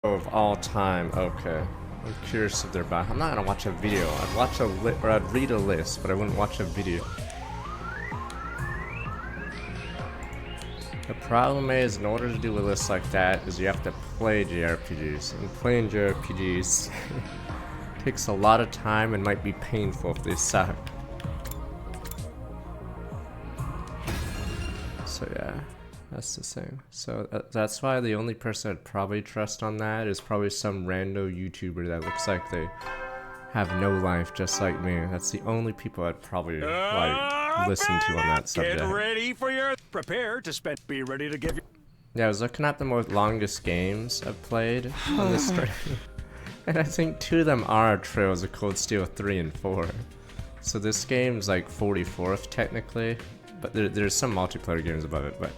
Of all time. Okay. I'm curious if they're back. I'm not gonna watch a video. I'd watch I'd read a list, but I wouldn't watch a video. The problem is, in order to do a list like that, is you have to play JRPGs, and playing JRPGs takes a lot of time and might be painful if they suck. So yeah. That's the thing. So that's why the only person I'd probably trust on that is probably some rando YouTuber that looks like they have no life just like me. That's the only people I'd probably like listen to on that subject. Get ready for your prepare to spend. Be ready to give you. Yeah, I was looking at the most longest games I've played on this stream, and I think 2 of them are Trails of Cold Steel 3 and 4. So this game's like 44th technically, but there's some multiplayer games above it, but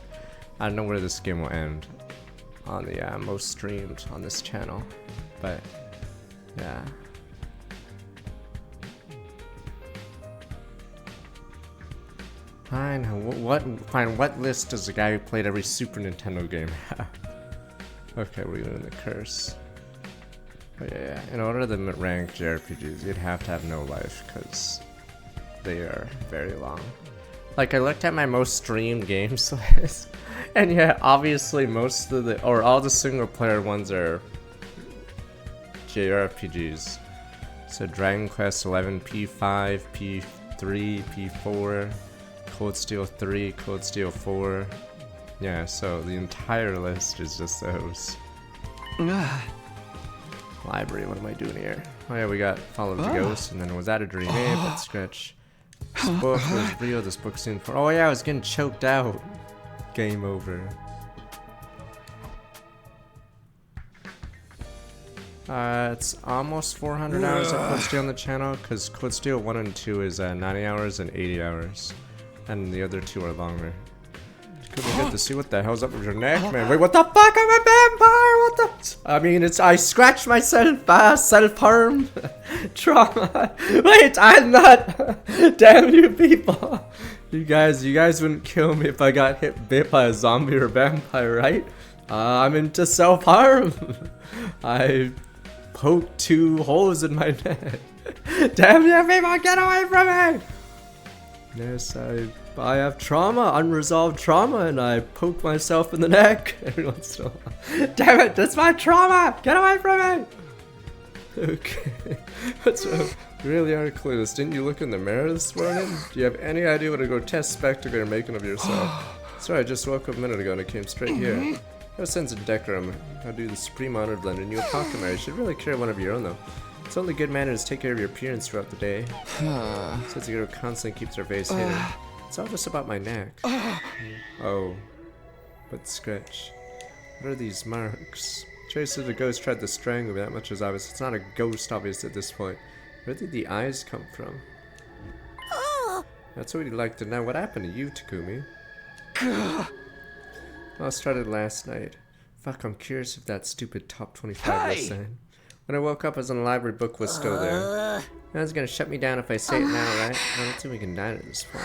I don't know where this game will end on the most streamed on this channel, but yeah. Fine. What list does the guy who played every Super Nintendo game have? Okay, we're doing the curse. But yeah, in order to rank JRPGs, you'd have to have no life because they are very long. Like, I looked at my most streamed games list, and yeah, obviously most of all the single player ones are JRPGs. So Dragon Quest 11, P5, P3, P4, Cold Steel 3, Cold Steel 4. Yeah, so the entire list is just those. Library, what am I doing here? Oh yeah, we got Follow the Ghost, and then Was That a Dream? But Scratch. This book was real, this book's in for. Oh yeah, I was getting choked out. Game over. It's almost 400 hours of Code Steel on the channel, because Code Steel 1 and 2 is 90 hours and 80 hours. And the other 2 are longer. Could we get to see what the hell's up with your neck, man? Wait, what the fuck? I'm a vampire! What the? I mean, I scratched myself, self-harm. Trauma. Wait, I'm not. Damn you people. You guys wouldn't kill me if I got bit by a zombie or vampire, right? I'm into self-harm. I poked 2 holes in my neck. Damn you people, get away from me! Yes, I have trauma, unresolved trauma, and I poke myself in the neck every once in a while. Damn it, that's my trauma! Get away from me! Okay, what's wrong? You really are clueless. Didn't you look in the mirror this morning? Do you have any idea what a grotesque spectacle you're making of yourself? Sorry, I just woke up a minute ago and I came straight here. No sense of decorum. I do the supreme honor of lending you a pocket mirror. You should really carry one of your own, though. It's only good manners to take care of your appearance throughout the day. Since the girl constantly keeps her face hidden. It's all just about my neck. Oh. But Scratch. What are these marks? Trace of the ghost tried to strangle me, that much is obvious. It's not a ghost, obvious, at this point. Where did the eyes come from? That's what we'd like to know. What happened to you, Takumi? Well, I started last night. Fuck, I'm curious if that stupid top 25 was saying. When I woke up, I was in the library, book was still there. Now it's gonna shut me down if I say it now, right? I don't think we can dine at this point.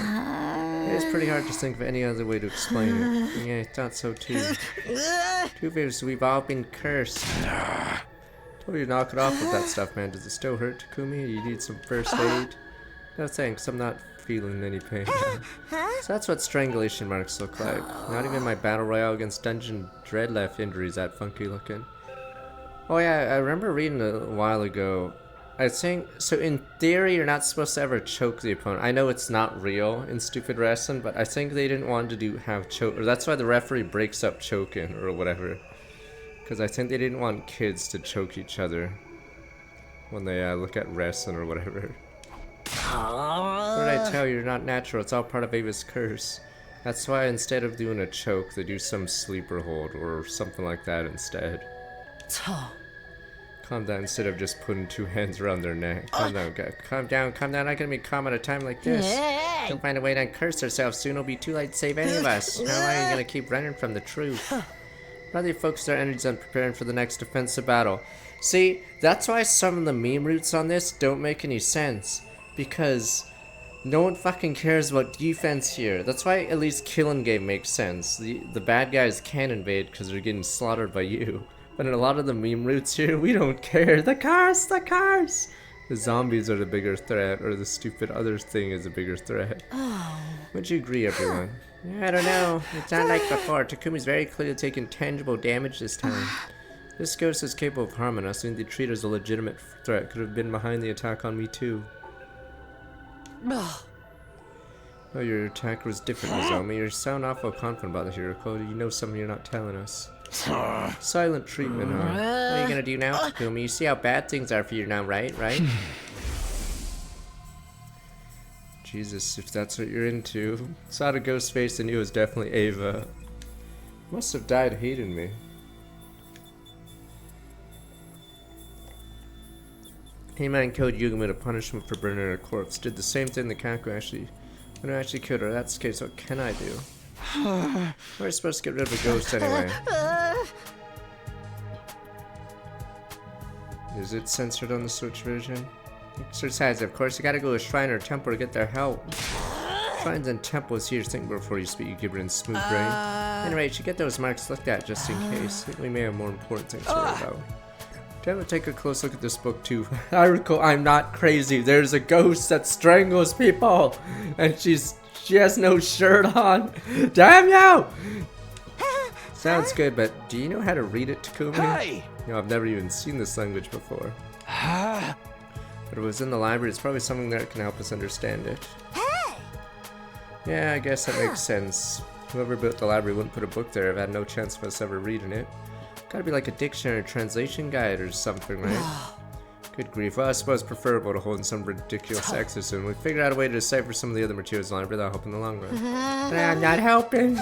It's pretty hard to think of any other way to explain it. Yeah, I thought so too. Two favors, we've all been cursed. Told you to knock it off with that stuff, man. Does it still hurt, Takumi? You need some first aid? No thanks, I'm not feeling any pain. So that's what strangulation marks look like. Not even my battle royale against Dungeon Dread left injuries that funky looking. Oh yeah, I remember reading a while ago. I think, so in theory you're not supposed to ever choke the opponent. I know it's not real in stupid wrestling, but I think they didn't want to have choke, or that's why the referee breaks up choking or whatever. Because I think they didn't want kids to choke each other when they look at wrestling or whatever. What did I tell you? You're not natural. It's all part of Ava's curse. That's why instead of doing a choke, they do some sleeper hold or something like that instead. Calm down instead of just putting 2 hands around their neck. Calm down, guys. Calm down, calm down. Not gonna be calm at a time like this. Don't find a way to uncurse ourselves. Soon it'll be too late to save any of us. How long are you gonna keep running from the truth? Rather focus their energies on preparing for the next defensive battle. See, that's why some of the meme roots on this don't make any sense. Because no one fucking cares about defense here. That's why at least Killing Game makes sense. The bad guys can invade because they're getting slaughtered by you. But in a lot of the meme roots here, we don't care. The cars, the cars! The zombies are the bigger threat, or the stupid other thing is a bigger threat. Would you agree, everyone? I don't know. It's not like before. Takumi's very clearly taking tangible damage this time. This ghost is capable of harming us, and they treat as a legitimate threat. Could have been behind the attack on me too. Oh, your attack was different, Nozomi. You sound awful confident about the hero code. You know something you're not telling us. Silent treatment, huh? What are you gonna do now, Takumi? You see how bad things are for you now, right? Jesus, if that's what you're into. Saw the ghost face and knew it was definitely Ava. Must have died hating me. Heiman killed Yugamo to punish him for burning her corpse. Did the same thing to Kaku actually. When I actually killed her, that's the case, what can I do? We're supposed to get rid of a ghost anyway. Is it censored on the Switch version? Exercise, of course. You gotta go to a shrine or temple to get their help. Shrines and temples here. Think before you speak, you give it in smooth brain. Anyway, you should get those marks looked at just in case. I think we may have more important things to worry about. Damn it, take a close look at this book too. I recall, I'm not crazy. There's a ghost that strangles people, and she has no shirt on. Damn you! Sounds good, but do you know how to read it, Takumi? Hey! You know, I've never even seen this language before. But if it was in the library, it's probably something that can help us understand it. Yeah, I guess that makes sense. Whoever built the library wouldn't put a book there if had no chance of us ever reading it. Gotta be like a dictionary translation guide or something, right? Good grief. Well, I suppose it's preferable to hold in some ridiculous exorcism. We figured out a way to decipher some of the other materials in the library that'll help in the long run. But I'm not helping.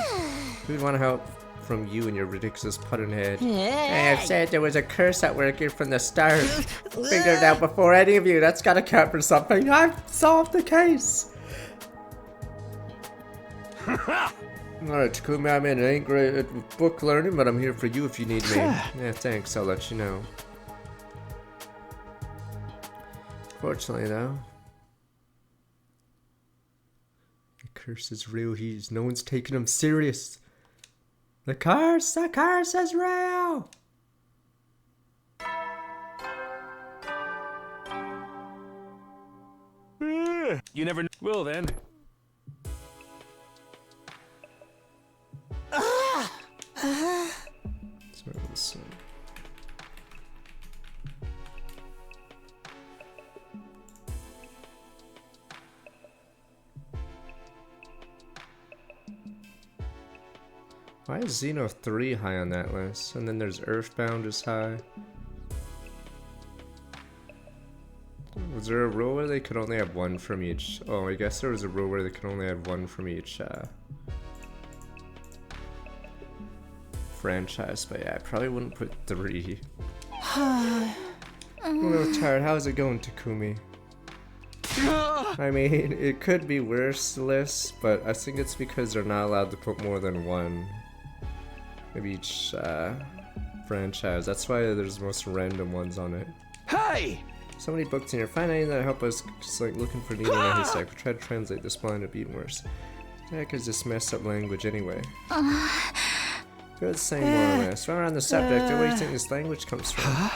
Who'd want to help from you and your ridiculous putting head? I've said there was a curse at work here from the start. Figured it out before any of you. That's gotta count for something. I've solved the case. Alright, Takumi, I'm in. I ain't great at book learning, but I'm here for you if you need me. Yeah, thanks. I'll let you know. Fortunately, though, the curse is real. No one's taking him serious. The curse is real. You never know. Well then. Why is Xeno 3 high on that list? And then there's Earthbound is high. Was there a rule where they could only have one from each? Oh, I guess there was a rule where they could only have one from each franchise, but yeah, I probably wouldn't put 3. I'm a little tired. How's it going, Takumi? I mean, it could be worse, the list, but I think it's because they're not allowed to put more than one of each franchise. That's why there's the most random ones on it. Hey! So many books in here. Find any that help us, just like looking for needle in a haystack. We'll try to translate this blind to be worse. The heck is this messed up language anyway? Good, same more or less. While we're on the subject, where do you think this language comes from?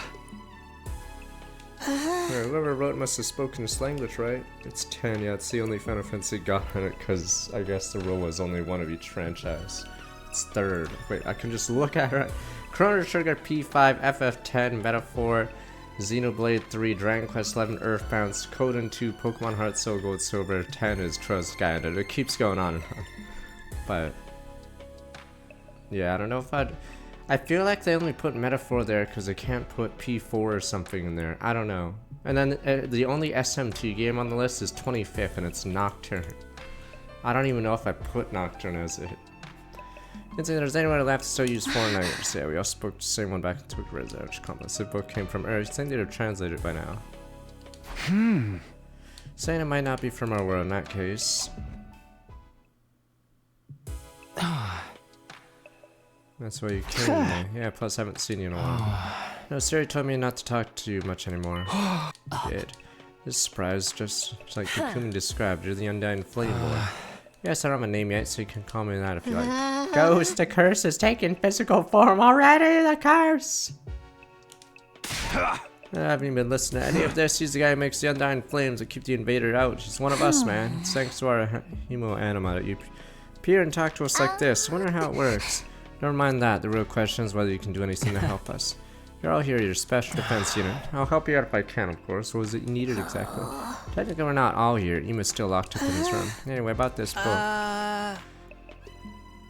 Whoever wrote must have spoken this language, right? It's 10, yeah, it's the only Final Fantasy got on it, because I guess the rule was only one of each franchise. It's 3rd. Wait, I can just look at it. Chrono Trigger P5, FF10, Meta 4, Xenoblade 3, Dragon Quest 11, Earthbound, Coden 2, Pokemon Heart, Soul Gold, Silver, 10 is Trust Guided. It keeps going on and on. But yeah, I don't know if I feel like they only put Metaphor there because they can't put P4 or something in there. I don't know. And then the only SMT game on the list is 25th, and it's Nocturne. I don't even know if I put Nocturne as it. If there's anyone left to still use foreign language, yeah, we all spoke the same one back in Tokyo Research comments. The book came from Earth. I think they'd have translated by now. Saying it might not be from our world in that case. That's why you came to me. Yeah, plus I haven't seen you in a while. No, Siri told me not to talk to you much anymore. Kid. This surprise, just like Takumi described, you're the Undying Flame Boy. Yes, I don't have a name yet, so you can call me that if you like. Ghost, the curse is taking physical form already, the curse! I haven't even been listening to any of this. He's the guy who makes the undying flames that keep the invader out. He's one of us, man. It's thanks to our hemo anima that you appear and talk to us like this. I wonder how it works. Never mind that. The real question is whether you can do anything to help us. You're all here, your special defense unit. I'll help you out if I can, of course. What was it you needed exactly? Technically, we're not all here. Ema's still locked up in his room. Anyway, about this book.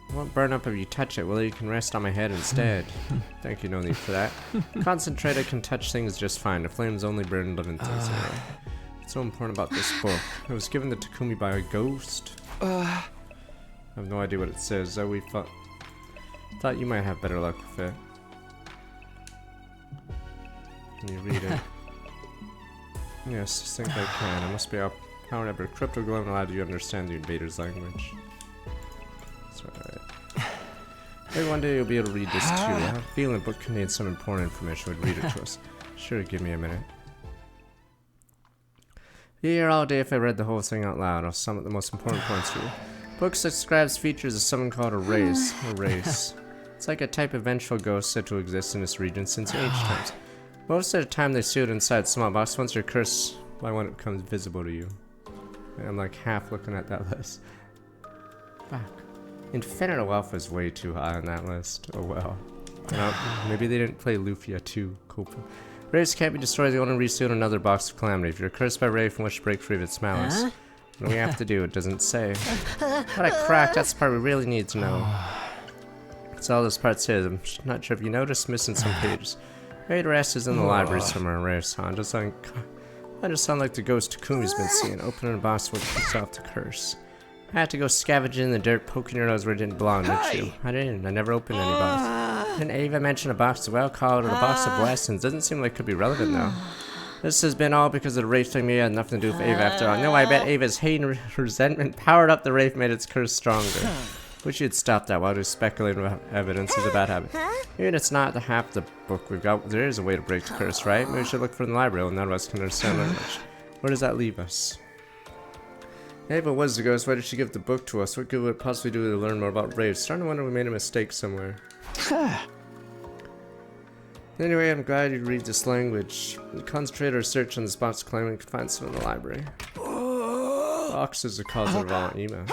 It won't burn up if you touch it. Well, you can rest on my head instead. Thank you, no need for that. Concentrated can touch things just fine. The flames only burn living things anyway. What's so important about this book? It was given to Takumi by a ghost. I have no idea what it says. Zoe thought you might have better luck with it. Can you read it? Yes, I think I can. It must be a power ever. Crypto Golem allowed you to understand the invader's language. That's right. Maybe one day you'll be able to read this too. I have a feeling the book contains some important information. Would read it to us. Sure, give me a minute. Be here all day if I read the whole thing out loud. I'll sum up the most important points for you. Book describes features of something called a race. A race. It's like a type of vengeful ghost said to exist in this region since age times. Most of the time they suit inside small box. Once you're cursed by one, it becomes visible to you. I'm like half looking at that list. Fuck. Infinite Wealth is way too high on that list. Oh well. Maybe they didn't play Lufia too. Cool. Race can't be destroyed. They only resuit another box of calamity. If you're cursed by Wraith and wish to break free of its malice, what do we have to do? It doesn't say. What a crack. That's the part we really need to know. That's all this part says. I'm not sure if you noticed missing some pages. Maybe the rest is in the library somewhere in Rare Sound. I just sound like the ghost Takumi's been seeing. Opening a box with itself to curse. I had to go scavenging in the dirt, poking your nose where it didn't belong, didn't you? I didn't. I never opened any box. Didn't Ava mention a box of well-called or a box of blessings? Doesn't seem like it could be relevant though. This has been all because of the Wraith thing. Me had nothing to do with Ava after all. No, I bet Ava's hate and resentment powered up the Wraith, made its curse stronger. Wish you'd stop that while just speculating about evidence is a bad habit. Even it's not the half the book we've got. There is a way to break the curse, right? Maybe we should look for it in the library and none of us can understand very much. Where does that leave us? Ava was the ghost. Why did she give the book to us? What good would it possibly do to learn more about Wraiths? Starting to wonder if we made a mistake somewhere. Anyway, I'm glad you read this language. Concentrate our search on this box claiming we can find some in the library. Box is the cause of all email.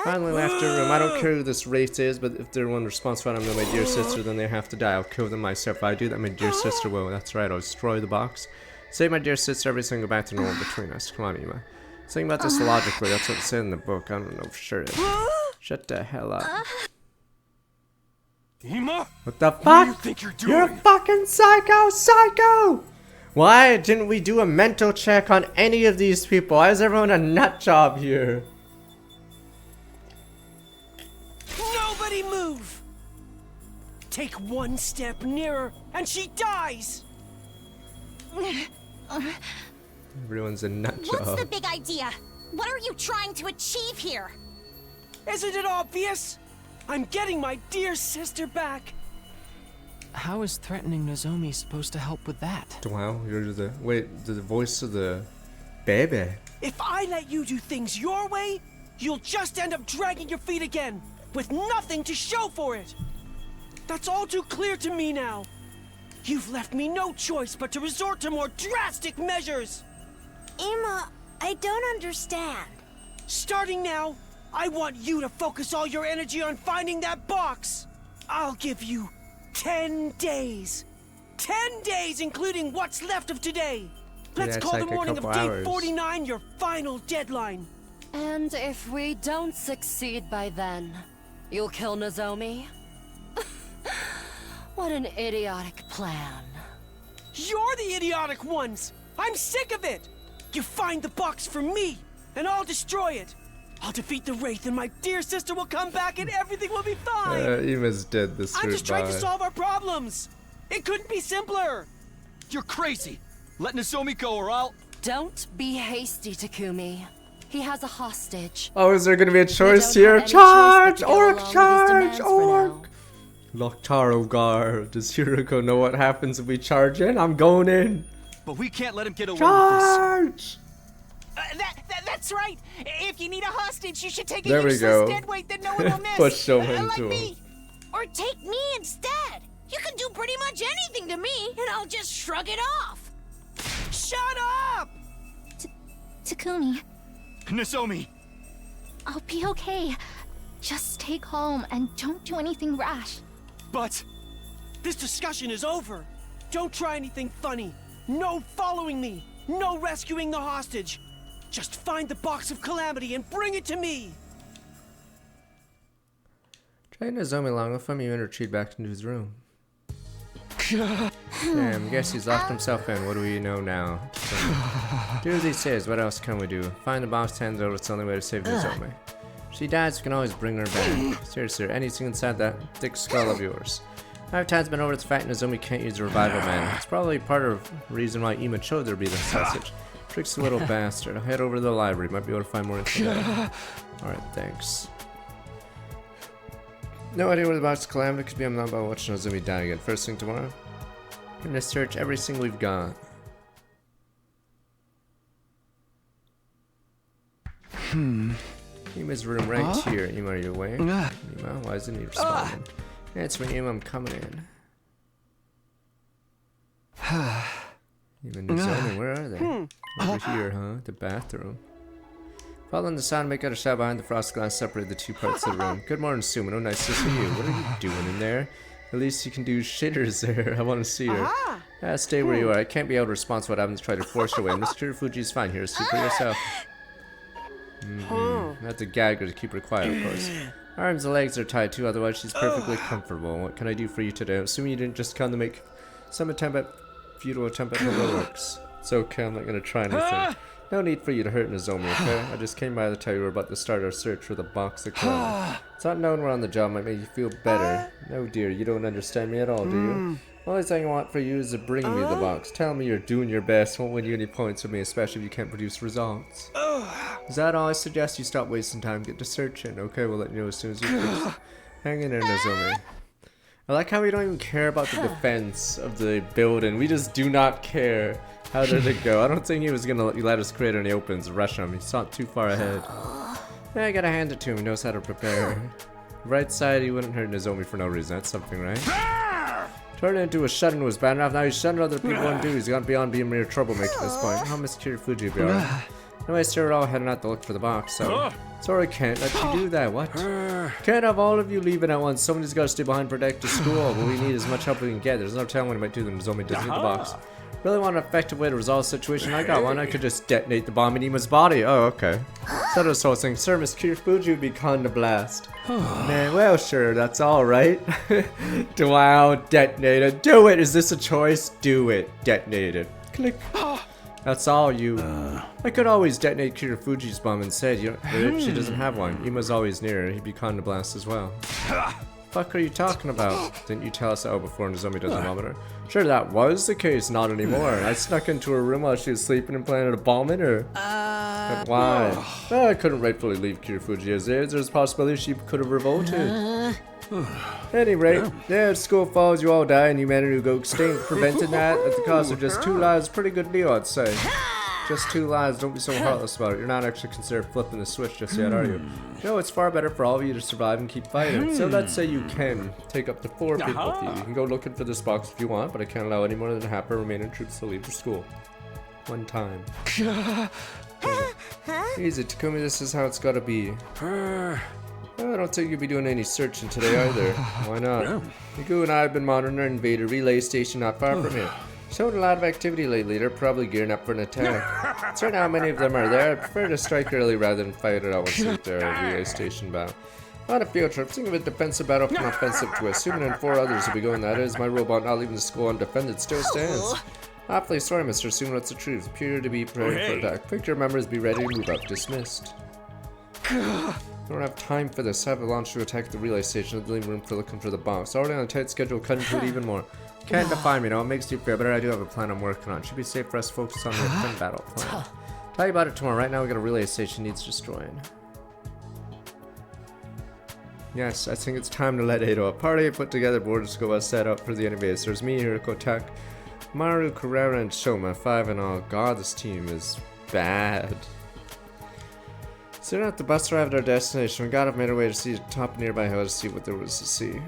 Finally left her room. I don't care who this Wraith is, but if they're one responsible, I'm my dear sister, then they have to die. I'll kill them myself. If I do that, my dear sister will. That's right, I'll destroy the box. Save my dear sister, everything go back to normal between us. Come on, Ema. Think about this logically. That's what it said in the book. I don't know for sure. Shut the hell up. Ema? What the fuck? What do you think you're doing? You're a fucking psycho! Why didn't we do a mental check on any of these people? Why is everyone a nut job here? Nobody move! Take one step nearer, and she dies! Everyone's a nut job. What's the big idea? What are you trying to achieve here? Isn't it obvious? I'm getting my dear sister back! How is threatening Nozomi supposed to help with that? Wow, you're the voice of the baby. If I let you do things your way, you'll just end up dragging your feet again, with nothing to show for it! That's all too clear to me now. You've left me no choice but to resort to more drastic measures! Emma, I don't understand. Starting now, I want you to focus all your energy on finding that box! I'll give you 10 days. 10 days, including what's left of today. Let's that's call like the a morning of couple day hours. 49 your final deadline. And if we don't succeed by then, you'll kill Nozomi? What an idiotic plan. You're the idiotic ones! I'm sick of it! You find the box for me, and I'll destroy it. I'll defeat the Wraith, and my dear sister will come back, and everything will be fine. Ema's dead this I'm just trying to bye. solve our problems. It couldn't be simpler. You're crazy. Let Nozomi go or I'll... Don't be hasty, Takumi. He has a hostage. Oh, is there gonna be a We choice don't here? have any choice but Charge! to go along Orc with his charge! demands for Orc! now. Loctaro Gar. Does Hiroko know what happens if we charge in? I'm going in. But we can't let him get away with this. Charge! That's right. If you need a hostage, you should take a There we useless go. dead weight that no one will miss. Push someone like to him. me. Or take me instead. You can do pretty much anything to me, and I'll just shrug it off. Shut up! Takumi, Nozomi! I'll be okay. Just stay calm and don't do anything rash. But... This discussion is over. Don't try anything funny. No following me. No rescuing the hostage. Just find the box of calamity and bring it to me. Dragging Nozomi along with him, he retreated back into his room. Damn, guess he's locked himself in. What do we know now? Do as he says, what else can we do? Find the box, hands over, it's the only way to save Nozomi. If she dies, we can always bring her back. Seriously, anything inside that thick skull of yours. 5 times been over the fact Nozomi can't use the revival man. It's probably part of the reason why Ima chose there be the sausage. Tricksy little bastard. I'll head over to the library, might be able to find more info there. Alright, thanks. No idea where the box of calamity could be. I'm not about watching Nozomi die again. First thing tomorrow, I'm gonna search everything we've got. Ima's room right here. Ima, are you awake? Ima, why isn't he responding? Answer me, Ima, I'm coming in. Ima and Nozomi, where are they? Over here, huh? The bathroom. Following the sound, make out a shadow behind the frosted glass separated the two parts of the room. Good morning, Sumino. Nice to see you. What are you doing in there? At least you can do shitters there. I want to see her. Stay where you are. I can't be held responsible for what happens to try to force your way. Mr. Fuji's fine here. See for yourself. I have to gag her to keep her quiet, of course. Arms and legs are tied too, otherwise she's perfectly comfortable. What can I do for you today? Assuming you didn't just come to make some futile attempt at heroics. It's okay, I'm not gonna try anything. No need for you to hurt Nozomi, okay? I just came by to tell you we're about to start our search for the box of calamity. It's not knowing we're on the job might make you feel better. No dear, you don't understand me at all, do you? The only thing I want for you is to bring me the box. Tell me you're doing your best. Won't win you any points with me, especially if you can't produce results. Is that all? I suggest you stop wasting time. Get to searching. Okay, we'll let you know as soon as you finish. Hang in there, Nozomi. I like how we don't even care about the defense of the building. We just do not care. How did it go? I don't think he was gonna let us create any opens, rush him. He saw too far ahead. Yeah, I gotta hand it to him. He knows how to prepare. Right side, he wouldn't hurt Nozomi for no reason. That's something, right? Turning into a shut-in was bad enough. Now he's shutting other people and dude. He's gone beyond being mere troublemaker at this point. How Miss Fuji be alright? Anyway, sir, we're all heading out to look for the box, so... Sorry, can't let you do that, what? Can't have all of you leaving at once. Somebody's gotta stay behind and protect the school, but we need as much help as we can get. There's no telling when it might do them. Nozomi doesn't need the box. Really want an effective way to resolve the situation? I got one. I could just detonate the bomb in Ima's body. Oh, okay. Instead of this whole thing, sir, Miss Fuji would be kinda blast. Man, well, sure, that's alright. Do I detonate it? Do it! Is this a choice? Do it. Detonate it. Click. That's all you. I could always detonate Fuji's bomb instead. She doesn't have one. Ima's always near her. He'd be kinda blast as well. Fuck are you talking about? Didn't you tell us that before Nozomi doesn't vomit her? Sure, that was the case, not anymore. I snuck into her room while she was sleeping and planted a bomb in her. But why? Well, I couldn't rightfully leave Fuji as is. There's a possibility she could have revolted. Any rate, yeah, if school falls, you all die and humanity will go extinct. Preventing that at the cost of just 2 lives, pretty good deal, I'd say. Just 2 lives, don't be so heartless about it. You're not actually considered flipping the switch just yet, are you? No, it's far better for all of you to survive and keep fighting. So let's say you can take up to 4 people with you. You can go looking for this box if you want, but I can't allow any more than half our remaining troops to leave the school. One time. Easy, Takumi, this is how it's gotta be. I don't think you'll be doing any searching today either. Why not? Miku and I have been monitoring an invader relay station not far from here. Showing a lot of activity lately. They're probably gearing up for an attack. It's right now how many of them are there. I prefer to strike early rather than fight it out once at their relay station battle. On a field trip, think of a defensive battle from an offensive twist. Assuming and 4 others will be going that is, my robot not leaving the school undefended still stands. Awfully sorry, Mr. Sumo, it's the truth. Appear to be preparing for attack. Picture members be ready to move up. Dismissed. I don't have time for this. I have a launch to attack the relay station and leave room for looking for the box. Already on a tight schedule, cut into it even more. Can't define me, no, it makes you feel better. I do have a plan I'm working on. Should be safe for us to focus on the defend battle plan. Tell you about it tomorrow. Right now we got a relay station needs destroying. Yes, I think it's time to let Edo. A party I put together board school was set up for the enemies. There's me, Hiroko Tak, Maru, Carrera, and Shoma. 5 in all. God, this team is bad. Soon after the bus arrived at our destination, we got up, made our way to see the top nearby hill to see what there was to see.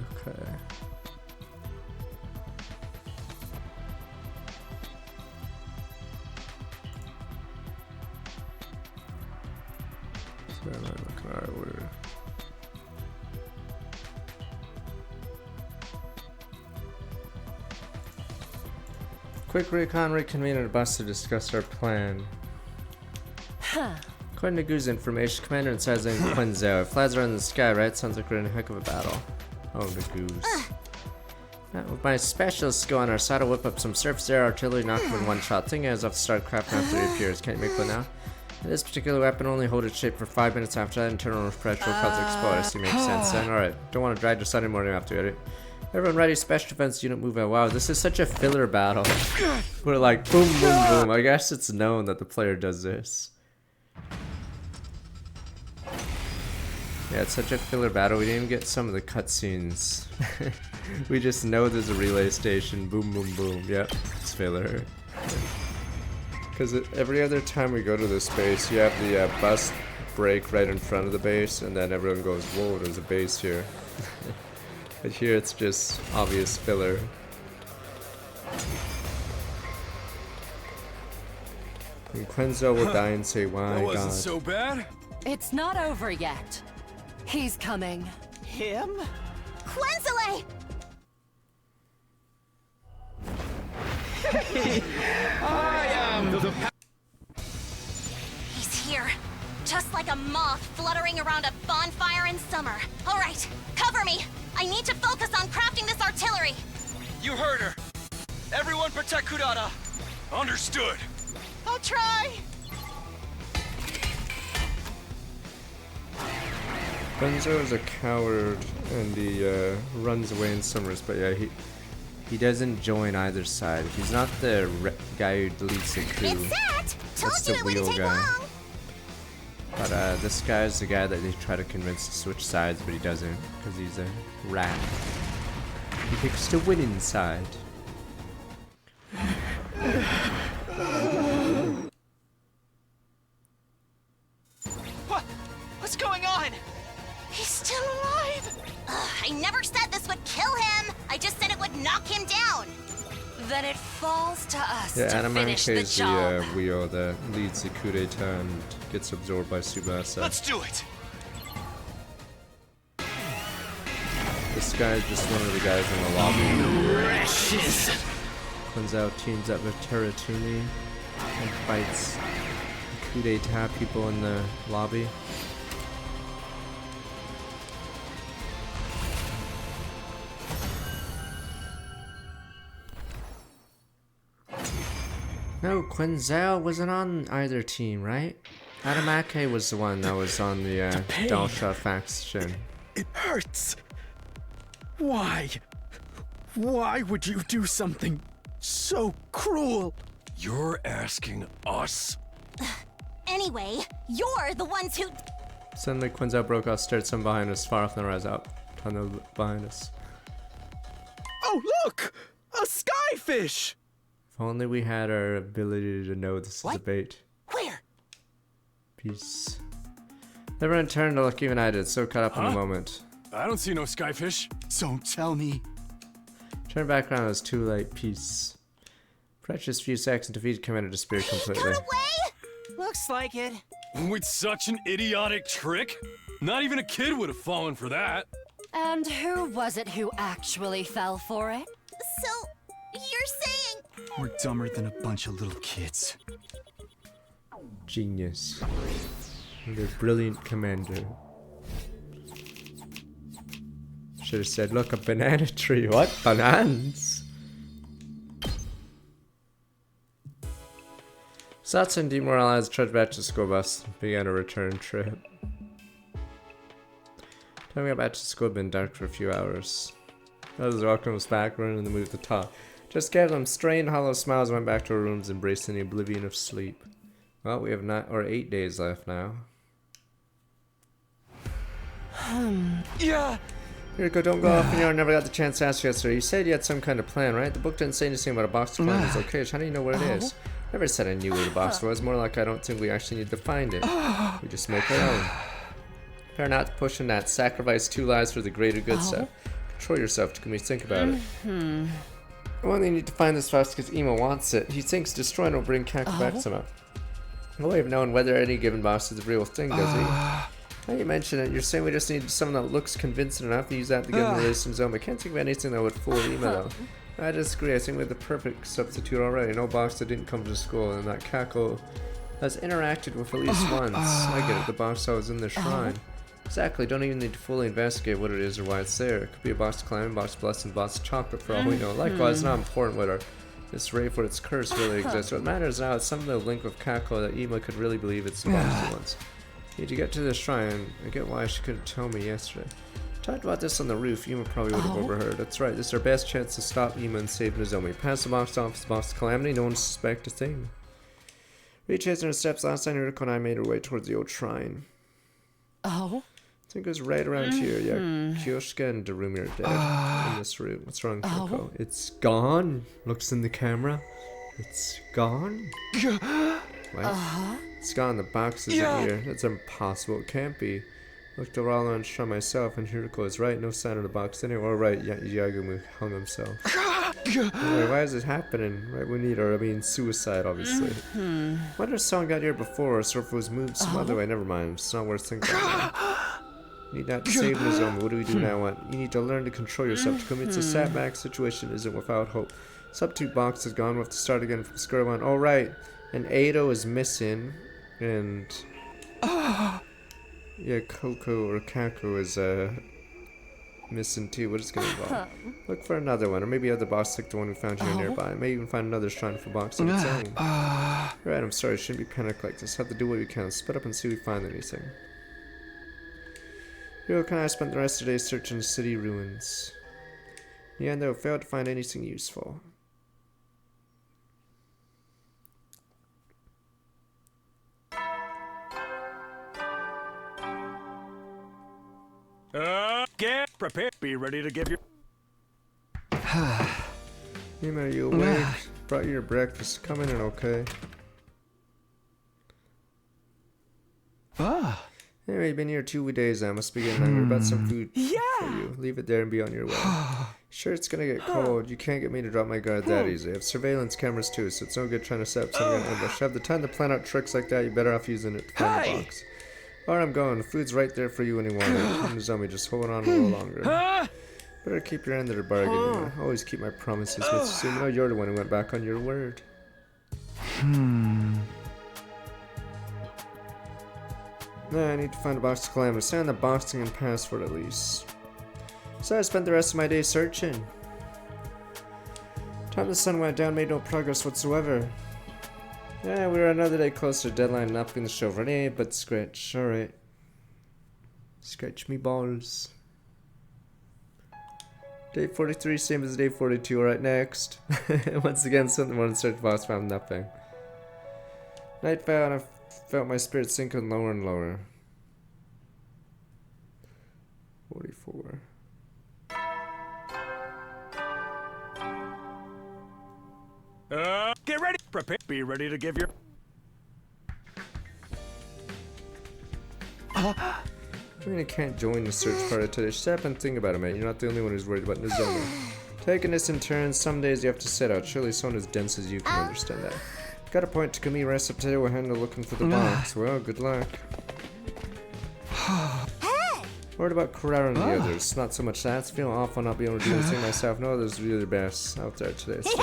Okay. So am I looking alright? We're quick recon, reconvene at a bus to discuss our plan. According to Goo's information, Commander and Sergeant Quinzel flies around the sky, right? Sounds like we're in a heck of a battle. Oh, the Goose. Now, with my special skill on our side, I'll whip up some surface air artillery, knock them in one shot. Thing is, I'll start crafting after it appears. Can't you make one now? This particular weapon only hold its shape for 5 minutes after that, internal pressure will cause it to explode. I see, makes sense then. Alright, don't want to drag to Sunday morning after it. Everyone ready, special defense unit move out. Wow, this is such a filler battle. We're like, boom, boom, boom. I guess it's known that the player does this. Yeah, it's such a filler battle. We didn't even get some of the cutscenes. We just know there's a relay station. Boom, boom, boom. Yep, it's filler. Because every other time we go to this base, you have the bus break right in front of the base, and then everyone goes, whoa, there's a base here. But here it's just obvious filler. And Quinzel will die and say, why, That wasn't God. so bad. It's not over yet. He's coming. Him? Quenzele! He's here. Just like a moth fluttering around a bonfire in summer. All right, cover me. I need to focus on crafting this artillery. You heard her. Everyone protect Kurata. Understood. I'll try. Quinzel is a coward and he runs away in summers, but yeah, he doesn't join either side. He's not the guy who deletes the coup. It's set! Told That's you the it wouldn't wheel take guy. long. But this guy's the guy that they try to convince to switch sides, but he doesn't, because he's a rat. He picks the winning side. What's going on? He's still alive! I never said this would kill him! I just said it would knock him down! Then it falls to us Yeah, to finish the Adamanke is job. the wheel that leads the coup d'etat and gets absorbed by Tsubasa. Let's do it. This guy is just one of the guys in the lobby. Precious. Quinzel teams up with Teratumi and fights the coup d'etat people in the lobby. No, Quinzel wasn't on either team, right? Adamanke was the one that was on the Dalsha faction. It hurts. Why? Why would you do something so cruel? You're asking us? Anyway, you're the ones who... Suddenly Quinzel broke off, stared someone behind us, far off on the rise up. Tunnel behind us. Oh, look! A skyfish! If only we had our ability to know this is a bait. Where? Peace. Everyone turned to look, even I did, so caught up in the moment. I don't see no skyfish. So tell me. Turn back around, it was too late. Peace. Precious few seconds to defeat Commander disappeared completely. Got away? Looks like it. With such an idiotic trick? Not even a kid would have fallen for that. And who was it who actually fell for it? So, you're saying... We're dumber than a bunch of little kids. Genius. The brilliant commander. Should have said, look, a banana tree. What? Bananas? Satsun demoralized, trudged back to the school bus, began a return trip. Time we got back to school had been dark for a few hours. Others welcomed us back, running in the mood to talk. Just gave them strained, hollow smiles, went back to our rooms, embracing the oblivion of sleep. Well, we have 8 days left now. Yeah. Yuriko, don't go off, I never got the chance to ask you yesterday. You said you had some kind of plan, right? The book didn't say anything about a box to find its location. How do you know where it is? Never said I knew where the box was. More like I don't think we actually need to find it. We just make our own. Fair not to push in that. Sacrifice 2 lives for the greater good stuff. control yourself, Takumi. Think about it. I only need to find this fast because Imo wants it. He thinks destroying will bring Kaku back somehow. No way of knowing whether any given boss is the real thing, does he? Now you mention it, you're saying we just need someone that looks convincing enough to use that to get him released from Zone. I can't think of anything that would fool Imo though. I disagree. I think we have the perfect substitute already. No boss that didn't come to school, and that Kaku has interacted with at least once. I get it. The boss that was in the shrine. Exactly. Don't even need to fully investigate what it is or why it's there. It could be a box climbing, box blessing, box chocolate for all we know. Likewise, it's not important whether this ray for its curse really exists. What matters now is some of the link with Kaku that Imo could really believe it's the box at once. Need to get to the shrine. I get why she couldn't tell me yesterday. Talked about this on the roof. Imo probably would have overheard. That's right. This is our best chance to stop Imo and save Nozomi. Pass the box off as box calamity. No one suspect a thing. Retracing her steps, last time Hiriko and I made our way towards the old shrine. Oh? I think it was right around here. Yeah, Kyoshika and Darumi are dead in this room. What's wrong, Hiriko? It's gone. Looks in the camera. It's gone. What? It's gone. The box isn't here. That's impossible. It can't be. Looked around and sure myself, and Hiriko is right. No sign of the box anywhere. Right, Yagumu hung himself. Anyway, why is it happening? Right, we need her. I mean, suicide, obviously. Wonder if someone got here before, or if it was moved some other way. Never mind. It's not worth thinking about. Need not to save Nozomi. What do we do now? You need to learn to control yourself. Takumi, it's a setback situation. Isn't without hope. Substitute box is gone. We'll have to start again from square one. All right. And Ado is missing, and yeah, Koko or Kaku is missing too. What is gonna involve? Look for another one, or maybe other boss like the one we found here nearby. Maybe even find another shrine for box of its own. Right, I'm sorry. Shouldn't be panicked like this. Have to do what we can. Split up and see if we find anything. Hiriko and I spent the rest of the day searching the city ruins. In the end, though, failed to find anything useful. Get prepared. Be ready to give your. Imo, are you awake? Brought you your breakfast. Come in and okay. Anyway, you've been here 2 days now. Must be getting hungry. About some food for you. Leave it there and be on your way. Sure, it's gonna get cold. You can't get me to drop my guard that easy. I have surveillance cameras too, so it's no good trying to set up something on ambush. Have the time to plan out tricks like that, you're better off using it to find the box. Alright, I'm going. The food's right there for you when you want it. Nozomi, just hold on a little longer. Better keep your end of the bargain. You know. Always keep my promises, Mitsusu. You know you're the one who went back on your word. No, I need to find a box to climb. Stay on the boxing and password at least. So I spent the rest of my day searching. Time the sun went down, made no progress whatsoever. Yeah, we were another day closer to deadline, not being the show for any, but scratch. Alright. Scratch me balls. Day 43, same as day 42. Alright, next. Once again, something wanted to search box, found nothing. Night fell and I felt my spirit sinking lower and lower. 44. Get ready. Prepare. Be ready to give your. I mean, I can't join the search party today. Shut up and think about it, man. You're not the only one who's worried about Nozomi. Taking this in turns, some days you have to set out. Surely someone as dense as you can understand that. Got a point, Takumi. Rest up today. We'll handle looking for the box. Well, good luck. Worried about Kurara and the others. Not so much that. It's feeling awful not being able to do anything myself. No others really the best out there today. So.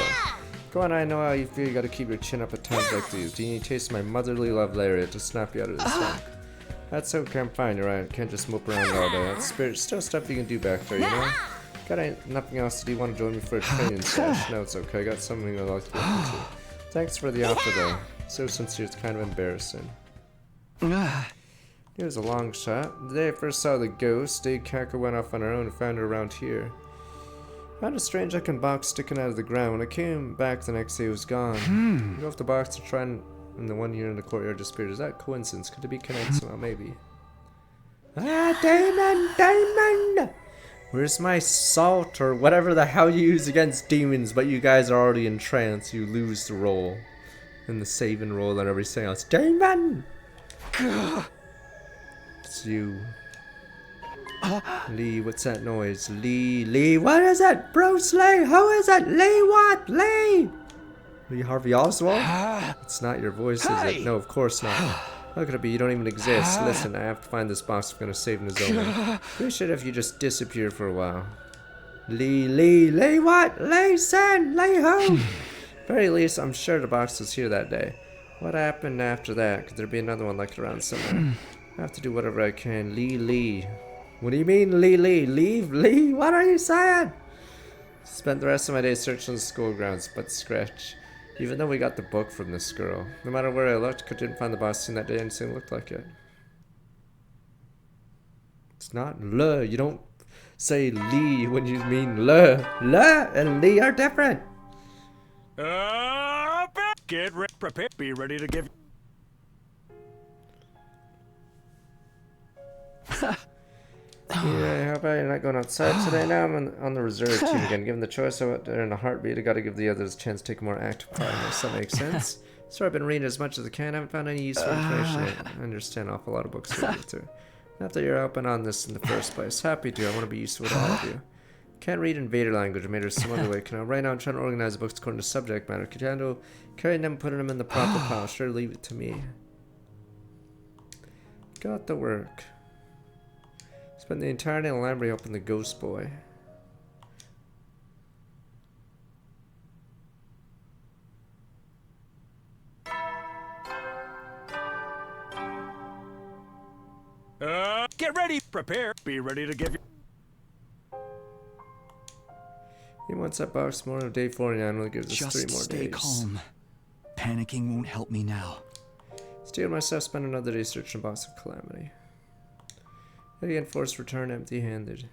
Go on, I know how you feel. You gotta keep your chin up at times like these. Do you need to taste my motherly love lariat to snap you out of this funk? That's okay, I'm fine, you're right. Can't just mope around all day. That's spirit. Still stuff you can do back there, you know? Got nothing else to do. You want to join me for a training session? No, it's okay. I got something I'd like to look into. Thanks for the offer, though. So sincere, it's kind of embarrassing. It was a long shot. The day I first saw the ghost, Kaku went off on her own and found her around here. Found a strange looking box sticking out of the ground. When I came back the next day, it was gone. You go off the box to try and the one here in the courtyard disappeared. Is that coincidence? Could it be connected somehow? Maybe. Ah, Damon! Where's my salt or whatever the hell you use against demons? But you guys are already in trance. You lose the roll. And the saving roll and everything else. Damon! It's you. Lee, what's that noise? Lee, what is it? Bruce Lee, who is it? Lee what? Lee Harvey Oswald? It's not your voice, is it? No, of course not. How could it be? You don't even exist. Listen, I have to find this box. I'm gonna save Nozomi. Appreciate it if you just disappear for a while. Lee what? Lee Sin, Lee who? Very least, I'm sure the box was here that day. What happened after that? Could there be another one like it around somewhere? I have to do whatever I can. Lee. What do you mean, Lee? Leave? Lee? What are you saying? Spent the rest of my day searching the school grounds, but scratch. Even though we got the book from this girl. No matter where I looked, couldn't find the box scene that day, anything looked like it. It's not le. You don't say Lee when you mean le. Le and Lee are different. Get ready, prepare, be ready to give. Yeah, how about you're not going outside today? Now I'm on the reserve team again. Given the choice of it in a heartbeat, I gotta give the others a chance to take a more active part in this. That makes sense. So I've been reading as much as I can. I haven't found any useful information yet. I understand an awful lot of books to read through. Not that you're open on this in the first place. Happy to. I want to be useful to all of you. Can't read Invader language. I made her some other way. Right now I'm trying to organize the books according to subject matter. Could you handle carrying them and putting them in the proper pile? Sure, leave it to me. Got the work. Spent the entire day in the library helping the ghost boy. Get ready, prepare, be ready to give. He wants that box more on day 49. Only gives us 3 more stay days. calm. Panicking won't help me now. Steal myself, spend another day searching a box of calamity. Again, forced return empty-handed.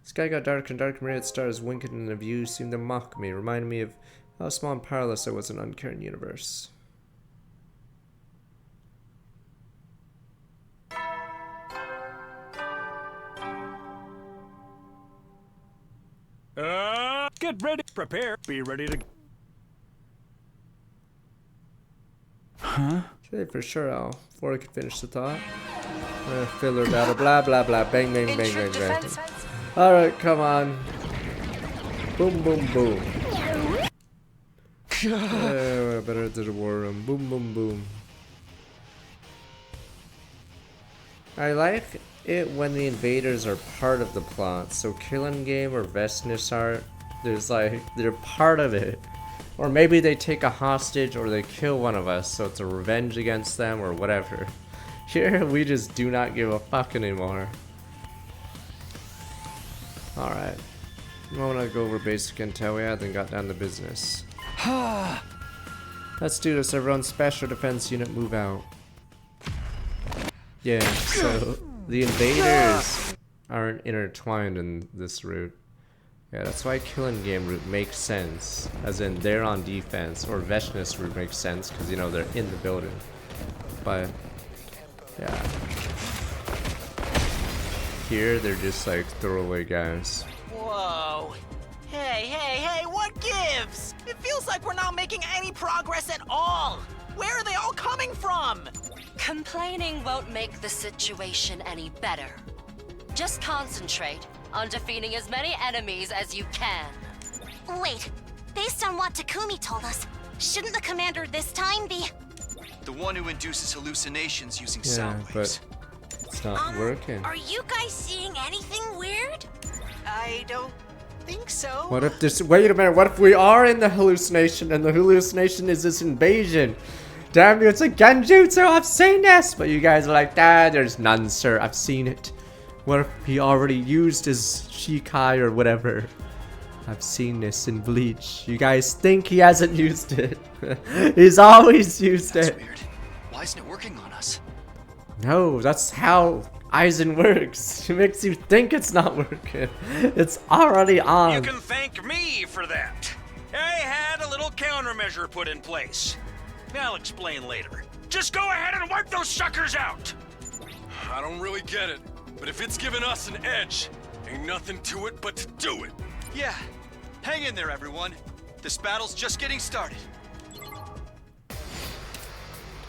The sky got darker and darker. Myriad stars winking in the view seemed to mock me, reminding me of how small and powerless I was in an uncaring universe. Get ready, prepare, be ready to. Okay, for sure, Al. Before I could finish the thought. Filler battle, blah blah blah, bang bang bang bang bang. Alright, come on. Boom boom boom. I better do the war room. Boom boom boom. I like it when the invaders are part of the plot. So Killing Game or Vestness Art, there's like, they're part of it. Or maybe they take a hostage or they kill one of us, so it's a revenge against them or whatever. Here, we just do not give a fuck anymore. Alright. I want to go over basic intel we had, then got down to business. Let's do this. Everyone's special defense unit move out. Yeah, so the invaders aren't intertwined in this route. Yeah, that's why Killing Game route makes sense. As in, they're on defense, or Vestness route makes sense, because, you know, they're in the building. But, yeah. Here, they're just, like, throwaway guys. Whoa. Hey, what gives? It feels like we're not making any progress at all. Where are they all coming from? Complaining won't make the situation any better. Just concentrate on defeating as many enemies as you can. Wait, based on what Takumi told us, shouldn't the commander this time be... The one who induces hallucinations using Yeah, sound waves. but it's not working. Are you guys seeing anything weird? I don't think so. What if this... Wait a minute, what if we are in the hallucination and the hallucination is this invasion? Damn you, it's a genjutsu, I've seen this! But you guys are like, there's none, sir, I've seen it. What if he already used his Shikai or whatever? I've seen this in Bleach. You guys think he hasn't used it. He's always used That's it. weird. Why isn't it working on us? No, that's how Aizen works. He makes you think it's not working. It's already on. You can thank me for that. I had a little countermeasure put in place. I'll explain later. Just go ahead and wipe those suckers out! I don't really get it, but if it's giving us an edge, ain't nothing to it but to do it. Yeah. Hang in there, everyone. This battle's just getting started.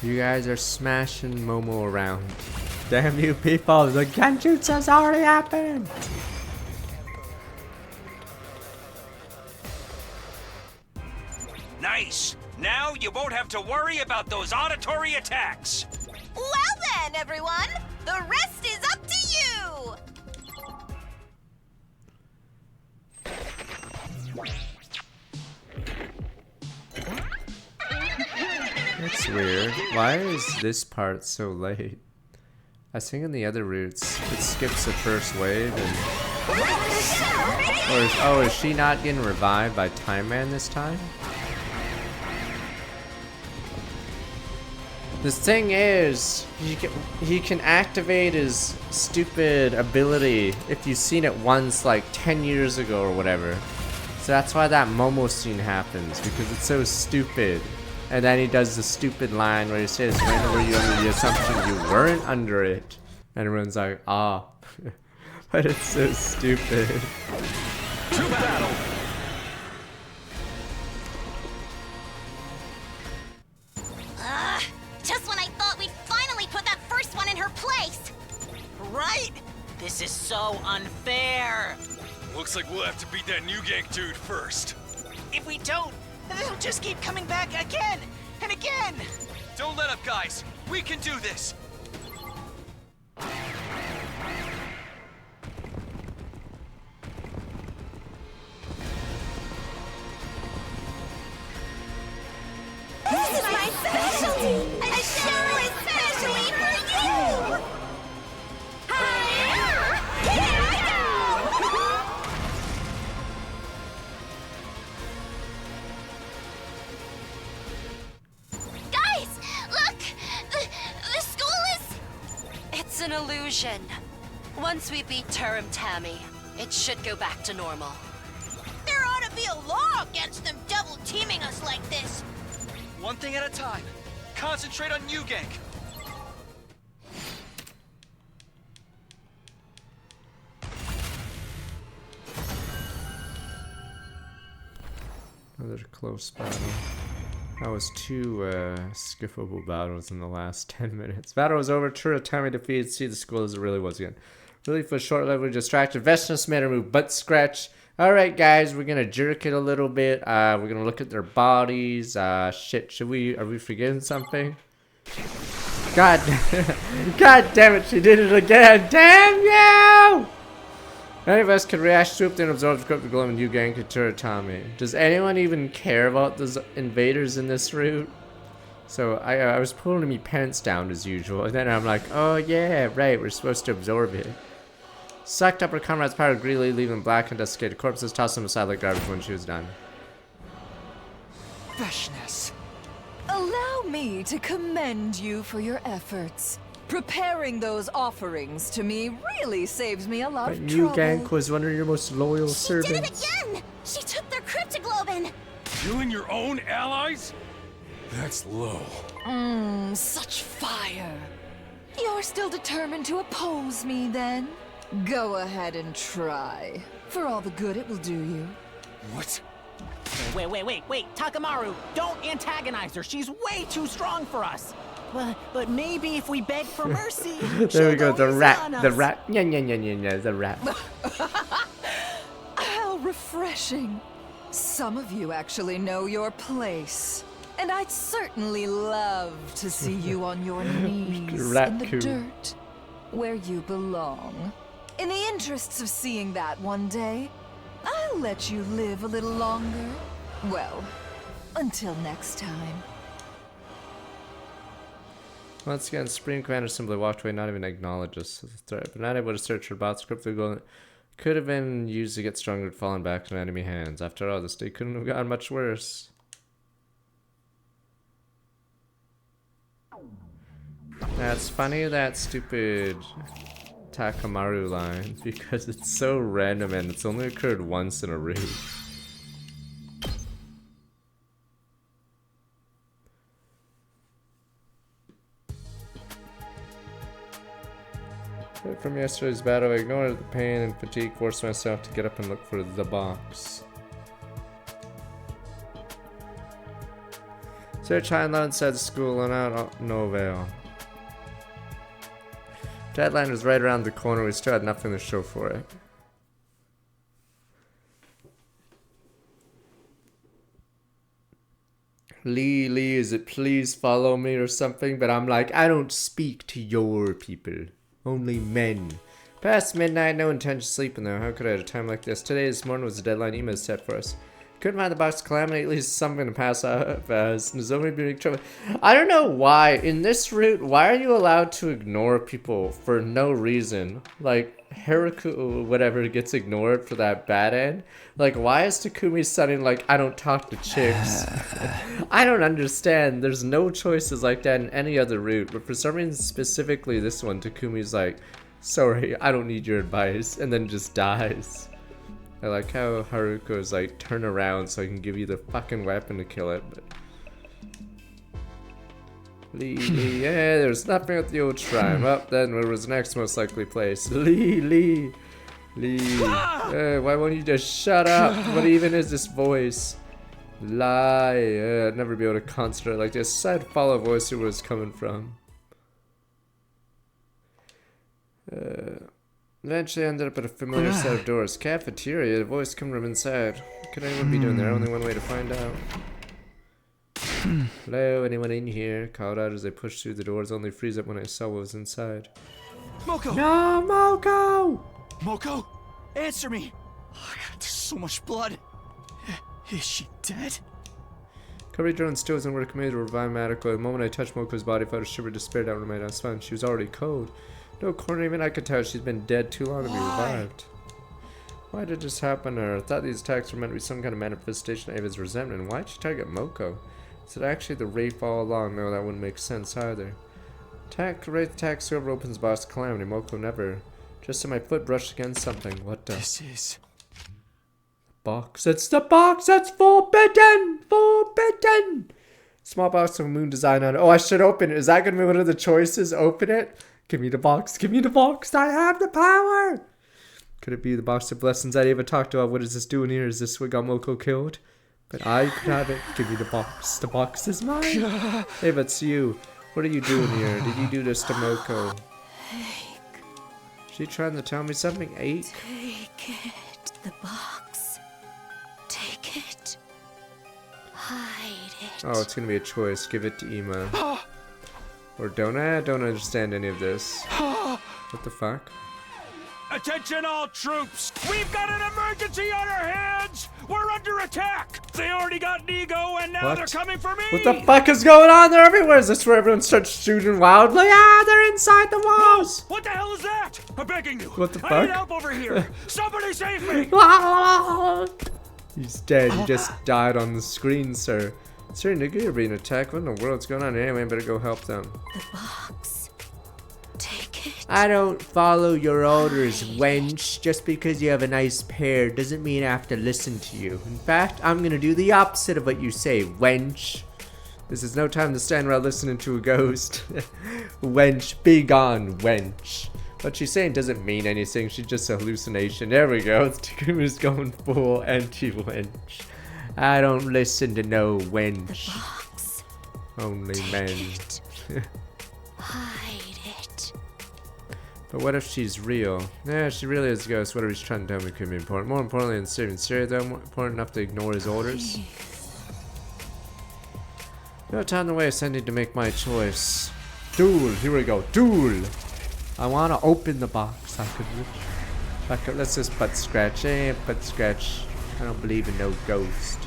You guys are smashing Momo around. Damn you people, the Genjutsu's already happened! Nice! Now you won't have to worry about those auditory attacks! Well then, everyone! The rest is up to you! That's weird. Why is this part so late? I think in the other routes, it skips the first wave and... Or is she not getting revived by Time Man this time? The thing is, he can activate his stupid ability if you've seen it once like 10 years ago or whatever. So that's why that Momo scene happens, because it's so stupid. And then he does the stupid line where he says, when were you under the assumption you weren't under it? And everyone's like, ah. But it's so stupid. To battle! Just when I thought we'd finally put that first one in her place! Right? This is so unfair. Looks like we'll have to beat that new gang dude first. If we don't, they'll just keep coming back again and again. Don't let up, guys. We can do this. This is my specialty! A show especially for you! Here I go! Guys, look! The school is... It's an illusion. Once we beat Turum Tammy, it should go back to normal. There ought to be a law against them double-teaming us like this. One thing at a time. Concentrate on New Gang. Another close battle. That was two skippable battles in the last 10 minutes. Battle was over. Turatami defeated. See the school as it really was again. Really for a short level distracted. Vestus made her move butt scratch. Alright guys, we're gonna jerk it a little bit. We're gonna look at their bodies. Shit, are we forgetting something? God, God damn it, she did it again. Damn you! Many of us could react, swoop in, absorb the cryptic glow, and New Gang to Turatami. Does anyone even care about those invaders in this route? So I was pulling my pants down as usual, and then I'm like, oh yeah, right, we're supposed to absorb it. Sucked up her comrade's power greedily, leaving black and desiccated corpses, tossed them aside like garbage when she was done. Freshness. Allow me to commend you for your efforts. Preparing those offerings to me really saves me a lot of trouble. New Gang was one of your most loyal servants. She did it again! She took their cryptoglobin! Killing your own allies? That's low. Such fire. You're still determined to oppose me then? Go ahead and try. For all the good it will do you. What? Wait, Takamaru, don't antagonize her. She's way too strong for us. But maybe if we beg for mercy. There we go, the rat, the rat. How refreshing. Some of you actually know your place. And I'd certainly love to see you on your knees in the dirt, where you belong. In the interests of seeing that one day, I'll let you live a little longer. Well, until next time. Once again, Supreme Commander simply walked away, not even acknowledged us as a threat, but not able to search for bots. Crypto Golden could have been used to get stronger, falling back in enemy hands. After all, this day couldn't have gotten much worse. That's funny, that stupid Takamaru line, because it's so random and it's only occurred once in a route. From yesterday's battle, I ignored the pain and fatigue, forced myself to get up and look for the box. Search high and low inside the school and out no avail. Deadline was right around the corner. We still had nothing to show for it. Lee, is it please follow me or something? But I'm like, I don't speak to your people. Only men. Past midnight, no intention of sleeping though. How could I at a time like this? This morning was the deadline email set for us. Couldn't find the box of Calamity, at least something to pass off as Nozomi being trouble. I don't know why, in this route, why are you allowed to ignore people for no reason? Like, Haruko, whatever, gets ignored for that bad end? Like, why is Takumi suddenly like, I don't talk to chicks? I don't understand. There's no choices like that in any other route, but for some reason, specifically this one, Takumi's like, sorry, I don't need your advice, and then just dies. I like how Haruko is like, turn around so I can give you the fucking weapon to kill it, but... Lee, yeah, there's nothing at the old shrine. Well, then where was the next most likely place? Lee. Why won't you just shut up? What even is this voice? Lie. I'd never be able to concentrate like this. I'd follow a voice where it was coming from. Eventually ended up at a familiar set of doors. Cafeteria, a voice coming from inside. What could anyone be doing there? Only one way to find out. Hello, anyone in here? Called out as I pushed through the doors, only freeze up when I saw what was inside. Moko! No, Moko! Moko? Answer me! Oh, God, there's so much blood. Is she dead? Covered drone still isn't working to revive Madako. The moment I touched Moko's body, I felt a shiver of despair down my spine. She was already cold. No corner, even I could tell she's been dead too long to be revived. Why did this happen to her? I thought these attacks were meant to be some kind of manifestation of Ava's resentment. Why'd she target Moko? Is it actually the Wraith all along? No, that wouldn't make sense either. Wraith attacks whoever opens boss Calamity. Moko never. Just so my foot brushed against something. What the? This is... box. It's the box that's forbidden! Forbidden! Small box with a moon design on it. Oh, I should open it. Is that going to be one of the choices? Open it? Give me the box. Give me the box. I have the power. Could it be the box of blessings that Ava talked about? What is this doing here? Is this what got Moko killed? But I could have it. Give me the box. The box is mine. Ava, it's you. What are you doing here? Did you do this to Moko? She trying to tell me something? Take it. The box. Take it. Hide it. Oh, it's gonna be a choice. Give it to Ima. Or don't I? I don't understand any of this. What the fuck? Attention all troops! We've got an emergency on our hands! We're under attack! They already got Nigo and now they're coming for me! What the fuck is going on? They're everywhere! Is this where everyone starts shooting wildly? Ah, they're inside the walls! What the hell is that? I'm begging you! What the fuck? I need help over here! Somebody save me! He's dead. He just died on the screen, sir. Sir, Nigo, you're being attacked. What in the world's going on? Anyway, I better go help them. The box. Take it. I don't follow your orders, wench. Just because you have a nice pair doesn't mean I have to listen to you. In fact, I'm gonna do the opposite of what you say, wench. This is no time to stand around listening to a ghost. Wench, be gone, wench. What she's saying doesn't mean anything. She's just a hallucination. There we go. Takumi's going full anti-wench. I don't listen to no wench. The box. Only Take men. It. Hide it. But what if she's real? Yeah, she really is a ghost. Whatever she's trying to tell me could be important. More importantly than saving Syria, though, more important enough to ignore his orders. No time to waste. I need to make my choice. Duel. Here we go. Duel. I want to open the box. Let's just butt scratch. Butt scratch. I don't believe in no ghost.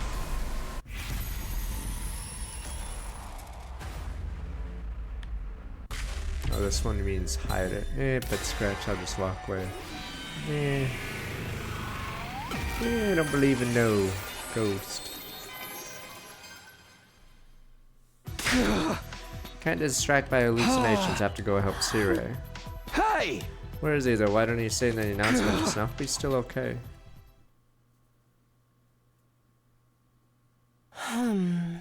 Oh, this one means hide it. Butt scratch. I'll just walk away. I don't believe in no ghost. Can't distract by hallucinations. Have to go help Sire. Hey! Where is he though? Why don't he say in the announcement just now? He's still okay.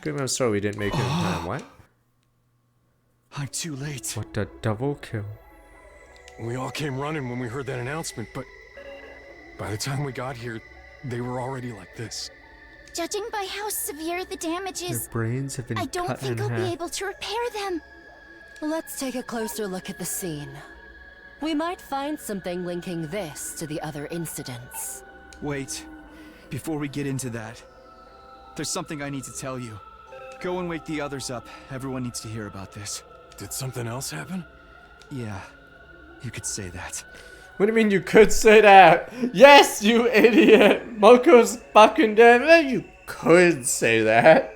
Good, I'm sorry we didn't make it in time. What? I'm too late. What a double kill. We all came running when we heard that announcement, but by the time we got here, they were already like this. Judging by how severe the damage is, Their brains have been I don't cut think in I'll half. be able to repair them. Let's take a closer look at the scene. We might find something linking this to the other incidents. Wait. Before we get into that, there's something I need to tell you. Go and wake the others up. Everyone needs to hear about this. Did something else happen? Yeah, you could say that. What do you mean you could say that? Yes, you idiot! Moko's fucking dead. Well, you could say that.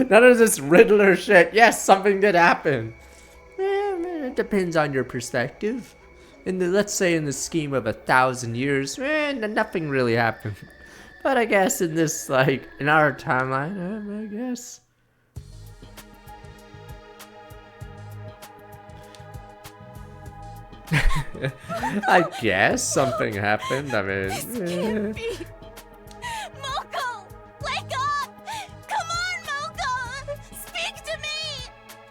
None of this Riddler shit. Yes, something did happen. It depends on your perspective. Let's say in the scheme of 1,000 years, nothing really happened. But I guess in this, like, in our timeline, I guess. I guess something happened. I mean, This can't be. Moko, wake up! Come on, Moko! Speak to me!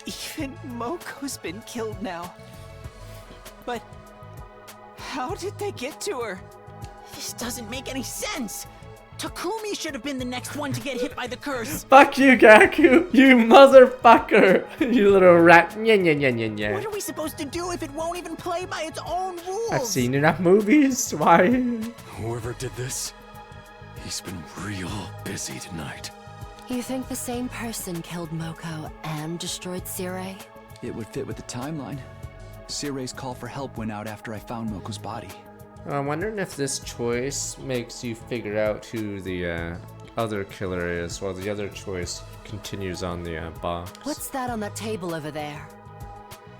Even Moko's been killed now. But how did they get to her? This doesn't make any sense. Takumi should have been the next one to get hit by the curse. Fuck you, Gaku! You motherfucker! You little rat! What are we supposed to do if it won't even play by its own rules? I've seen enough movies. Why? Whoever did this, he's been real busy tonight. You think the same person killed Moko and destroyed Sirei? It would fit with the timeline. Sirei's call for help went out after I found Moko's body. I'm wondering if this choice makes you figure out who the other killer is, while the other choice continues on the box. What's that on that table over there?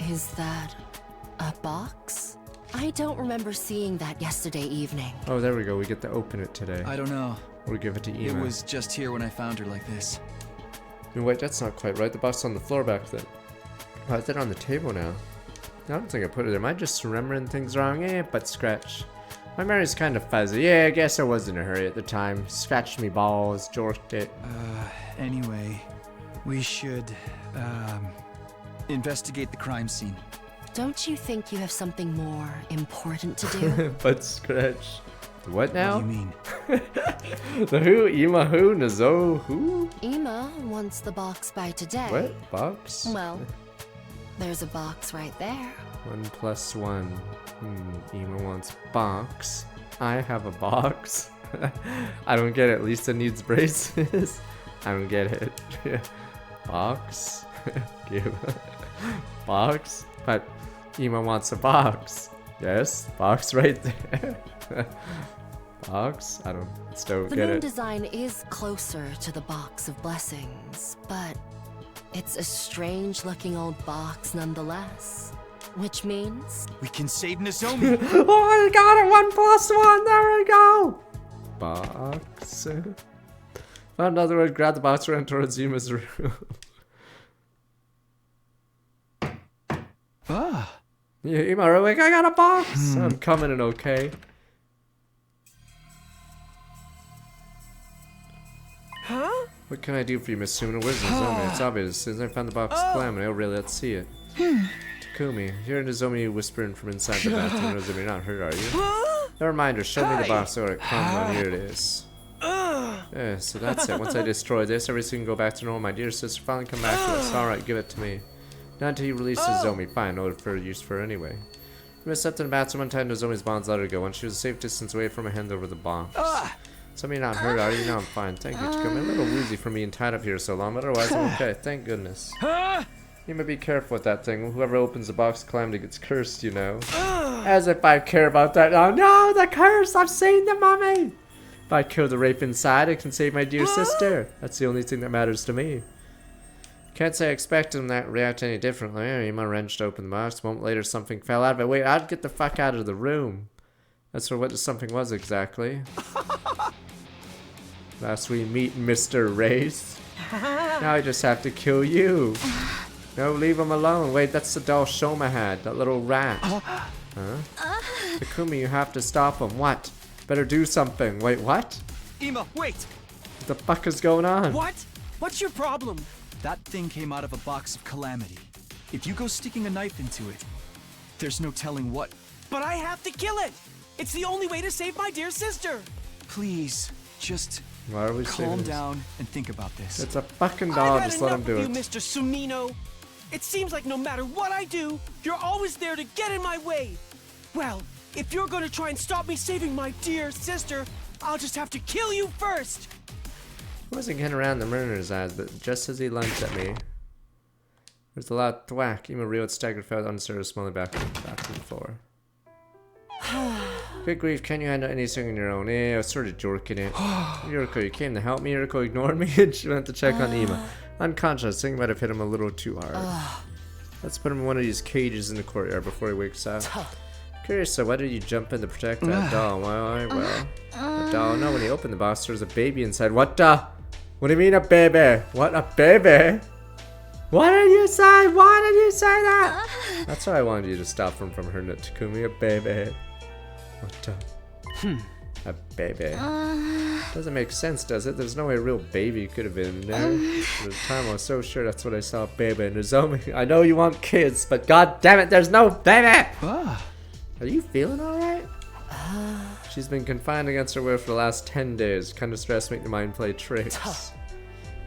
Is that a box? I don't remember seeing that yesterday evening. Oh, there we go. We get to open it today. I don't know. Or give it to Ima. It was just here when I found her like this. No, wait, that's not quite right. The box on the floor back then. Why is it on the table now? I don't think I put it there. Am I just remembering things wrong? But scratch. My memory's kind of fuzzy. Yeah, I guess I was in a hurry at the time. Scratched me balls, jorked it. Anyway, we should, investigate the crime scene. Don't you think you have something more important to do? But scratch. What now? What do you mean? The who? Ima who? Nazo who? Ima wants the box by today. What? Box? Well, there's a box right there. 1 + 1. Ima wants box. I have a box. I don't get it. Lisa needs braces. I don't get it. Box. Give. Box. But Ima wants a box. Yes, box right there. Box? I still The get moon it. design is closer to the box of blessings, but it's a strange looking old box nonetheless. Which means we can save Nozomi. Oh, I got it! 1 + 1! There we go! Box. Found another way, grab the box, ran towards Ima's room. Yeah, Ima, like, I got a box! I'm coming in okay. Huh? What can I do for you, Miss Sumina? Where's Nozomi? It's obvious. Since I found the box slamming, oh really, let's see it. Takumi, you're Nozomi whispering from inside the bathroom. Nozomi, you're not hurt, are you? A reminder, show me the box. Alright, come on, here it is. Yeah, so that's it. Once I destroy this, everything can go back to normal. My dear sister finally come back to us. Alright, give it to me. Not until you release Nozomi. Fine, no for use for her anyway. We stepped in the bathroom one time. Nozomi's bonds let her go. When she was a safe distance away from her, hand over the box. So you're not hurt, are you? No, I'm fine. Thank you, Takumi. A little woozy for being tied up here so long, but otherwise I'm okay. Thank goodness. You may be careful with that thing. Whoever opens the box climbed, it gets cursed, you know. As if I care about that. Oh no, the curse! I've seen the mummy! If I kill the rape inside, it can save my dear sister. That's the only thing that matters to me. Can't say I expected him to react any differently. Ima wrenched open the box. A moment later, something fell out of it. Wait, I'd get the fuck out of the room. That's for what something was exactly. Last we meet Mr. Race. Now I just have to kill you. No, leave him alone. Wait, that's the doll Shoma had. That little rat. Huh? Takumi, you have to stop him. What? Better do something. Wait, what? Ima, wait! What the fuck is going on? What? What's your problem? That thing came out of a box of calamity. If you go sticking a knife into it, there's no telling what. But I have to kill it! It's the only way to save my dear sister! Please, just Why are we calm down and think about this. It's a fucking doll. Just let him do you, it. Mr. Sumino. It seems like no matter what I do, you're always there to get in my way. Well, if you're gonna try and stop me saving my dear sister, I'll just have to kill you first! I wasn't getting around the murderer's eyes, but just as he lunged at me, there's a loud thwack. Ema reeled, staggered, fell uncertain, smiling back to the floor. Good grief, can you handle anything on your own? I was sort of jorking it. Yuriko, you came to help me? Yuriko ignored me and she went to check on Ema. Unconscious, thing might have hit him a little too hard. Let's put him in one of these cages in the courtyard before he wakes up. Curious, so why did you jump in to protect that doll? Well, the doll, no, when he opened the box, there was a baby inside. What the? What do you mean a baby? What, a baby? What did you say? Why did you say that? That's why I wanted you to stop him from hurting it. Takumi, a baby. What the? A baby. Doesn't make sense, does it? There's no way a real baby could have been in there. At the time, I was so sure that's what I saw, baby. And Nozomi, I know you want kids, but god damn it, there's no baby! Are you feeling alright? She's been confined against her will for the last 10 days. Kind of stress make the mind play tricks.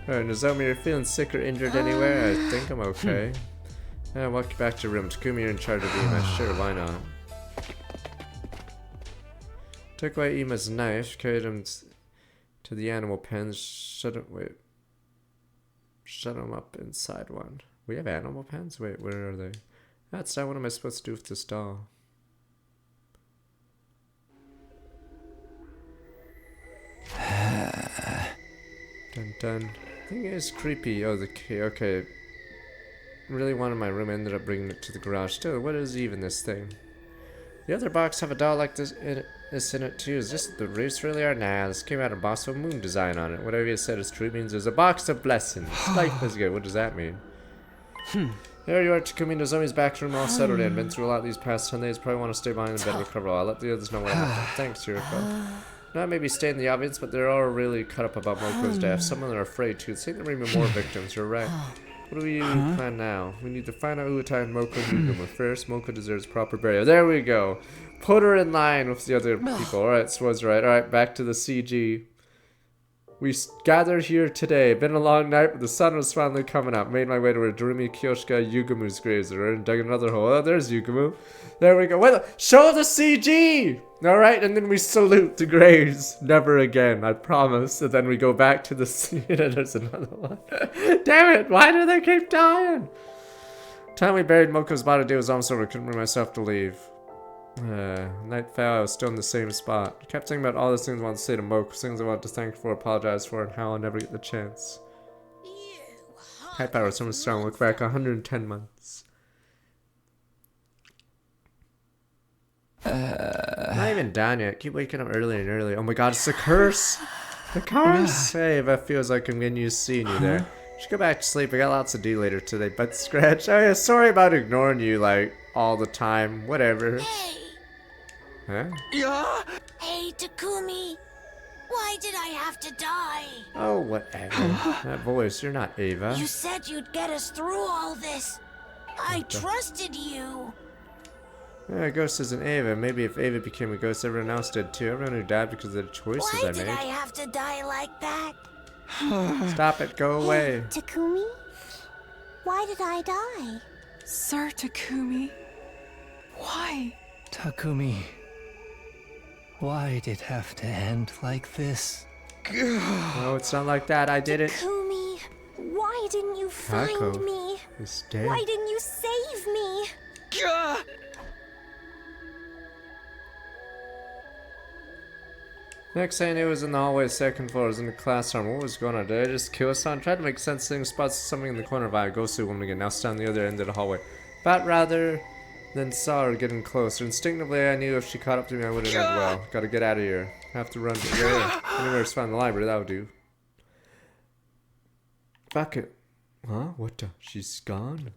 Alright, Nozomi, you're feeling sick or injured anywhere? I think I'm okay. I'll walk you back to your room. Takumi, you're in charge of Ema. Sure, why not? Took away Ema's knife, carried him to the animal pens, shut him up inside one. We have animal pens? Wait, where are they? That's not what am I supposed to do with this doll? Dun dun. Thing is creepy. Oh, the key. Okay. Really wanted my room. Ended up bringing it to the garage. Still, what is even this thing? The other box have a doll like this in it too. Is this the roots really are? Nah, this came out of box with moon design on it. Whatever you said is true. It means there's a box of blessings. Life is good. What does that mean? There you are, Takumi. Nozomi's back room all settled in. Been through a lot these past 10 days. Probably want to stay behind the bed and recover. I'll let the others know what happened. Thanks, Yuriko. Not maybe stating the obvious, but they're all really cut up about Moko's death. Some of them are afraid too. Think there may be more victims. You're right. What do we plan now? We need to find out Utai and Moko Yugamo. First, Moko deserves proper burial. There we go. Put her in line with the other people. Alright, Swo's right. Alright, back to the CG. We gathered here today. Been a long night, but the sun was finally coming up. Made my way to where Durumi, Kyoshika, Yugamu's graves are and dug another hole. Oh, there's Yugamu. There we go. Wait, show the CG! Alright, and then we salute the graves. Never again, I promise. And then we go back to the scene and there's another one. Damn it, why do they keep dying? Time we buried Moko's body, day was almost over. Couldn't bring myself to leave. Night fell, I was still in the same spot. I kept thinking about all the things I wanted to say to Moko, things I wanted to thank for, apologize for, and how I'll never get the chance. High power, someone strong, look back 110 months. Not even done yet. Keep waking up earlier and earlier. Oh my god, it's the curse! The curse! Hey, that feels like I'm getting used to seeing you there. Should go back to sleep. I got lots to do later today. But scratch. Oh yeah, sorry about ignoring you like all the time. Whatever. Hey. Huh? Yeah. Hey, Takumi. Why did I have to die? Oh, whatever. That voice, you're not Ava. You said you'd get us through all this. I trusted you. Yeah, a ghost isn't Ava. Maybe if Ava became a ghost, everyone else did too. Everyone who died because of the choices Why I made. did I have to die like that? Stop it, go away. Hey, Takumi? Why did I die? Sir Takumi, why? Takumi, why did it have to end like this? No, it's not like that. I did it. Takumi, why didn't you find me? Is dead. Why didn't you save me? Next thing I knew, was in the hallway, second floor. I was in the classroom. What was going on? Did I just kill someone? Tried to make sense of things. Spots something in the corner of I go see a woman again. Now stand on the other end of the hallway. But rather than saw her getting closer. Instinctively, I knew if she caught up to me, I wouldn't end well. Gotta get out of here. Have to run. Anywhere to find the library, that would do. Fuck it. Huh? What the? She's gone?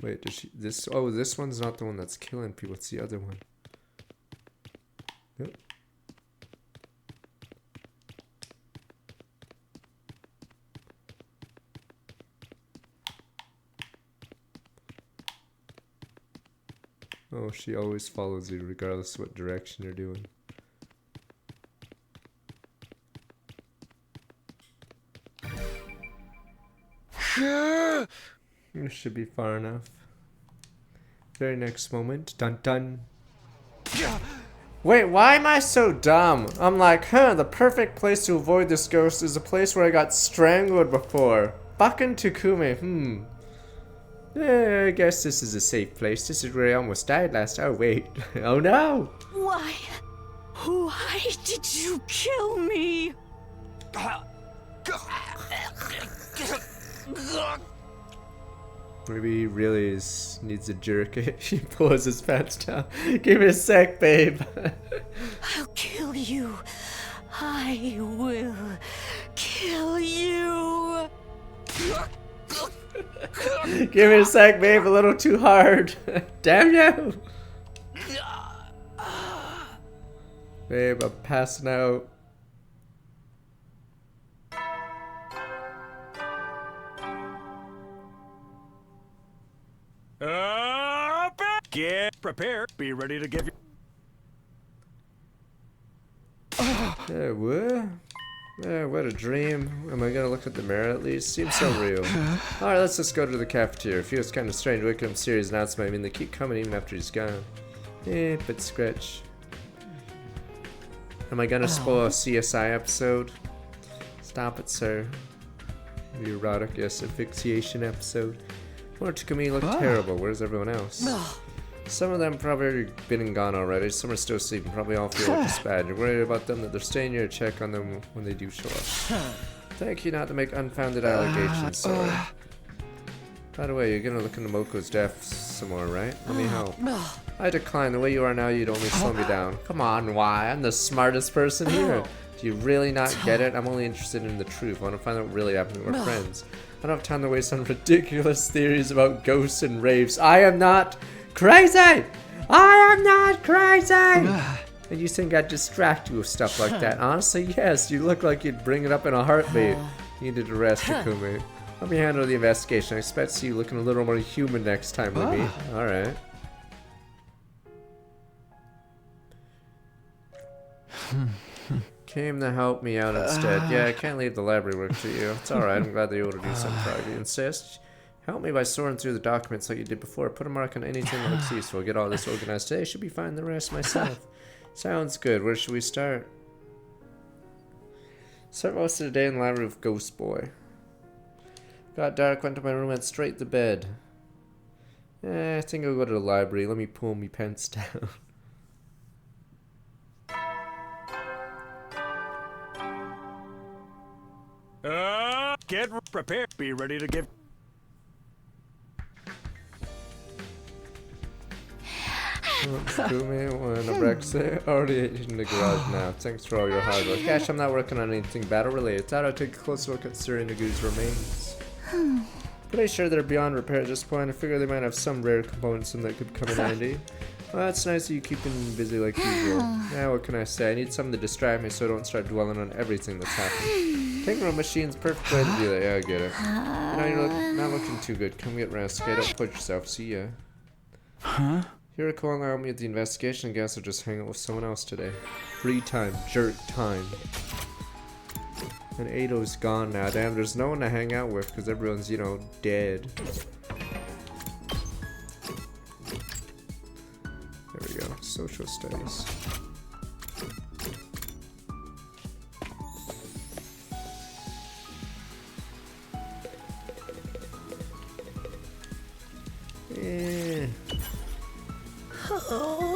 Wait, does she? This? Oh, this one's not the one that's killing people. It's the other one. Yep. Oh, she always follows you regardless of what direction you're doing. This should be far enough. Very next moment. Dun dun. Wait, why am I so dumb? I'm like, the perfect place to avoid this ghost is a place where I got strangled before. Fucking Takumi, Yeah, I guess this is a safe place. This is where I almost died last. Oh, wait. Oh, no! Why did you kill me? Maybe he really needs a jerk. He pulls his pants down. Give me a sec, babe. I'll kill you. I will kill you. Give me a sec, babe. A little too hard. Damn you. Babe, I'm passing out. Get prepared. Be ready to give you. Yeah, what? Yeah, what a dream. Am I gonna look at the mirror at least? Seems so real. Alright, let's just go to the cafeteria. Feels kind of strange waking up serious announcement. I mean, they keep coming even after he's gone. But scratch. Am I gonna spoil a CSI episode? Stop it, sir. The erotic, yes, asphyxiation episode. Poor Takumi looked terrible. Where's everyone else? Some of them probably already been and gone already. Some are still sleeping. Probably all feel like it's bad. You're worried about them, that they're staying here to check on them when they do show up. Thank you not to make unfounded allegations, sorry. By the way, you're gonna look into Moko's death some more, right? Let me help. I decline. The way you are now, you'd only slow me down. Come on, why? I'm the smartest person here. Do you really not get it? I'm only interested in the truth. I want to find out what really happened to our friends. I don't have time to waste on ridiculous theories about ghosts and raves. I am not crazy! I am not crazy! And you think I'd distract you with stuff like that? Honestly, yes. You look like you'd bring it up in a heartbeat. You need to rest, Takumi. Let me handle the investigation. I expect to see you looking a little more human next time we meet. Alright. Came to help me out instead. Yeah, I can't leave the library work to you. It's alright, I'm glad they able to do something for you. Insist? Help me by sorting through the documents like you did before. Put a mark on anything that looks useful. Get all this organized today. Should be fine the rest myself. Sounds good. Where should we start? Start most of the day in the library with Ghost Boy. Got dark, went to my room, went straight to bed. I think I'll go to the library. Let me pull me pants down. Get prepared. Be ready to give. Takumi, when a Brexit already in the garage now. Thanks for all your hard work. Gosh, I'm not working on anything battle related. Thought I'd take a closer look at Suri Nagu's remains. Pretty sure they're beyond repair at this point. I figure they might have some rare components in that could come in handy. Well, it's nice that you keeping busy like usual. Yeah, what can I say? I need something to distract me so I don't start dwelling on everything that's happened. Tinkerer machine's perfect way to do that. Yeah, I get it. You know, you're not looking too good. Come get rest. Okay, don't push yourself. See ya. Huh? You're calling out me at the investigation. I guess I'll just hang out with someone else today. Free time. Jerk time. And Ado's gone now. Damn, there's no one to hang out with because everyone's, you know, dead. There we go. Social studies.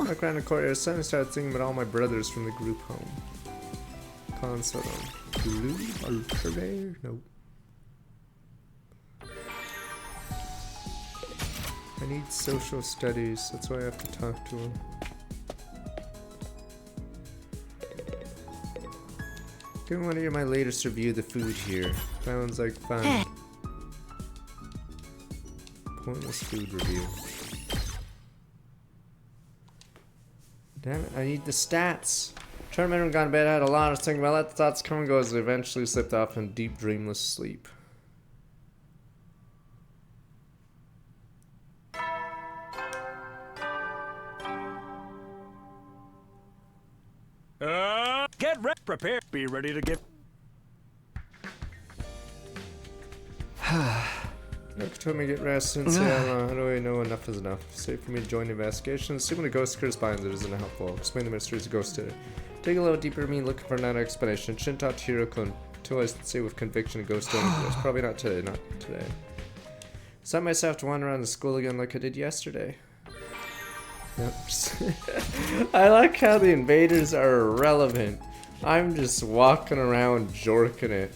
Back around the courtyard, suddenly started thinking about all my brothers from the group home. Console. Blue Ultra Rare? Nope. I need social studies, that's why I have to talk to him. Didn't want to hear my latest review of the food here. Sounds like fun. Pointless food review. Damn it, I need the stats. Tournament and gone to bed. I had a lot of thinking about. Let the thoughts come and go as I eventually slipped off in deep dreamless sleep. Get ready, prepare, be ready to give. Look, told me to get rest and say I don't really know enough is enough. Safe for me to join the investigation. Assuming the ghost curse binds it isn't helpful. Explain the mysteries of Ghost today. Dig a little deeper, me looking for another explanation. Shouldn't talk to Hiroko until I say with conviction a ghost don't exist. Probably not today, not today. Set myself to wander around the school again like I did yesterday. Yep. I like how the invaders are irrelevant. I'm just walking around jorking it.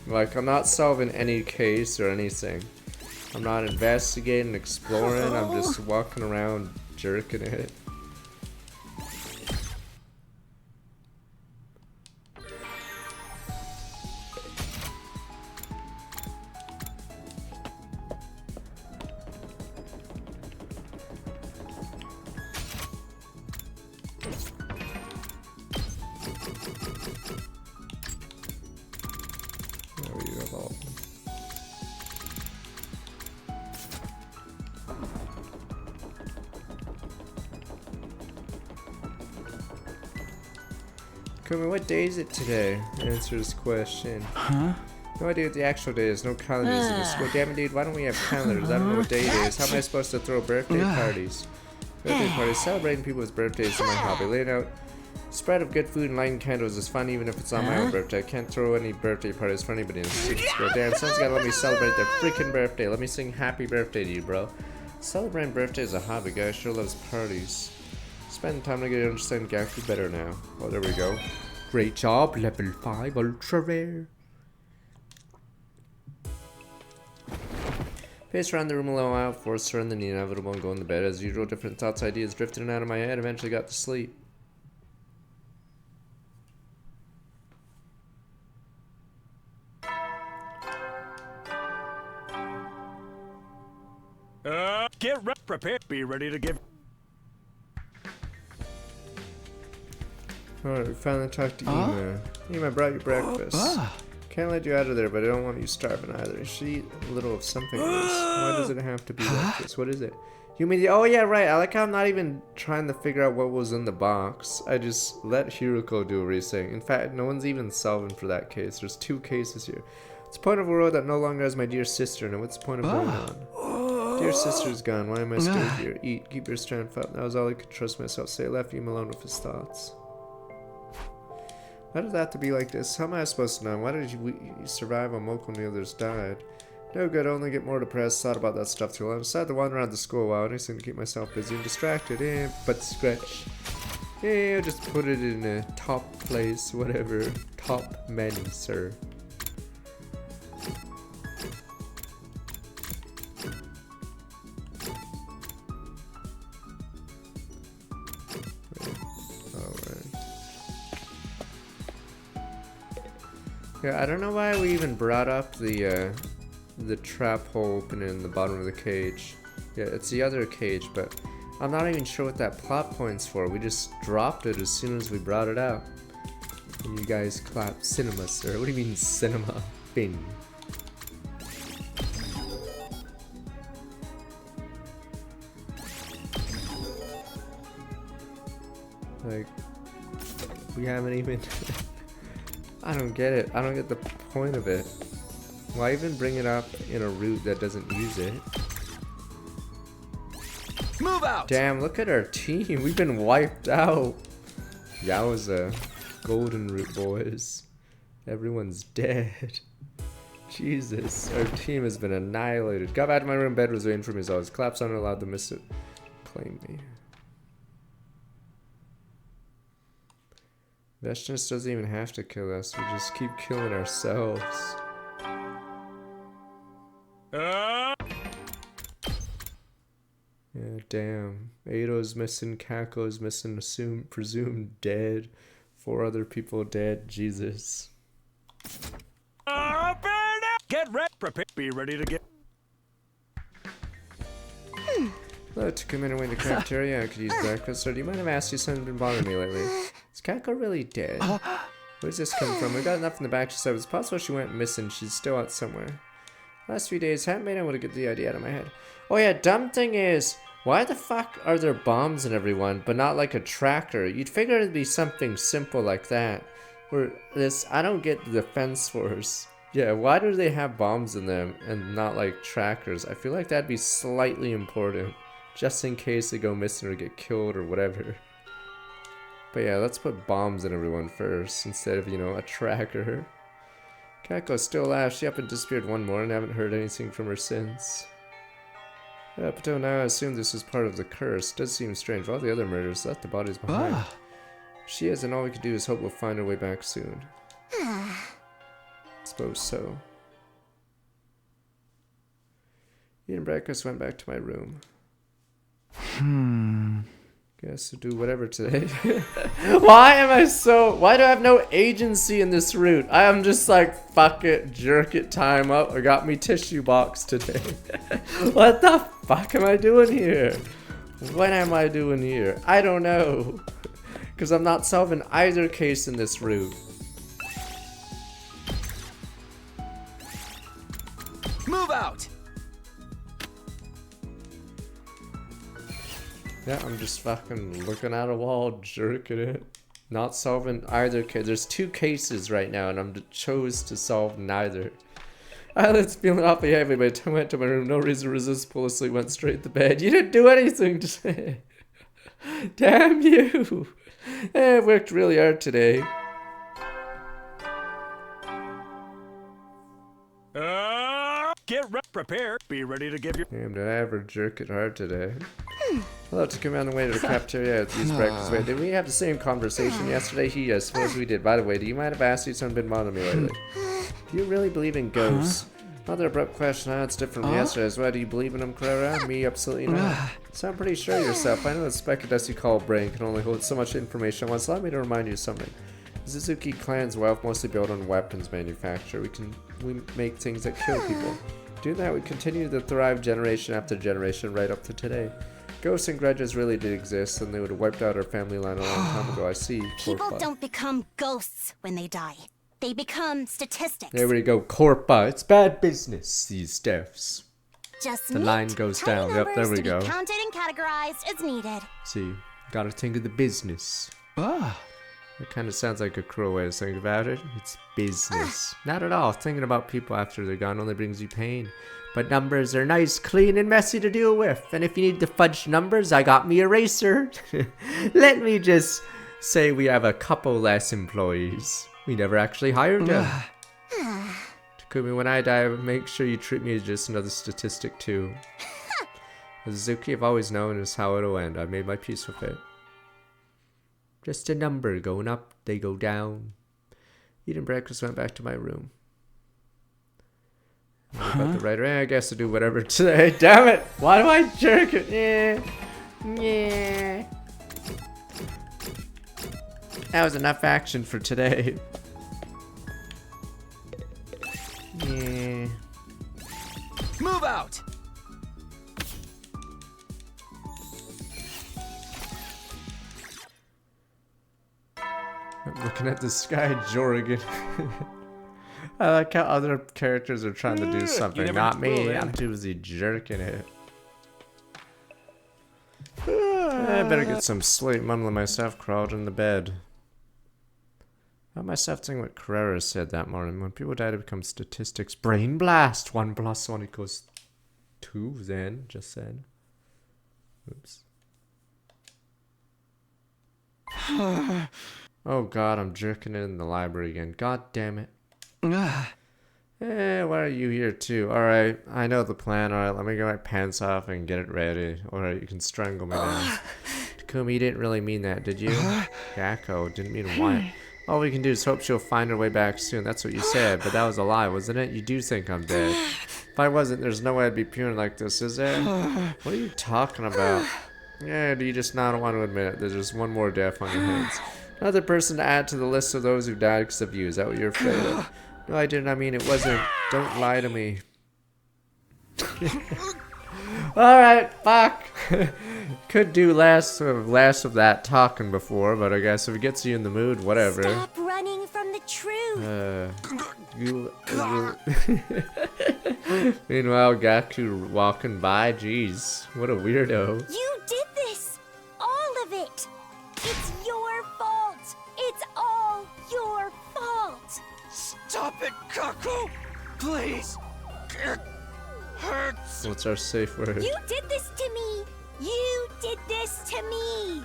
Like, I'm not solving any case or anything. I'm not investigating, exploring, I'm just walking around jerking it. Kumi, what day is it today? Answer this question. Huh? No idea what the actual day is. No calendars in the school. Damn it, dude. Why don't we have calendars? I don't know what day it is. How am I supposed to throw birthday parties? Birthday parties. Celebrating people's birthdays is my hobby. Laying out spread of good food and lighting candles is fun even if it's not my own birthday. I can't throw any birthday parties for anybody in the school. Damn, someone's gotta let me celebrate their freaking birthday. Let me sing happy birthday to you, bro. Celebrating birthday is a hobby. Guy sure loves parties. Spend time to get to understand Gaku better now. Oh, there we go. Great job, level 5 ultra rare. Pace around the room a little while, forced her in the inevitable and going to bed. As usual, different thoughts, ideas drifted in and out of my head. Eventually got to sleep. Get prepared. Be ready to give. Alright, we finally talked to Ima. Ima brought you breakfast. Can't let you out of there, but I don't want you starving either. You should eat a little of something else. Why does it have to be like this? What is it? You mean, oh yeah, right. I like how I'm not even trying to figure out what was in the box. I just let Hiroko do everything. In fact, no one's even solving for that case. There's 2 cases here. What's the point of a world that no longer has my dear sister in it? What's the point of going on? Dear sister's gone. Why am I still here? Eat. Keep your strength up. That was all I could trust myself. Say, I left him alone with his thoughts. Why does that have to be like this? How am I supposed to know? Why did you survive on Moko and the others died? No good, only get more depressed. Thought about that stuff too long. I decided to wander around the school a while. Anything to keep myself busy and distracted. But scratch. I'll just put it in a top place, whatever. Top menu, sir. Yeah, I don't know why we even brought up the trap hole opening in the bottom of the cage. Yeah, it's the other cage, but I'm not even sure what that plot point's for. We just dropped it as soon as we brought it out. And you guys clap cinema, sir. What do you mean cinema? Bin. Like, we haven't even... I don't get it. I don't get the point of it. Why even bring it up in a route that doesn't use it? Move out! Damn, look at our team. We've been wiped out. Yowza. Golden root boys. Everyone's dead. Jesus. Our team has been annihilated. Got back to my room. Bed was waiting for me as always. Collapsed on, allowed the miss it. Claim me. Vestinus doesn't even have to kill us, we just keep killing ourselves. Yeah, damn. Eido's missing, Kako's missing, presumed dead. 4 other people dead, Jesus. Get ready, prepare, be ready to get. Hello, took a minute away in the cafeteria. I could use breakfast. So do you mind if I ask you something been bothering me lately? Is Kako really dead? Where's this coming from? We got enough in the back, she said. It's possible she went missing. She's still out somewhere. Last few days haven't been able to get the idea out of my head. Oh yeah, dumb thing is, why the fuck are there bombs in everyone, but not like a tracker? You'd figure it'd be something simple like that. Or this, I don't get the defense force. Yeah, why do they have bombs in them and not like trackers? I feel like that'd be slightly important, just in case they go missing or get killed or whatever. But yeah, let's put bombs in everyone first instead of, you know, a tracker. Kako's still alive. She up and disappeared one morning. I haven't heard anything from her since. Up until now, I assume this was part of the curse. Does seem strange. All the other murders left the bodies behind. She is, and all we can do is hope we'll find her way back soon. Suppose so. Me and breakfast went back to my room. Guess I'll do whatever today. Why do I have no agency in this route? I am just like, fuck it, jerk it, time up. I got me tissue box today. What the fuck am I doing here? What am I doing here? I don't know. Because I'm not solving either case in this route. Move out! Yeah, I'm just fucking looking at a wall, jerking it. Not solving either case. There's two cases right now, and I'm chose to solve neither. Eyelids feeling awfully heavy by the time I went to my room. No reason to resist. Pull asleep, went straight to bed. You didn't do anything today. Damn you. I worked really hard today. Get prepared. Be ready to give your. Damn, did I ever jerk it hard today? Hello, to come on the way to the cafeteria at these breakfast. Wait, did we have the same conversation yesterday? I suppose we did. By the way, do you mind if I ask you something been bothering me lately? Do you really believe in ghosts? Another abrupt question. It's different from yesterday as well. Do you believe in them, Clara? Me, absolutely not. So I'm pretty sure yourself. I know the speck of dust you call brain can only hold so much information at once. Allow me to remind you of something. The Suzuki clan's wealth mostly built on weapons manufacture. We make things that kill people. Doing that, we continue to thrive generation after generation right up to today. Ghosts and grudges really did exist, and they would have wiped out our family line a long time ago, I see. People don't become ghosts when they die. They become statistics. There we go, Corpa. It's bad business, these deaths. Just the line goes down. Yep, there we go. Counted and categorized as needed. See, gotta think of the business. It kind of sounds like a cruel way to think about it. It's business. Not at all. Thinking about people after they're gone only brings you pain. But numbers are nice, clean, and messy to deal with. And if you need to fudge numbers, I got me eraser. Let me just say we have a couple less employees. We never actually hired them. Takumi, when I die, make sure you treat me as just another statistic too. Suzuki, I've always known is how it'll end. I made my peace with it. Just a number going up, they go down. Eating breakfast, went back to my room. About the writer, I guess I'll do whatever today. Damn it! Why do I jerk it? Yeah. That was enough action for today. Yeah. Move out! I'm looking at the sky, Jorgen. I like how other characters are trying to do something, not me. I'm too busy jerking it. I better get some sleep, mumbling myself, crawled in the bed. I myself thinking what Carrera said that morning. When people die, to become statistics. Brain blast! 1 + 1 = 2, then, just said. Oops. Oh god, I'm jerking it in the library again. God damn it. Why are you here too? Alright, I know the plan. Alright, let me get my pants off and get it ready. Alright, you can strangle me now. Takumi, you didn't really mean that, did you? Gakko, didn't mean what? All we can do is hope she'll find her way back soon. That's what you said, but that was a lie, wasn't it? You do think I'm dead. If I wasn't, there's no way I'd be puring like this, is there? What are you talking about? Yeah, do you just not want to admit it? There's just one more death on your hands. Another person to add to the list of those who died because of you. Is that what you're afraid of? No, I didn't. I mean, it wasn't. Don't lie to me. Alright, fuck. Could do less of that talking before, but I guess if it gets you in the mood, whatever. Stop running from the truth. Meanwhile, Gaku walking by. Jeez, what a weirdo. You did this! All of it! It's your fault! It's all your fault! Stop it, Kaku! Please. It hurts. What's our safe word? You did this to me. You did this to me.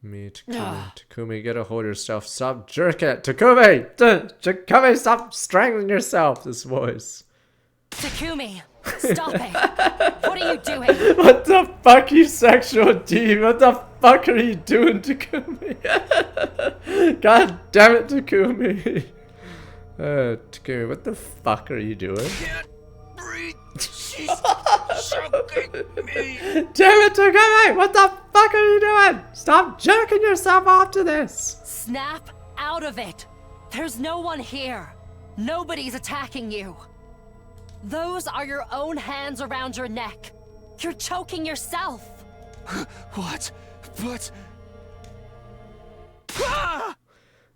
Me, Takumi. Takumi, get a hold of yourself. Stop jerking it. Takumi! Takumi, stop strangling yourself. This voice. Takumi, stop it. What are you doing? What the fuck, you sexual demon? What the fuck are you doing, Takumi? God damn it, Takumi. Takumi, what the fuck are you doing? Can't breathe. She's choking me. Damn it, Takumi! What the fuck are you doing? Stop jerking yourself off to this. Snap out of it. There's no one here. Nobody's attacking you. Those are your own hands around your neck. You're choking yourself. What? But...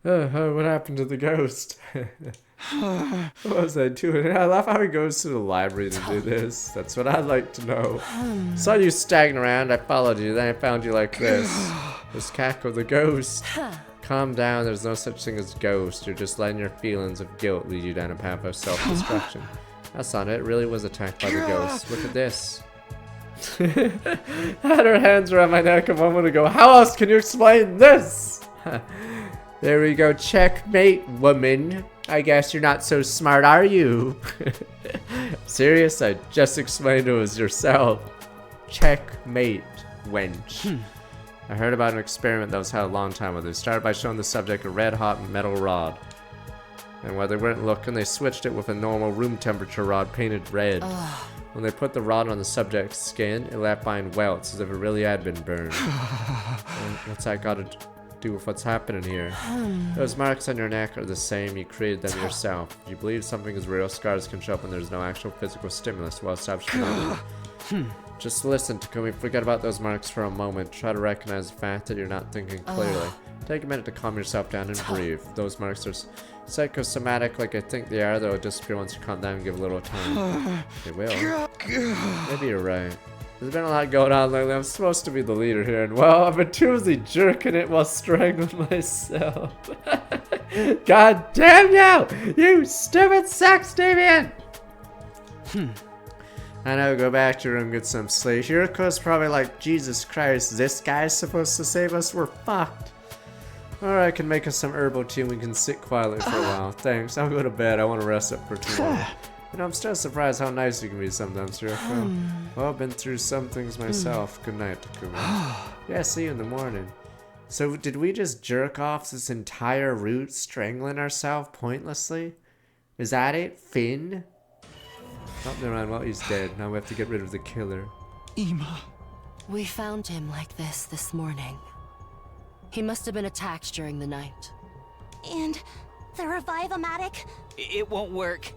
What happened to the ghost? What was I doing? I love how he goes to the library to do this. That's what I'd like to know. Saw you staggering around, I followed you, then I found you like this. This Kako the ghost. Calm down, there's no such thing as ghost. You're just letting your feelings of guilt lead you down a path of self-destruction. That's not it, it really was attacked by the ghost. Look at this. Had her hands around my neck a moment ago. How else can you explain this? There we go, checkmate, woman. I guess you're not so smart, are you? Serious? I just explained it was yourself. Checkmate, wench. I heard about an experiment that was held a long time ago. They started by showing the subject a red-hot metal rod. And while they weren't looking, they switched it with a normal room temperature rod painted red. When they put the rod on the subject's skin, it left behind welts as if it really had been burned. What's that got to do with what's happening here? Those marks on your neck are the same. You created them yourself. If you believe something is real, scars can show up when there's no actual physical stimulus. Well, established phenomena. Just listen, Takumi. Forget about those marks for a moment. Try to recognize the fact that you're not thinking clearly. Take a minute to calm yourself down and breathe. Those marks are psychosomatic like I think they are. They'll disappear once you calm down and give a little time. They will. Maybe you're right. There's been a lot going on lately. I'm supposed to be the leader here, and well, I've been too busy jerking it while strangling myself. God damn you! You stupid sex deviant! I know, go back to your room, get some sleep. Hiriko's probably like, Jesus Christ, this guy's supposed to save us? We're fucked. Or I can make us some herbal tea and we can sit quietly for a while. Thanks, I'll go to bed. I want to rest up for tomorrow. You know, I'm still surprised how nice you can be sometimes, Hiriko. Well, I've been through some things myself. Good night, Takumi. Yeah, see you in the morning. So, did we just jerk off this entire route, strangling ourselves pointlessly? Is that it? Finn? Oh, never mind. Well, he's dead. Now we have to get rid of the killer. Ima. We found him like this morning. He must have been attacked during the night. And the Revive-O-Matic? It won't work.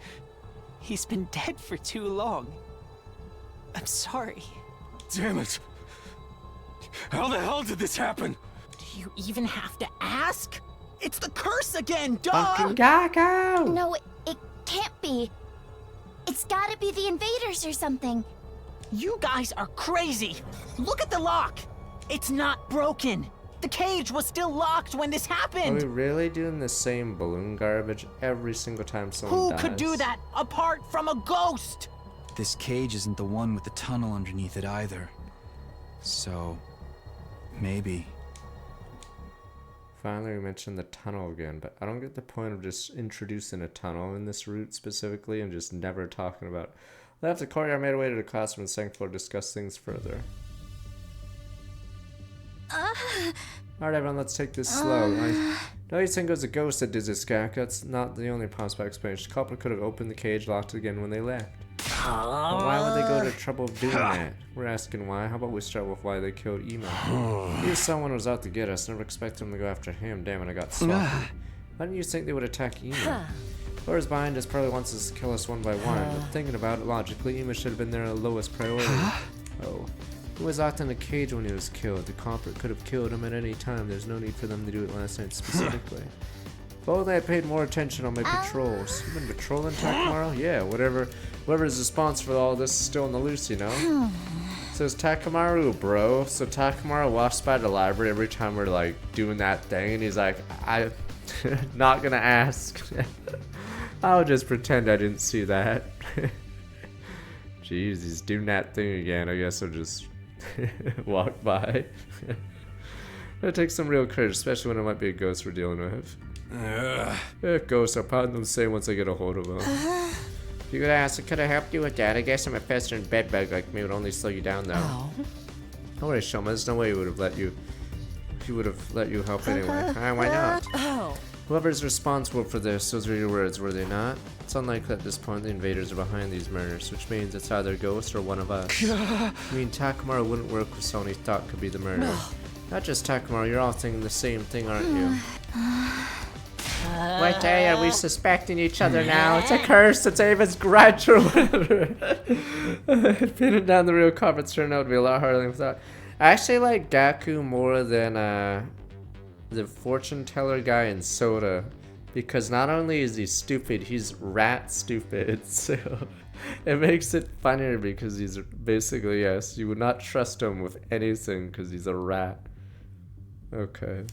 He's been dead for too long. I'm sorry. Damn it! How the hell did this happen? Do you even have to ask? It's the curse again, duh! Fucking Kako! No, it can't be. It's gotta be the invaders or something. You guys are crazy! Look at the lock! It's not broken! The cage was still locked when this happened! Are we really doing the same balloon garbage every single time someone dies? Who could do that apart from a ghost? This cage isn't the one with the tunnel underneath it either. So, maybe. Finally, we mentioned the tunnel again, but I don't get the point of just introducing a tunnel in this route specifically and just never talking about it. Left the courtyard, made our way to the classroom and second floor to discuss things further. Alright everyone, let's take this slow. No, you think it was a ghost that did this, Gak. That's not the only possible explanation. The culprit could have opened the cage, locked it again when they left. But why would they go to the trouble of doing that? We're asking why. How about we start with why they killed Ema? He was someone who was out to get us. Never expected them to go after him. Damn it, I got sloppy. Why didn't you think they would attack Ema? Whoever's behind us probably wants us to kill us one by one. But thinking about it logically, Ema should have been their lowest priority. Oh. He was locked in a cage when he was killed. The culprit could have killed him at any time. There's no need for them to do it last night specifically. If only I paid more attention on my patrols. You've been patrolling Takamaru? Yeah, whoever's responsible for all this is still in the loose, you know? Says Takamaru, bro. So Takamaru walks by the library every time we're like doing that thing, and he's like, Not gonna ask. I'll just pretend I didn't see that. Jeez, he's doing that thing again. I guess I'll just walk by. It takes some real courage, especially when it might be a ghost we're dealing with. Ghosts, I'll pardon them say once I get a hold of them. You could ask, I could have helped you with that. I guess I'm a pestering bedbug like me would only slow you down though. Oh. Don't worry, Shoma, there's no way he would have let you. He would have let you help anyway. Why not? Oh. Whoever's responsible for this, those are your words, were they not? It's unlikely at this point the invaders are behind these murders, which means it's either Ghost or one of us. I mean, Takamaru wouldn't work with someone he thought could be the murderer. Not just Takamaru, you're all thinking the same thing, aren't you? What day are we suspecting each other now? It's a curse, it's Ava's grudge or whatever. Pinning down the real culprits turned out to be a lot harder than we thought. I actually like Gaku more than the fortune teller guy in Soda, because not only is he stupid, he's rat stupid, so it makes it funnier because he's basically, yes, you would not trust him with anything because he's a rat. Okay.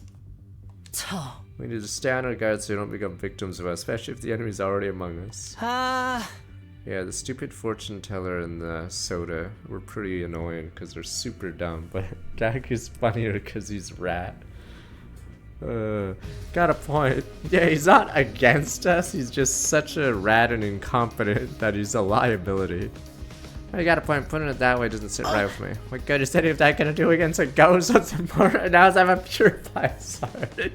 We need to stay on our guard so we don't become victims of us, especially if the enemy's already among us. Yeah, the stupid fortune teller and the Soda were pretty annoying because they're super dumb, but Gaku's funnier because he's rat. Got a point. Yeah, he's not against us, he's just such a rat and incompetent that he's a liability. I got a point, putting it that way doesn't sit right with me. What good is any of that gonna do against a ghost? What's important now is I'm a purified sorry.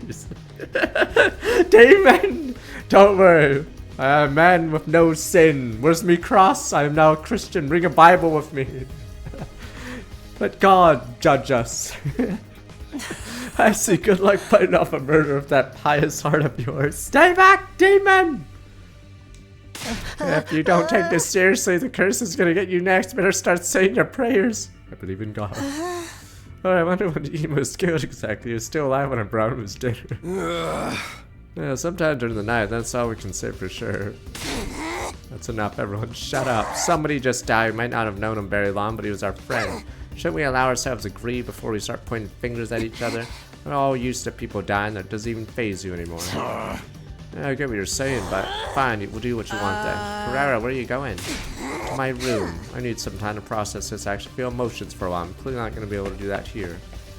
Demon! Don't worry. I am a man with no sin. Where's me cross? I am now a Christian. Bring a Bible with me. Let God judge us. I see good luck fighting off a murder with that pious heart of yours. Stay back, demon! If you don't take this seriously, the curse is gonna get you next. Better start saying your prayers. I believe in God. Oh, I wonder when Emo was killed exactly. He was still alive when I brought him his dinner. Yeah, sometime during the night, that's all we can say for sure. That's enough, everyone. Shut up. Somebody just died. We might not have known him very long, but he was our friend. Shouldn't we allow ourselves to grieve before we start pointing fingers at each other? We're all used to people dying. That doesn't even faze you anymore. Yeah, I get what you're saying, but fine, we'll do what you want then. Ferrara, where are you going? To my room. I need some time to process this. I actually feel emotions for a while. I'm clearly not going to be able to do that here.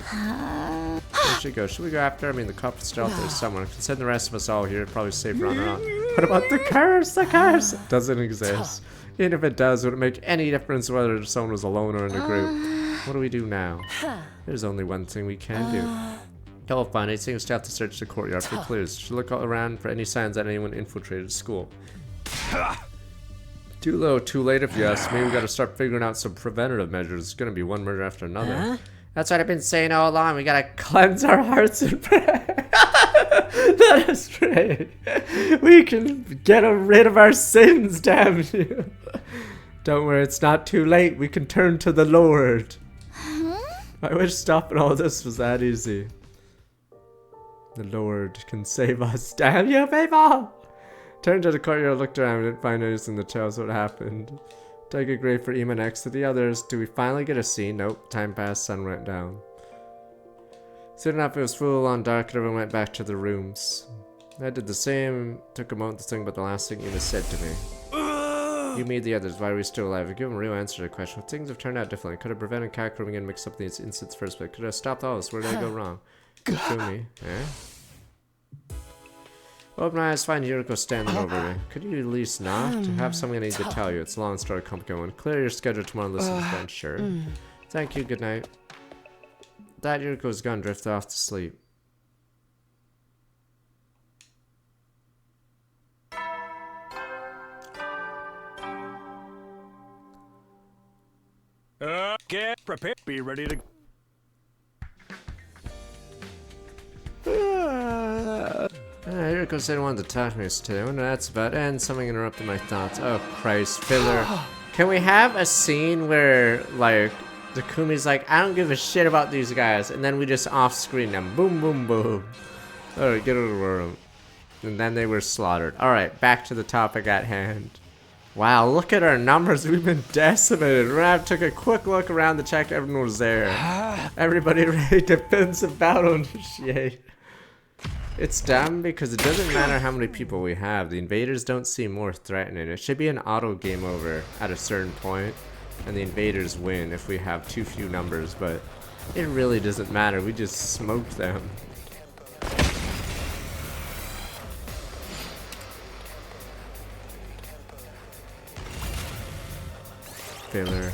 Where should we go? Should we go after? I mean, the cup is still out there somewhere. Considering the rest of us all here, probably safer on our own. What about the curse? The curse! It doesn't exist. Even if it does, would it make any difference whether someone was alone or in a group? What do we do now? There's only one thing we can do. Oh, fine. It seems to have to search the courtyard for clues. Should look all around for any signs that anyone infiltrated school. Too low, too late if you ask me. We gotta start figuring out some preventative measures. It's gonna be one murder after another. That's what I've been saying all along. We gotta cleanse our hearts and pray. Let us pray. We can get rid of our sins, damn you. Don't worry, it's not too late. We can turn to the Lord. I wish stopping all this was that easy. The Lord can save us. Damn you, people! Turned to the courtyard, looked around, we didn't find anything that tells what happened. Take a grave for Ema next to the others. Do we finally get a scene? Nope. Time passed, sun went down. Soon enough, it was full on dark and everyone went back to their rooms. I did the same. Took a moment to think about the last thing Ema said to me. You meet the others. Why are we still alive? I give him a real answer to the question. Well, things have turned out differently. Could have prevented Kakarot and mixed up these incidents first, but could have stopped all this. Where did I go wrong? Kumi, eh? Open my eyes, find Yuriko standing over me. Could you at least not? I have something I need to tell you. It's a long story, complicated one. Clear your schedule tomorrow, listen to Ben, sure. Thank you, good night. That Yuriko's gun drifted off to sleep. Get prepared. Be ready to... Yuriko said he wanted to talk to me today. I wonder that's about. And something interrupted my thoughts. Oh Christ, filler. Can we have a scene where, like, Takumi's like, I don't give a shit about these guys, and then we just off-screen them. Boom, boom, boom. Alright, get out of the room. And then they were slaughtered. Alright, back to the topic at hand. Wow, look at our numbers. We've been decimated. Rav took a quick look around to check everyone was there. Everybody ready to defensive battle initiate. It's dumb because it doesn't matter how many people we have. The invaders don't seem more threatening. It should be an auto game over at a certain point, and the invaders win if we have too few numbers, but it really doesn't matter. We just smoked them. Filler.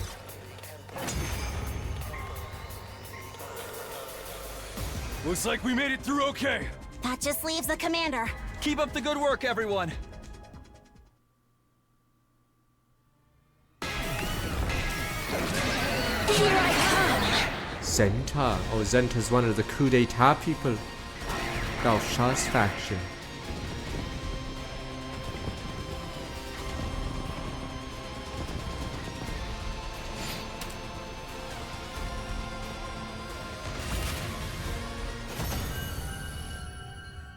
Looks like we made it through okay. That just leaves the commander. Keep up the good work, everyone. Zenta. Oh, Zenta's one of the coup d'etat people. Gao Sha's faction.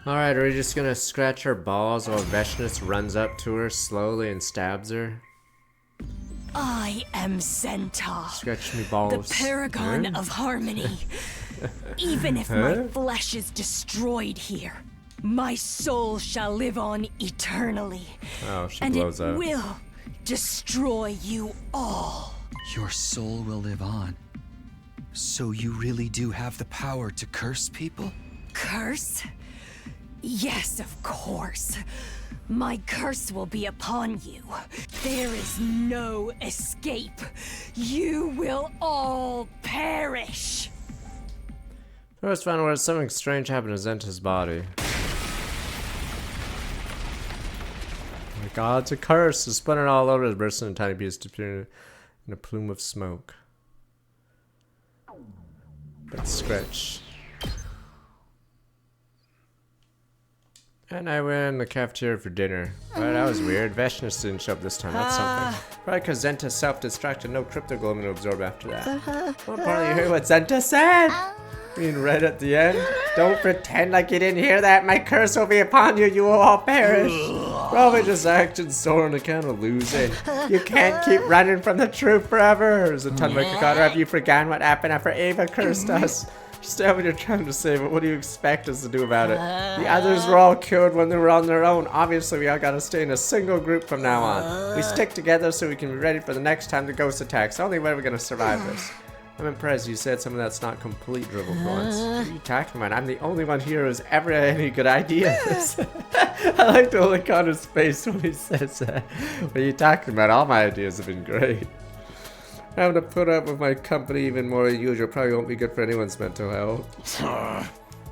Alright, are we just gonna scratch her balls while Veshnus runs up to her slowly and stabs her? I am Zenta. Scratch me balls. The paragon of harmony. Even if my flesh is destroyed here, my soul shall live on eternally. Oh, she and blows it up. will destroy you all. Your soul will live on. So you really do have the power to curse people? Curse? Yes, of course. My curse will be upon you. There is no escape. You will all perish. First found where something strange happened to Zenta's body. Oh my god, it's a curse! It's splintered all over, bursting in tiny pieces, disappearing in a plume of smoke. Let's scratch. And I went in the cafeteria for dinner. Well, that was weird. Veshnus didn't show up this time. That's something. Probably because Zenta self-destructed. No crypto golem to absorb after that. Well, partly you heard what Zenta said? Being read at the end. Don't pretend like you didn't hear that. My curse will be upon you. You will all perish. Probably just acting sore on account of losing. You can't keep running from the truth forever. Zatunma God, have you forgotten what happened after Ava cursed us? Understand what you're trying to say, but what do you expect us to do about it? The others were all killed when they were on their own. Obviously, we all gotta stay in a single group from now on. We stick together so we can be ready for the next time the ghost attacks. Only way we're gonna survive this. I'm impressed you said something that's not complete drivel for once. What are you talking about? I'm the only one here who's ever had any good ideas. I like the look on his face when he says that. What are you talking about? All my ideas have been great. Having to put up with my company even more than usual probably won't be good for anyone's mental health. I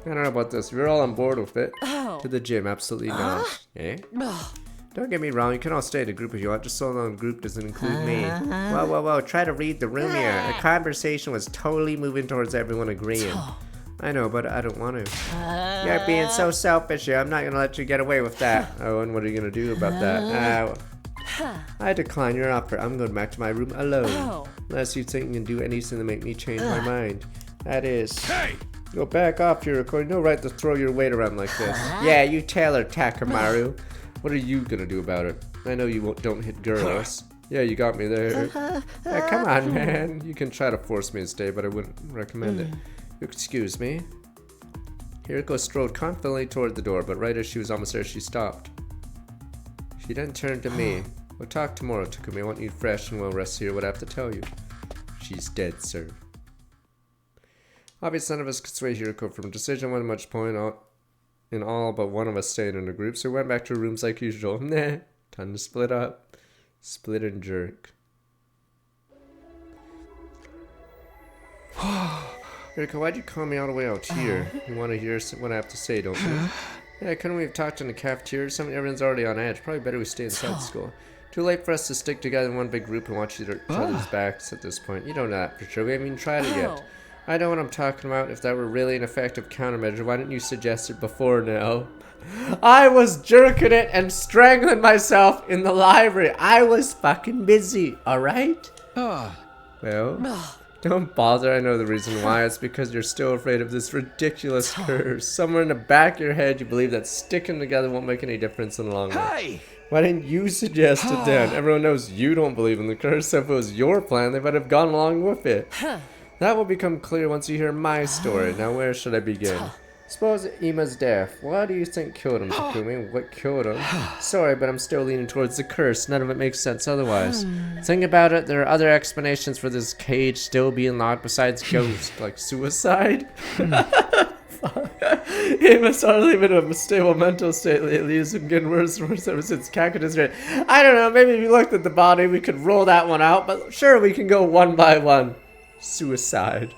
don't know about this. We're all on board with it. To the gym, absolutely not. Eh? Don't get me wrong, you can all stay in a group if you want, just so long the group doesn't include me. Whoa, try to read the room here. The conversation was totally moving towards everyone agreeing. I know, but I don't want to. You're being so selfish here, I'm not gonna let you get away with that. Oh, and what are you gonna do about that? I decline your offer. I'm going back to my room alone. Unless you think you can do anything to make me change my mind. That is. Hey! Go back off your recording. No right to throw your weight around like this. Yeah, you tell her, Takamaru. What are you gonna do about it? I know you don't hit girls. Yeah, you got me there. Yeah, come on, man. You can try to force me to stay, but I wouldn't recommend it. Excuse me. Hiriko strode confidently toward the door, but right as she was almost there, she stopped. She then turned to me. We'll talk tomorrow, Takumi. I want you fresh and well rested to hear what I have to tell you. She's dead, sir. Obviously, none of us could sway Hiriko from a decision. Wasn't much point in all but one of us staying in a group, so we went back to our rooms like usual. Nah, time to split up. Split and jerk. Hiriko, why'd you call me all the way out here? You want to hear what I have to say, don't you? Yeah, couldn't we have talked in the cafeteria? Everyone's already on edge. Probably better we stay inside school. Too late for us to stick together in one big group and watch each other's backs at this point. You don't know that for sure. We haven't even tried it yet. I know what I'm talking about. If that were really an effective countermeasure, why didn't you suggest it before now? I was jerking it and strangling myself in the library. I was fucking busy, alright? Well, don't bother. I know the reason why. It's because you're still afraid of this ridiculous curse. Somewhere in the back of your head, you believe that sticking together won't make any difference in the long run. Why didn't you suggest it then? Everyone knows you don't believe in the curse, so if it was your plan, they might have gone along with it. That will become clear once you hear my story. Now, where should I begin? Suppose Ima's deaf. What do you think killed him, Takumi? What killed him? Sorry, but I'm still leaning towards the curse. None of it makes sense otherwise. Think about it, there are other explanations for this cage still being locked besides ghost, like suicide. Ima's hardly been in a stable mental state lately. It's been getting worse and worse ever since Kaku disappeared. I don't know, maybe if you looked at the body, we could rule that one out, but sure, we can go one by one. Suicide.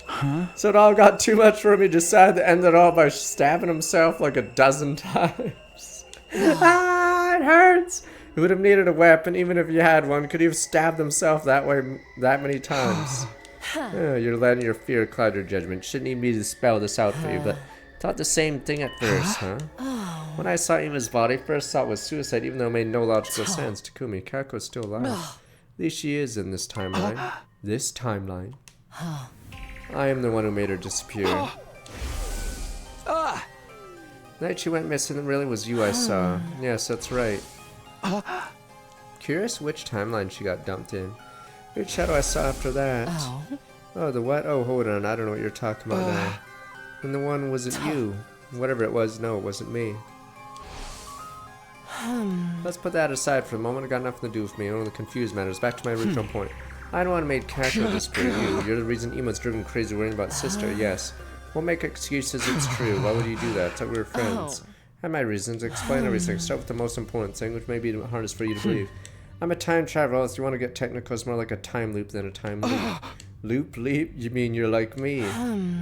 Huh? So it all got too much for him. He decided to end it all by stabbing himself like a dozen times. Ah, it hurts. He would have needed a weapon, even if you had one. Could he have stabbed himself that way that many times? Oh, you're letting your fear cloud your judgment. Shouldn't need me to spell this out for you, but thought the same thing at first, huh? When I saw Ima's body, first thought was suicide, even though it made no logical sense. Takumi, Kako's still alive. At least she is in this timeline. This timeline. I am the one who made her disappear. The night she went missing, it really was you I saw. Yes, that's right. Curious which timeline she got dumped in. Which shadow I saw after that. Oh, the what? Oh, hold on. I don't know what you're talking about now. And the one wasn't you. Whatever it was, no, it wasn't me. Let's put that aside for the moment. It got nothing to do with me. It only confused matters. Back to my original point. I don't want to make Kako disappear you. You're the reason Ima's driven crazy worrying about sister, yes. Won't make excuses, it's true. Why would you do that? So we were friends. I had my reasons. Explain everything. Start with the most important thing, which may be the hardest for you to believe. I'm a time traveler. If you want to get technical, it's more like a time loop than a time loop. Leap? You mean you're like me?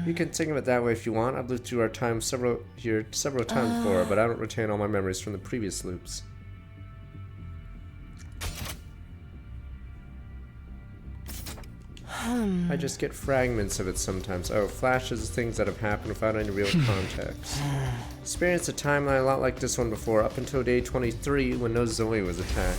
You can think of it that way if you want. I've looped through our time several times before, but I don't retain all my memories from the previous loops. I just get fragments of it sometimes. Oh, flashes of things that have happened without any real context. Experienced a timeline a lot like this one before, up until day 23 when no Zoe was attacked.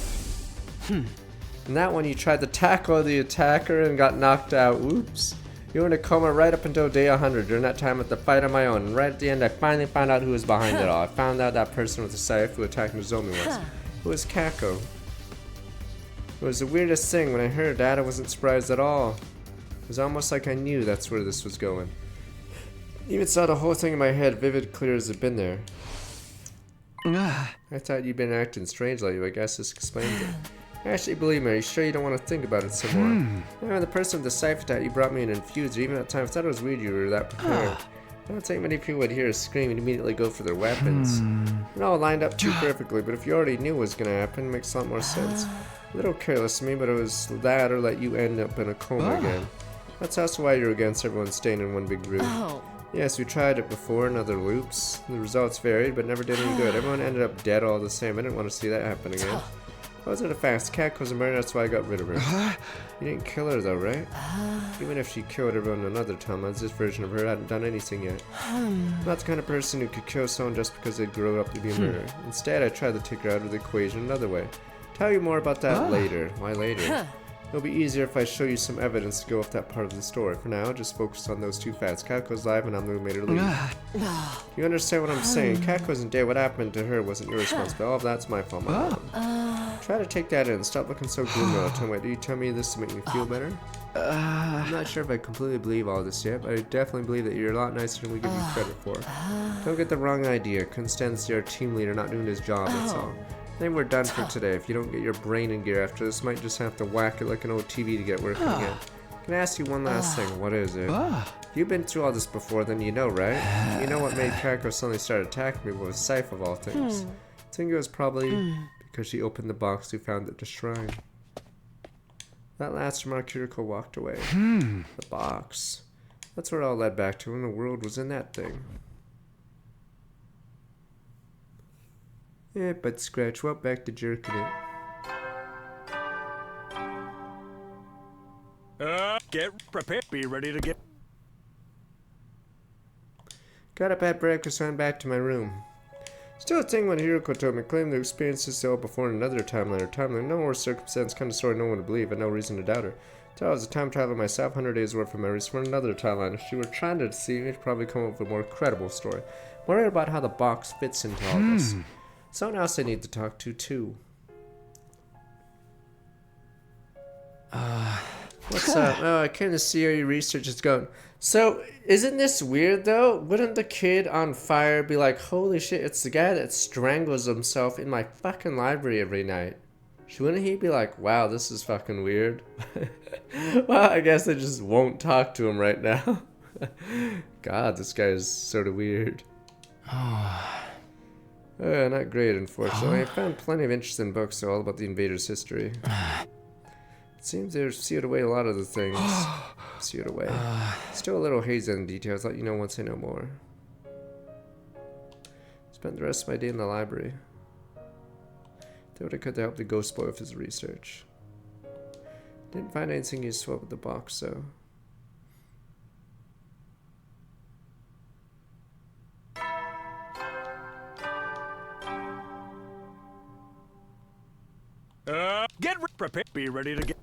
In that one, you tried to tackle the attacker and got knocked out. Oops. You were in a coma right up until day 100. During that time, with the fight on my own. And right at the end, I finally found out who was behind it all. I found out that person with the scythe who attacked Nozomi was. It was Kako. It was the weirdest thing. When I heard that, I wasn't surprised at all. It was almost like I knew that's where this was going. Even saw the whole thing in my head, vivid, clear as it'd been there. I thought you'd been acting strange lately. I guess this explains it. Actually, believe me, are you sure you don't want to think about it some more? Yeah, the person with the cipher that you brought me an infuser, even at times, I thought it was weird you were that prepared. I don't think many people would hear a scream and immediately go for their weapons. It all lined up too perfectly, but if you already knew what was going to happen, it makes a lot more sense. A little careless of me, but it was that or let you end up in a coma again. That's also why you're against everyone staying in one big group. Yes, we tried it before in other loops. The results varied, but never did any good. Everyone ended up dead all the same. I didn't want to see that happen again. I wasn't a fast cat was a murder, that's why I got rid of her. You didn't kill her though, right? Even if she killed everyone in another timeline, this version of her hadn't done anything yet. I'm not the kind of person who could kill someone just because they grew up to be a murderer. Instead, I tried to take her out of the equation another way. Tell you more about that later. Why later? It'll be easier if I show you some evidence to go with that part of the story. For now, just focus on those two facts. Kako's live and I'm the one who made her leave. You understand what I'm saying? Kako isn't dead. What happened to her wasn't your responsibility. All of that's my fault. Try to take that in. Stop looking so gloomy all the time. Wait, do you tell me this to make me feel better? I'm not sure if I completely believe all this yet, but I definitely believe that you're a lot nicer than we give you credit for. Don't get the wrong idea. Couldn't stand to see our team leader not doing his job, that's all. I think we're done for today. If you don't get your brain in gear after this, might just have to whack it like an old TV to get working again. Can I ask you one last thing? What is it? You've been through all this before, then you know, right? You know what made Kako suddenly start attacking me was Scythe of all things. I think it was probably because she opened the box we found at the shrine. That last remark, Kiriko walked away. The box. That's where it all led back to when the world was in that thing. Yeah, but scratch. Well, back to jerking it. Get prepared. Be ready to get... Got up at breakfast, ran back to my room. Still a thing when Hiroko told me, claimed to experience this all before in another timeline or timeline. No more circumstance, kind of story no one would believe, and no reason to doubt her. So I was a time traveler myself, 100 days worth of memories from another timeline. If she were trying to deceive me, she'd probably come up with a more credible story. I'm worried about how the box fits into all this. Someone else I need to talk to, too. What's up? Oh, I kind of see how your research is going. So, isn't this weird though? Wouldn't the kid on fire be like, holy shit, it's the guy that strangles himself in my fucking library every night? Wouldn't he be like, wow, this is fucking weird? Well, I guess I just won't talk to him right now. God, this guy is sort of weird. Not great, unfortunately. I found plenty of interesting books all about the invaders' history. It seems they've sealed away a lot of the things. Sealed away. Still a little hazy on the details. I'll let you know once I know more. Spent the rest of my day in the library. Did what I could to help the ghost boy with his research. Didn't find anything useful with the box, so. Prepared. Be ready to get.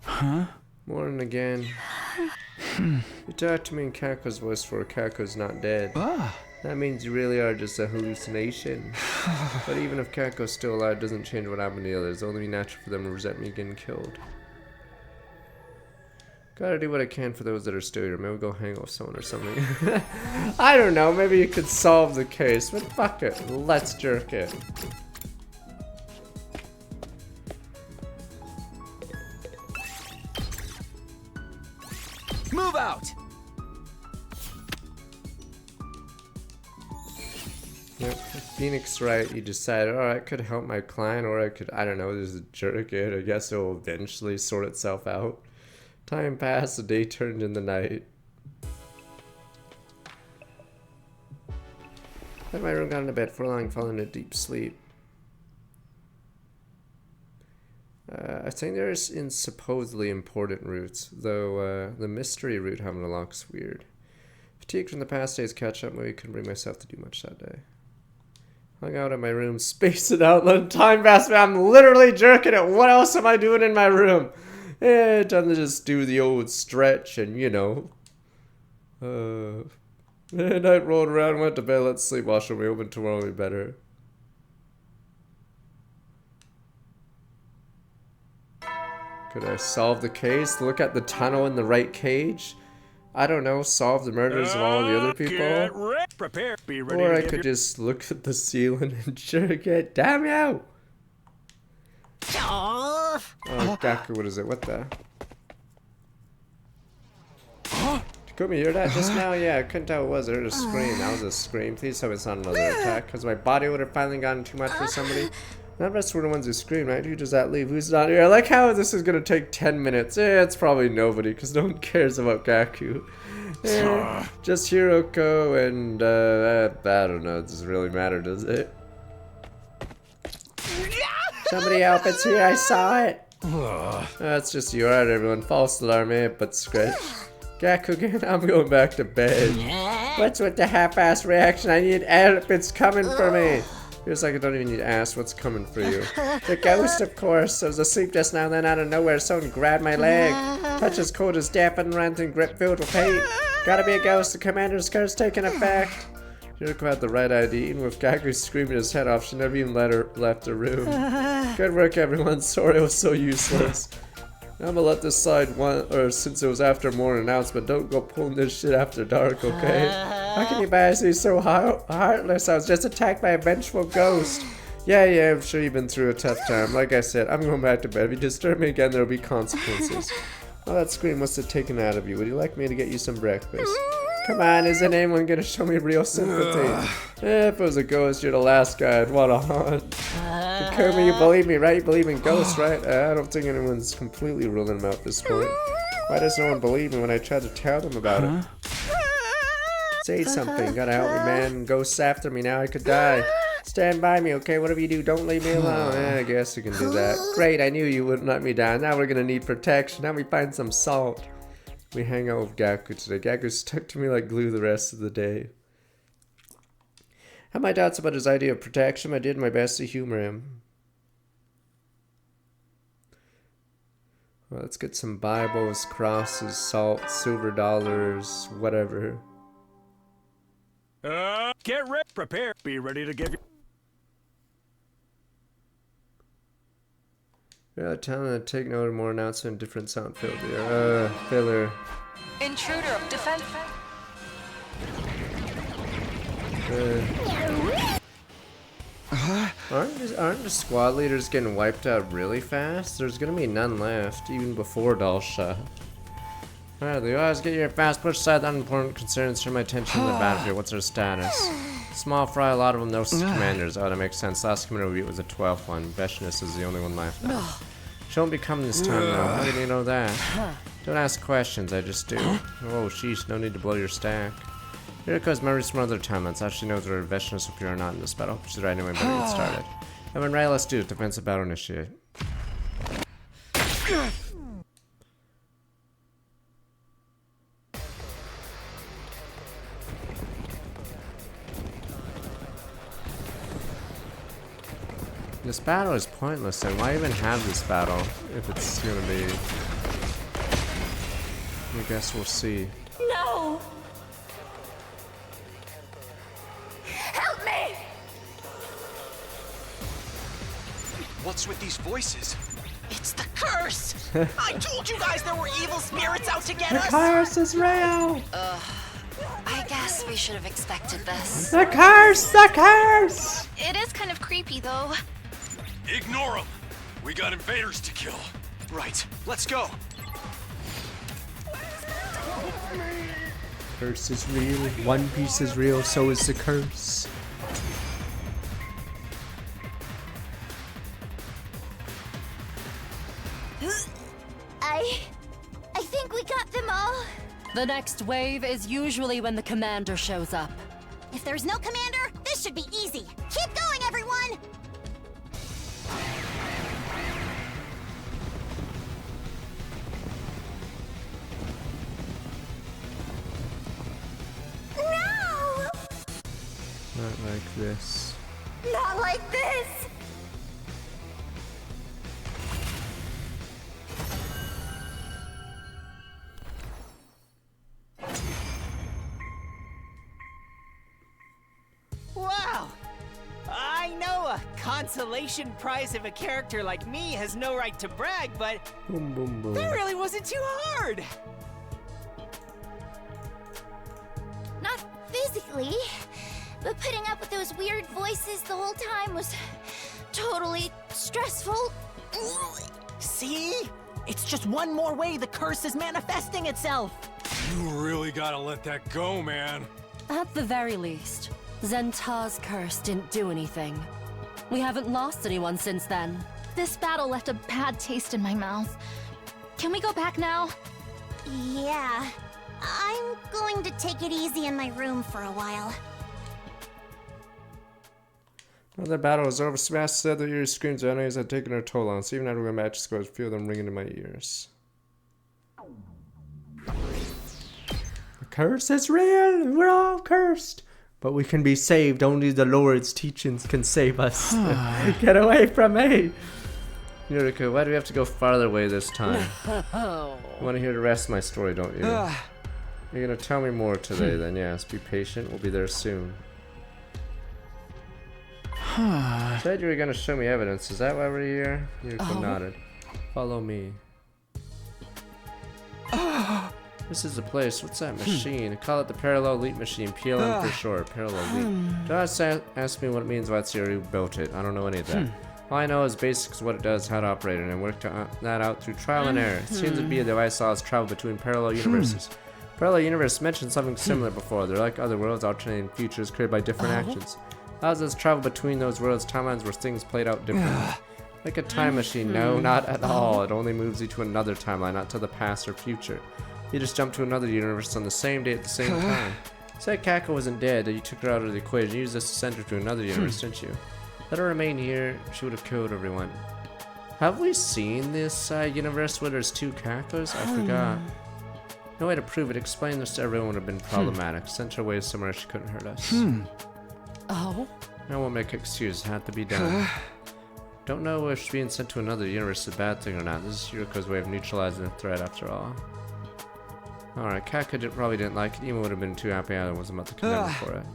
Huh? Morning again. You talked to me in Kako's voice for Kako's not dead. That means you really are just a hallucination. But even if Kako's still alive, it doesn't change what happened to the others. It'll only be natural for them to resent me getting killed. Gotta do what I can for those that are still here. Maybe go hang out with someone or something. I don't know, maybe you could solve the case, but fuck it. Let's jerk it. Move out! Yep, Phoenix Wright, you decided, alright, I could help my client, or I could, I don't know, just jerk it. I guess it will eventually sort itself out. Time passed, the day turned into night. Left my room, got into bed for long, falling into deep sleep. I think there's in supposedly important routes, though the mystery route having a lock's weird. Fatigued from the past day's catch up, maybe couldn't bring myself to do much that day. Hung out in my room, spaced it out, let time pass me. I'm literally jerking it. What else am I doing in my room? Time to just do the old stretch and, you know. Night rolled around, went to bed, let's sleep, wash will be open tomorrow will be better. Could I solve the case? Look at the tunnel in the right cage? I don't know, solve the murders of all the other people? Prepare. Be ready. Or I could just look at the ceiling and jerk it. Damn you! Oh, Gaku, what is it? What the? Takumi, you heard that just now? Yeah, I couldn't tell what it was. I heard a scream. That was a scream. Please tell me it's not another attack, because my body would have finally gotten too much for somebody. None of us were the ones who screamed, right? Who does that leave? Who's not here? I like how this is gonna take 10 minutes. It's probably nobody, because no one cares about Gaku. Just Hiroko and, I don't know. It doesn't really matter, does it? Somebody help, it's here, I saw it! That's just you, alright everyone. False alarm, but scratch. Gaku, I'm going back to bed. What's with the half-ass reaction? I need help, it's coming for me! Feels like I don't even need to ask what's coming for you. The ghost, of course. I was asleep just now, then out of nowhere, someone grabbed my leg. Touch as cold as death and rent and grip filled with hate. Gotta be a ghost, the commander's curse taking effect. Hiroko had the right idea, even with Gaku screaming his head off, she never even left the room. Good work, everyone. Sorry it was so useless. I'm gonna let this slide since it was after more announcement. Don't go pulling this shit after dark, okay? How can you guys be so heartless? I was just attacked by a vengeful ghost. Yeah, I'm sure you've been through a tough time. Like I said, I'm going back to bed. If you disturb me again, there'll be consequences. Well, that scream must have taken out of you. Would you like me to get you some breakfast? Come on, isn't anyone gonna show me real sympathy? If it was a ghost, you're the last guy I'd want to haunt. Takumi, you believe me, right? You believe in ghosts, right? I don't think anyone's completely ruling them out at this point. Why does no one believe me when I try to tell them about it? Say something, gotta help me, man. Ghosts after me now, I could die. Stand by me, okay? Whatever you do, don't leave me alone. I guess you can do that. Great, I knew you wouldn't let me die. Now we're gonna need protection. Now we find some salt. We hang out with Gaku today. Gaku stuck to me like glue the rest of the day. Had my doubts about his idea of protection. I did my best to humor him. Well, let's get some Bibles, crosses, salt, silver dollars, whatever. Get ready. Prepare. Be ready to give you. Yeah, tell them to take note of more announcement, different sound filter. Filler. Intruder, defend. Aren't the squad leaders getting wiped out really fast? There's gonna be none left, even before Dalsha. Alright, you always get your fast push aside the unimportant concerns, turn my attention to the battlefield. What's their status? Small fry, a lot of them, no commanders. Oh, that makes sense. Last commander review was a 12th one. Veshness is the only one left now. She won't be coming this time though. How do you know that? Don't ask questions, I just do. Oh, sheesh, no need to blow your stack. Yuriko's memories from other timelines. Actually knows whether Veshness will appear or not in this battle. She's right anyway, better get started. And when right, let's do it. Defensive battle initiate. This battle is pointless, then why even have this battle if it's gonna be... I guess we'll see. No! Help me! What's with these voices? It's the curse! I told you guys there were evil spirits out to get us! The curse is real! I guess we should have expected this. The curse! The curse! It is kind of creepy, though. Ignore them. We got invaders to kill. Right, let's go. Curse is real. One Piece is real, so is the curse. I think we got them all. The next wave is usually when the commander shows up. If there's no commander, this should be easy. Keep going, everyone! No! Not like this. Not like this! Wow! I know a consolation prize of a character like me has no right to brag, but Boom, boom, boom. that really wasn't too hard! Not physically, but putting up with those weird voices the whole time was totally stressful. See? It's just one more way the curse is manifesting itself! You really gotta let that go, man. At the very least, Zenta's curse didn't do anything. We haven't lost anyone since then. This battle left a bad taste in my mouth. Can we go back now? Yeah. I'm going to take it easy in my room for a while. Well, the battle was over. Smash said the eerie screams of enemies had taken their toll on us. Even after we matches, I could feel them ringing in my ears. The curse is real. We're all cursed. But we can be saved. Only the Lord's teachings can save us. Get away from me! Yuriko, why do we have to go farther away this time? You want to hear the rest of my story, don't you? You're gonna tell me more today then, yes. Be patient, we'll be there soon. Said you were gonna show me evidence, is that why we're here? Yuriko nodded. Follow me. This is the place. What's that machine? Call it the Parallel Leap Machine. PLM for short. Parallel Leap. Don't ask me what it means, what's here, who built it. I don't know any of that. All I know is basics what it does, how to operate it, and work that out through trial and error. It seems to be a device allows travel between parallel universes. Parallel universe mentioned something similar before. They're like other worlds, alternating futures created by different actions. Allows us to travel between those worlds, timelines where things played out differently. Like a time machine. No, not at all. It only moves you to another timeline, not to the past or future. You just jump to another universe on the same day at the same time. Said Kako wasn't dead, that you took her out of the equation. You used this to send her to another universe, didn't you? Let her remain here, she would have killed everyone. Have we seen this universe where there's two Kakos? I forgot. No way to prove it. Explain this to everyone would have been problematic. Sent her away somewhere she couldn't hurt us. Oh? I won't make excuses. Had to be done. Don't know if being sent to another universe is a bad thing or not. This is Yuriko's way of neutralizing the threat after all. Alright, Kako probably didn't like it. Even would have been too happy I wasn't about to condemn her for it.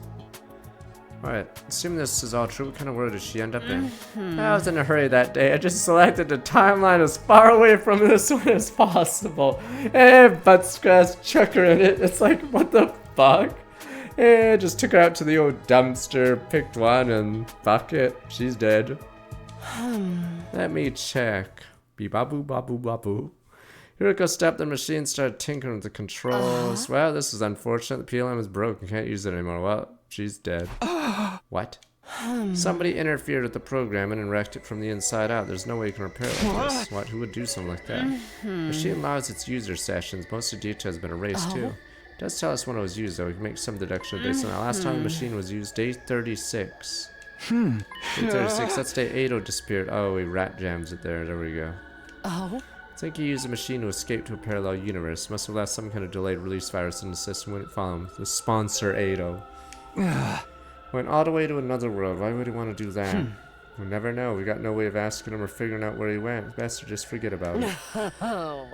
Alright, assuming this is all true, what kind of world did she end up in? I was in a hurry that day. I just selected a timeline as far away from this one as possible. And butt scratch chuck her in it. It's like, what the fuck? And just took her out to the old dumpster, picked one, and fuck it, she's dead. Let me check. Beep-ba-boo, ba-boo, ba-boo. Yuriko stopped the machine and started tinkering with the controls. Well, this is unfortunate. The PLM is broken. Can't use it anymore. Well, she's dead. What? Somebody interfered with the program and wrecked it from the inside out. There's no way you can repair it like this. What? Who would do something like that? Machine allows its user sessions. Most of the data has been erased too. It does tell us when it was used though. We can make some deduction based on that. Last time the machine was used, day 36. Day 36. That's day 8 disappeared. Oh, we rat jams it there. There we go. Oh. I think he used a machine to escape to a parallel universe. Must have left some kind of delayed release virus in the system when it found him. The sponsor Ado. Went all the way to another world. Why would he want to do that? We'll never know. We got no way of asking him or figuring out where he went. Best to just forget about it. Oh.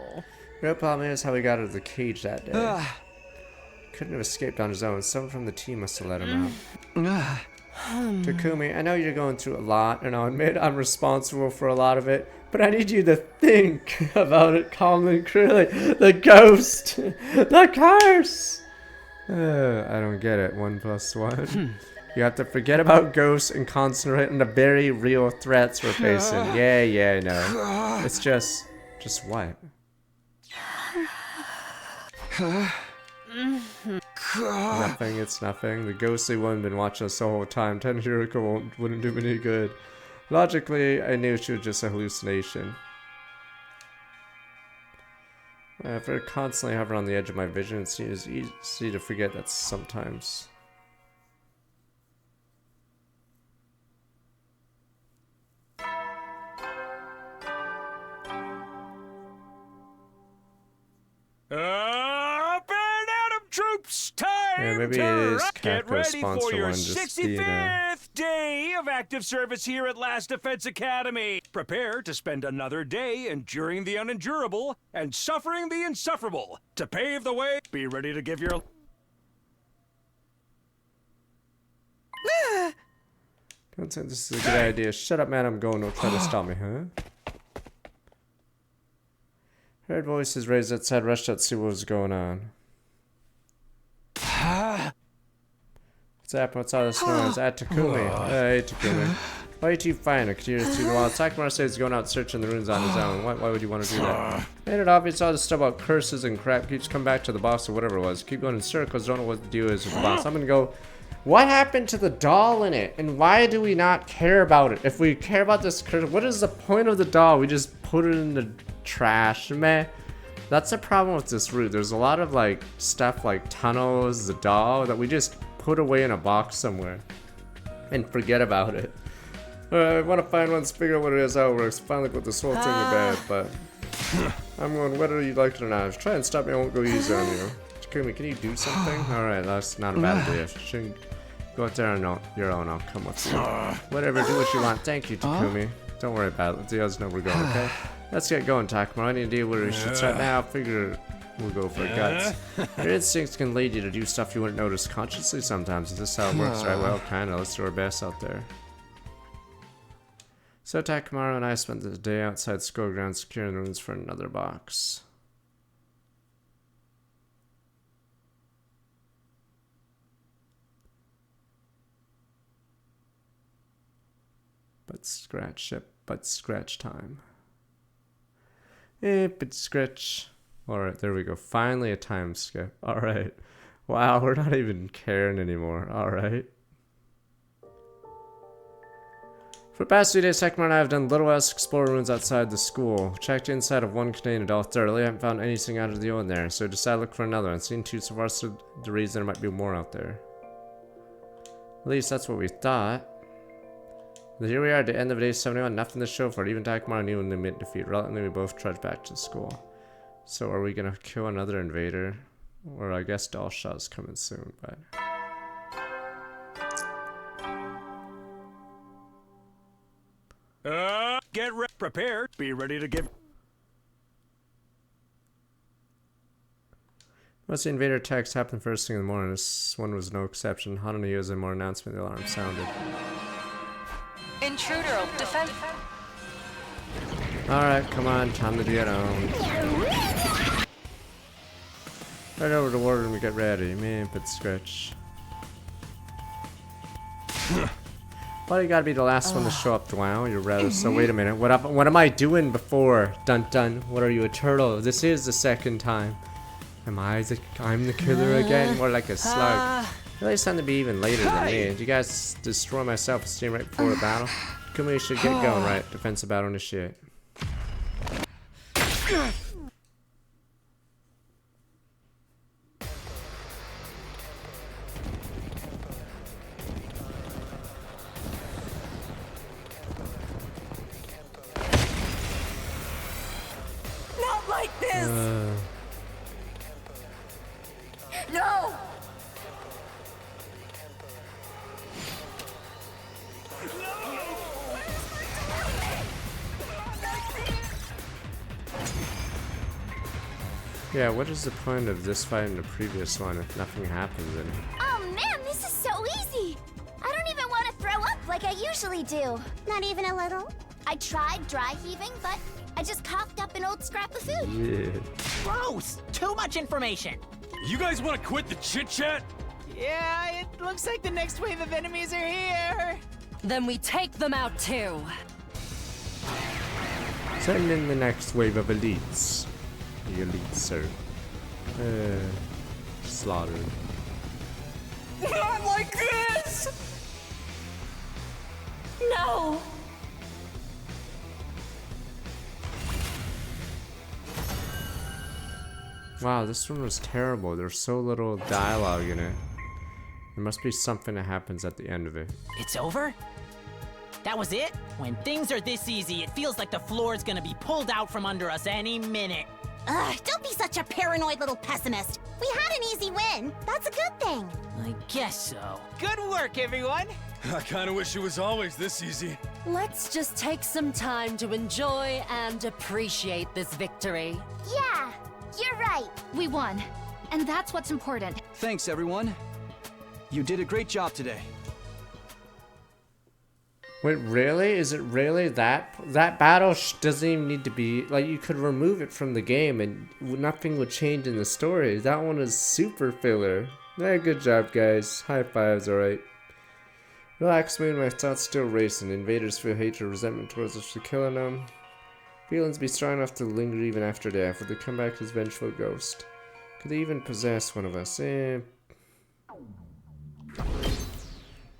Real problem is how he got out of the cage that day. Couldn't have escaped on his own. Someone from the team must have let him out. Takumi, I know you're going through a lot, and I'll admit I'm responsible for a lot of it, but I need you to think about it calmly and clearly. The ghost! The curse! I don't get it. 1 + 1. You have to forget about ghosts and concentrate on the very real threats we're facing. Yeah, I know. It's just what? Nothing, it's nothing. The ghostly one been watching us the whole time. Ten Yuriko wouldn't do me any good. Logically, I knew she was just a hallucination. If I constantly hover on the edge of my vision, it seems easy to forget that sometimes. Up and Adam troops, time Yeah, maybe to it is rock. Get Capco ready sponsor for your one, just, 65th day of active service here at Last Defense Academy. Prepare to spend another day enduring the unendurable and suffering the insufferable. To pave the way, be ready to give your... Don't think this is a good idea. Shut up, man. I'm going. Don't try to stop me, huh? Heard voices raised outside, rushed out to see what was going on. What's up? What's all this noise? Takumi. Hey, Takumi. Why are you two fine? I could hear this through the wall. Takuma says he's going out searching the ruins on his own. Why would you want to do that? Made it obvious all this stuff about curses and crap keeps coming back to the boss or whatever it was. Keep going in circles, don't know what the deal is with the boss. I'm gonna go, what happened to the doll in it? And why do we not care about it? If we care about this curse, what is the point of the doll? We just put it in the trash, man. That's the problem with this route. There's a lot of like stuff like tunnels, the doll that we just put away in a box somewhere and forget about it. I want to find one, figure out what it is, how it works. Finally put this whole thing to bed, but I'm going whether you like it or not. Try and stop me, I won't go easy on you. Takumi, can you do something? Alright, that's not a bad idea. Shouldn't go out there on your own, I'll come with you. Whatever, do what you want. Thank you, Takumi. Don't worry about it. Let the others know we're going, okay? Let's get going, Takuma. Any idea where we should start now? I figure we'll go for guts. Your instincts can lead you to do stuff you wouldn't notice consciously sometimes. Is this how it works, right? Well, kinda. Let's do our best out there. So Takamaru and I spent the day outside school grounds securing the rooms for another box. But scratch time. But scratch. Alright, there we go. Finally a time skip. Alright. Wow, we're not even caring anymore. Alright. For the past 2 days, Takamaru and I have done little else explore rooms outside the school. Checked inside of one container all thoroughly. I haven't found anything out of the ordinary, so I decided to look for another. I've seen two so far, so the reason there might be more out there. At least that's what we thought. But here we are at the end of day 71, nothing to show for it. Even Takamaru knew when they made defeat. Reluctantly, we both trudged back to school. So are we gonna kill another invader? Or I guess Dollshot's coming soon, but... Get prepared. Be ready to give... Most of the invader attacks happened first thing in the morning. This one was no exception. Hot on the heels of more announcement, the alarm sounded. Intruder, defend. Alright, come on, time to get on. Right over to the war room and get ready. Man, but scratch. Why do you gotta be the last one to show up, Wow? You're rather so. Wait a minute. What am I doing before? Dun dun. What are you, a turtle? This is the second time. I'm the killer again? More like a slug. You guys sound to be even later than me. Did you guys destroy my self-esteem right before the battle? Kumui should get going, right? Defensive battle initiate. Not like this! No! Yeah, what is the point of this fight in the previous one if nothing happens in it? Oh man, this is so easy! I don't even want to throw up like I usually do. Not even a little? I tried dry heaving, but I just coughed up an old scrap of food. Yeah. Gross! Too much information! You guys want to quit the chit-chat? Yeah, it looks like the next wave of enemies are here! Then we take them out too. Send in the next wave of elites. The elites are slaughtered. Not like this! No! Wow, this one was terrible. There's so little dialogue in it. There must be something that happens at the end of it. It's over? That was it? When things are this easy, it feels like the floor is gonna be pulled out from under us any minute. Ugh, don't be such a paranoid little pessimist. We had an easy win. That's a good thing. I guess so. Good work, everyone! I kind of wish it was always this easy. Let's just take some time to enjoy and appreciate this victory. Yeah, you're right. We won. And that's what's important. Thanks, everyone. You did a great job today. Wait, really? Is it really that battle doesn't even need to be like, you could remove it from the game and nothing would change in the story. That one is super filler. Yeah, good job, guys. High fives, alright. Relax, Moon. My thoughts still racing. Invaders feel hatred, resentment towards us for killing them. Feelings be strong enough to linger even after death. Would they come back as vengeful ghost? Could they even possess one of us?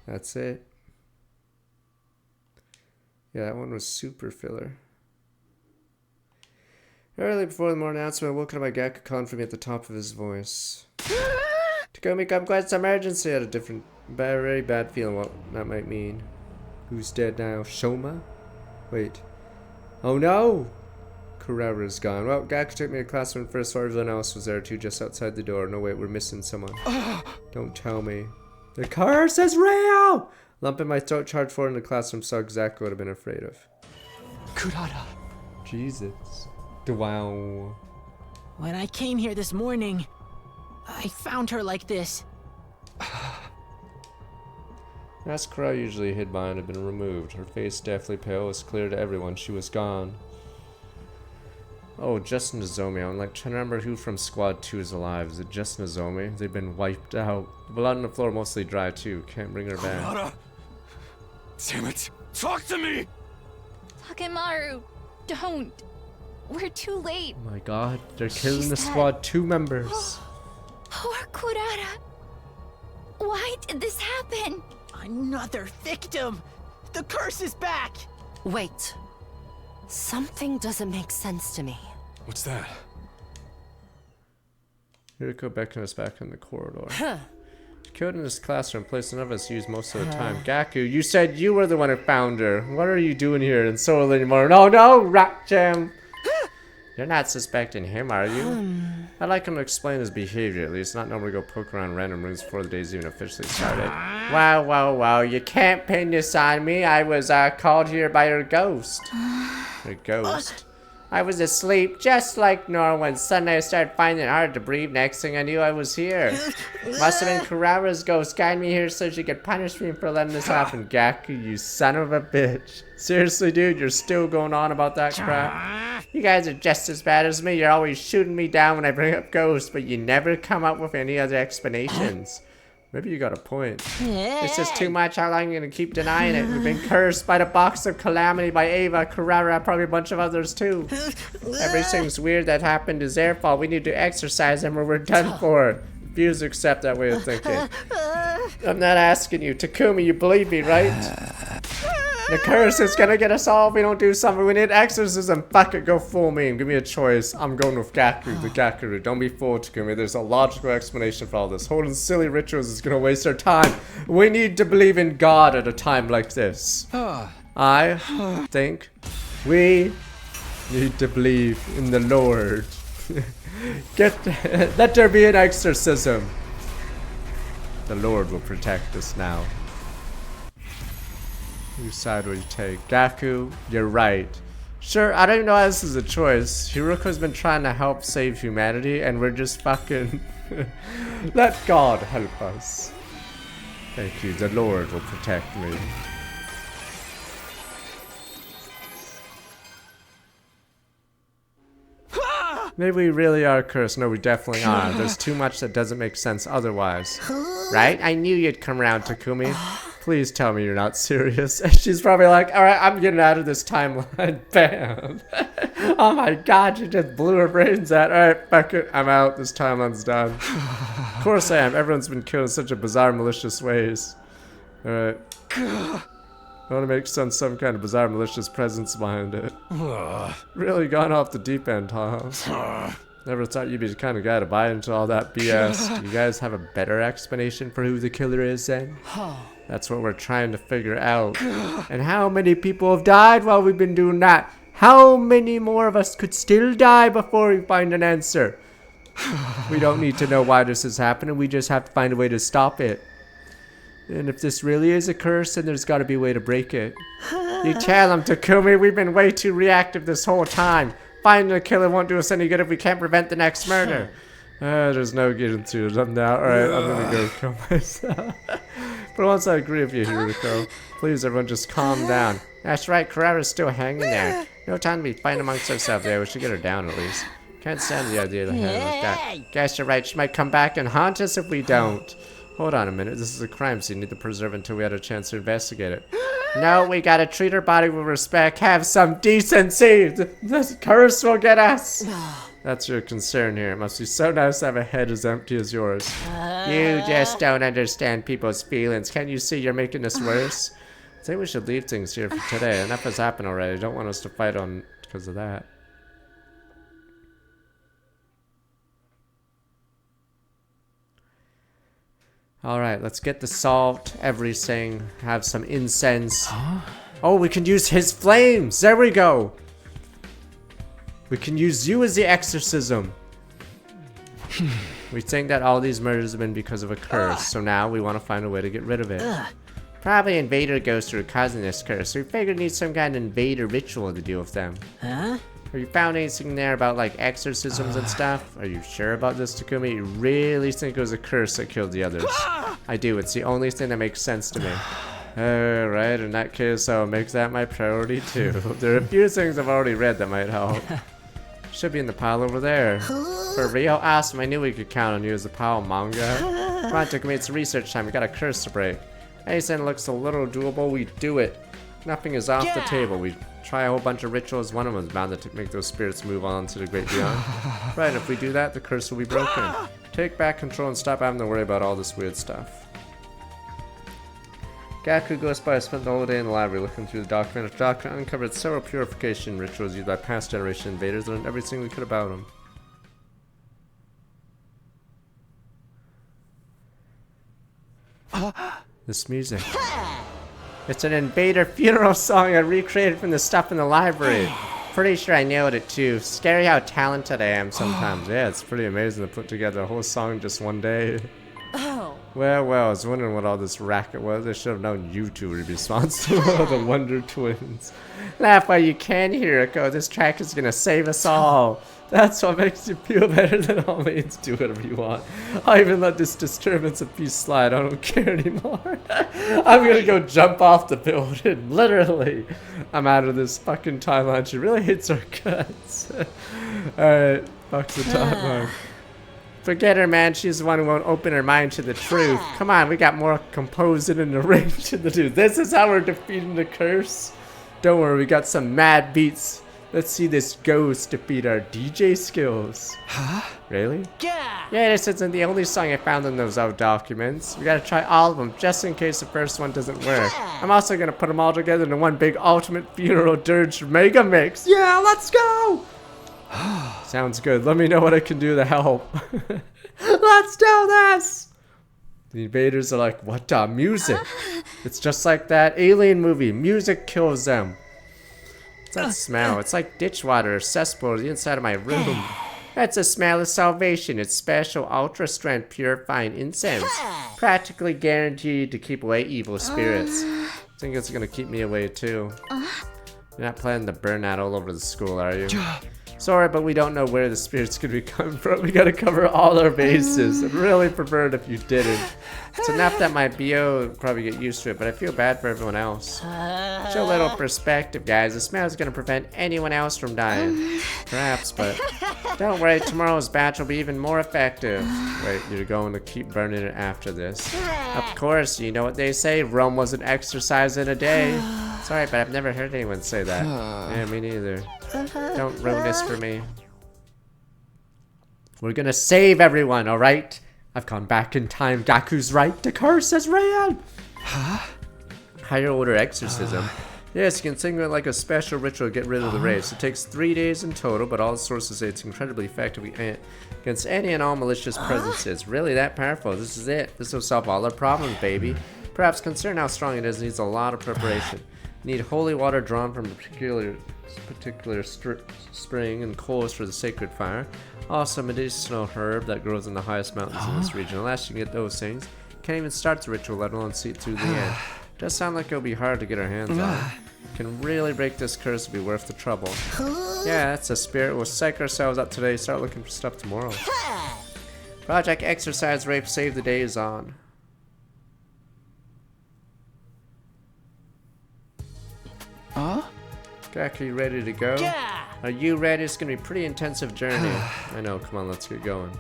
That's it. Yeah, that one was super filler. Early before the morning announcement, I woke up by Gaku calling for me at the top of his voice. Takumi, come quite some emergency. I had a very bad feeling what that might mean. Who's dead now? Shoma? Wait. Oh no! Kurara's gone. Well, Gaku took me to classroom first, so everyone else was there too, just outside the door. No, wait, we're missing someone. Don't tell me. The curse is real! Lump in my throat, charged forward in the classroom, saw exactly what I've been afraid of. Kurara. Jesus. Wow. When I came here this morning, I found her like this. Mask Kurara usually hid behind had been removed. Her face deathly pale. It was clear to everyone she was gone. Oh, just Nozomi. I'm like trying to remember who from Squad 2 is alive. Is it just Nozomi? They've been wiped out. Blood on the floor, mostly dry too. Can't bring her back. Kurara! Damn it! Talk to me! Takemaru, don't. We're too late. Oh my god, they're killing She's the dead. Squad 2 members. Poor Kurara. Why did this happen? Another victim! The curse is back! Wait. Something doesn't make sense to me. What's that? Yuriko beckoned us back in the corridor. Huh. Killed in this classroom, place none of us use most of the time. Gaku, you said you were the one who found her. What are you doing here in Seoul anymore? No, no, Rat Jam! You're not suspecting him, are you? I'd like him to explain his behavior, at least. Not normally go poke around random rooms before the day's even officially started. Wow, you can't pin this on me. I was called here by your ghost. Your ghost? I was asleep just like normal, and suddenly I started finding it hard to breathe. Next thing I knew, I was here. Must have been Kurara's ghost guiding me here so she could punish me for letting this happen. Gaku, you son of a bitch. Seriously, dude, you're still going on about that crap? You guys are just as bad as me. You're always shooting me down when I bring up ghosts, but you never come up with any other explanations. Maybe you got a point. It's just too much. How long are you gonna keep denying it? We've been cursed by the box of calamity, by Ava, Kurara, probably a bunch of others too. Everything's weird that happened is their fault. We need to exorcise them or we're done for. Refuse to accept that way of thinking. I'm not asking you. Takumi, you believe me, right? The curse is gonna get us all if we don't do something. We need exorcism. Fuck it, go full meme. Give me a choice. I'm going with Gaku, the Gakuru. Don't be fooled, Takumi. There's a logical explanation for all this. Holding silly rituals is gonna waste our time. We need to believe in God at a time like this. I think we need to believe in the Lord. Let there be an exorcism. The Lord will protect us now. Whose side will you take? Gaku, you're right. Sure, I don't even know how this is a choice. Hiruko's been trying to help save humanity, and we're just fucking... Let God help us. Thank you, the Lord will protect me. Maybe we really are cursed. No, we definitely are. There's too much that doesn't make sense otherwise. Right? I knew you'd come around, Takumi. Please tell me you're not serious. She's probably like, alright, I'm getting out of this timeline. Bam. Oh my god, you just blew her brains out. Alright, fuck it. I'm out. This timeline's done. Of course I am. Everyone's been killed in such a bizarre, malicious ways. Alright. I want to make some kind of bizarre, malicious presence behind it. Really gone off the deep end, huh? Never thought you'd be the kind of guy to buy into all that BS. Do you guys have a better explanation for who the killer is then? That's what we're trying to figure out. And how many people have died while we've been doing that? How many more of us could still die before we find an answer? We don't need to know why this is happening. We just have to find a way to stop it. And if this really is a curse, then there's got to be a way to break it. You tell him, Takumi, we've been way too reactive this whole time. Finding a killer won't do us any good if we can't prevent the next murder. There's no getting to them now. Alright, I'm gonna go kill myself. But once I agree with you, Hiruko, please everyone just calm down. That's right, Kurara's still hanging there. No time to be fighting amongst ourselves there. We should get her down at least. Can't stand the idea of the hand like that. Guess you're right, she might come back and haunt us if we don't. Hold on a minute, this is a crime scene. Need to preserve until we had a chance to investigate it. No, we gotta treat her body with respect. Have some decency. This curse will get us. That's your concern here. It must be so nice to have a head as empty as yours. You just don't understand people's feelings. Can't you see you're making this worse? I think we should leave things here for today. Enough has happened already. I don't want us to fight on because of that. Alright, let's get the salt, everything, have some incense. Oh, we can use his flames! There we go! We can use you as the exorcism. We think that all these murders have been because of a curse, so now we want to find a way to get rid of it. Probably invader ghosts are causing this curse, so we figured we need some kind of invader ritual to deal with them. Huh? Have you found anything there about like exorcisms and stuff? Are you sure about this, Takumi? You really think it was a curse that killed the others? I do, it's the only thing that makes sense to me. Alright, in that case I'll make that my priority too. There are a few things I've already read that might help. Should be in the pile over there. For real? Awesome, I knew we could count on you as a pile of manga. Come on, Takumi, it's research time. We got a curse to break. Anything that looks a little doable, we do it. Nothing is off the table. We try a whole bunch of rituals. One of them is bound to make those spirits move on to the great beyond. Right, and if we do that, the curse will be broken. Take back control and stop having to worry about all this weird stuff. Gaku goes by spent the whole day in the library looking through the document. The document uncovered several purification rituals used by past generation invaders. Learned everything we could about them. This music. It's an invader funeral song I recreated from the stuff in the library. Pretty sure I nailed it too. Scary how talented I am sometimes. Yeah, it's pretty amazing to put together a whole song in just one day. Oh, Well, I was wondering what all this racket was. I should have known you two would be responsible. The Wonder Twins. Laugh while you can, Hiriko. This track is gonna save us all. That's what makes you feel better than all mates. Do whatever you want. I'll even let this disturbance of peace slide. I don't care anymore. I'm gonna go jump off the building. Literally. I'm out of this fucking timeline. She really hates our guts. Alright. Fuck the timeline. Forget her, man. She's the one who won't open her mind to the truth. Come on, we got more composing and arranging to do. This is how we're defeating the curse. Don't worry, we got some mad beats. Let's see this ghost defeat our DJ skills. Huh? Really? Yeah, this isn't the only song I found in those old documents. We gotta try all of them, just in case the first one doesn't work. I'm also gonna put them all together into one big ultimate funeral dirge mega mix. Yeah, let's go! Sounds good. Let me know what I can do to help. Let's do this! The invaders are like, what the music? It's just like that alien movie. Music kills them. What's that smell? It's like ditch water or cesspool the inside of my room. That's a smell of salvation. It's special ultra strength purifying incense. Practically guaranteed to keep away evil spirits. I think it's gonna keep me away too. You're not planning to burn that all over the school, are you? Sorry, but we don't know where the spirit's gonna be coming from. We gotta cover all our bases. I'd really prefer it if you didn't. It's enough that my BO would probably get used to it, but I feel bad for everyone else. Show a little perspective, guys. The smell is gonna prevent anyone else from dying. Perhaps, but don't worry, tomorrow's batch will be even more effective. Wait, you're going to keep burning it after this? Of course, you know what they say, Rome was an exercise in a day. Sorry, but I've never heard anyone say that. Yeah, me neither. Don't ruin this for me. We're gonna save everyone, alright? I've gone back in time. Gaku's right. The curse is real! Huh? Higher order exorcism. Yes, you can sing it like a special ritual to get rid of the race. It takes 3 days in total, but all the sources say it's incredibly effective against any and all malicious presences. Really that powerful? This is it. This will solve all our problems, baby. Perhaps considering how strong it is, it needs a lot of preparation. You need holy water drawn from a particular spring and coals for the sacred fire. Also, medicinal herb that grows in the highest mountains in this region. Unless you can get those things, you can't even start the ritual, let alone see it through the end. Does sound like it'll be hard to get our hands on. Can really break this curse, it'll be worth the trouble. Yeah, that's a spirit. We'll psych ourselves up today, start looking for stuff tomorrow. Project Exercise Rape Save the Day is on. Huh? Gaku, you ready to go? Yeah! Are you ready? It's gonna be a pretty intensive journey. I know, come on, let's get going.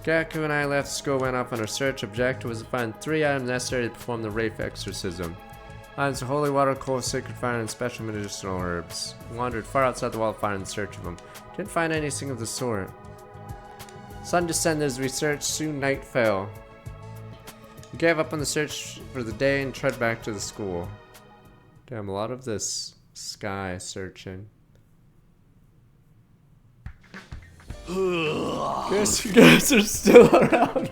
Gaku and I left school, went off on our search. Objective was to find 3 items necessary to perform the Wraith exorcism. Items of holy water, coal, sacred fire, and special medicinal herbs. Wandered far outside the wall of fire in search of them. Didn't find anything of the sort. Sun descended as we searched, soon night fell. We gave up on the search for the day and tread back to the school. Damn, a lot of this sky searching. Guess you guys are still around.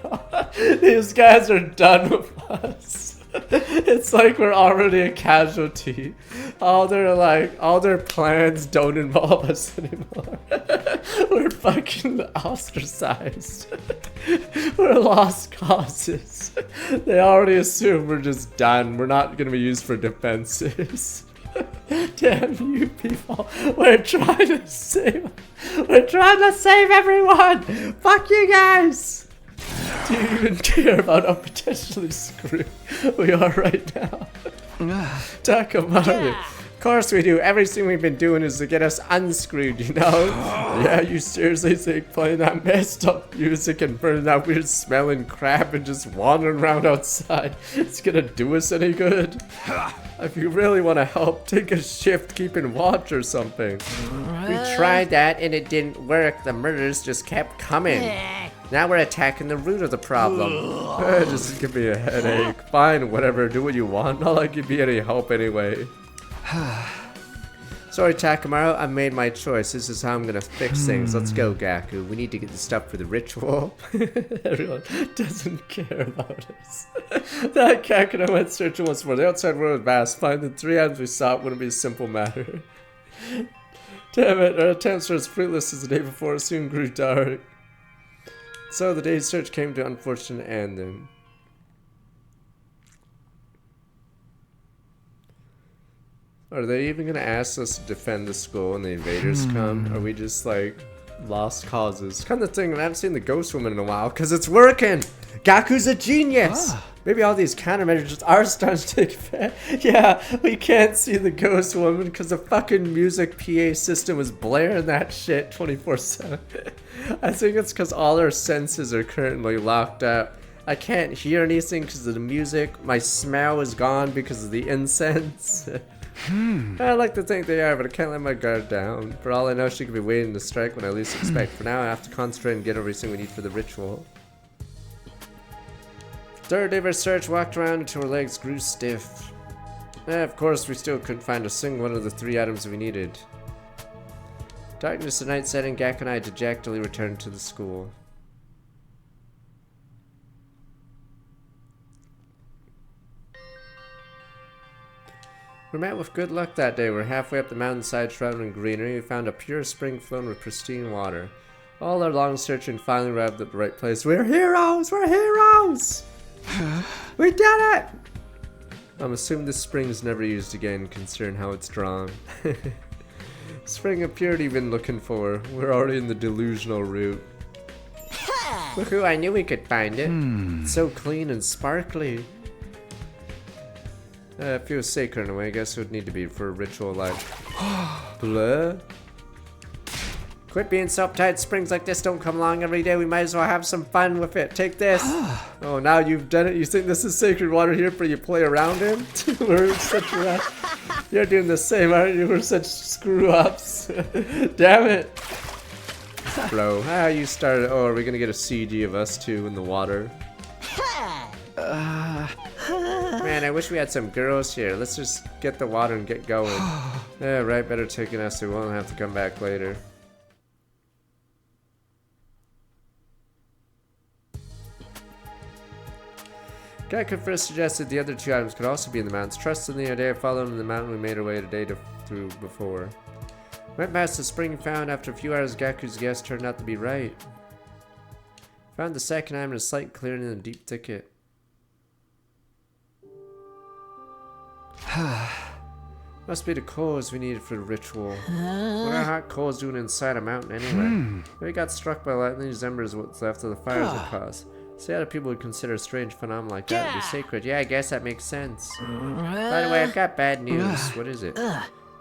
These guys are done with us. It's like we're already a casualty. All their plans don't involve us anymore. We're fucking ostracized. We're lost causes. They already assume we're just done. We're not gonna be used for defenses. Damn you people. We're trying to save everyone. Fuck you guys. Do you even care about how potentially screwed we are right now? Takamari. Of course we do. Everything we've been doing is to get us unscrewed, you know? Yeah, you seriously think playing that messed up music and burning that weird smelling crap and just wandering around outside, it's gonna do us any good? If you really want to help, take a shift keeping watch or something. We tried that and it didn't work. The murders just kept coming. Now we're attacking the root of the problem. Just give me a headache. Fine, whatever, do what you want. Not like you'd be any help anyway. Sorry, Takamaru, I made my choice. This is how I'm gonna fix things. Let's go, Gaku. We need to get the stuff for the ritual. Everyone doesn't care about us. That Gaku and I went searching once more. The outside world was vast. Finding 3 items we sought wouldn't be a simple matter. Damn it, our attempts were as fruitless as the day before. It soon grew dark. So the day's search came to an unfortunate end then. Are they even gonna ask us to defend the school when the invaders come? Are we just like lost causes? Kind of thing. I haven't seen the ghost woman in a while because it's working. Gaku's a genius. Maybe all these countermeasures are starting to take effect. Yeah, we can't see the ghost woman because the fucking music PA system was blaring that shit 24/7. I think it's because all our senses are currently locked up. I can't hear anything because of the music. My smell is gone because of the incense. I like to think they are, but I can't let my guard down. For all I know, she could be waiting to strike when I least expect. For now, I have to concentrate and get everything we need for the ritual. Third day of our search, walked around until our legs grew stiff. Of course, we still couldn't find a single one of the 3 items we needed. Darkness the night setting, Gak and I dejectedly returned to the school. We met with good luck that day. We're halfway up the mountainside shrouded in greenery. We found a pure spring flowing with pristine water. All our long searching finally arrived at the right place. We're heroes! We're heroes! We did it! I'm assuming this spring's never used again, considering how it's drawn. Spring of purity been looking for. We're already in the delusional route. Woohoo, I knew we could find it. It's so clean and sparkly. It feels sacred in a way. I guess it would need to be for a ritual like blah. Quit being so uptight. Springs like this don't come along every day. We might as well have some fun with it. Take this. Oh, now you've done it. You think this is sacred water here for you play around in? We're such a You're doing the same, aren't you? We're such screw-ups. Damn it. Bro, how you started. Oh, are we gonna get a CG of us two in the water? Man, I wish we had some girls here. Let's just get the water and get going. Yeah, right, better take an S. We won't have to come back later. Gaku first suggested the other 2 items could also be in the mountains. Trusting the idea, following the mountain we made our way today through before. Went past the spring, found after a few hours Gaku's guess turned out to be right. Found the second item in a slight clearing in a deep thicket. Must be the coals we needed for the ritual. What are hot coals doing inside a mountain anyway? We got struck by lightning. These embers are what's left of the fires it caused. See, other people would consider a strange phenomenon like that to be sacred. Yeah, I guess that makes sense. By the way, I've got bad news. What is it?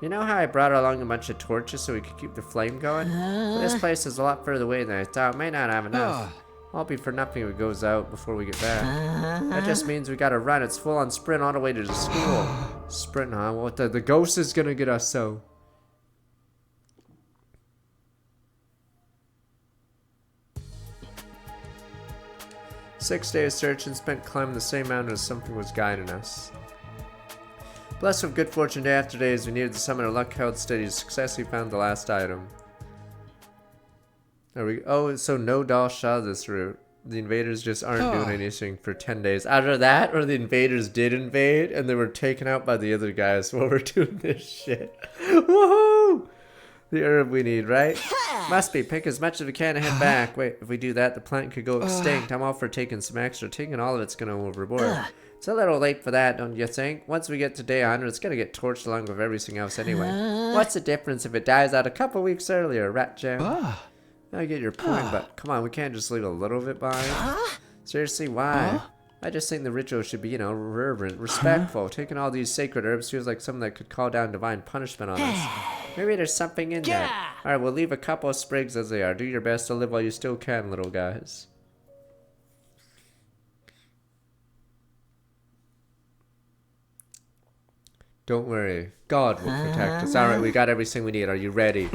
You know how I brought along a bunch of torches so we could keep the flame going? Well, this place is a lot further away than I thought. May not have enough. I'll be for nothing if it goes out before we get back. That just means we gotta run. It's full on sprint all the way to the school. Sprint, huh? What the ghost is gonna get us so. Six days searching, spent climbing the same mountain as something was guiding us. Blessed with good fortune day after day as we neared the summit, our luck held steady. Successfully found the last item. There we go. Oh, so no Dal Shah this route. The invaders just aren't doing anything for 10 days. Either that or the invaders did invade and they were taken out by the other guys while we're doing this shit. Woohoo! The herb we need, right? Must be. Pick as much as we can and head back. Wait, if we do that, the plant could go extinct. I'm all for taking some extra. Taking all of it's gonna overboard. It's a little late for that, don't you think? Once we get to day 100, it's gonna get torched along with everything else anyway. What's the difference if it dies out a couple weeks earlier, Rat Jam? I get your point, but come on, we can't just leave a little of it behind. Seriously, why? I just think the ritual should be, you know, reverent, respectful. Taking all these sacred herbs feels like something that could call down divine punishment on us. Maybe there's something in that. Alright, we'll leave a couple of sprigs as they are. Do your best to live while you still can, little guys. Don't worry. God will protect us. Alright, we got everything we need. Are you ready?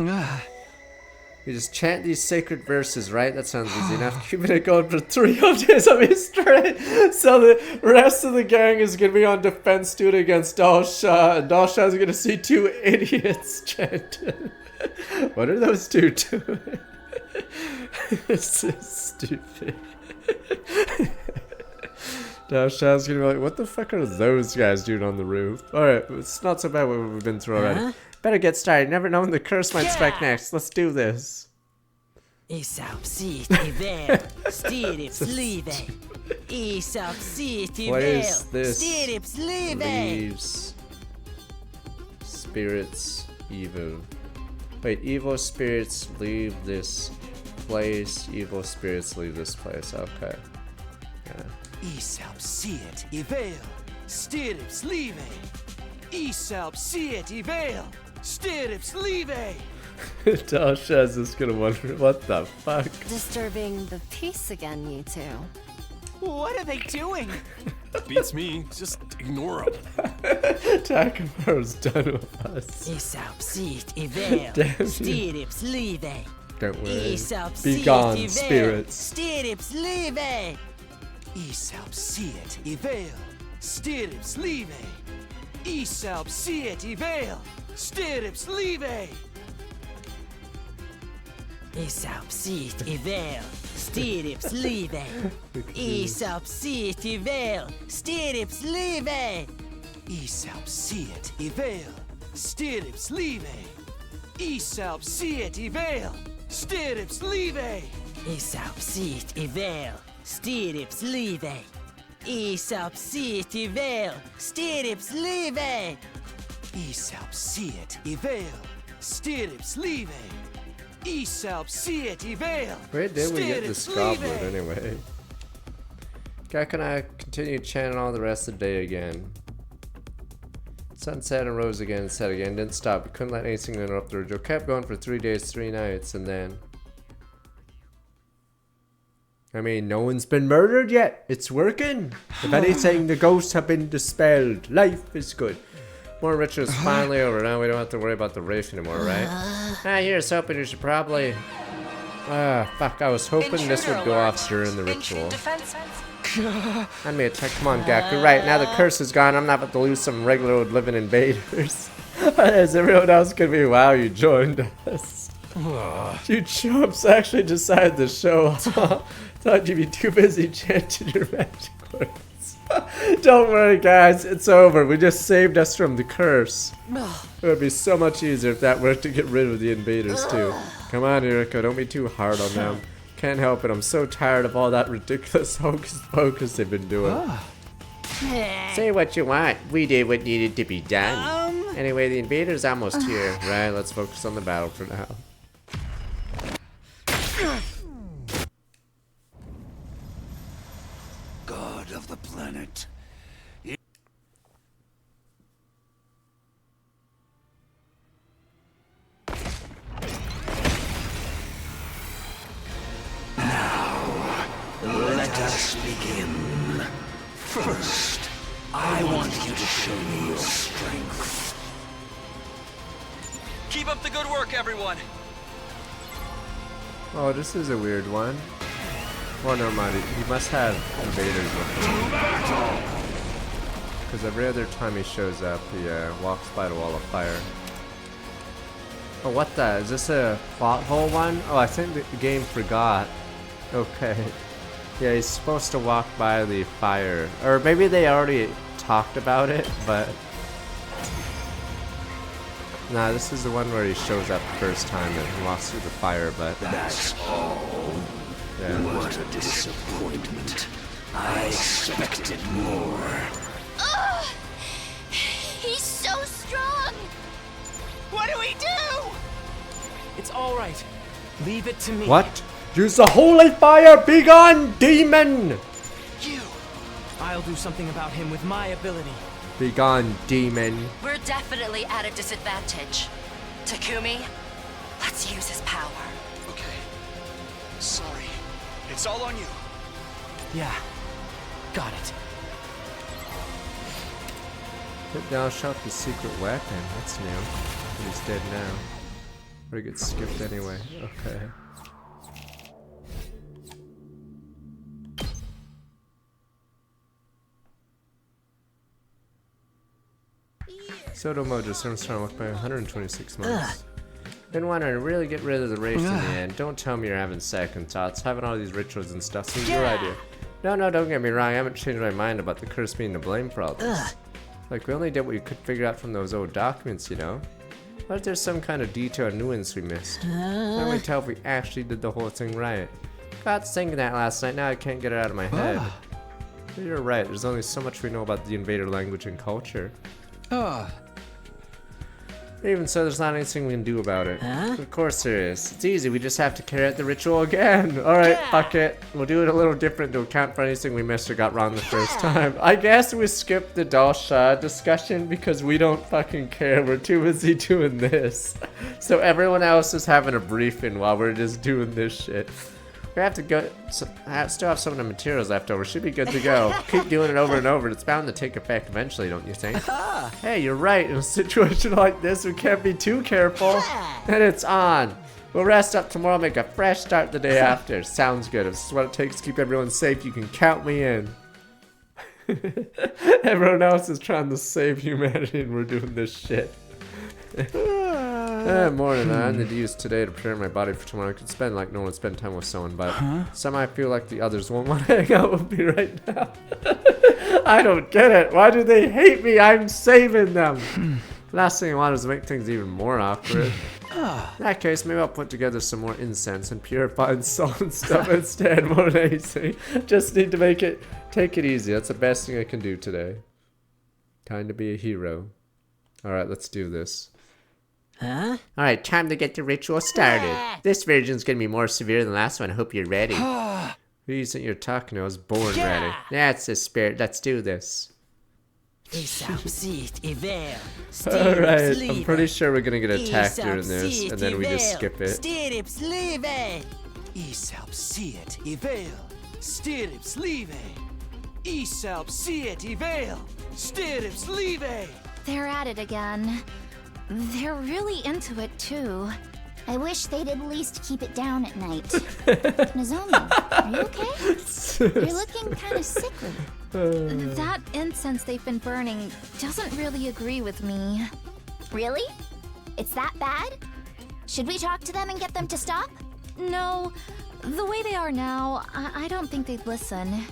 You just chant these sacred verses, right? That sounds easy enough. Keeping it going for 300 days of me straight. So the rest of the gang is going to be on defense duty against Dal Shah. And Dal Shah is going to see 2 idiots chanting. What are those 2 doing? It's so stupid. Dal Shah's going to be like, what the fuck are those guys doing on the roof? Alright, it's not so bad what we've been through already. Better get started. Never know when the curse might strike next. Let's do this. Isaup sit i väl, Stirrips live. Isaup sit i väl, Place this Stirrips live. leaves spirits evil. Wait, evil spirits leave this place. Evil spirits leave this place. Okay. Yeah. Isaup sit i väl, Stirrips live. Isaup sit i väl, Stirrips live. Tasha's just gonna wonder what the fuck. Disturbing the peace again, you two. What are they doing? Beats me. Just ignore them. Takamaru's done with us. Isaup sit i väl, Damn you. Stirrips live. Don't worry. Isaup Be sit gone, i väl, spirits. Stirrips live. Isaup sit i väl, Stirrips live. Isaup sit i väl, Stirrips live. Isaup sit i väl, Stirrips live. Isaup sit i väl, Stirrips live. Isaup sit i väl, Stirrips live. Isaup sit i väl, Stirrips live. Isaup sit i väl, Stirrips live. Isaup sit i väl, Stirrips live. Isaup sit i väl, Stirrips live. Isaup sit i väl, Where did we get this Stirrips goblet live. anyway? Gak and I continued chanting all the rest of the day again. Sun set and rose again and set again. Didn't stop. We couldn't let anything interrupt the ritual. Kept going for 3 days, 3 nights, and then... I mean, no one's been murdered yet. It's working. If anything, the ghosts have been dispelled. Life is good. More rituals finally over. Now we don't have to worry about the wraith anymore, right? Here's hoping you should probably... fuck. I was hoping this would go off during the ritual. Enemy attack. Come on, Gak. You're right. Now the curse is gone. I'm not about to lose some regular old living invaders. As everyone else could be. Wow, you joined us. You chumps actually decided to show off. Thought you'd be too busy chanting your magic words. Don't worry, guys. It's over. We just saved us from the curse. It would be so much easier if that worked to get rid of the invaders, too. Come on, Erika. Don't be too hard on them. Can't help it. I'm so tired of all that ridiculous hocus pocus they've been doing. Say what you want. We did what needed to be done. Anyway, the invader's almost here. Right, let's focus on the battle for now. God of the planet. Let us begin. First, I want you to show me your strength. Keep up the good work, everyone. Oh, this is a weird one. Oh, no, mind. He must have invaders with him. Because every other time he shows up, he walks by the wall of fire. Oh, what the? Is this a plot hole one? Oh, I think the game forgot. Okay. Yeah, he's supposed to walk by the fire. Or maybe they already talked about it, but... Nah, this is the one where he shows up the first time and he walks through the fire, but... That's all. Yeah. What a disappointment. I expected more. Ugh! He's so strong! What do we do? It's all right. Leave it to me. What? Use the holy fire! Be gone, demon! You. I'll do something about him with my ability. Be gone, demon. We're definitely at a disadvantage. Takumi, let's use his power. Okay. Sorry. It's all on you. Yeah. Got it. Hit down, shot the secret weapon. That's new. But he's dead now. Or he gets skipped anyway. Okay. Sotomojo serves trying to work by 126 months. Been wanting to really get rid of the wraith in the end. Don't tell me you're having second thoughts. Having all these rituals and stuff seems your idea. No, don't get me wrong. I haven't changed my mind about the curse being to blame for all this. Like, we only did what we could figure out from those old documents, you know? What if there's some kind of detail or nuance we missed? How can we tell if we actually did the whole thing right? Got thinking that last night, now I can't get it out of my head. But you're right, there's only so much we know about the invader language and culture. Even so, there's not anything we can do about it. Of course there is. It's easy, we just have to carry out the ritual again. Alright, fuck it. We'll do it a little different to account for anything we missed or got wrong the first time. I guess we skipped the Dal Shah discussion because we don't fucking care. We're too busy doing this. So everyone else is having a briefing while we're just doing this shit. We have to go, still have some of the materials left over. Should be good to go. Keep doing it over and over. It's bound to take effect eventually, don't you think? Hey, you're right. In a situation like this, we can't be too careful. And it's on. We'll rest up tomorrow, make a fresh start the day after. Sounds good. If this is what it takes to keep everyone safe, you can count me in. Everyone else is trying to save humanity and we're doing this shit. Morning, I need to use today to prepare my body for tomorrow. I could spend like no one spend time with someone, but somehow I feel like the others won't want to hang out with me right now. I don't get it. Why do they hate me? I'm saving them. Last thing I want is to make things even more awkward. In that case, maybe I'll put together some more incense and purify salt and stuff instead more than anything. Just need to take it easy. That's the best thing I can do today. Time to be a hero. Alright, let's do this. Alright, time to get the ritual started. This version's gonna be more severe than the last one. I hope you're ready. Who do you think you're talking to? I was born ready. That's the spirit. Let's do this. Alright, I'm pretty sure we're gonna get attacked during this, and then we just skip it. They're at it again. They're really into it too. I wish they'd at least keep it down at night. Nozomi, are you okay? You're looking kind of sickly. That incense they've been burning doesn't really agree with me. Really? It's that bad? Should we talk to them and get them to stop? No. The way they are now, I don't think they'd listen.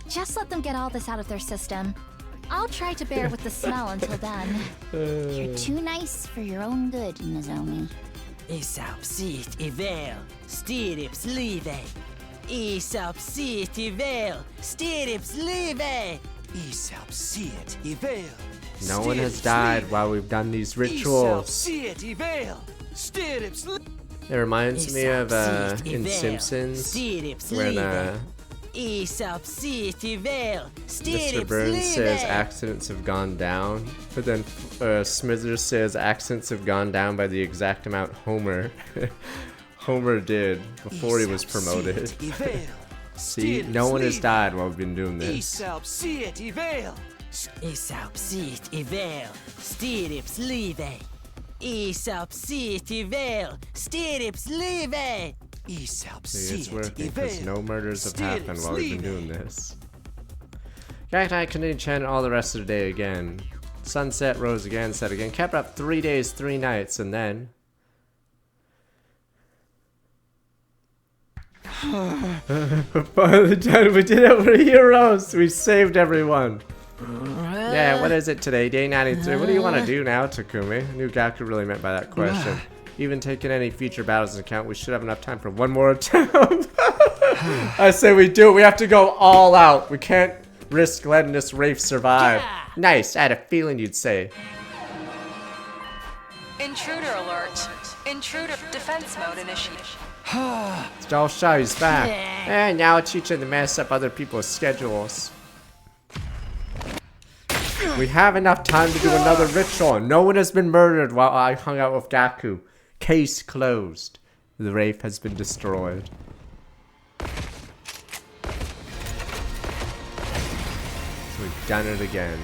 Just let them get all this out of their system. I'll try to bear with the smell until then. You're too nice for your own good, Nozomi. No one has died while we've done these rituals. It reminds me of in Simpsons when Mr. Burns says accidents have gone down, but then Smithers says accidents have gone down by the exact amount Homer did before he was promoted. See, no one has died while we've been doing this. See, it's working because no murders have happened while we've been doing this. Jack and I continued chanting all the rest of the day again. Sunset, rose again, set again. Kept up 3 days, 3 nights, and then... Finally done. We did it. We're heroes. We saved everyone. Yeah, what is it today? Day 93. What do you want to do now, Takumi? I knew Gaku really meant by that question. Even taking any future battles into account, we should have enough time for one more attempt. I say we do. We have to go all out. We can't risk letting this Wraith survive. Nice. I had a feeling you'd say. Intruder alert. Intruder defense mode initiated. It's Dal Shah, he's back. And now it's teaching to mess up other people's schedules. We have enough time to do another ritual. No one has been murdered while I hung out with Gaku. Case closed. The Wraith has been destroyed. So we've done it again.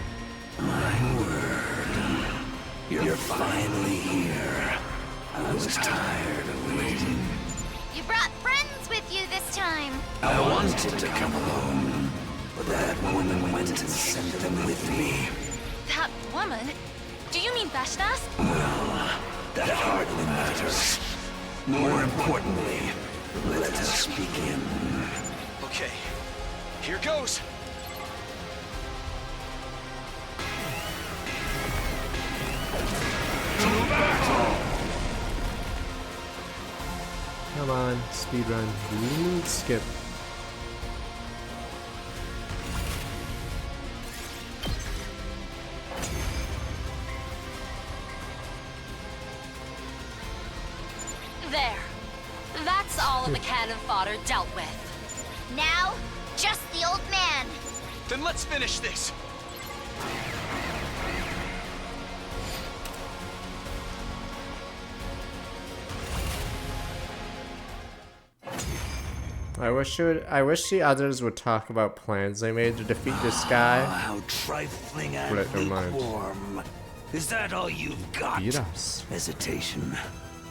My word. You're finally here. I was tired of waiting. You brought friends with you this time. I wanted to come alone, but that woman went and sent them with me. That woman? Do you mean Vashtas? Well, that hardly matters. More importantly, let us begin. Okay, here goes. To battle! Come on, speedrun. Skip. There. That's all of the cannon fodder dealt with. Now, just the old man. Then let's finish this. I wish the others would talk about plans they made to defeat this guy. How trifling and But never mind. lukewarm. Is that all you've got? Beat us. Hesitation,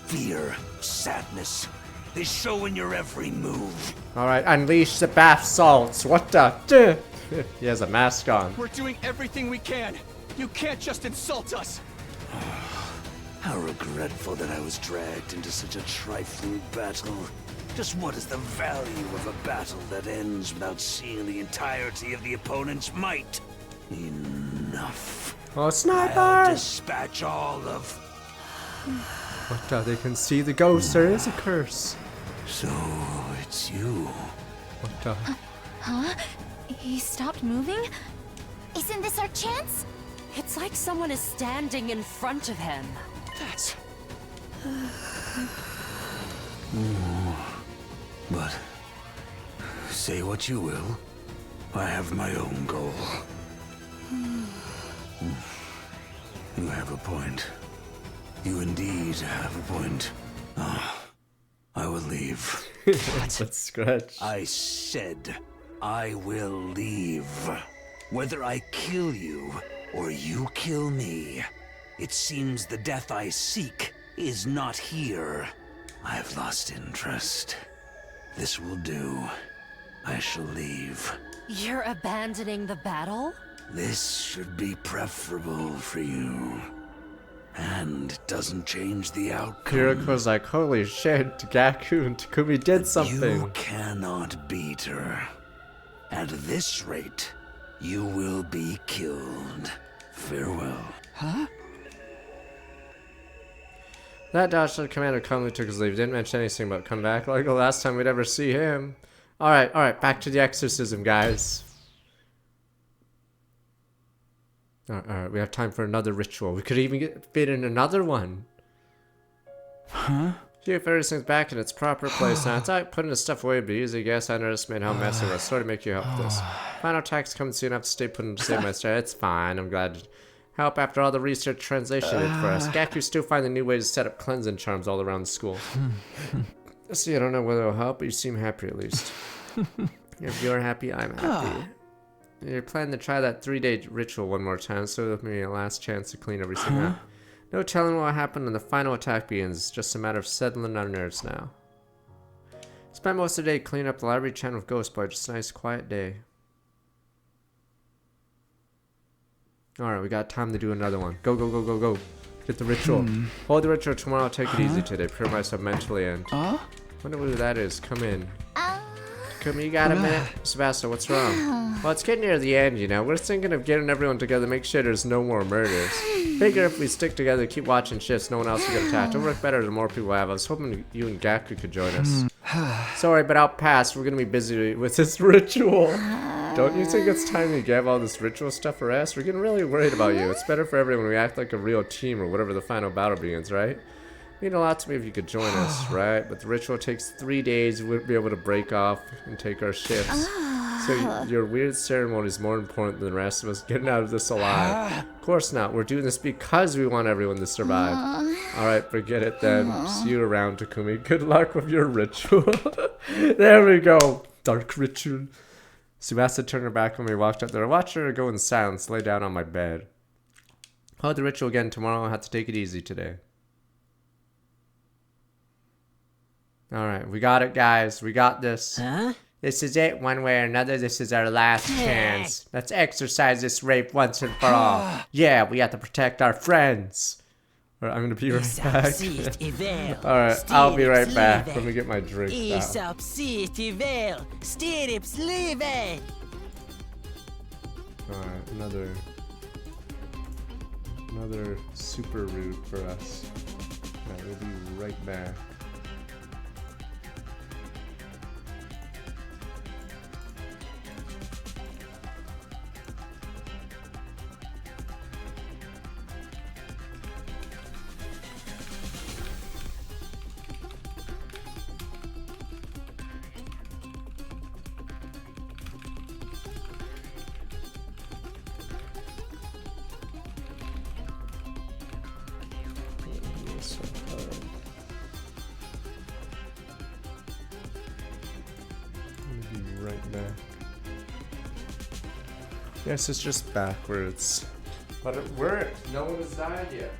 fear, sadness. They show in your every move. Alright, unleash the bath salts. What the? He has a mask on. We're doing everything we can. You can't just insult us. How regretful that I was dragged into such a trifling battle. Just what is the value of a battle that ends without seeing the entirety of the opponent's might? Enough. Oh, sniper! I'll dispatch all of... What the? They can see the ghost. There is a curse. So, it's you. What the? Huh? He stopped moving? Isn't this our chance? It's like someone is standing in front of him. That's... But, say what you will, I have my own goal. You have a point. You indeed have a point. I will leave. Let's scratch. I said I will leave. Whether I kill you or you kill me, it seems the death I seek is not here. I have lost interest. This will do. I shall leave. You're abandoning the battle? This should be preferable for you. And doesn't change the outcome. Kiriko's like, holy shit, Gaku and Takumi did something. You cannot beat her. At this rate, you will be killed. Farewell. Huh? That Dodge Commander calmly took his leave. Didn't mention anything about come back like the last time we'd ever see him. Alright, back to the exorcism, guys. Alright, we have time for another ritual. We could even fit in another one. Huh? See if everything's back in its proper place now. It's like putting the stuff away, but easy guess I underestimated how messy it was. Sorry to make you help with this. Final attacks coming soon. I have to stay put in to save my stride. It's fine. I'm glad to help after all the research translation did for us. Gaku's still finding new ways to set up cleansing charms all around the school. See, I don't know whether it'll help, but you seem happy at least. If you're happy, I'm happy. You're planning to try that 3-day ritual one more time, so it'll be a last chance to clean everything up. No telling what will happen when the final attack begins. It's just a matter of settling our nerves now. Spent most of the day cleaning up the library chatting with Ghost Boy. Just a nice quiet day. Alright, we got time to do another one. Go, go, go, go, go. Get the ritual. Hold the ritual tomorrow. I'll take it easy today. Prepare myself mentally and... Wonder who that is. Come in. Come, you got a minute? Sebastian, what's wrong? Well, it's getting near the end, you know. We're thinking of getting everyone together to make sure there's no more murders. Figure if we stick together, keep watching shifts, no one else will get attacked. It'll work better the more people have. I was hoping you and Gaku could join us. Sorry, but I'll pass. We're gonna be busy with this ritual. Don't you think it's time to give all this ritual stuff a rest? We're getting really worried about you. It's better for everyone we act like a real team or whatever the final battle begins, right? Mean a lot to me if you could join us, right? But the ritual takes 3 days. We wouldn't be able to break off and take our shifts. So your weird ceremony is more important than the rest of us getting out of this alive. Of course not. We're doing this because we want everyone to survive. Alright, forget it then. See you around, Takumi. Good luck with your ritual. There we go. Dark ritual. Subasa turned her back when we walked up there. I watched her go in silence, lay down on my bed. Hold the ritual again tomorrow. I'll have to take it easy today. Alright, we got it, guys. We got this. Huh? This is it, one way or another. This is our last chance. Let's exercise this rape once and for all. Yeah, we have to protect our friends. Alright, I'm gonna be right back. Alright, I'll be right back. Let me get my drink out. Alright, another super rude for us. Alright, we'll be right back. Yes, it's just backwards. But it worked. No one has died yet.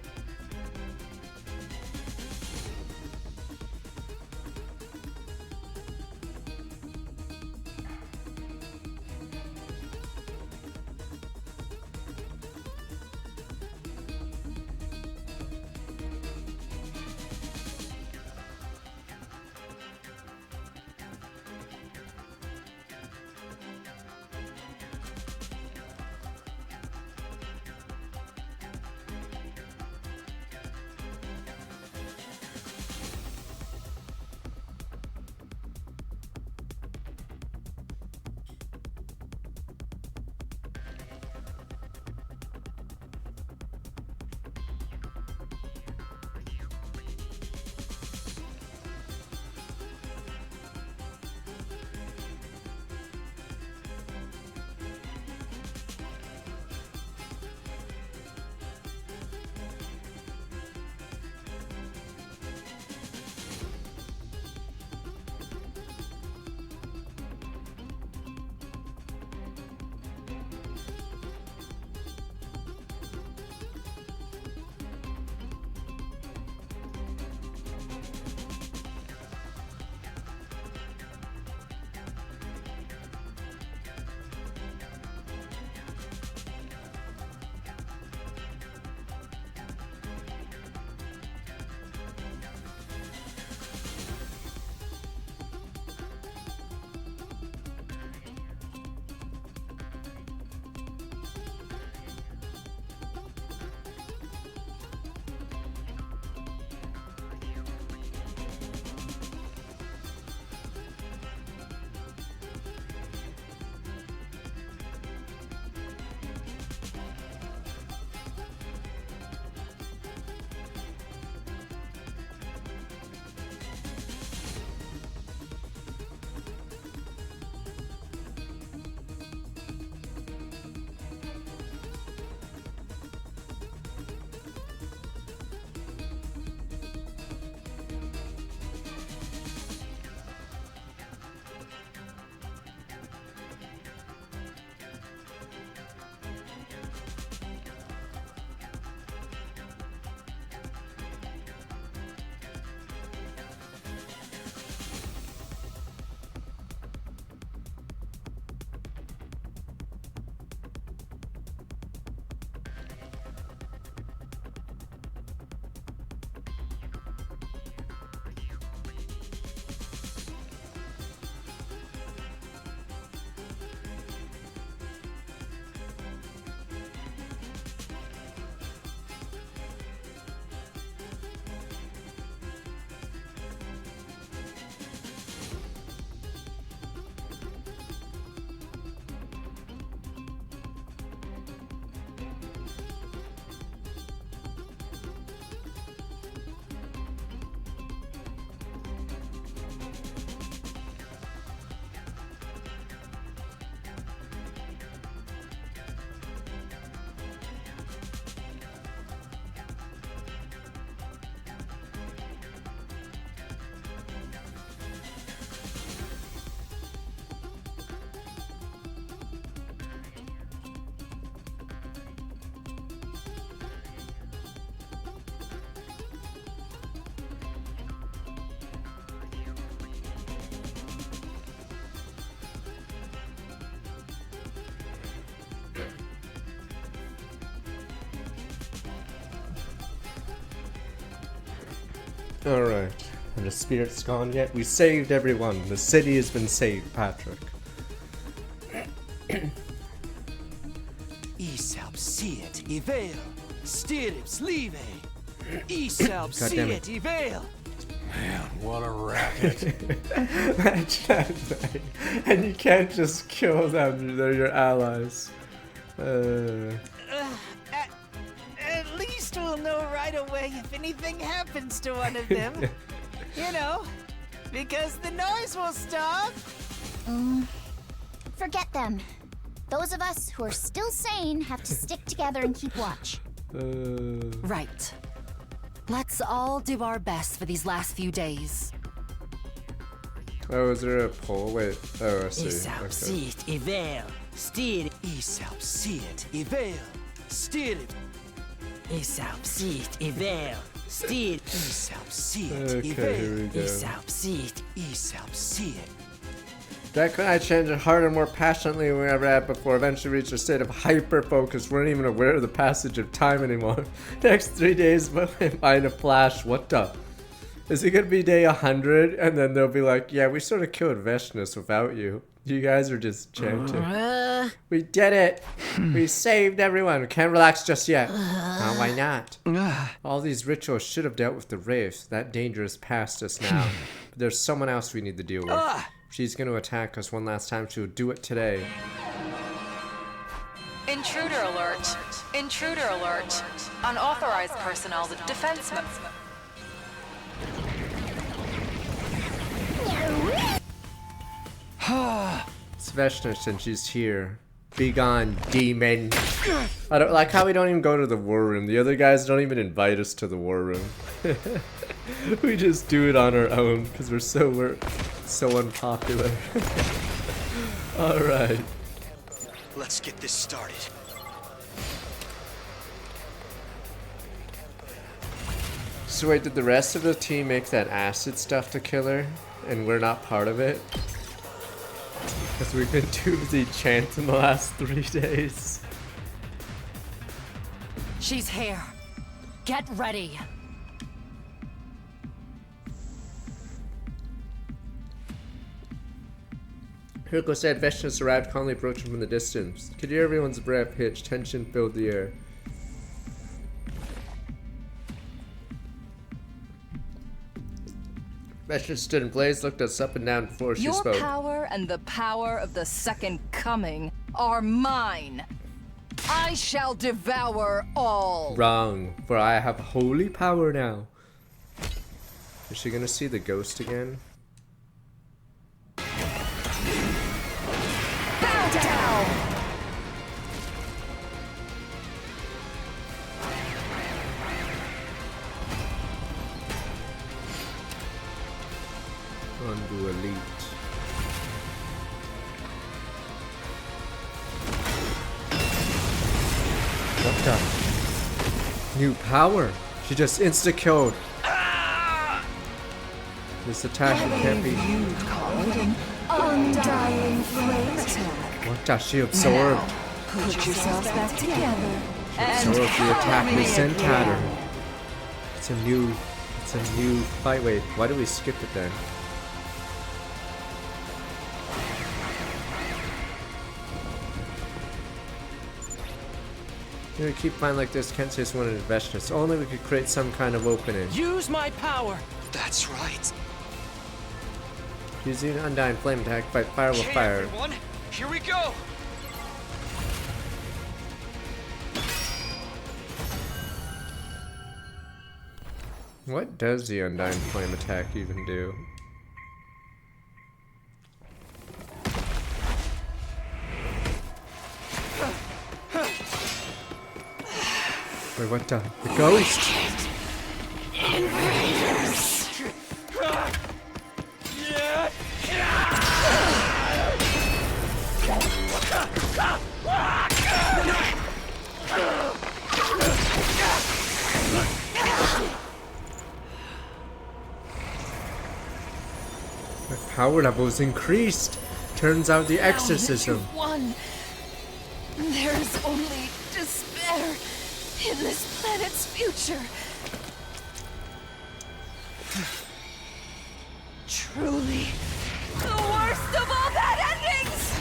Alright. And the spirit's gone yet? We saved everyone. The city has been saved, Patrick. Isalp siet Ivel, stirps live. Isalp siet Ivel. Man, what a racket. And you can't just kill them, they're your allies. At least we'll know right away if anything happens to one of them. You know, because the noise will stop. Forget them. Those of us who are still sane have to stick together and keep watch. Right. Let's all do our best for these last few days. Oh, is there a poll? Wait. Oh, I see. Isalp Okay. siet Ivel, stirps. Isaup siet Ivel, Stirip. Isaup siet Ivel, Stirip. Isaup siet Okay, here we Ivel, go. Isaup siet, Isaup siet. Back when I changed it harder and more passionately than we ever had before, eventually reached a state of hyper-focus. We're not even aware of the passage of time anymore. Next 3 days, but my mind a flash. What the? Is it gonna be day 100? And then they'll be like, yeah, we sort of killed Veshnus without you. You guys are just chanting. We did it! We saved everyone. We can't relax just yet. Oh, why not? All these rituals should have dealt with the Wraith. That danger is past us now. But there's someone else we need to deal with. If she's gonna attack us one last time, she'll do it today. Intruder alert. Intruder alert. Unauthorized personnel with defense mode. It's Veshnus and she's here. Be gone, demon. I don't like how we don't even go to the war room. The other guys don't even invite us to the war room. We just do it on our own because we're so unpopular. All right. Let's get this started. So wait, did the rest of the team make that acid stuff to kill her, and we're not part of it? Because we've been too busy chanting the last 3 days. She's here. Get ready. Hirko said Veshnus arrived, calmly approaching from the distance. Could hear everyone's breath hitch, tension filled the air. Veshnus stood in place, looked us up and down before she Your spoke. power and the power of the Second Coming are mine. I shall devour all. Wrong, for I have holy power now. Is she gonna see the ghost again? Bow down. Undo elite. What the? New power? She just insta-killed. This attack can't be. Undying flame attack. What does she absorb? Put yourselves back together. Absorb the attack we sent at her. It's a new fight. Wait, why do we skip it then? You know, keep flying like this, can't say it's one of the Veshnus. Only we could create some kind of opening. Use my power. That's right. Using an undying flame attack, fight fire with Okay, fire. everyone, here we go. What does the undying flame attack even do? Wait, what the ghost? My power level's increased. Turns out the exorcism. Now that you've won, there is only despair in this planet's future. Truly, the worst of all bad endings!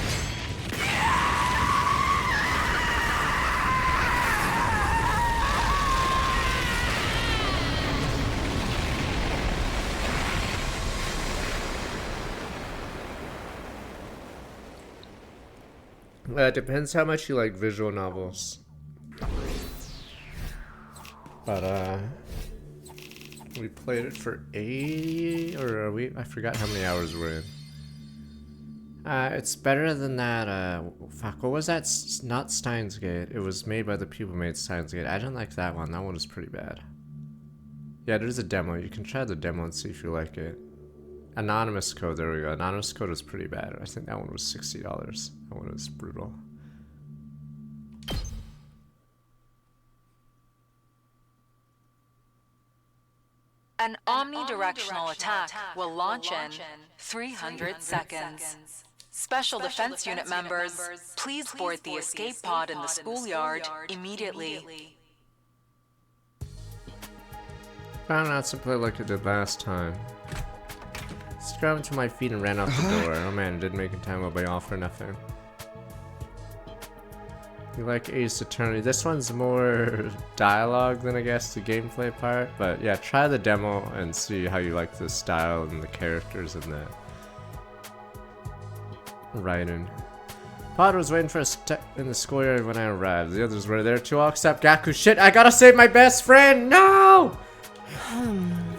It depends how much you like visual novels. But we played it for 8, or are we? I forgot how many hours we're in. It's better than that. Fuck, what was that? Not Steins Gate. It was made by the people who made Steins Gate. I didn't like that one. That one was pretty bad. Yeah, there's a demo. You can try the demo and see if you like it. Anonymous Code. There we go. Anonymous Code was pretty bad. I think that one was $60. That one was brutal. An omnidirectional attack will launch in 300 seconds. Special Defense Unit members, please board the escape pod in the schoolyard immediately. Found out simply like I did last time. Scrubbed to my feet and ran out the door. Oh man, didn't make in time, I'll be all for nothing. You like Ace Attorney? This one's more dialogue than I guess the gameplay part, but yeah, try the demo and see how you like the style and the characters and the writing. Pod was waiting for us in the schoolyard when I arrived. The others were there too, all except Gaku. Shit, I gotta save my best friend! No!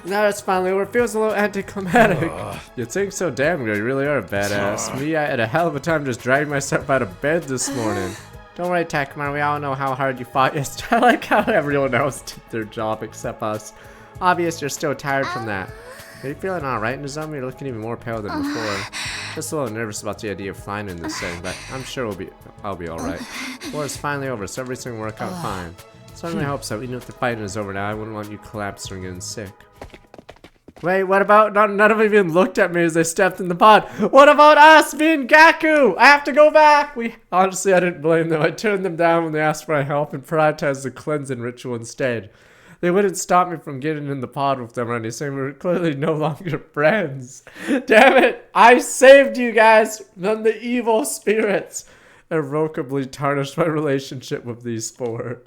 Now it's finally over. It feels a little anticlimactic. You think so damn good. You really are a badass. Me, I had a hell of a time just dragging myself out of bed this morning. Don't worry, Takuma. We all know how hard you fought yesterday. I like how everyone else did their job except us. Obvious you're still tired from that. Are you feeling alright, Nozomi? You're looking even more pale than before. Just a little nervous about the idea of flying in this thing, but I'm sure I'll be alright. War is finally over, so everything will work out fine. Certainly hope so. Even if the fighting is over now, I wouldn't want you collapsing or getting sick. Wait, what about? None of them even looked at me as they stepped in the pod. What about us, me and Gaku? I have to go back. Honestly, I didn't blame them. I turned them down when they asked for my help and prioritized the cleansing ritual instead. They wouldn't stop me from getting in the pod with them or anything. We were clearly no longer friends. Damn it! I saved you guys from the evil spirits. Irrevocably tarnished my relationship with these four.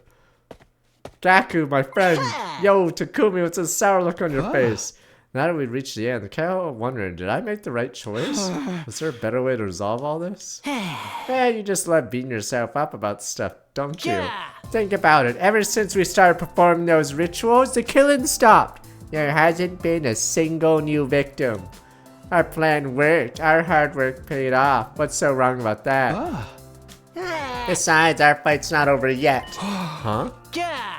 Gaku, my friend. Yo, Takumi, what's a sour look on your face? Now that we reached the end, I can't help wondering, did I make the right choice? Was there a better way to resolve all this? You just love beating yourself up about stuff, don't you? Think about it. Ever since we started performing those rituals, the killing stopped. There hasn't been a single new victim. Our plan worked. Our hard work paid off. What's so wrong about that? Besides, our fight's not over yet. Huh?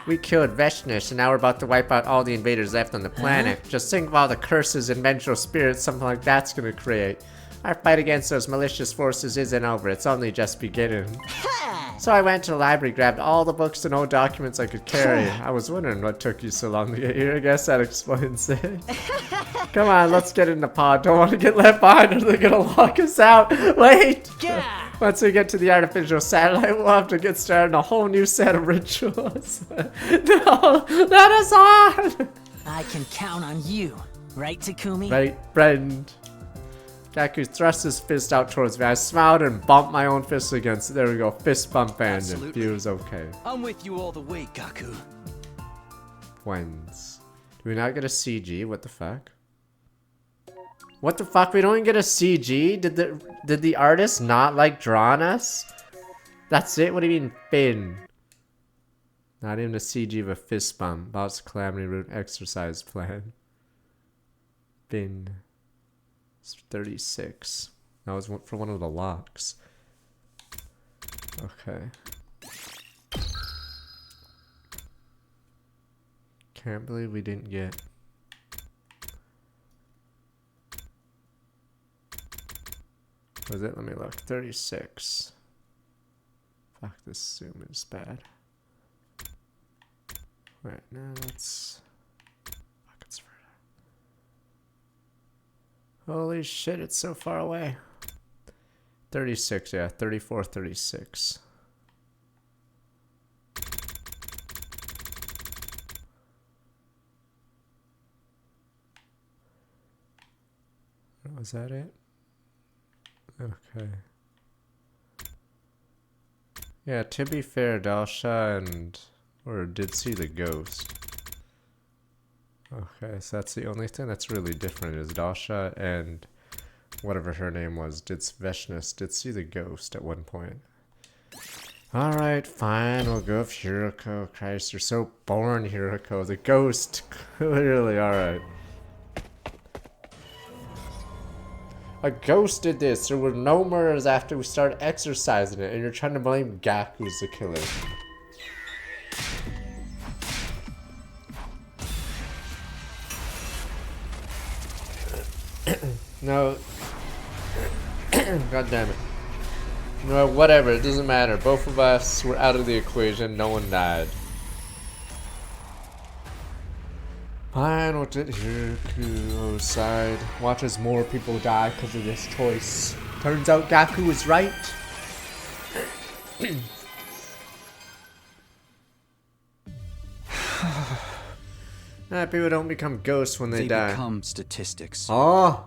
We killed Veshnus, and now we're about to wipe out all the invaders left on the planet. Just think of all the curses and vengeful spirits something like that's gonna create. Our fight against those malicious forces isn't over, it's only just beginning. So I went to the library, grabbed all the books and old documents I could carry. I was wondering what took you so long to get here. I guess that explains it. Come on, let's get in the pod. Don't want to get left behind or they're gonna lock us out. Wait! Once we get to the artificial satellite, we'll have to get started on a whole new set of rituals. No! Let us on! I can count on you, right, Takumi? Right, friend. Gaku thrust his fist out towards me. I smiled and bumped my own fist against it. There we go. Fist bump and it feels okay. I'm with you all the way, Gaku. Wins. Do we not get a CG? What the fuck? What the fuck? We don't even get a CG? Did the artist not like drawing us? That's it? What do you mean Finn? Not even a CG of a fist bump. Bob's Calamity Root exercise plan. Finn. 36. That was for one of the locks. Okay. Can't believe we didn't get. Was it? Let me look. 36. Fuck, this zoom is bad. Right, now let's. Fuck, it's further. Holy shit, it's so far away. 36, yeah. 34, 36. Was that it? Okay. Yeah, to be fair, Dalsha did see the ghost. Okay, so that's the only thing that's really different is Dalsha and whatever her name was, Veshnus, did see the ghost at one point. Alright, fine, we'll go with Hiroko. Christ, you're so boring, Hiroko. The ghost, clearly, alright. A ghost did this. There were no murders after we started exercising it, and you're trying to blame Gaku as the killer. No. God damn it. No, whatever. It doesn't matter. Both of us were out of the equation. No one died. Final did Hiroko side. Watch as more people die because of this choice. Turns out Gaku was right. People don't become ghosts when they die. They become statistics. Oh,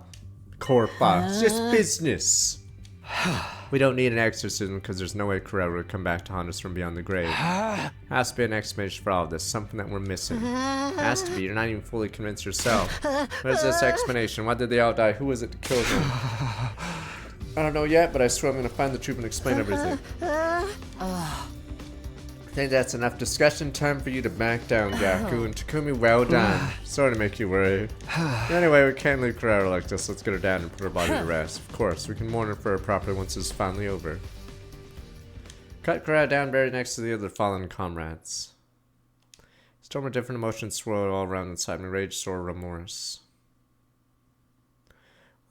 Corpa. It's just business. We don't need an exorcism because there's no way Kurara would come back to haunt us from beyond the grave. Has to be an explanation for all of this. Something that we're missing. Has to be. You're not even fully convinced yourself. What is this explanation? Why did they all die? Who was it that killed them? I don't know yet, but I swear I'm going to find the truth and explain everything. I think that's enough discussion time for you to back down, Gaku. And Takumi, well done. Sorry to make you worry. Anyway, we can't leave Kurara like this. Let's get her down and put her body to rest. Of course, we can mourn her for her properly once this is finally over. Cut Kurara down, buried next to the other fallen comrades. Storm of different emotions swirled all around inside me. Rage, sorrow, remorse. One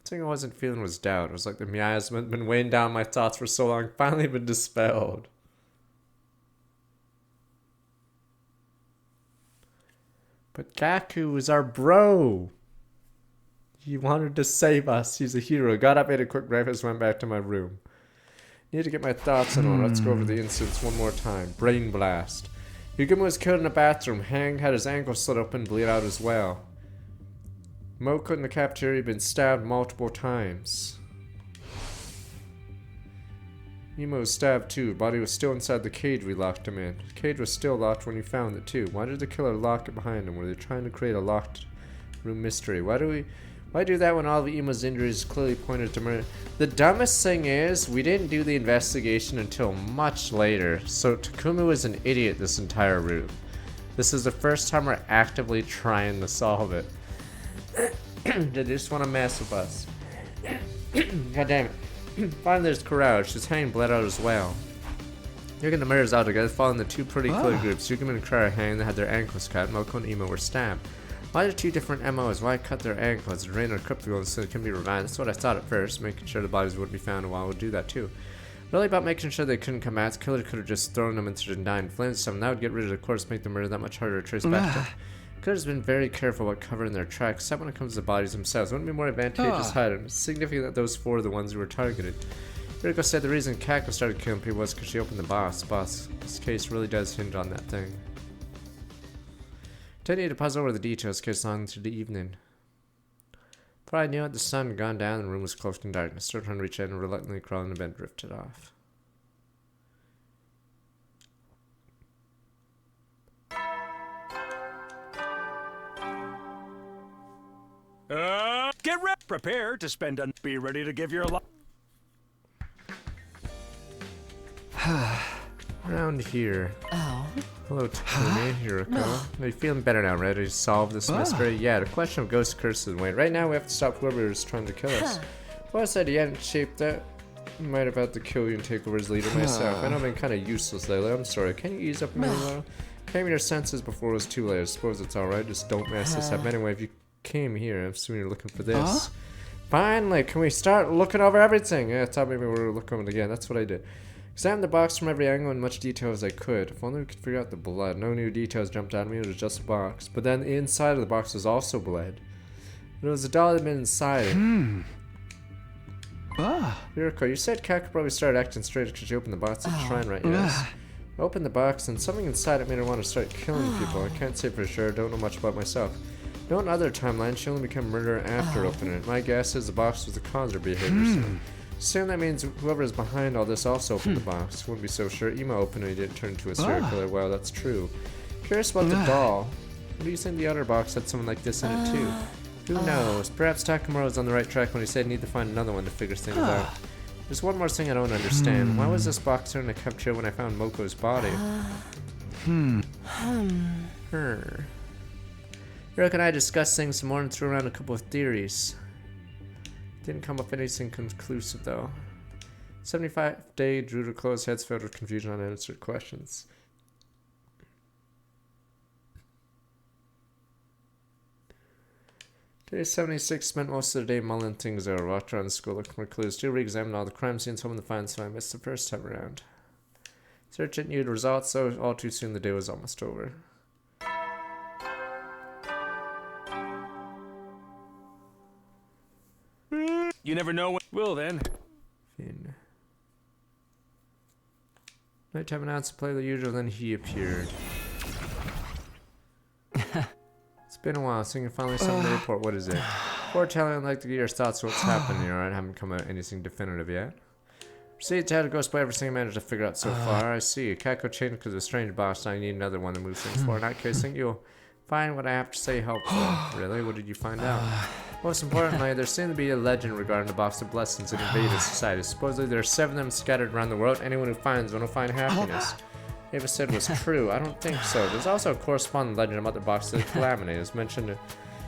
thing I wasn't feeling was doubt. It was like the miasma had been weighing down my thoughts for so long, finally been dispelled. But Gaku was our bro. He wanted to save us. He's a hero. Got up, ate a quick breakfast, went back to my room. Need to get my thoughts in order. Let's go over the incidents one more time. Brain blast. Yuguma was killed in a bathroom. Hang had his ankle slit open, bleed out as well. Moko in the cafeteria had been stabbed multiple times. Emo was stabbed too. Body was still inside the cage we locked him in. The cage was still locked when we found it too. Why did the killer lock it behind him? Were they trying to create a locked room mystery? Why do that when all of Emo's injuries clearly pointed to murder? The dumbest thing is, we didn't do the investigation until much later. So Takumi was an idiot this entire route. This is the first time we're actively trying to solve it. They just want to mess with us. God damn it. Finally, there's Kurara. She's hanging bled out as well. You're getting the murders all together, following the two pretty clear groups. Yuguma and Kurara hanging, they had their ankles cut. Moko and Emo were stabbed. Why are there two different MOs? Why cut their ankles? Drain or cryptical so it can be revived? That's what I thought at first, making sure the bodies would be found, and while we'll do that too. Really about making sure they couldn't come out. The killer could have just thrown them into the dying flames. Something that would get rid of the corpse, make the murder that much harder to trace back to. Killer's been very careful about covering their tracks, except when it comes to the bodies themselves. Wouldn't it be more advantageous hiding? It's significant that those four are the ones who were targeted. Yuriko said the reason Kako started killing people was because she opened the box. This case really does hinge on that thing. Don't need to puzzle over the details, case on through the evening. Before I knew it, the sun had gone down and the room was cloaked in darkness. Started trying to reach out and reluctantly crawling to bed, drifted off. Get ready. Prepare to spend a... Be ready to give your life. Around here. Oh. Hello, Takumi, Yuriko. Are you feeling better now? Ready to solve this mystery? Yeah, the question of ghost curses and wait. Right now, we have to stop whoever is trying to kill us. If I said he hadn't shaped that, I might have had to kill you and take over as leader myself. I know I've been kind of useless lately. I'm sorry. Can you ease up a little? Came to your senses before it was too late. I suppose it's alright. Just don't mess this up. Anyway, if you came here, I'm assuming you're looking for this. Finally, can we start looking over everything? Yeah, I thought maybe we were looking over it again. That's what I did. Examined the box from every angle in much detail as I could. If only we could figure out the blood. No new details jumped out at me. It was just a box. But then the inside of the box was also bled. There was a doll that had been inside it. Yuriko, you said Kat could probably start acting straight because you opened the box at the shrine, right? Yes. I opened the box and something inside it made her want to start killing people. I can't say for sure. Don't know much about myself. No, in other timelines, she only became a murderer after opening it. My guess is the box was the cause of her behavior. So assume that means whoever is behind all this also opened the box. Wouldn't be so sure. Emo opened it, he didn't turn into a serial killer. Well, that's true. Curious about the doll. What do you think the other box had someone like this in it too? Who knows? Perhaps Takamura was on the right track when he said need to find another one to figure things out. There's one more thing I don't understand. Why was this box in the cafeteria when I found Moko's body? Yuriko and I discussed things some more and threw around a couple of theories. Didn't come up with anything conclusive though. 75-day drew to close, heads filled with confusion on unanswered questions. Day 76 spent most of the day mulling things over. Walked around the school looking for clues. Still re-examined all the crime scenes, hoping to find some I missed the first time around. Search didn't yield results, so all too soon the day was almost over. You never know when. Well then. Finn. Nighttime announced to play the usual, then he appeared. It's been a while, so you can finally summon the report. What is it? Foretelling, I'd like to get your thoughts on what's happening here. I haven't come out anything definitive yet. Proceed to how to ghost by everything I managed to figure out so far. I see. Kaiko changed because of a strange boss, and I need another one to move things forward. In that case, I think you'll find what I have to say helpful. Really? What did you find out? Most importantly, there seemed to be a legend regarding the Box of Blessings in invaded society. Supposedly there are 7 of them scattered around the world. Anyone who finds one will find happiness. Ava said was true. I don't think so. There's also a corresponding legend about the Box of Calamity. As mentioned,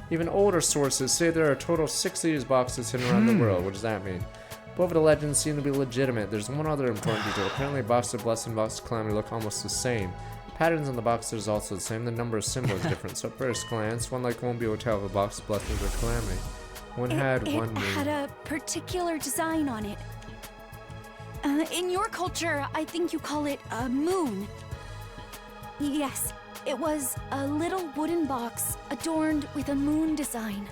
even older sources say there are a total of 6 of these boxes hidden around the world. What does that mean? Both of the legends seem to be legitimate. There's one other important detail. Apparently, Box of Blessing and Box of Calamity look almost the same. Patterns on the boxes are also the same. The number of symbols is different. So at first glance, one won't be able to tell if a Box of Blessings or Calamity. One had one It had a particular design on it. In your culture, I think you call it a moon. Yes, it was a little wooden box adorned with a moon design.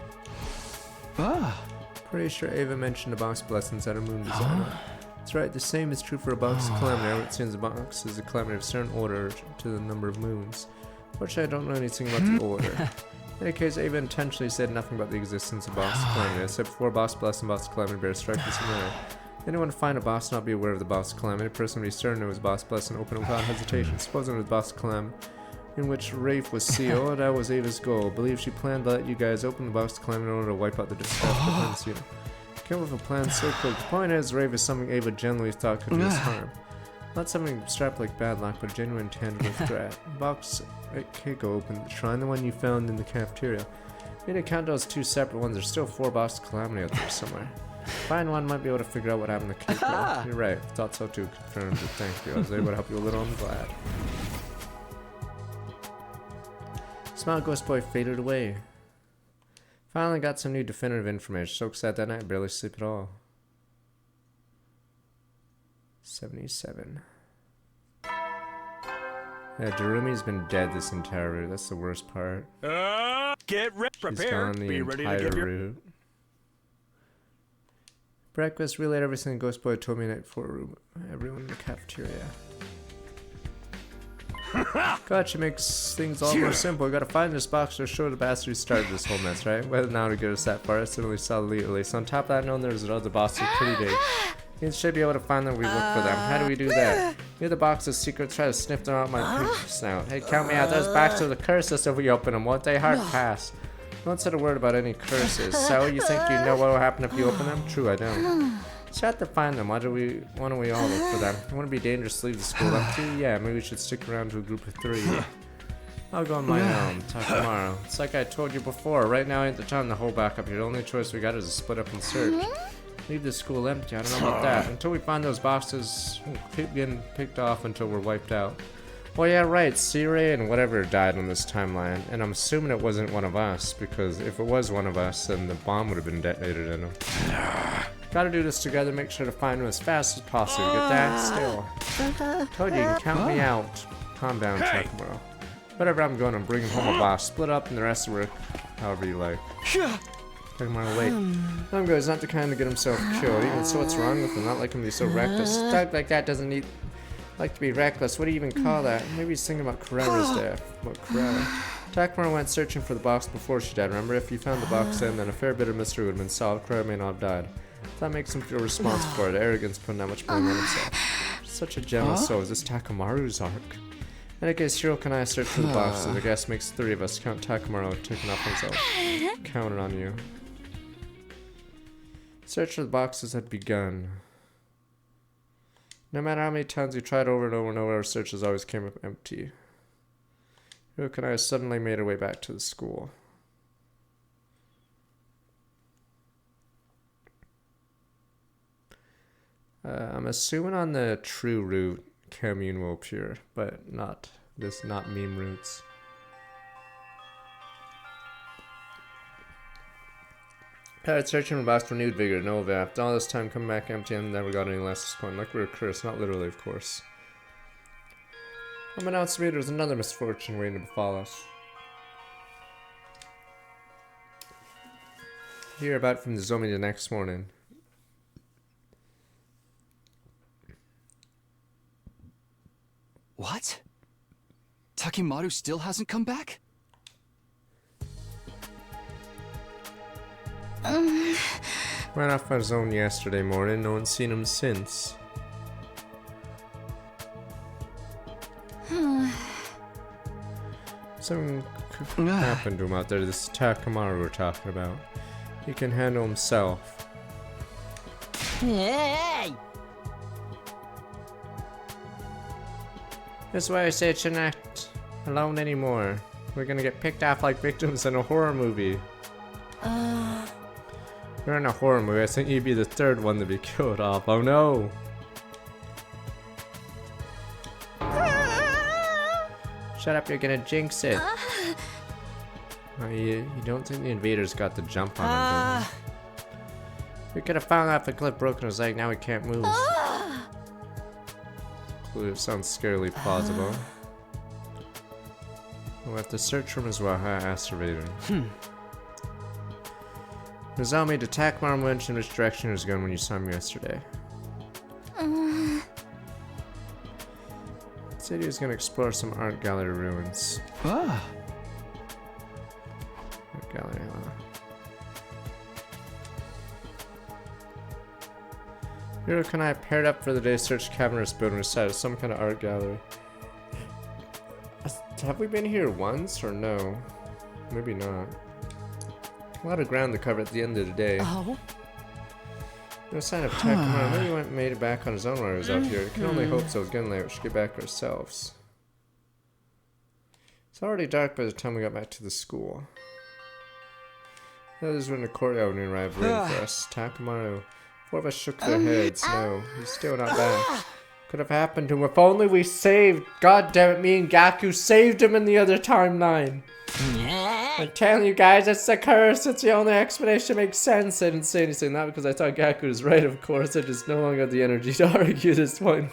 Pretty sure Ava mentioned a Box of Blessings had a moon design on it. That's right, the same is true for a Box of Calamity. It seems a box is a calamity of a certain order to the number of moons. Fortunately, I don't know anything about the order. In any case, Ava intentionally said nothing about the existence of Box of Calamity, except before Box of Blessing and Box of Calamity bear strike this familiar. Anyone find a boss not be aware of the Box of Calamity, a person would be certain it was Box of Blessing open without hesitation. Supposing it was Box of Calamity, in which Rafe was CEO, that was Ava's goal. I believe she planned to let you guys open the Box of Calamity in order to wipe out the distress defense unit. Came with a plan so quick. The point is, Rafe is something Ava generally thought could do us harm. Not something strapped like bad luck, but a genuine tangible threat. Box at Keiko opened the shrine, the one you found in the cafeteria. We need to count those 2 separate ones. There's still 4 Box of Calamity out there somewhere. Find one, might be able to figure out what happened to Keiko. You're right, thought so too. Confirmed it. Thank you. I was able to help you a little, I'm glad. Smile Ghost Boy faded away. Finally got some new definitive information. So excited that night, barely sleep at all. 77. Yeah, Darumi's been dead this entire route. That's the worst part. Get ready. Prepare. Be ready to give your route. Breakfast relayed everything Ghost Boy told me night before everyone in the cafeteria. Gotcha, makes things all more simple. We gotta find this box to show the bastard who started this whole mess, right? Whether now to get us that far, I suddenly saw the lead release. On top of that, knowing there's other boxes pretty big. You should be able to find them if we look for them. How do we do that? Near the box of secrets, try to sniff them out my snout. Hey, count me out. Those boxes will curse us if we open them, won't they? Hard pass. No one said a word about any curses. So, you think you know what will happen if you open them? True, I don't. So have to find them. Why don't we all look for them? You want to be dangerous to leave the school empty? Yeah, maybe we should stick around to a group of 3. I'll go on my own. Talk tomorrow. It's like I told you before. Right now ain't the time to hold back up here. The only choice we got is to split up and search. Leave the school empty. I don't know about that. Until we find those boxes, we'll keep getting picked off until we're wiped out. Well, yeah, right. Sire and whatever died on this timeline, and I'm assuming it wasn't one of us, because if it was one of us, then the bomb would have been detonated in him. Gotta do this together, make sure to find him as fast as possible. You get that? Still. Told you, you can count me out. Calm down, Takamaro. Whatever I'm going, I'm bringing home a box. Split up and the rest work however you like. Takamaro, wait. I'm good, he's not the kind to get himself killed. Even so, what's wrong with him? Not like him to be so reckless. Stuck like that doesn't need... like to be reckless. What do you even call that? Maybe he's thinking about Carrera's death. What Carrera? Takamaro went searching for the box before she died. Remember, if you found the box then a fair bit of mystery would have been solved. Carrera may not have died. That makes him feel responsible for it. Arrogance putting that much blame on himself. Such a gentle soul. Is this Takamaru's arc? In any case, Hiroka and I search for the boxes. I guess makes 3 of us. Count Takamaro taking off himself. Counting on you. Search for the boxes had begun. No matter how many times we tried over and over and over, our searches always came up empty. Hiroka and I suddenly made our way back to the school. I'm assuming on the true route, commune will appear, but not meme routes. Parrot searching for box for renewed vigor, no avail. After all this time coming back empty and never got any less disappointed. Like we were cursed, not literally, of course. Unbeknownst to me, there was another misfortune waiting to befall us. Hear about it from the Zombie the next morning. Takimaru still hasn't come back? Ran off on his own yesterday morning, no one's seen him since. Something happened to him out there, this Takimaru we're talking about. He can handle himself. Hey! That's why I say it shouldn't act alone anymore. We're gonna get picked off like victims in a horror movie. You're in a horror movie, I think you'd be the third one to be killed off. Oh no! Shut up, you're gonna jinx it. Oh, you don't think the invaders got the jump on him, do you? We could have found out if the cliff broken his leg, now he can't move. Clue sounds scarily plausible. We'll have to search for him as well, huh? Asked Vader. Nozomi, did Takimaru mention which direction he was going when you saw him yesterday? Said he was going to explore some art gallery ruins. Art gallery, huh? Hiroka and I paired up for the day, searched cavernous building, decided some kind of art gallery. Have we been here once or no? Maybe not. A lot of ground to cover at the end of the day. Oh? No sign of Takimaru. Maybe he went and made it back on his own while he was out here. I can only hope so. It's getting late. We should get back ourselves. It's already dark by the time we got back to the school. The others were in the courtyard when we arrived waiting for us. Takimaru. Four of us shook their heads. No, he's still not back. Could have happened to him if only we saved. God damn it, me and Gaku saved him in the other timeline. I'm telling you guys, it's the curse. It's the only explanation that makes sense. I didn't say anything, not because I thought Gaku was right, of course. I just no longer had the energy to argue this point.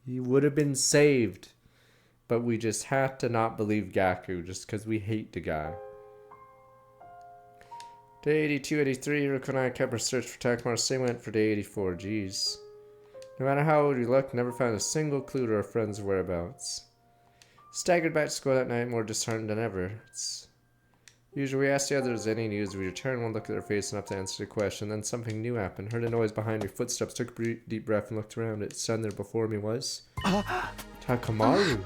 He would have been saved. But we just had to not believe Gaku just because we hate the guy. Day 82, 83, Hiroka and I kept our search for Takimaru. Same went for day 84. Jeez. No matter how we looked, never found a single clue to our friend's whereabouts. Staggered back to school that night, more disheartened than ever. Usually we asked the others any news. We returned one look at their face enough to answer the question. Then something new happened. Heard a noise behind me. Footsteps. Took a deep breath and looked around. It stood there before me was Takimaru.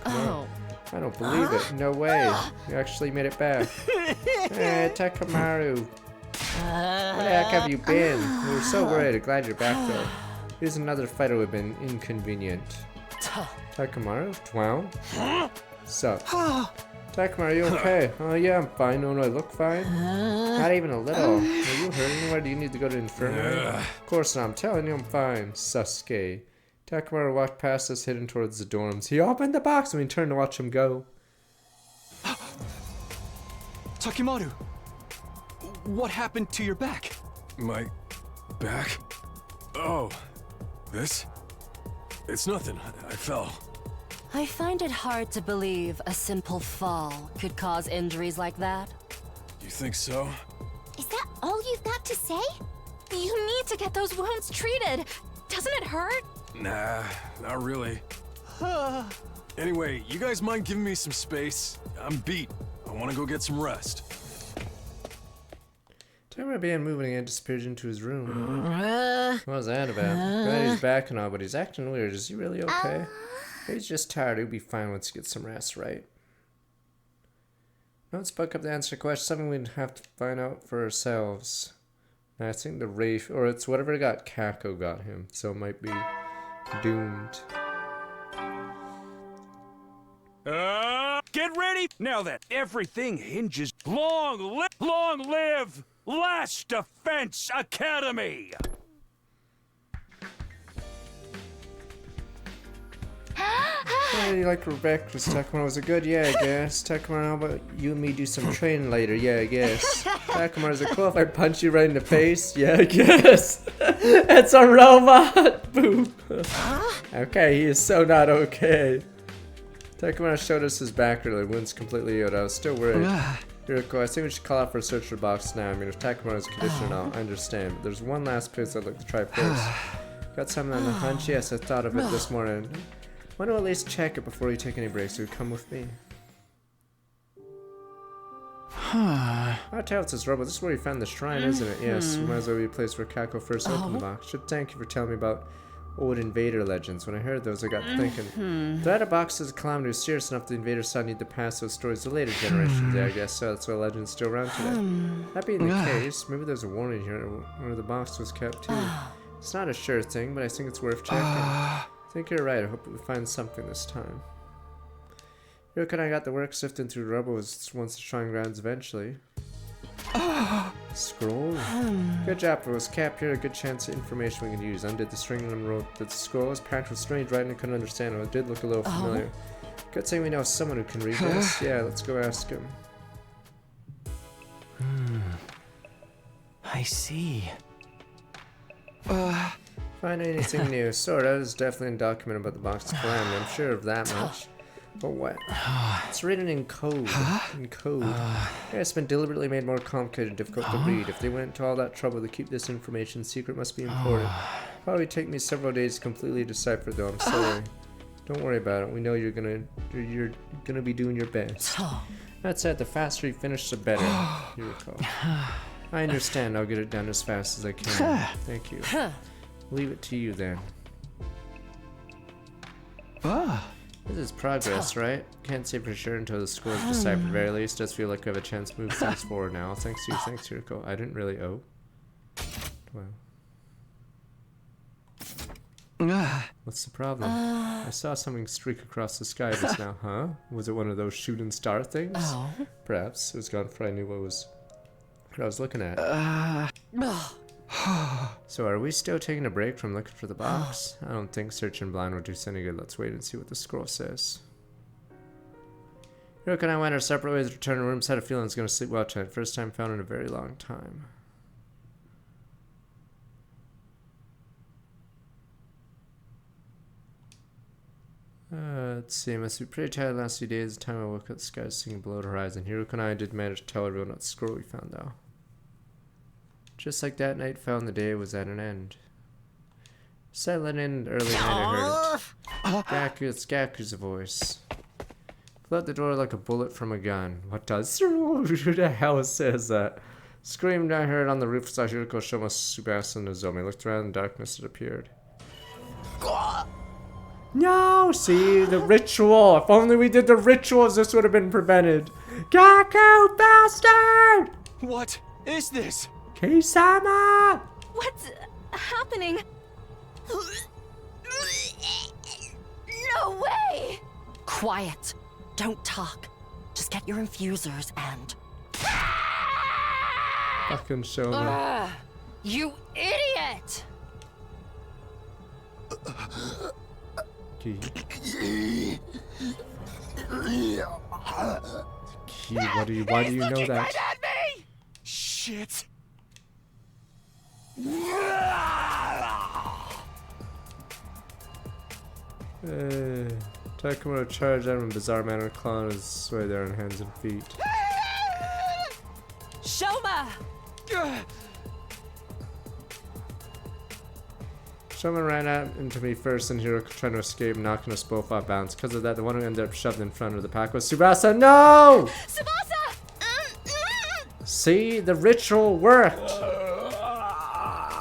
Oh. I don't believe it. No way. You actually made it back. Hey, Takimaru. Where the heck have you been? We were so worried. Glad you're back though. Here's another fight that would have been inconvenient. Takimaru? Wow. Sup? Takimaru, you okay? Oh yeah, I'm fine. No, I look fine. Not even a little. Are you hurt anywhere? Do you need to go to the infirmary? Of course not. I'm telling you I'm fine. Sasuke. Takimaru walked past us, heading towards the dorms. He opened the box and we turned to watch him go. Takimaru! What happened to your back? My back? Oh, this? It's nothing. I fell. I find it hard to believe a simple fall could cause injuries like that. You think so? Is that all you've got to say? You need to get those wounds treated. Doesn't it hurt? Nah, not really. Anyway, you guys mind giving me some space? I'm beat. I want to go get some rest. Takimaru began moving and disappeared into his room. What was that about? Glad he's back and all, but he's acting weird. Is he really okay? He's just tired. He'll be fine once he gets some rest, right? No one spoke up to answer the question. Something we'd have to find out for ourselves. I think the Wraith, or it's whatever got Kako got him, so it might be doomed. Get ready! Now that everything hinges, long live Last Defense Academy! Hey, you like Rebecca's Takimaru? Was it good? Yeah, I guess. Takimaru, how about you and me do some training later? Yeah, I guess. Takimaru, is it cool if I punch you right in the face? Yeah, I guess. It's a robot! Boom. Okay, he is so not okay. Takimaru showed us his back earlier. Wounds completely healed. I was still worried. Yuriko, I think we should call out for a search for the box now. I mean, if Takamaru's condition and all, I understand. But there's one last place I'd like to try first. Got something on the hunch? Yes, I thought of it this morning. Why don't I at least check it before you take any breaks? You come with me. I'll tell it's this robot. This is where you found the shrine, isn't it? Yes, might as well be a place where Kako first opened the box. Should thank you for telling me about old invader legends. When I heard those, I got thinking. The other box is a calamity was serious enough the invaders saw need to pass those stories to later generations. I guess so. That's why legend's still around today. That being the case, maybe there's a warning here where the box was kept too. It's not a sure thing, but I think it's worth checking. I think you're right. I hope we find something this time. Yuriko and I got the work sifting through rubble once the shrine grounds eventually. Scroll? Good job, it was capped here, a good chance of information we can use. Undid the string and wrote that the scroll was packed with strange writing I couldn't understand, it did look a little familiar. Good thing we know someone who can read this. Yeah, let's go ask him. I see. Find anything new? Sorta, there's definitely a document about the box's calamity, I'm sure of that much. But what? It's written in code. Yeah, it's been deliberately made more complicated and difficult to read. If they went to all that trouble to keep this information secret, must be important. Probably take me several days to completely decipher, though. I'm sorry. Don't worry about it. We know you're gonna be doing your best. That said, the faster you finish, the better. Yuriko. I understand. I'll get it done as fast as I can. Thank you. Leave it to you then. This is progress, right? Can't say for sure until the score is deciphered. At the very least, does feel like we have a chance to move things forward now. Thanks, Yuriko. I didn't really owe. Well. What's the problem? I saw something streak across the sky just now, huh? Was it one of those shooting star things? Perhaps. It was gone before I knew what I was looking at. So are we still taking a break from looking for the box? I don't think searching blind will do us any good. Let's wait and see what the scroll says. Yuriko and I went our separate ways to return to rooms. Had a feeling I was going to sleep well tonight. First time found in a very long time. Let's see, I must be pretty tired the last few days. The time I woke up, the sky was singing below the horizon. Yuriko and I did manage to tell everyone what scroll we found, though. Just like that night found, the day was at an end. Settling in early night, I heard it. It's Gaku's voice. Flew out the door like a bullet from a gun. What does? Who the hell says that? Screamed I heard on the roof, saw Yuriko, Shoma, Tsubasa, and Nozomi. Looked around in the darkness, it appeared. No! See, the ritual! If only we did the rituals, this would have been prevented. Gaku, bastard! What is this? Kisama! What's happening? No way! Quiet. Don't talk. Just get your infusers and... Fucking show me. You idiot! Key, why do you know that? Right at me! Shit. Takamaru charged out in a bizarre manner, clawing his way there on hands and feet. Shoma! Shoma ran out into me first, and Hiroko trying to escape, knocking us both off balance. Because of that, the one who ended up shoved in front of the pack was Tsubasa. No! Tsubasa! See, the ritual worked.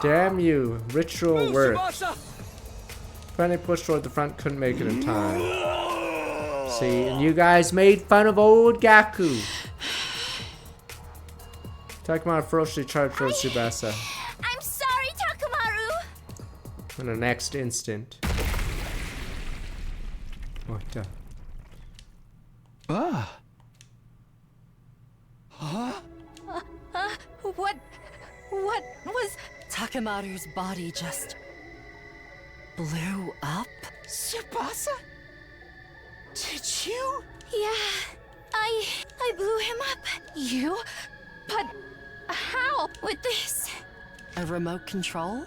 Damn you, ritual worked. Finally pushed toward the front, couldn't make it in time. See, and you guys made fun of old Gaku. Takamaru ferociously charged towards Tsubasa. I'm sorry, Takamaru! In the next instant. What the? What was... Takamaru's body just... blew up? Tsubasa? Did you? Yeah, I blew him up. You? But how? With this. A remote control?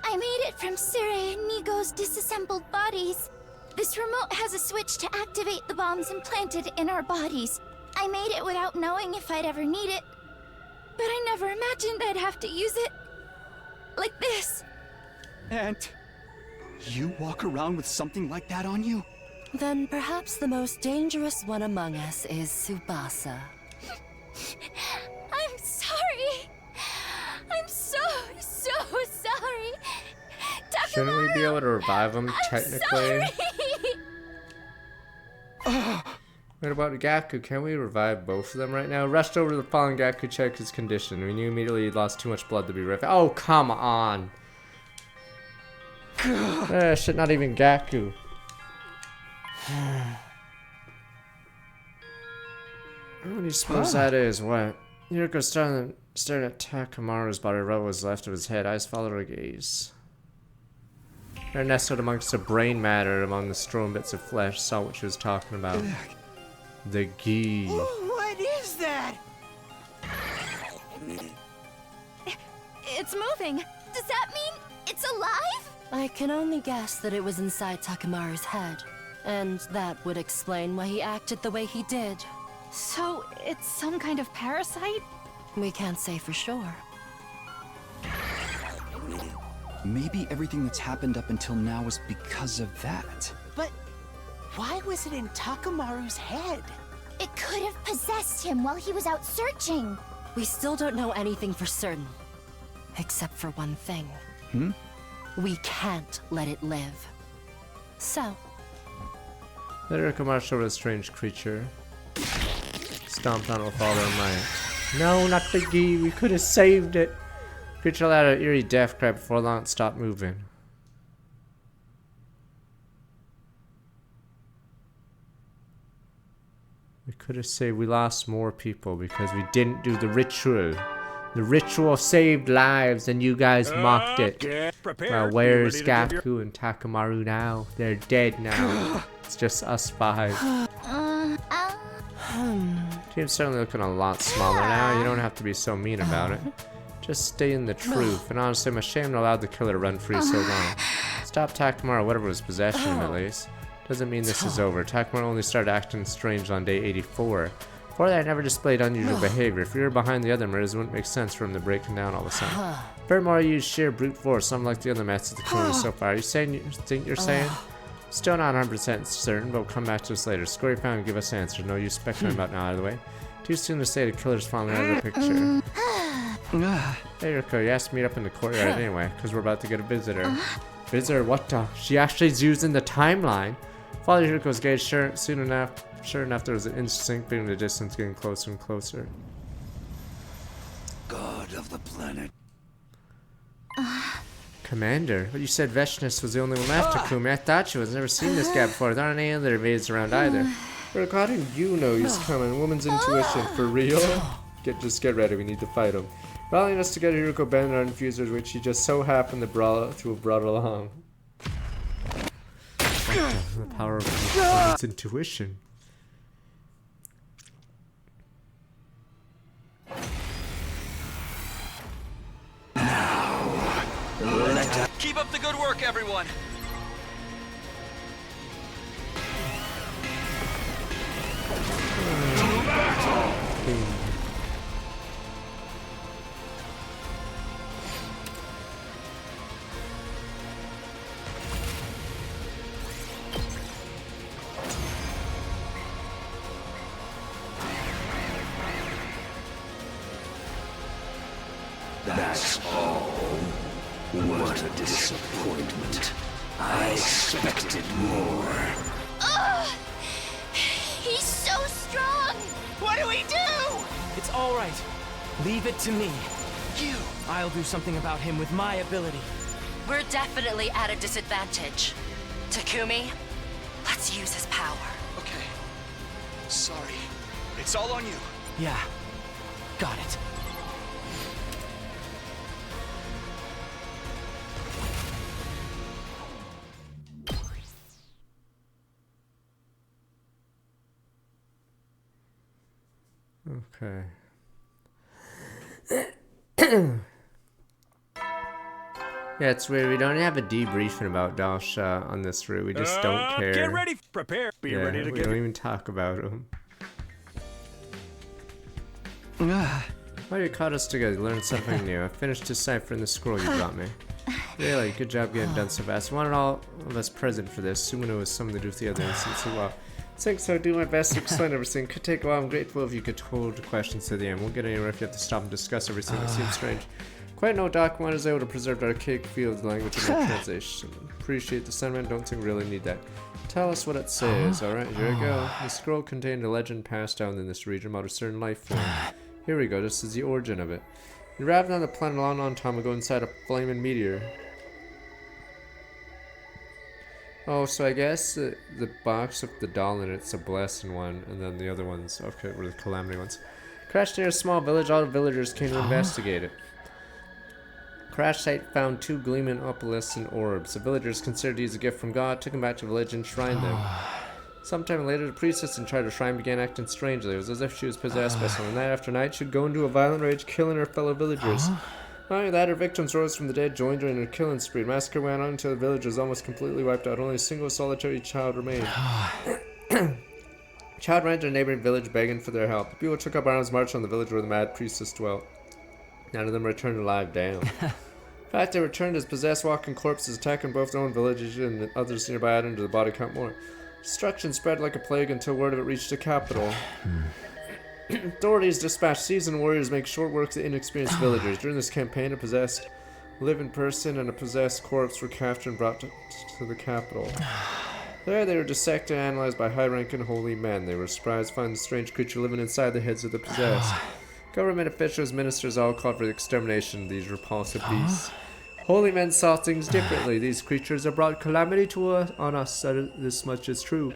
I made it from Sire and Nigo's disassembled bodies. This remote has a switch to activate the bombs implanted in our bodies. I made it without knowing if I'd ever need it. But I never imagined I'd have to use it. Like this. And you walk around with something like that on you? Then perhaps the most dangerous one among us is Tsubasa. I'm sorry. I'm so sorry. Shouldn't we be able to revive him, technically? What about Gaku? Can we revive both of them right now? Rushed over to the fallen Gaku, checked his condition. We knew immediately he'd lost too much blood to be revived. Oh, come on. Shit, not even Gaku. What do you suppose that is? What? Yuriko staring at Takamaru's body, right what was left of his head. Eyes followed her gaze. There nestled amongst the brain matter among the strewn bits of flesh, saw what she was talking about. The gi. What is that? It's moving. Does that mean it's alive? I can only guess that it was inside Takamaru's head. And that would explain why he acted the way he did. So, it's some kind of parasite? We can't say for sure. Maybe everything that's happened up until now was because of that. But why was it in Takamaru's head? It could have possessed him while he was out searching. We still don't know anything for certain. Except for one thing. We can't let it live. So... Yuriko marched over the strange creature. Stomped on it with all their might. No, not the gi. We could have saved it. The creature let out an eerie death cry before long it stopped moving. We could have saved. We lost more people because we didn't do the ritual. The ritual saved lives and you guys mocked it. Well, where's Gaku and Takamaru now? They're dead now. It's just us 5. Team's certainly looking a lot smaller now. You don't have to be so mean about it. Just stay in the truth. And honestly, I'm ashamed I allowed the killer to run free so long. Stop Takamaru, whatever was possessing him at least. Doesn't mean this is over. Takamaru only started acting strange on day 84. Before that, I never displayed unusual behavior. If you were behind the other murders, it wouldn't make sense for him to break him down all of a sudden. Furthermore, you used sheer brute force, unlike the other methods of the crew so far. Are you saying you think you're saying? Still not 100% certain, but we'll come back to this later. Score your pound and give us answers. No use speculating about now, either way. Too soon to say the killer's finally out of the picture. Hey, Yuriko, you asked to meet up in the courtyard anyway, because we're about to get a visitor. Visitor? What the? She actually is using the timeline. Follow Yuriko's gaze. Sure enough, there was an instinct being the distance getting closer and closer. God of the planet. Commander, but you said Veshness was the only one left, Takumi. I thought she was. Never seen this guy before. There aren't any other invaders around either. Yuriko, how did you know he's coming? Woman's intuition, for real? Just get ready, we need to fight him. Rallying us together, Yuriko bent our infusers, which she just so happened to have brought along. The power of woman's intuition. Keep up the good work, everyone! That's all. What a disappointment. I expected more. Ugh! He's so strong! What do we do? It's all right. Leave it to me. I'll do something about him with my ability. We're definitely at a disadvantage. Takumi, let's use his power. Okay. Sorry. It's all on you. Yeah. Got it. Okay. Yeah, it's weird. We don't have a debriefing about Dalsha on this route. We just don't care. Get ready, prepare, be ready to we get. don't even talk about him. While you caught us together, you learned something new. I finished deciphering the scroll you brought me. Really, good job getting done so fast. I wanted all of us present for this. Sumino was something to do with the other instance as well. Thanks, I'll do my best to explain everything. Could take a while. I'm grateful if you could hold questions to the end. Won't get anywhere if you have to stop and discuss everything. It seems strange. Quite no document is able to preserve the archaic feel of the language in my translation. Appreciate the sentiment, don't think we really need that. Tell us what it says. Alright, here we go. The scroll contained a legend passed down in this region about a certain life form. Here we go, this is the origin of it. It arrived on the planet a long time ago inside a flaming meteor. Oh, so I guess the box with the doll in it's a blessing one, and then the other ones, okay, were the calamity ones. Crashed near a small village, all the villagers came to investigate it. Crash site found 2 gleaming opalescent orbs. The villagers considered these a gift from God, took them back to the village and enshrined them. Sometime later, the priestess in charge of shrine began acting strangely. It was as if she was possessed by someone. Night after night, she'd go into a violent rage, killing her fellow villagers. Not only that, her victims rose from the dead, joined her in her killing spree. Massacre went on until the village was almost completely wiped out. Only a single solitary child remained. Child ran to a neighboring village begging for their help. The people took up arms, marched on the village where the mad priestess dwelt. None of them returned alive, damn. In fact, they returned as possessed walking corpses, attacking both their own villages and others nearby, adding to the body count more. Destruction spread like a plague until word of it reached the capital. Authorities dispatched seasoned warriors make short work of the inexperienced villagers. During this campaign, a possessed living person and a possessed corpse were captured and brought to the capital. There, they were dissected and analyzed by high-ranking holy men. They were surprised to find a strange creature living inside the heads of the possessed. Government officials, ministers all called for the extermination of these repulsive beasts. Holy men saw things differently. These creatures have brought calamity on us, this much is true.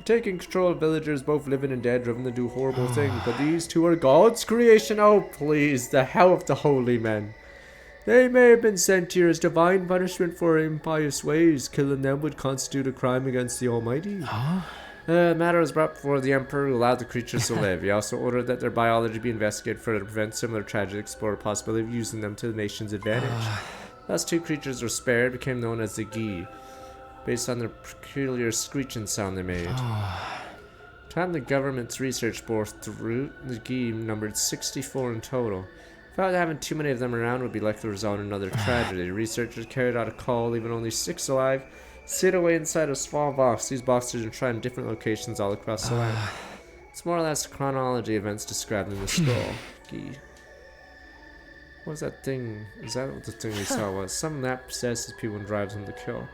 Taking control of villagers, both living and dead, driven to do horrible things. But these two are God's creation. Oh, please, the hell of the holy men. They may have been sent here as divine punishment for impious ways. Killing them would constitute a crime against the Almighty. The matter was brought before the Emperor, who allowed the creatures to live. He also ordered that their biology be investigated further to prevent similar tragedy, explore the possibility of using them to the nation's advantage. Thus, 2 creatures were spared, became known as the Gi, based on their peculiar screeching sound they made. Time the government's research bore through, the Gi numbered 64 in total. Without having too many of them around would be likely to result in another tragedy. Researchers carried out a call, leaving only 6 alive, sit away inside a small box. These boxes are tried in different locations all across the land. It's more or less a chronology of events described in the scroll. Gi. What was that thing? Is that what the thing we saw was? Something that possesses people and drives them to kill.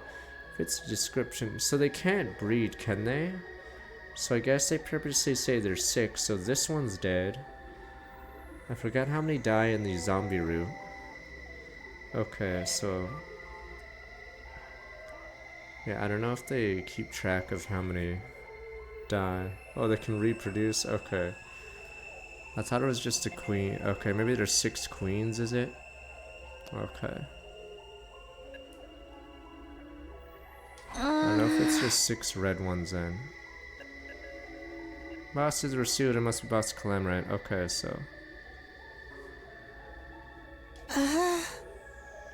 Fits the description. So they can't breed, can they? So I guess they purposely say there's 6, so this one's dead. I forgot how many die in the zombie route. Okay, so... yeah, I don't know if they keep track of how many die. Oh, they can reproduce? Okay. I thought it was just a queen. Okay, maybe there's 6 queens, is it? Okay. I don't know if it's just 6 red ones then. Bosses were sued, it must be Boss Clem, right? Okay, so... do you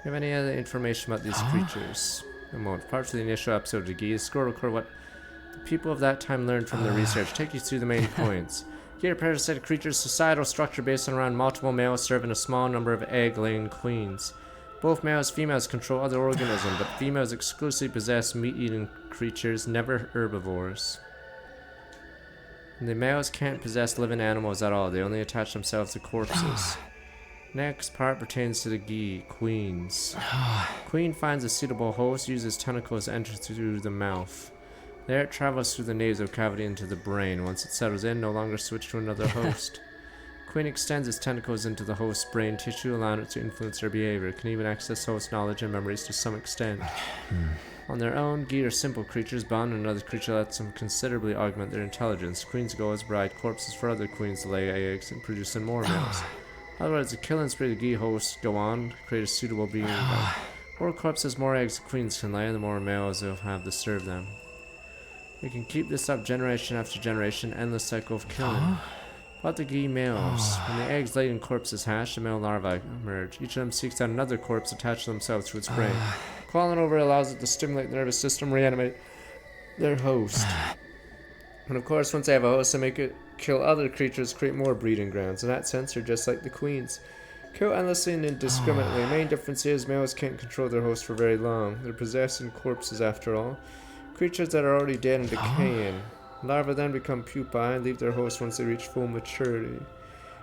have any other information about these creatures? A moment. Part of the initial episode of the Gi, score record what the people of that time learned from their research. Take you through the main points. Gi are parasitic creatures, societal structure based on around multiple males serving a small number of egg-laying queens. Both males and females control other organisms, but females exclusively possess meat-eating creatures, never herbivores. And the males can't possess living animals at all, they only attach themselves to corpses. Next part pertains to the Gi, queens. Queen finds a suitable host, uses tentacles to enter through the mouth. There it travels through the nasal cavity into the brain. Once it settles in, no longer switch to another host. Queen extends its tentacles into the host's brain tissue, allowing it to influence their behavior. It can even access host knowledge and memories to some extent. On their own, Gi are simple creatures. Bound to another creature lets them considerably augment their intelligence. Queens go as bride corpses for other queens to lay eggs and producing more males. Otherwise, the killing spree of the Gi hosts go on to create a suitable being. The more corpses, more eggs the queens can lay, the more males they'll have to serve them. You can keep this up generation after generation, endless cycle of killing. About the Gi males, when the eggs laid in corpses hatch, the male larvae emerge. Each of them seeks out another corpse attached to themselves to its brain. Crawling over allows it to stimulate the nervous system, reanimate their host. And of course, once they have a host, they make it kill other creatures, create more breeding grounds. In that sense, they're just like the queens. Kill endlessly and indiscriminately. The main difference is males can't control their host for very long. They're possessed and corpses after all. Creatures that are already dead and decaying. Larvae then become pupae and leave their host once they reach full maturity.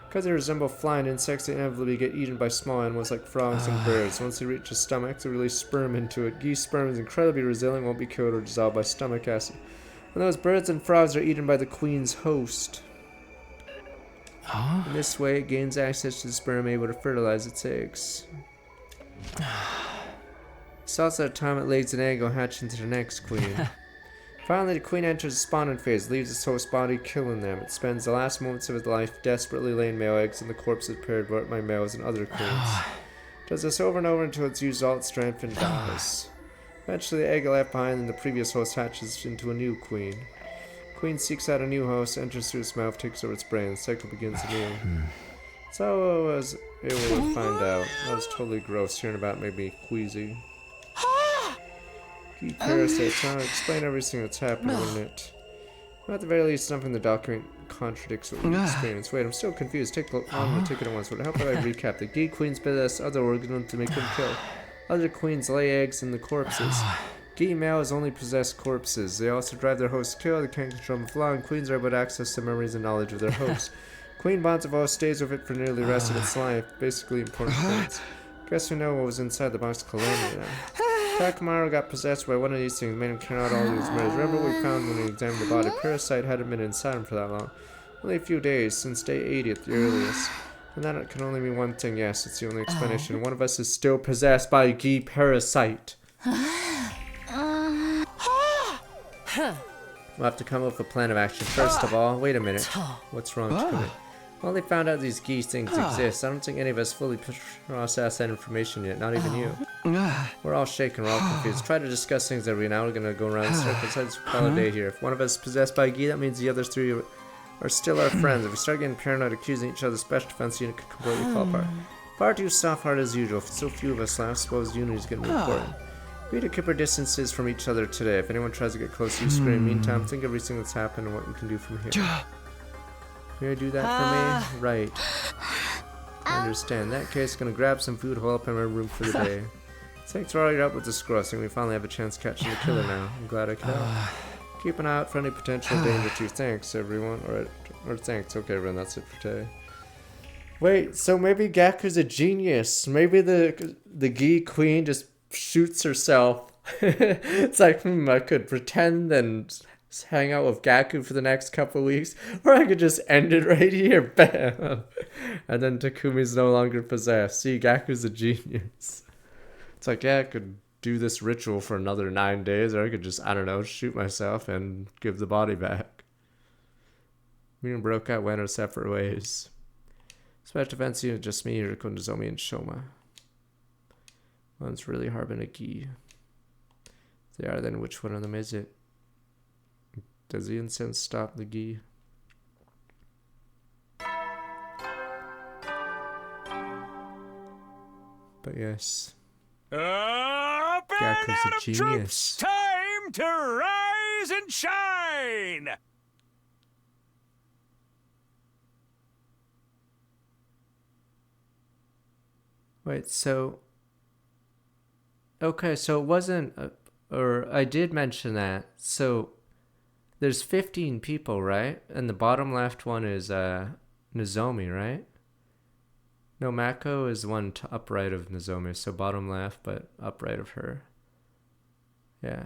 Because they resemble flying insects, they inevitably get eaten by small animals like frogs and birds. Once they reach a stomach, they release sperm into it. Geese sperm is incredibly resilient, won't be killed or dissolved by stomach acid. And those birds and frogs are eaten by the queen's host. In this way, it gains access to the sperm, able to fertilize its eggs. It's also a time it lays an egg will hatch into the next queen. Finally, the queen enters the spawning phase, leaves its host body, killing them. It spends the last moments of its life desperately laying male eggs in the corpses paired by males and other queens. Does this over and over until it's used all its strength and dies. Eventually, the egg left behind in the previous host hatches into a new queen. Queen seeks out a new host, enters through its mouth, takes over its brain. The cycle begins anew. So I was able to find out. That was totally gross. Hearing about it made me queasy. Key parasites. I'll explain everything that's happened, wouldn't it? Well, at the very least, something in the document contradicts what we experienced. Wait, I'm still confused. Take on the ticket at once. Would it help if I recap? The Gee queens possess other organs to make them kill. Other queens lay eggs in the corpses. Gee males only possess corpses. They also drive their hosts to kill. They can't control them flaw, and queens are able to access the memories and knowledge of their hosts. Queen bonds of host stays with it for nearly the rest of its life. Basically important points. Guess we know what was inside the box of Calamity now. Takamaru got possessed by one of these things, made him carry out all these memories. Remember what we found when we examined the body? Parasite hadn't been inside him for that long. Only a few days, since day 80 at the earliest. And that can only mean one thing, yes, it's the only explanation. One of us is still possessed by a Gee parasite. We'll have to come up with a plan of action. First of all, wait a minute. What's wrong, Takumi? Well, they found out these Gee things exist. I don't think any of us fully processed that information yet, not even you. We're all shaken, we're all confused. Try to discuss things every now. We're gonna go around in circles. Let's call a day here. If one of us is possessed by a Gee, that means the other three are still our friends. If we start getting paranoid, accusing each other, special defense unit could completely fall apart. Far too soft-hearted as usual. If so few of us left, I suppose unity is gonna be important. We need to keep our distances from each other today. If anyone tries to get close, you scream. Meantime, think of everything that's happened and what we can do from here. You're gonna do that for me? Right. I understand. In that case, gonna grab some food, hold up in my room for the day. Thanks for all your help with the scroll. I think we finally have a chance catching the killer now. I'm glad I could help. Keep an eye out for any potential danger too. Thanks, everyone. Or thanks. Okay, everyone. That's it for today. Wait, so maybe Gaku's a genius. Maybe the Gee queen just shoots herself. It's like, I could pretend and hang out with Gaku for the next couple of weeks, or I could just end it right here, bam, and then Takumi's no longer possessed. See, Gaku's a genius. It's like, yeah, I could do this ritual for another 9 days, or I could just, I don't know, shoot myself and give the body back. Me and Broka went our separate ways. Special defense unit, just me, Yuriko, Nozomi, and Shoma. One's really harbin a Gee. If they are, then which one of them is it? Does the incense stop the Gee? But yes. Gaku's a genius. Time to rise and shine! Wait, so... Okay, so it wasn't... or I did mention that. So... There's 15 people, right? And the bottom left one is Nozomi, right? No, Mako is the one upright of Nozomi, so bottom left, but upright of her. Yeah.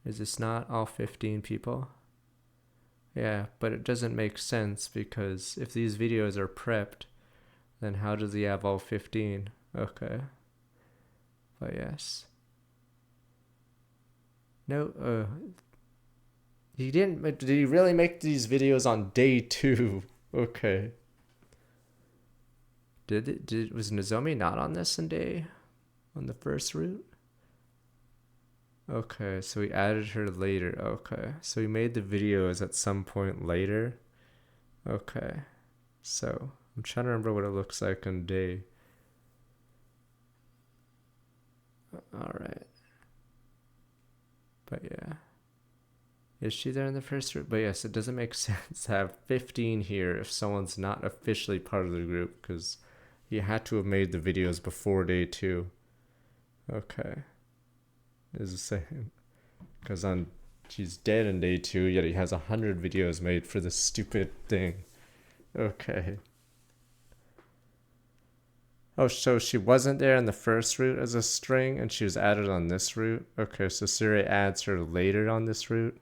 Is this not all 15 people? Yeah, but it doesn't make sense because if these videos are prepped, then how does he have all 15? Okay. But yes. No, he didn't. Did he really make these videos on day 2? Okay. Was Nozomi not on this on the first route? Okay, so he added her later. Okay, so he made the videos at some point later. Okay, so I'm trying to remember what it looks like on day. All right. But yeah. Is she there in the first route? But yes, it doesn't make sense to have 15 here if someone's not officially part of the group, because he had to have made the videos before day 2. Okay. Is the same. Because she's dead in day 2, yet he has 100 videos made for this stupid thing. Okay. Oh, so she wasn't there in the first route as a string, and she was added on this route? Okay, so Siri adds her later on this route?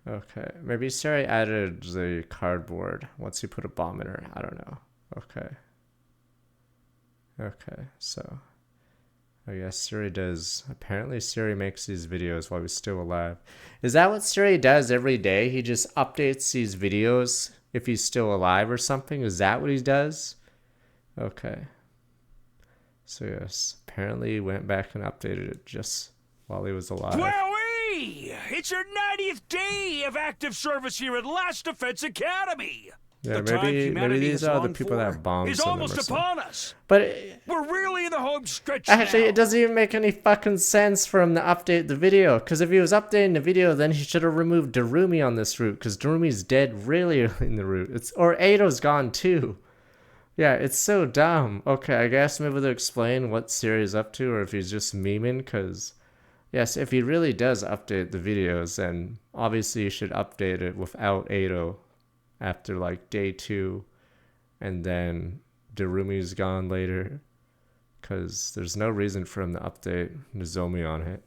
Okay, maybe Siri added the cardboard once he put a bomb in her. I don't know. Okay. Okay, so I guess Siri does. Apparently Siri makes these videos while he's still alive. Is that what Siri does every day? He just updates these videos if he's still alive or something? Is that what he does? Okay. So yes, apparently he went back and updated it just while he was alive. Wowee! It's your 90th day of active service here at Last Defense Academy. Yeah, the maybe these are the people that have bombs is in them almost or upon something. us. But we're really in the home stretch actually, now. it doesn't even make any fucking sense for him to update the video. Because if he was updating the video, then he should have removed Darumi on this route. Because Darumi's dead really early in the route. Or Eido's gone too. Yeah, it's so dumb. Okay, I guess maybe they'll explain what Siri's up to, or if he's just memeing, because, yes, if he really does update the videos, then obviously you should update it without Eido after, like, day 2, and then Darumi's gone later, because there's no reason for him to update Nozomi on it.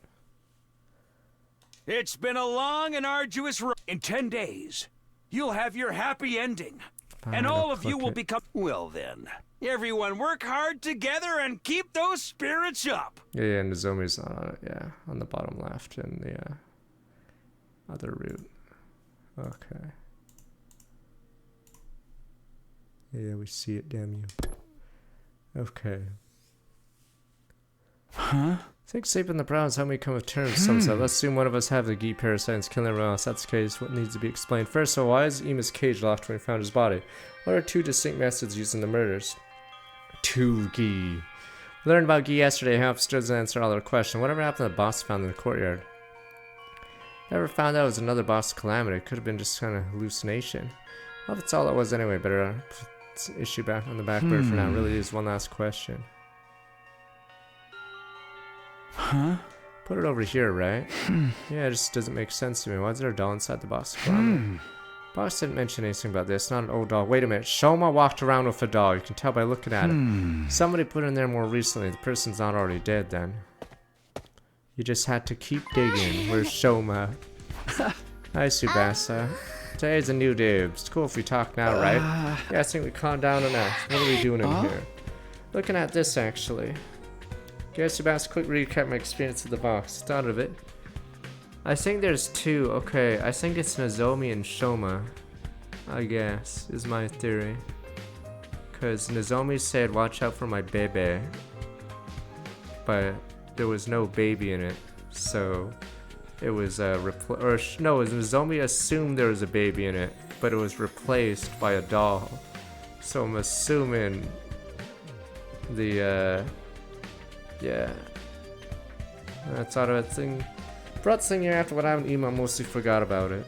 It's been a long and arduous road. In 10 days, you'll have your happy ending. And all of you will become... Well then, everyone work hard together and keep those spirits up. Yeah, Nozomi's not on it. Yeah, on the bottom left in the other route. Okay. Yeah, we see it, damn you. Okay. Huh? I think sleeping the Browns helped me come with terms. Some said, let's assume one of us have the Gi parasites killing everyone else. That's the case. What needs to be explained? First, so why is Ima's cage locked when he found his body? What are 2 distinct methods used in the murders? 2 Gi. We learned about Gi yesterday. Helps does answer all our questions. Whatever happened to the boss found in the courtyard? Never found out it was another boss calamity. It could have been just kind of hallucination. Well, that's all it was anyway. Better put this issue back on the back burner for now. Really is one last question. Huh? Put it over here, right? Yeah, it just doesn't make sense to me. Why is there a doll inside the box calamity? Boss didn't mention anything about this. Not an old doll. Wait a minute. Shoma walked around with a doll. You can tell by looking at it. Somebody put it in there more recently. The person's not already dead then. You just had to keep digging. Where's Shoma? Hi, Tsubasa. Today's a new day. It's cool if we talk now, right? Yeah, I think we calm down enough. What are we doing in here? Looking at this, actually. Guess Tsubasa, quick recap my experience at the box. Thought of it. I think there's 2. Okay, I think it's Nozomi and Shoma. I guess, is my theory. Because Nozomi said, watch out for my bebe. But there was no baby in it. So it was Nozomi assumed there was a baby in it. But it was replaced by a doll. So I'm assuming the, yeah. I thought of a thing. Brought this thing here after what happened to Ima, mostly forgot about it.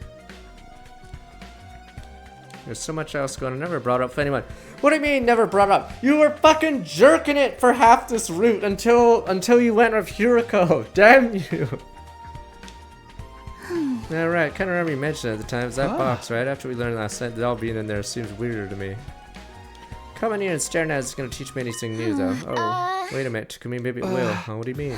There's so much else going on. Never brought up for anyone. What do you mean never brought up? You were fucking jerking it for half this route until you went with Huriko. Damn you. Yeah, right. Kind of remember you mentioned it at the time. It's that box, right? After we learned last night, the doll being in there seems weirder to me. Coming here and staring at it is going to teach me anything new, though. Oh, wait a minute. Takumi, maybe it will. What do you mean?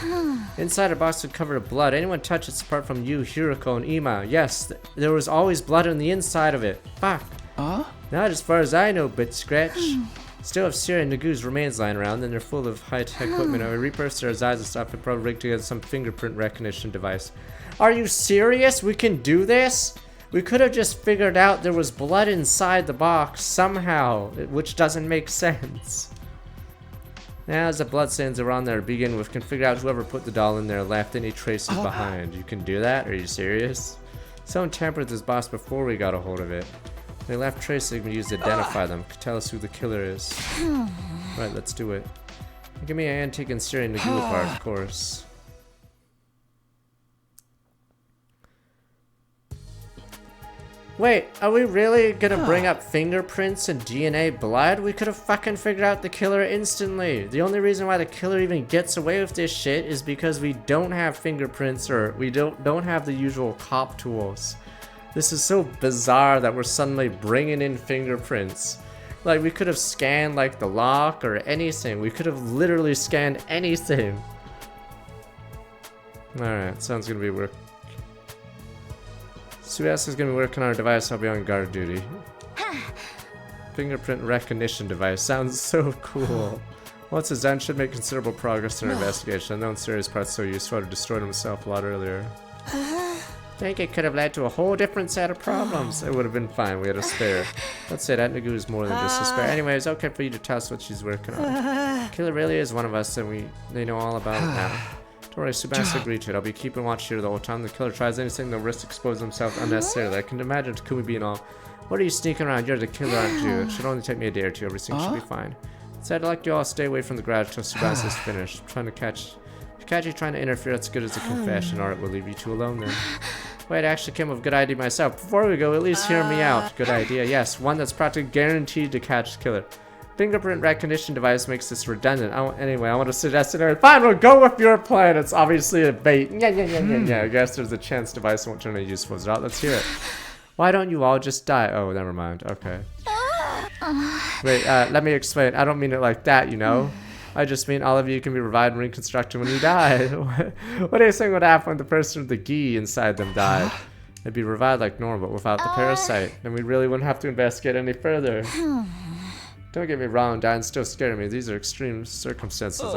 Inside a box would cover with blood. Anyone touch it apart from you, Huriko, and Ima. Yes, there was always blood on the inside of it. Fuck. Not as far as I know, but scratch. Still have Siri and Nagu's remains lying around, and they're full of high-tech equipment. I repursed their eyes and stuff and probably rigged together some fingerprint recognition device. Are you serious? We can do this? We could have just figured out there was blood inside the box somehow, which doesn't make sense. Now, as the bloodstains are on there to begin with, can figure out whoever put the doll in there left any traces behind. You can do that? Are you serious? Someone tampered with this box before we got a hold of it. They left traces we can use to identify them. Could tell us who the killer is. Right, let's do it. Give me an antique and steering the glue apart, of course. Wait, are we really gonna bring up fingerprints and DNA blood? We could have fucking figured out the killer instantly. The only reason why the killer even gets away with this shit is because we don't have fingerprints or we don't have the usual cop tools. This is so bizarre that we're suddenly bringing in fingerprints. Like, we could have scanned, like, the lock or anything. We could have literally scanned anything. Alright, sounds gonna be work. Subasa's gonna be working on our device. I'll be on guard duty. Fingerprint recognition device. Sounds so cool. Once it's done, should make considerable progress in our investigation. Unknown serious parts so useful. I'd have destroyed himself a lot earlier. Think it could have led to a whole different set of problems. It would have been fine. We had a spare. Let's say that Nagu is more than just a spare. Anyway, it's okay for you to tell us what she's working on. Killer really is one of us, and they know all about it now. Don't worry, Tsubasa agreed to it. I'll be keeping watch here the whole time. The killer tries anything, they'll risk exposing himself unnecessarily. I can imagine Takumi being all, what are you sneaking around? You're the killer, aren't you? It should only take me a day or two. Everything should be fine. So I'd like you all to stay away from the garage till Tsubasa's finished. Trying to catch you trying to interfere, that's good as a confession, or it will leave you two alone then. Wait, I actually came up with a good idea myself. Before we go, at least hear me out. Good idea, yes. One that's practically guaranteed to catch the killer. Fingerprint recognition device makes this redundant. Anyway, I want to suggest it. Fine, we'll go with your plan. It's obviously a bait. Yeah. I guess there's a chance device won't turn into useful. Let's hear it. Why don't you all just die? Oh, never mind. Okay. Wait, let me explain. I don't mean it like that, you know. I just mean all of you can be revived and reconstructed when you die. What do you think would happen when the person with the gi inside them died? They'd be revived like normal, but without the parasite. Then we really wouldn't have to investigate any further. Don't get me wrong, dying's still scaring me. These are extreme circumstances.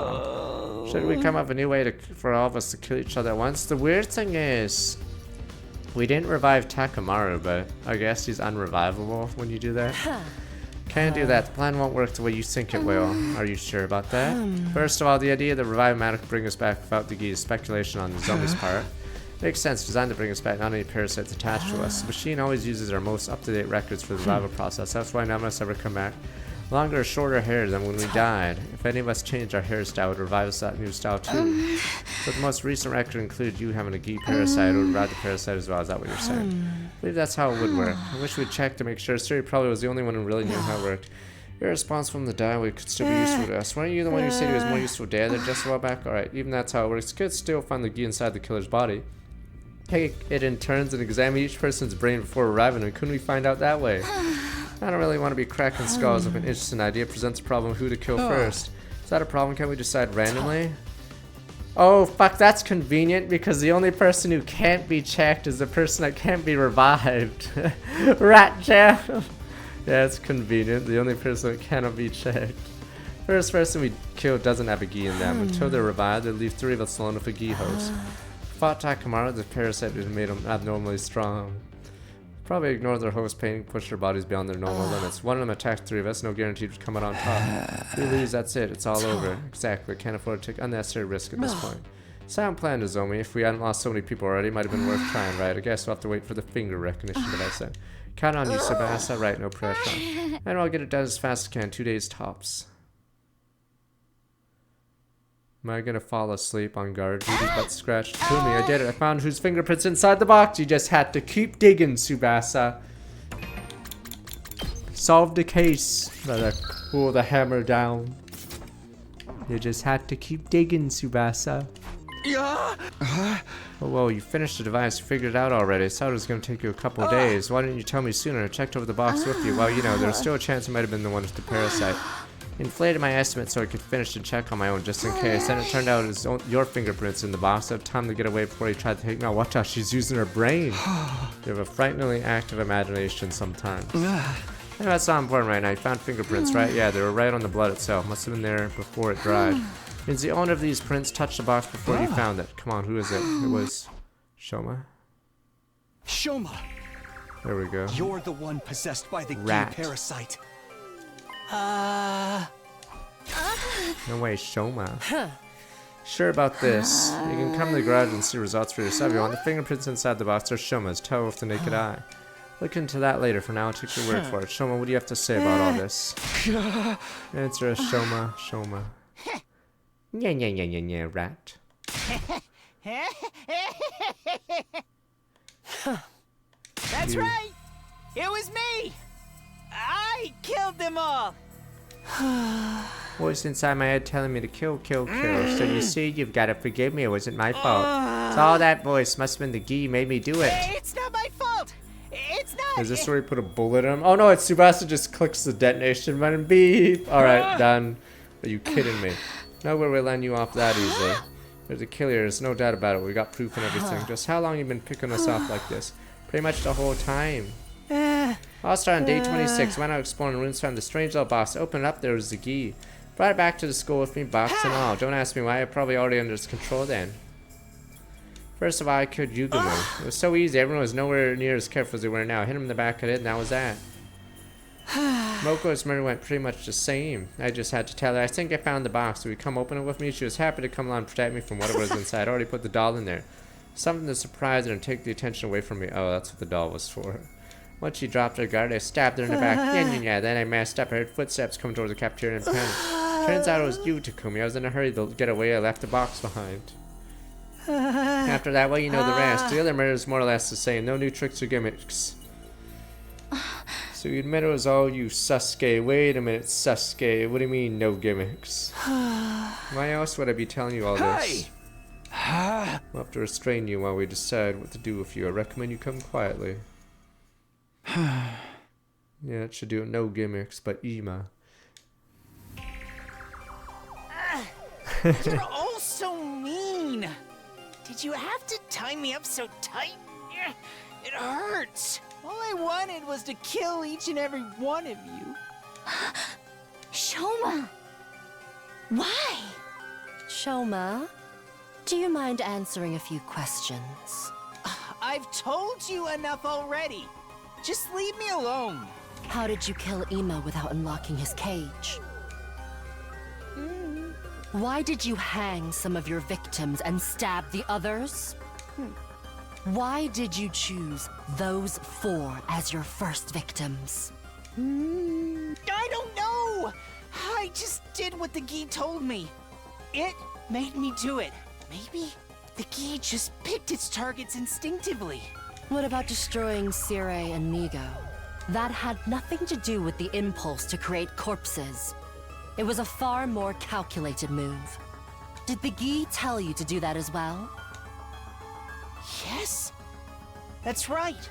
Should we come up with a new way for all of us to kill each other at once? The weird thing is, we didn't revive Takamaru, but I guess he's unrevivable when you do that. Can't do that. The plan won't work the way you think it will. Are you sure about that? First of all, the idea that revive matter could bring us back without the gi is speculation on the zombie's part. Makes sense, designed to bring us back, not any parasites attached to us. The machine always uses our most up-to-date records for the revival process. That's why none of us ever come back. Longer or shorter hair than when we died. If any of us changed our hairstyle, it would revive us that new style too. But the most recent record included you having a gi parasite, it would revive the parasite as well. Is that what you're saying? I believe that's how it would work. I wish we'd checked to make sure. Siri probably was the only one who really knew how it worked. Your response from the die could still be useful to us. Weren't you the one who said he was more useful dead than just a while back? Alright, even that's how it works. Could still find the gi inside the killer's body. Take it in turns and examine each person's brain before arriving, and couldn't we find out that way? I don't really want to be cracking skulls if an interesting idea presents a problem who to kill first. Is that a problem? Can't we decide randomly? Oh, fuck, that's convenient because the only person who can't be checked is the person that can't be revived. Rat jam. Yeah, it's convenient. The only person that cannot be checked. First person we kill doesn't have a gi in them. Until they're revived, they leave 3 of us alone with a gi host. Fought Takamaru, the parasite would have made them abnormally strong. Probably ignore their host pain and push their bodies beyond their normal limits. One of them attacked 3 of us, no guarantee to come out on top. If we lose, that's it. It's all over. Exactly. Can't afford to take unnecessary risk at this point. Sound plan, Nozomi. If we hadn't lost so many people already, it might have been worth trying, right? I guess we'll have to wait for the finger recognition device then. Count on you, Tsubasa. Right, no pressure. And I'll get it done as fast as I can. 2 days tops. Am I gonna fall asleep on guard duty but scratched to me? I did it. I found whose fingerprints inside the box. You just had to keep digging, Tsubasa. Solved the case. Better pull the hammer down. You just had to keep digging, Tsubasa. Oh, whoa, you finished the device. You figured it out already. I thought it was gonna take you a couple days. Why didn't you tell me sooner? I checked over the box with you. Well, you know, there's still a chance it might have been the one with the parasite. Inflated my estimate so I could finish the check on my own just in case. Then it turned out it was your fingerprints in the box. I had time to get away before he tried to take me out. Watch out, she's using her brain. You have a frighteningly active imagination sometimes. Anyway, that's not important right now. You found fingerprints, right? Yeah, they were right on the blood itself. Must have been there before it dried. Means the owner of these prints touched the box before you found it. Come on, who is it? It was Shoma. Shoma! There we go. You're the one possessed by the gi parasite. No way, Shoma. Sure about this. You can come to the garage and see results for yourself if you want. The fingerprints inside the box are Shoma's. Tell with the naked eye. Look into that later. For now, I'll take your word for it. Shoma, what do you have to say about all this? Answer is Shoma. Shoma. Yeah, rat. That's right. It was me! I killed them all! Voice inside my head telling me to kill. So you see, you've got to forgive me. It wasn't my fault. It's all that voice. Must have been the Gi made me do it. It's not my fault! It's not! Is this where he put a bullet in him? Oh no, it's Tsubasa just clicks the detonation button. Beep! Alright, done. Are you kidding me? Nowhere will let you off that easily. There's a killer, there's no doubt about it. We got proof and everything. Just how long you been picking us off like this? Pretty much the whole time. I'll start on day 26. Went out exploring ruins, found the strange little box. Opened it up, there was the Gi. Brought it back to the school with me, box and all. Don't ask me why, I probably already under its control then. First of all, I killed Yugumo. It was so easy, everyone was nowhere near as careful as they were now. Hit him in the back of the head, and that was that. Moko's murder went pretty much the same. I just had to tell her, I think I found the box. Would you come open it with me? She was happy to come along and protect me from whatever was inside. I already put the doll in there. Something to surprise her and take the attention away from me. Oh, that's what the doll was for. Once she dropped her guard, I stabbed her in the back. Yeah. Then I messed up. I heard footsteps coming towards the cafeteria and panicked. Turns out it was you, Takumi. I was in a hurry to get away. I left the box behind. After that, well, you know the rest. The other murder is more or less the same. No new tricks or gimmicks. So you admit it was all you, Sasuke. Wait a minute, Sasuke. What do you mean, no gimmicks? Why else would I be telling you all this? We'll have to restrain you while we decide what to do with you. I recommend you come quietly. Yeah, it should do no gimmicks, but Ima. You're all so mean! Did you have to tie me up so tight? It hurts! All I wanted was to kill each and every one of you. Shoma! Why? Shoma, do you mind answering a few questions? I've told you enough already. Just leave me alone. How did you kill Ima without unlocking his cage? Why did you hang some of your victims and stab the others? Why did you choose those 4 as your first victims? I don't know! I just did what the Gi told me. It made me do it. Maybe the Gi just picked its targets instinctively. What about destroying Sirei and Nigo? That had nothing to do with the impulse to create corpses. It was a far more calculated move. Did the Gi tell you to do that as well? Yes, that's right.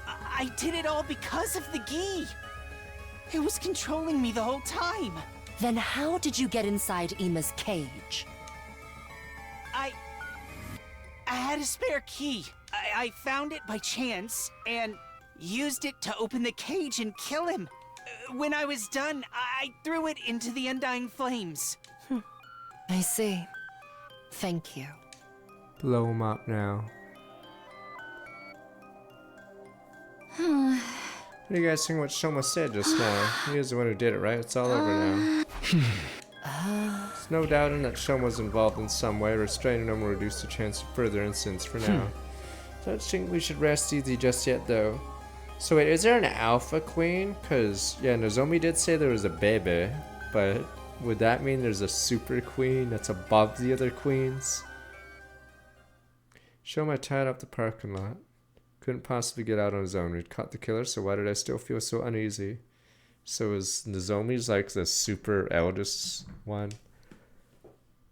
I did it all because of the Gi. It was controlling me the whole time. Then how did you get inside Ima's cage? I had a spare key. I found it by chance and used it to open the cage and kill him. When I was done, I threw it into the undying flames. I see. Thank you. Blow him up now. What do you guys think what Shoma said just now? He is the one who did it, right? It's all over now. There's no doubting that Shoma was involved in some way. Restraining him will reduce the chance of further incidents for now. Don't think we should rest easy just yet, though. So wait, is there an alpha queen? Because, yeah, Nozomi did say there was a baby, but would that mean there's a super queen that's above the other queens? Shoma tied up the parking lot. Couldn't possibly get out on his own. We'd caught the killer, so why did I still feel so uneasy? So is Nozomi's like the super eldest one?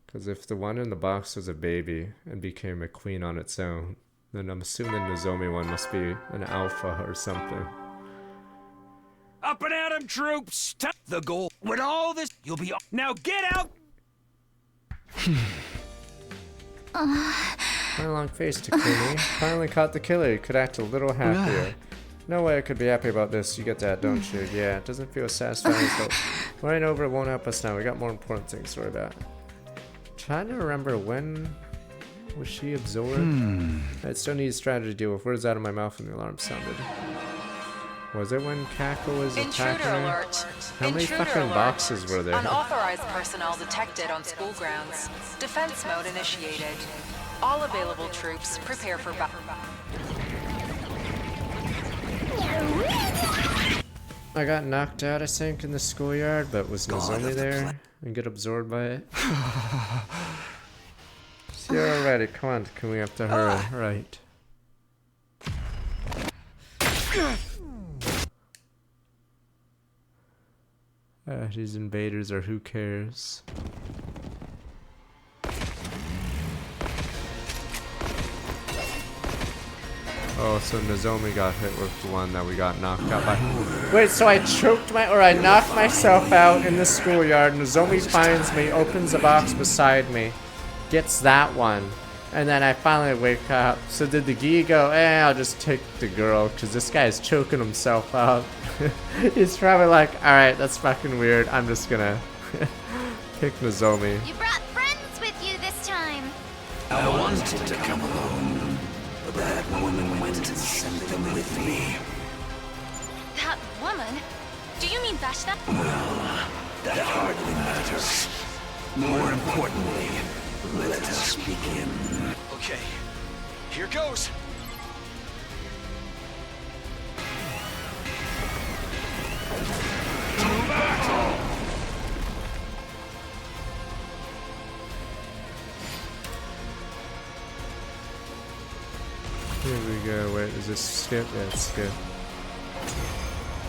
Because if the one in the box was a baby and became a queen on its own, then I'm assuming the Nozomi one must be an alpha or something. Up and at 'em, troops! The goal. With all this, you'll be... Now get out! My long face, Takumi. Finally caught the killer. You could act a little happier. No way I could be happy about this. You get that, don't you? Yeah, it doesn't feel satisfying, so worrying over it won't help us now. We got more important things to worry about. Trying to remember when was she absorbed? I still need a strategy to deal with. Words out of my mouth when the alarm sounded. Was it when Kako was attacking her? Alert. How many fucking boxes were there? Unauthorized personnel detected on school grounds. Defense mode initiated. All available troops prepare for battle. I got knocked out, I think, in the schoolyard, but was Nozomi there and get absorbed by it? So you're already. Come on, can we have to hurry? Right. These invaders are who cares. Oh, so Nozomi got hit with the one that we got knocked out by. Wait, so I choked I knocked myself out in the schoolyard. Nozomi finds me, opens the box beside me, gets that one, and then I finally wake up. So did the Gi go, I'll just take the girl, because this guy's choking himself up. He's probably like, alright, that's fucking weird. I'm just gonna pick Nozomi. You brought friends with you this time. I wanted to come alone, but that woman went and sent them with me. That woman? Do you mean Vashta? Well, that hardly matters. More importantly, let us begin. Okay, here goes. Here we go. Wait, is this skip? Yeah, it's skip.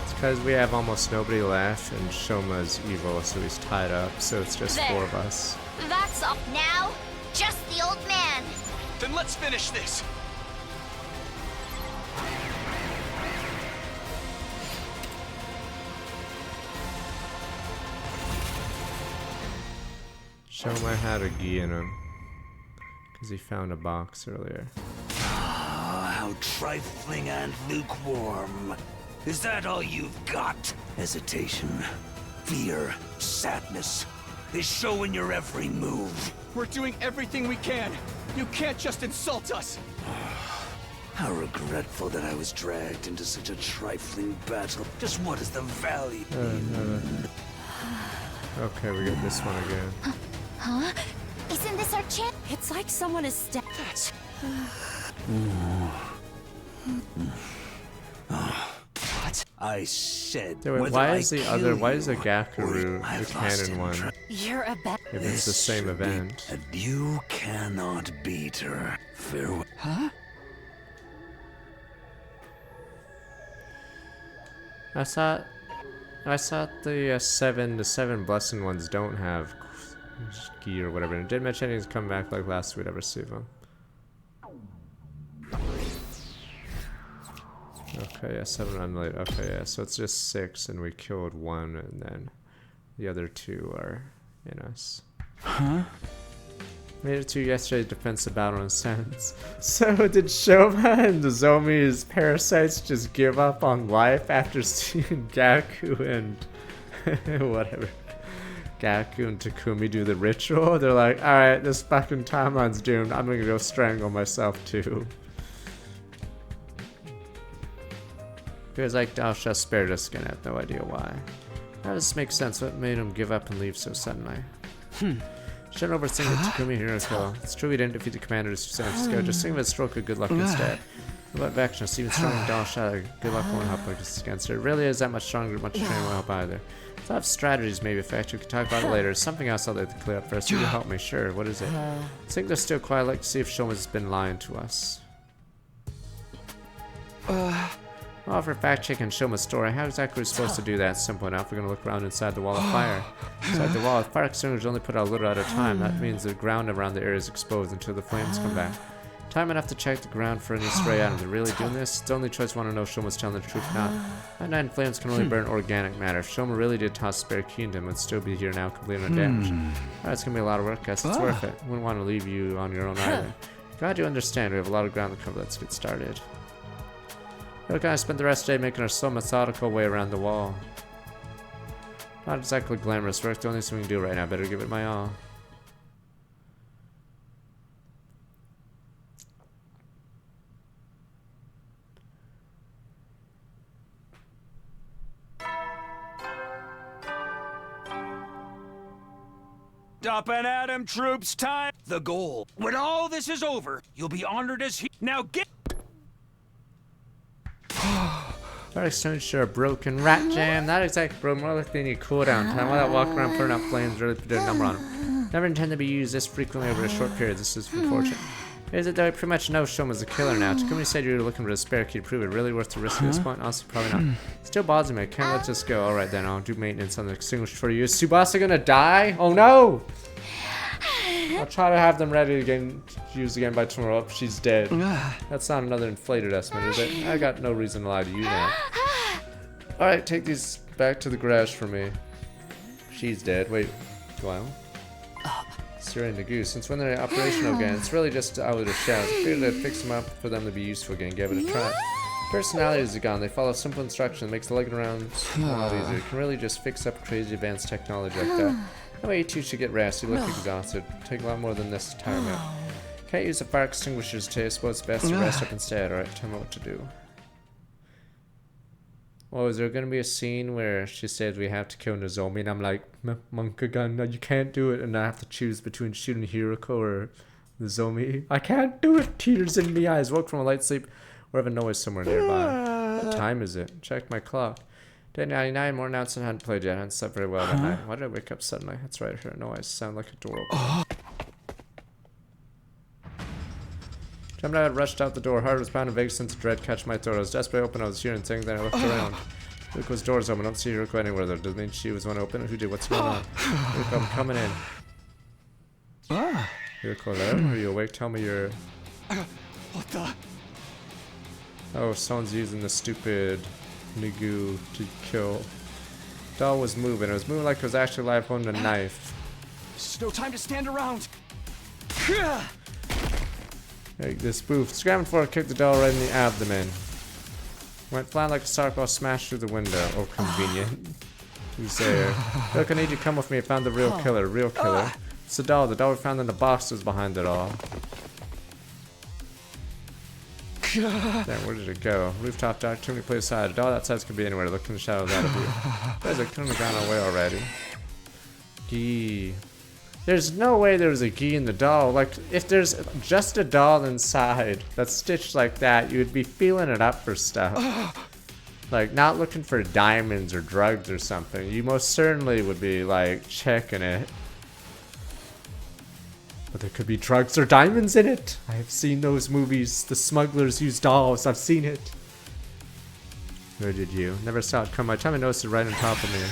It's because we have almost nobody left, and Shoma's evil, so he's tied up. So it's just 4 of us. That's all. Now, just the old man. Then let's finish this. Shoma had a Gi in him, because he found a box earlier. How trifling and lukewarm. Is that all you've got? Hesitation, fear, sadness. They show in your every move. We're doing everything we can. You can't just insult us. How regretful that I was dragged into such a trifling battle. Just what is the value? Okay, we got this one again. Huh? Isn't this our chance? It's like someone is stabbed. What? I said. Wait, why is the Gakuru the canon one? You're a bad. If it's the same event. And you cannot beat her. Farewell. Huh? I thought the 7 blessing ones don't have Gi or whatever. And it didn't mention anything's coming back like last we'd ever see them. Okay, yeah, 7 unrelated. Okay, yeah, so it's just 6, and we killed 1, and then the other 2 are in us. Huh? Made it to yesterday's defensive battle in sense. So did Shoma and Nozomi's parasites just give up on life after seeing Gaku and whatever, Gaku and Takumi do the ritual? They're like, alright, this fucking timeline's doomed. I'm gonna go strangle myself too. Feels like Dalsha spared us again. I have no idea why. That doesn't make sense. What made him give up and leave so suddenly? Shouldn't overthink the Takumi hero kill. It's true we didn't defeat the commanders who sent us to go. Just think of a stroke of good luck instead. What about Vecna? Even stronger than Dalsha. Good luck won't help against her. It really is that much stronger. Much training won't help either. So I have strategies maybe effective. We can talk about it later. Something else I'd like to clear up first. You can help me. Sure. What is it? I think they're still quiet. I'd like to see if Shoma's been lying to us. Well, for fact-checking Shoma's story, how exactly are we supposed to do that? Simple enough. We're going to look around inside the wall of fire. Inside the wall, fire extinguishers only put out a little at a time. That means the ground around the area is exposed until the flames come back. Time enough to check the ground for any stray items. They're really doing this? It's the only choice. Want to know if Shoma's telling the truth or not. That 9 flames can only burn organic matter. If Shoma really did toss spare kingdom, it'd still be here now, completing our damage. Alright, it's going to be a lot of work, guys. It's worth it. Wouldn't want to leave you on your own either. Glad you understand. We have a lot of ground to cover. Let's get started. Look, I spent the rest of the day making our slow, methodical way around the wall. Not exactly glamorous work, the only thing we can do right now. Better give it my all. Up and Adam troops time. The goal. When all this is over, you'll be honored as Now get. Fire extinguisher broken. Rat jam. Not exactly bro, more like they need cooldown time. While that walk around putting out flames really put a number on them. Never intended to be used this frequently over a short period. This is unfortunate. Is it though? I pretty much know Shoma's a killer now. Takumi said you were looking for a spare key to prove it. Really worth the risk at this point? Honestly, probably not. Still bothers me. I can't let this go. Alright then, I'll do maintenance on the extinguisher for you. Is Tsubasa gonna die? Oh no! I'll try to have them ready again, used again by tomorrow. Oh, she's dead. That's not another inflated estimate, is it? I got no reason to lie to you now. Alright, take these back to the garage for me. She's dead. Wait, well. Siri and Nagu, since when they're operational again, it's really just out of the shells. I figured I'd fix them up for them to be useful again, give it a try. Personalities are gone, they follow simple instructions, makes the lugging around a lot easier. You can really just fix up crazy advanced technology like that. Anyway, you two should get rest, you look exhausted. Take a lot more than this to tire me out. Can't use the fire extinguishers today, I suppose it's best to rest up instead. Alright, tell me what to do. Oh, is there gonna be a scene where she says we have to kill Nozomi and I'm like, Monkagun, no, you can't do it, and I have to choose between shooting Hiroko or Nozomi? I can't do it! Tears in my eyes, woke from a light sleep or have a noise somewhere nearby. What time is it? Check my clock. Day 99, more announced and hadn't played yet. I hadn't slept very well that night. Why did I wake up suddenly? That's right, I heard a noise. Sound like a door opening. Jumped out, rushed out the door. Heart was pounding, vague sense of dread catch my throat. I was desperately open. I was hearing things. Then I looked around. Hiriko's door's open. I don't see Hiroko anywhere though. Does it mean she was one open? Who did? What's going on? Hiroko, I'm coming in. Hiroko, there? Are you awake? Tell me you're... What the? Oh, someone's using the stupid Nagu to kill. Doll was moving. It was moving like it was actually alive, holding a knife. There's no time to stand around. Like this booth. Scrambling for it, kicked the doll right in the abdomen. Went flying like a soccer ball, smashed through the window. Oh, convenient. Who's there? Look, I need you to come with me. I found the real killer. Real killer. It's the doll. The doll we found in the box was behind it all. Damn, where did it go? Rooftop dark, too many places outside. A doll outside could be anywhere. Look in the shadows out of you. Guys, I couldn't have gone away already. Gee. There's no way there was a Gi in the doll. Like, if there's just a doll inside that's stitched like that, you would be feeling it up for stuff. Like, not looking for diamonds or drugs or something. You most certainly would be, like, checking it. But there could be drugs or diamonds in it. I have seen those movies. The smugglers use dolls. I've seen it. Where did you? Never saw it come. By the time I noticed it right on top of me.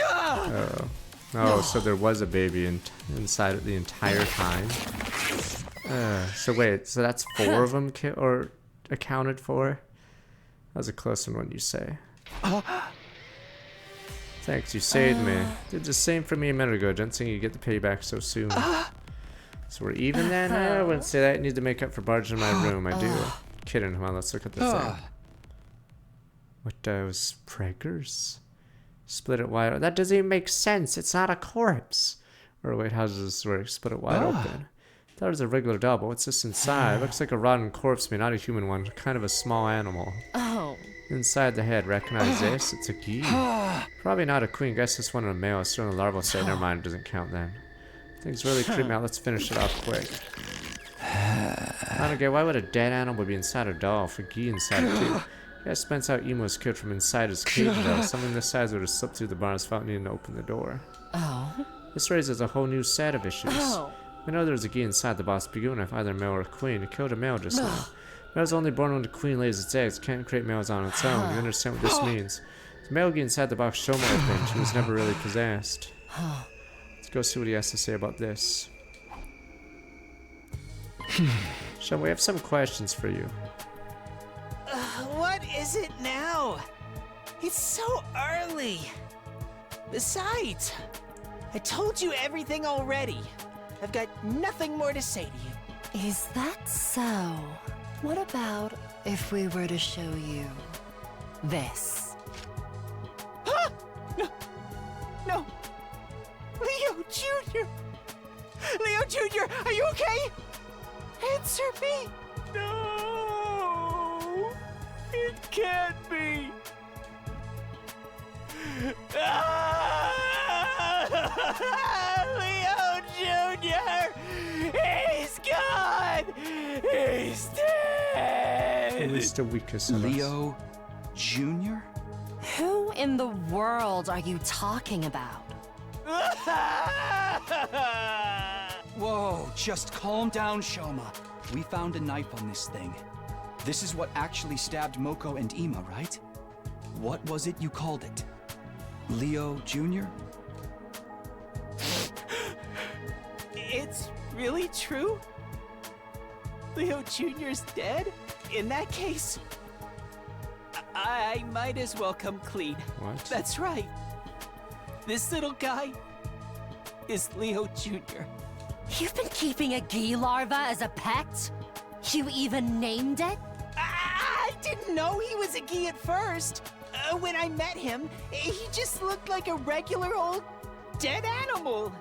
Oh. Oh, so there was a baby inside it the entire time. So wait, so that's 4 of them accounted for? That was a close one, you say. Thanks, you saved me. Did the same for me a minute ago. Didn't think you'd get the payback so soon. So we're even then? I wouldn't say that. I need to make up for barging in my room. I do. Kidding. Well, let's look at the thing. What those preggers? Split it wide. That doesn't even make sense. It's not a corpse. Or wait, how does this work? Split it wide open. I thought it was a regular doll, but what's this inside? It looks like a rotten corpse to me, not a human one. Kind of a small animal. Oh. Inside the head, recognize this? It's a Gi. Probably not a queen. Guess this one a male. It's still in the larval state. Never mind, it doesn't count then. Things really creep me out. Let's finish it off quick. I don't get why would a dead animal be inside a doll for Gi inside it too? Yeah, Spence out Emo's killed from inside his cage though. Something this size would have slipped through the bars without needing to open the door. Oh. This raises a whole new set of issues. We know there was a Gi inside the boss begin with either male or queen. It killed a male just now. Male's only born when the queen lays its eggs. Can't create males on its own. You understand what this means? The male Gi inside the box Shoma opened. She was never really possessed. Let's go see what he has to say about this. Shoma, we have some questions for you. What is it now? It's so early. Besides, I told you everything already. I've got nothing more to say to you. Is that so? What about if we were to show you this? No. Leo Jr. Leo Jr., are you okay? Answer me. No. It can't be. Leo Jr. He's gone. He's dead. Who is the weakest of us? Leo Jr.? Who in the world are you talking about? Whoa, just calm down, Shoma. We found a knife on this thing. This is what actually stabbed Moko and Ima, right? What was it you called it? Leo Jr.? It's really true? Leo Jr.'s dead? In that case, I might as well come clean. What? That's right. This little guy is Leo Jr. You've been keeping a Gi larva as a pet? You even named it? I didn't know he was a Gi at first. When I met him, he just looked like a regular old dead animal.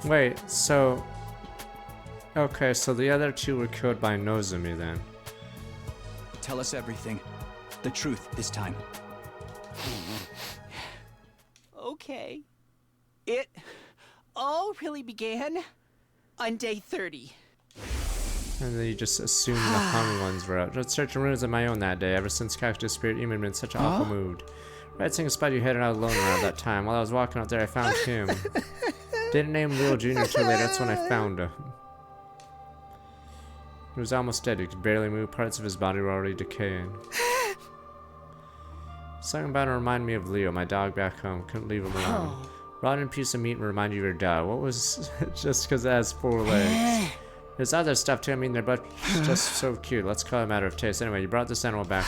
Wait, so... Okay, so the other two were killed by Nozomi then. Tell us everything. The truth this time. Okay. It all really began on day 30. And then you just assumed the hung ones were out. Just searching rooms of my own that day. Ever since Cactus Spirit Ima had been in such an awful mood. Right, seeing a spider you headed out alone around that time. While I was walking out there, I found him. Didn't name Leo Jr. till later. That's when I found him. He was almost dead. He could barely move. Parts of his body were already decaying. Something about him reminded me of Leo, my dog back home. Couldn't leave him alone. Rotten piece of meat and remind you of your dog. What was just because it has 4 legs? There's other stuff too. I mean, they're both just so cute. Let's call it a matter of taste. Anyway, you brought this animal back.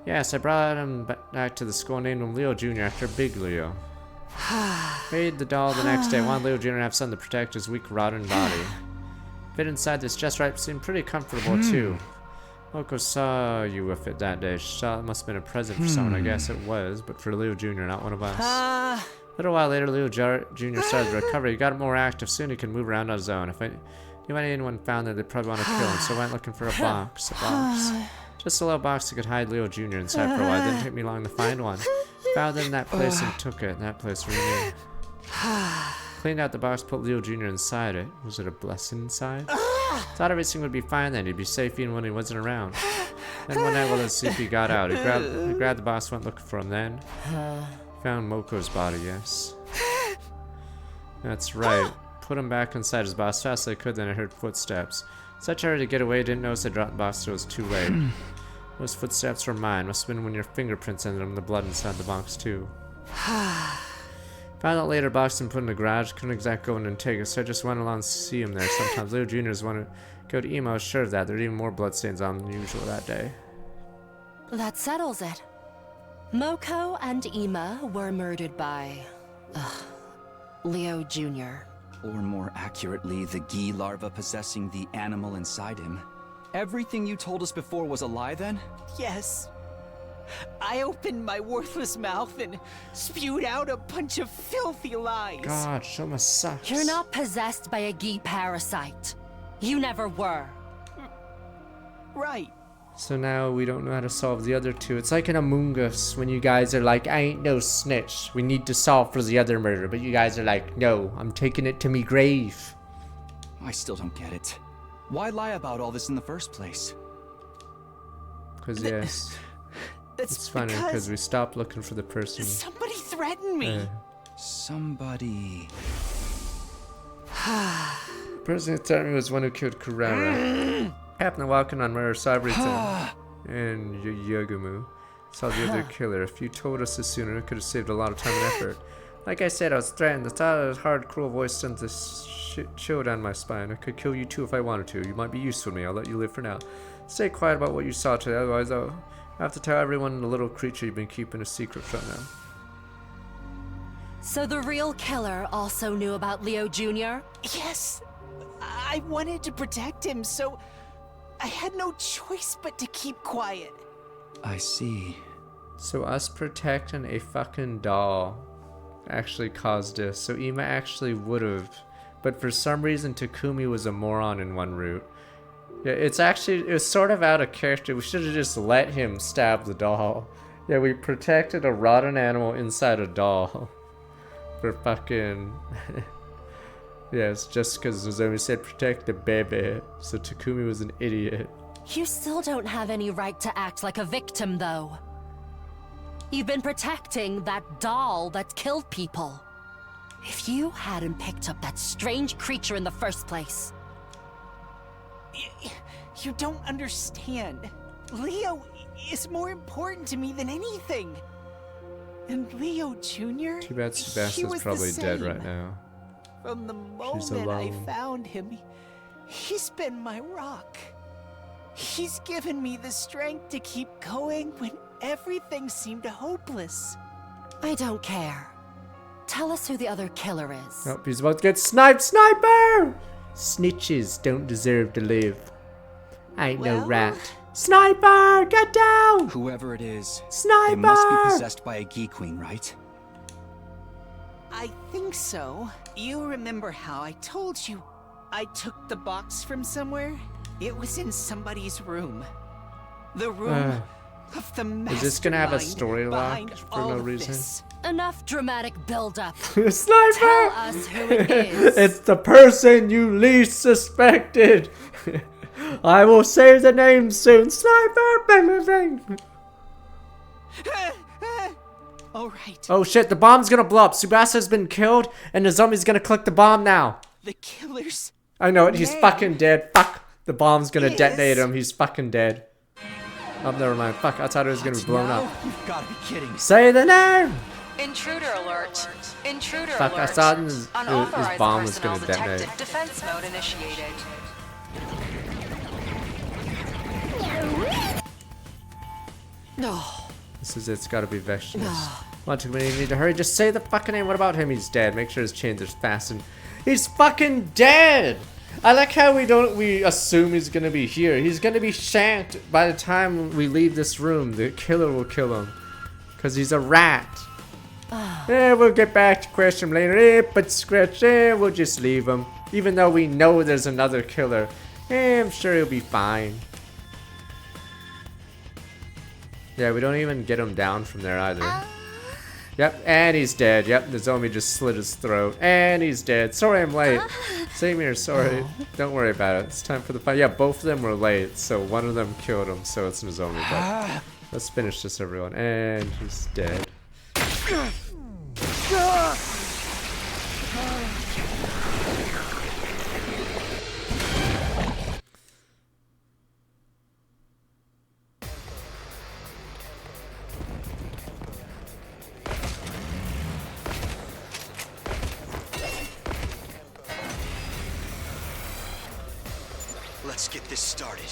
Yes, I brought him back to the school and named him Leo Jr. after Big Leo. Made the doll the next day. Wanted Leo Jr. to have something to protect his weak, rotten body. Fit inside this just right. Seemed pretty comfortable too. Moko saw you with it that day. She thought it must have been a present for someone. I guess it was, but for Leo Jr., not one of us. A little while later, Leo Jr. started to recover. He got more active soon. He could move around on his own. If anyone found that, they'd probably want to kill him, so I went looking for a box. Just a little box that could hide Leo Jr. inside for a while. It didn't take me long to find one. Found it in that place and took it. That place we knew. Cleaned out the box, put Leo Jr. inside it. Was it a blessing inside? Thought everything would be fine then. He'd be safe even when he wasn't around. Then one night while he was asleep, he got out. He grabbed the box, went looking for him. Then found Moko's body. Yes, that's right. Put him back inside his box as fast as I could. Then I heard footsteps. Such a hurry to get away. Didn't notice I dropped the box till it was too late. Those footsteps were mine. Must have been when your fingerprints ended them. The blood inside the box too. Found out later, boxed and put in the garage. Couldn't exactly go in and take it, so I just went along to see him there. Sometimes Leo Jr.'s want to go to Ima. I was sure of that. There were even more bloodstains on than usual that day. That settles it. Moko and Ima were murdered by... Leo Jr. Or more accurately, the Gi larva possessing the animal inside him. Everything you told us before was a lie then? Yes. I opened my worthless mouth and spewed out a bunch of filthy lies. God, Shoma sucks. You're not possessed by a Gi parasite. You never were. Right. So now we don't know how to solve the other two. It's like in Among Us when you guys are like, I ain't no snitch. We need to solve for the other murder. But you guys are like, no, I'm taking it to me grave. I still don't get it. Why lie about all this in the first place? Because yes. It's funny because we stopped looking for the person. Somebody threatened me. Somebody. The person who threatened me was one who killed Kurara. Happened to walk in on Murder Sabritan and Yogumu. Saw the other killer. If you told us this sooner, it could have saved a lot of time and effort. Like I said, I was threatened. The thought of a hard, cruel voice sent this chill down my spine. I could kill you too if I wanted to. You might be useful to me. I'll let you live for now. Stay quiet about what you saw today, otherwise I'll have to tell everyone the little creature you've been keeping a secret from them. So the real killer also knew about Leo Jr.? Yes. I wanted to protect him, so I had no choice but to keep quiet. I see. So us protecting a fucking doll actually caused this. So Ima actually would have, but for some reason Takumi was a moron in one route. Yeah, it was sort of out of character. We should have just let him stab the doll. Yeah, we protected a rotten animal inside a doll. For fucking... Yes, just because Nozomi said protect the baby. So Takumi was an idiot. You still don't have any right to act like a victim, though. You've been protecting that doll that killed people. If you hadn't picked up that strange creature in the first place. You don't understand. Leo is more important to me than anything. And Leo Jr. Too bad Sebastian's probably dead right now. From the moment I found him, he's been my rock. He's given me the strength to keep going when everything seemed hopeless. I don't care. Tell us who the other killer is. Oh, he's about to get sniped. Sniper! Snitches don't deserve to live. I ain't no rat. Sniper! Get down! Whoever it is, Sniper! they must be possessed by a Gi Queen, right? I think so. You remember how I told you I took the box from somewhere? It was in somebody's room. The room of the mastermind. Is this gonna have a story lock for no reason? Enough dramatic build-up. Sniper! Tell us who it is. It's the person you least suspected. I will say the name soon. Sniper! Bang, bang, bang. All right. Oh shit, the bomb's gonna blow up. Subasa's been killed, and the zombie's gonna click the bomb now. The killer's I know it, he's name fucking dead. Fuck! The bomb's gonna detonate him, he's fucking dead. Oh, never mind. Fuck, I thought it was gonna be blown up. You've gotta be kidding. Say the name! Intruder alert. Intruder Fuck, alert. I thought his Unauthorized bomb was gonna personnel detonate. detected. Defense mode initiated. No. This is it's gotta be Vectionist. Come on, too many, you need to hurry. Just say the fucking name. What about him? He's dead. Make sure his chains are fastened. He's fucking dead! I like how we assume he's gonna be here. He's gonna be shanked by the time we leave this room. The killer will kill him. Cause he's a rat. Yeah, we'll get back to question him later. But scratch, we'll just leave him. Even though we know there's another killer. I'm sure he'll be fine. Yeah, we don't even get him down from there either. Yep, and he's dead. Yep, the zombie just slit his throat. And he's dead. Sorry I'm late. Same here, sorry. Don't worry about it. It's time for the fight. Yeah, both of them were late, so one of them killed him, so it's Nozomi. But let's finish this, everyone. And he's dead. Let's get this started.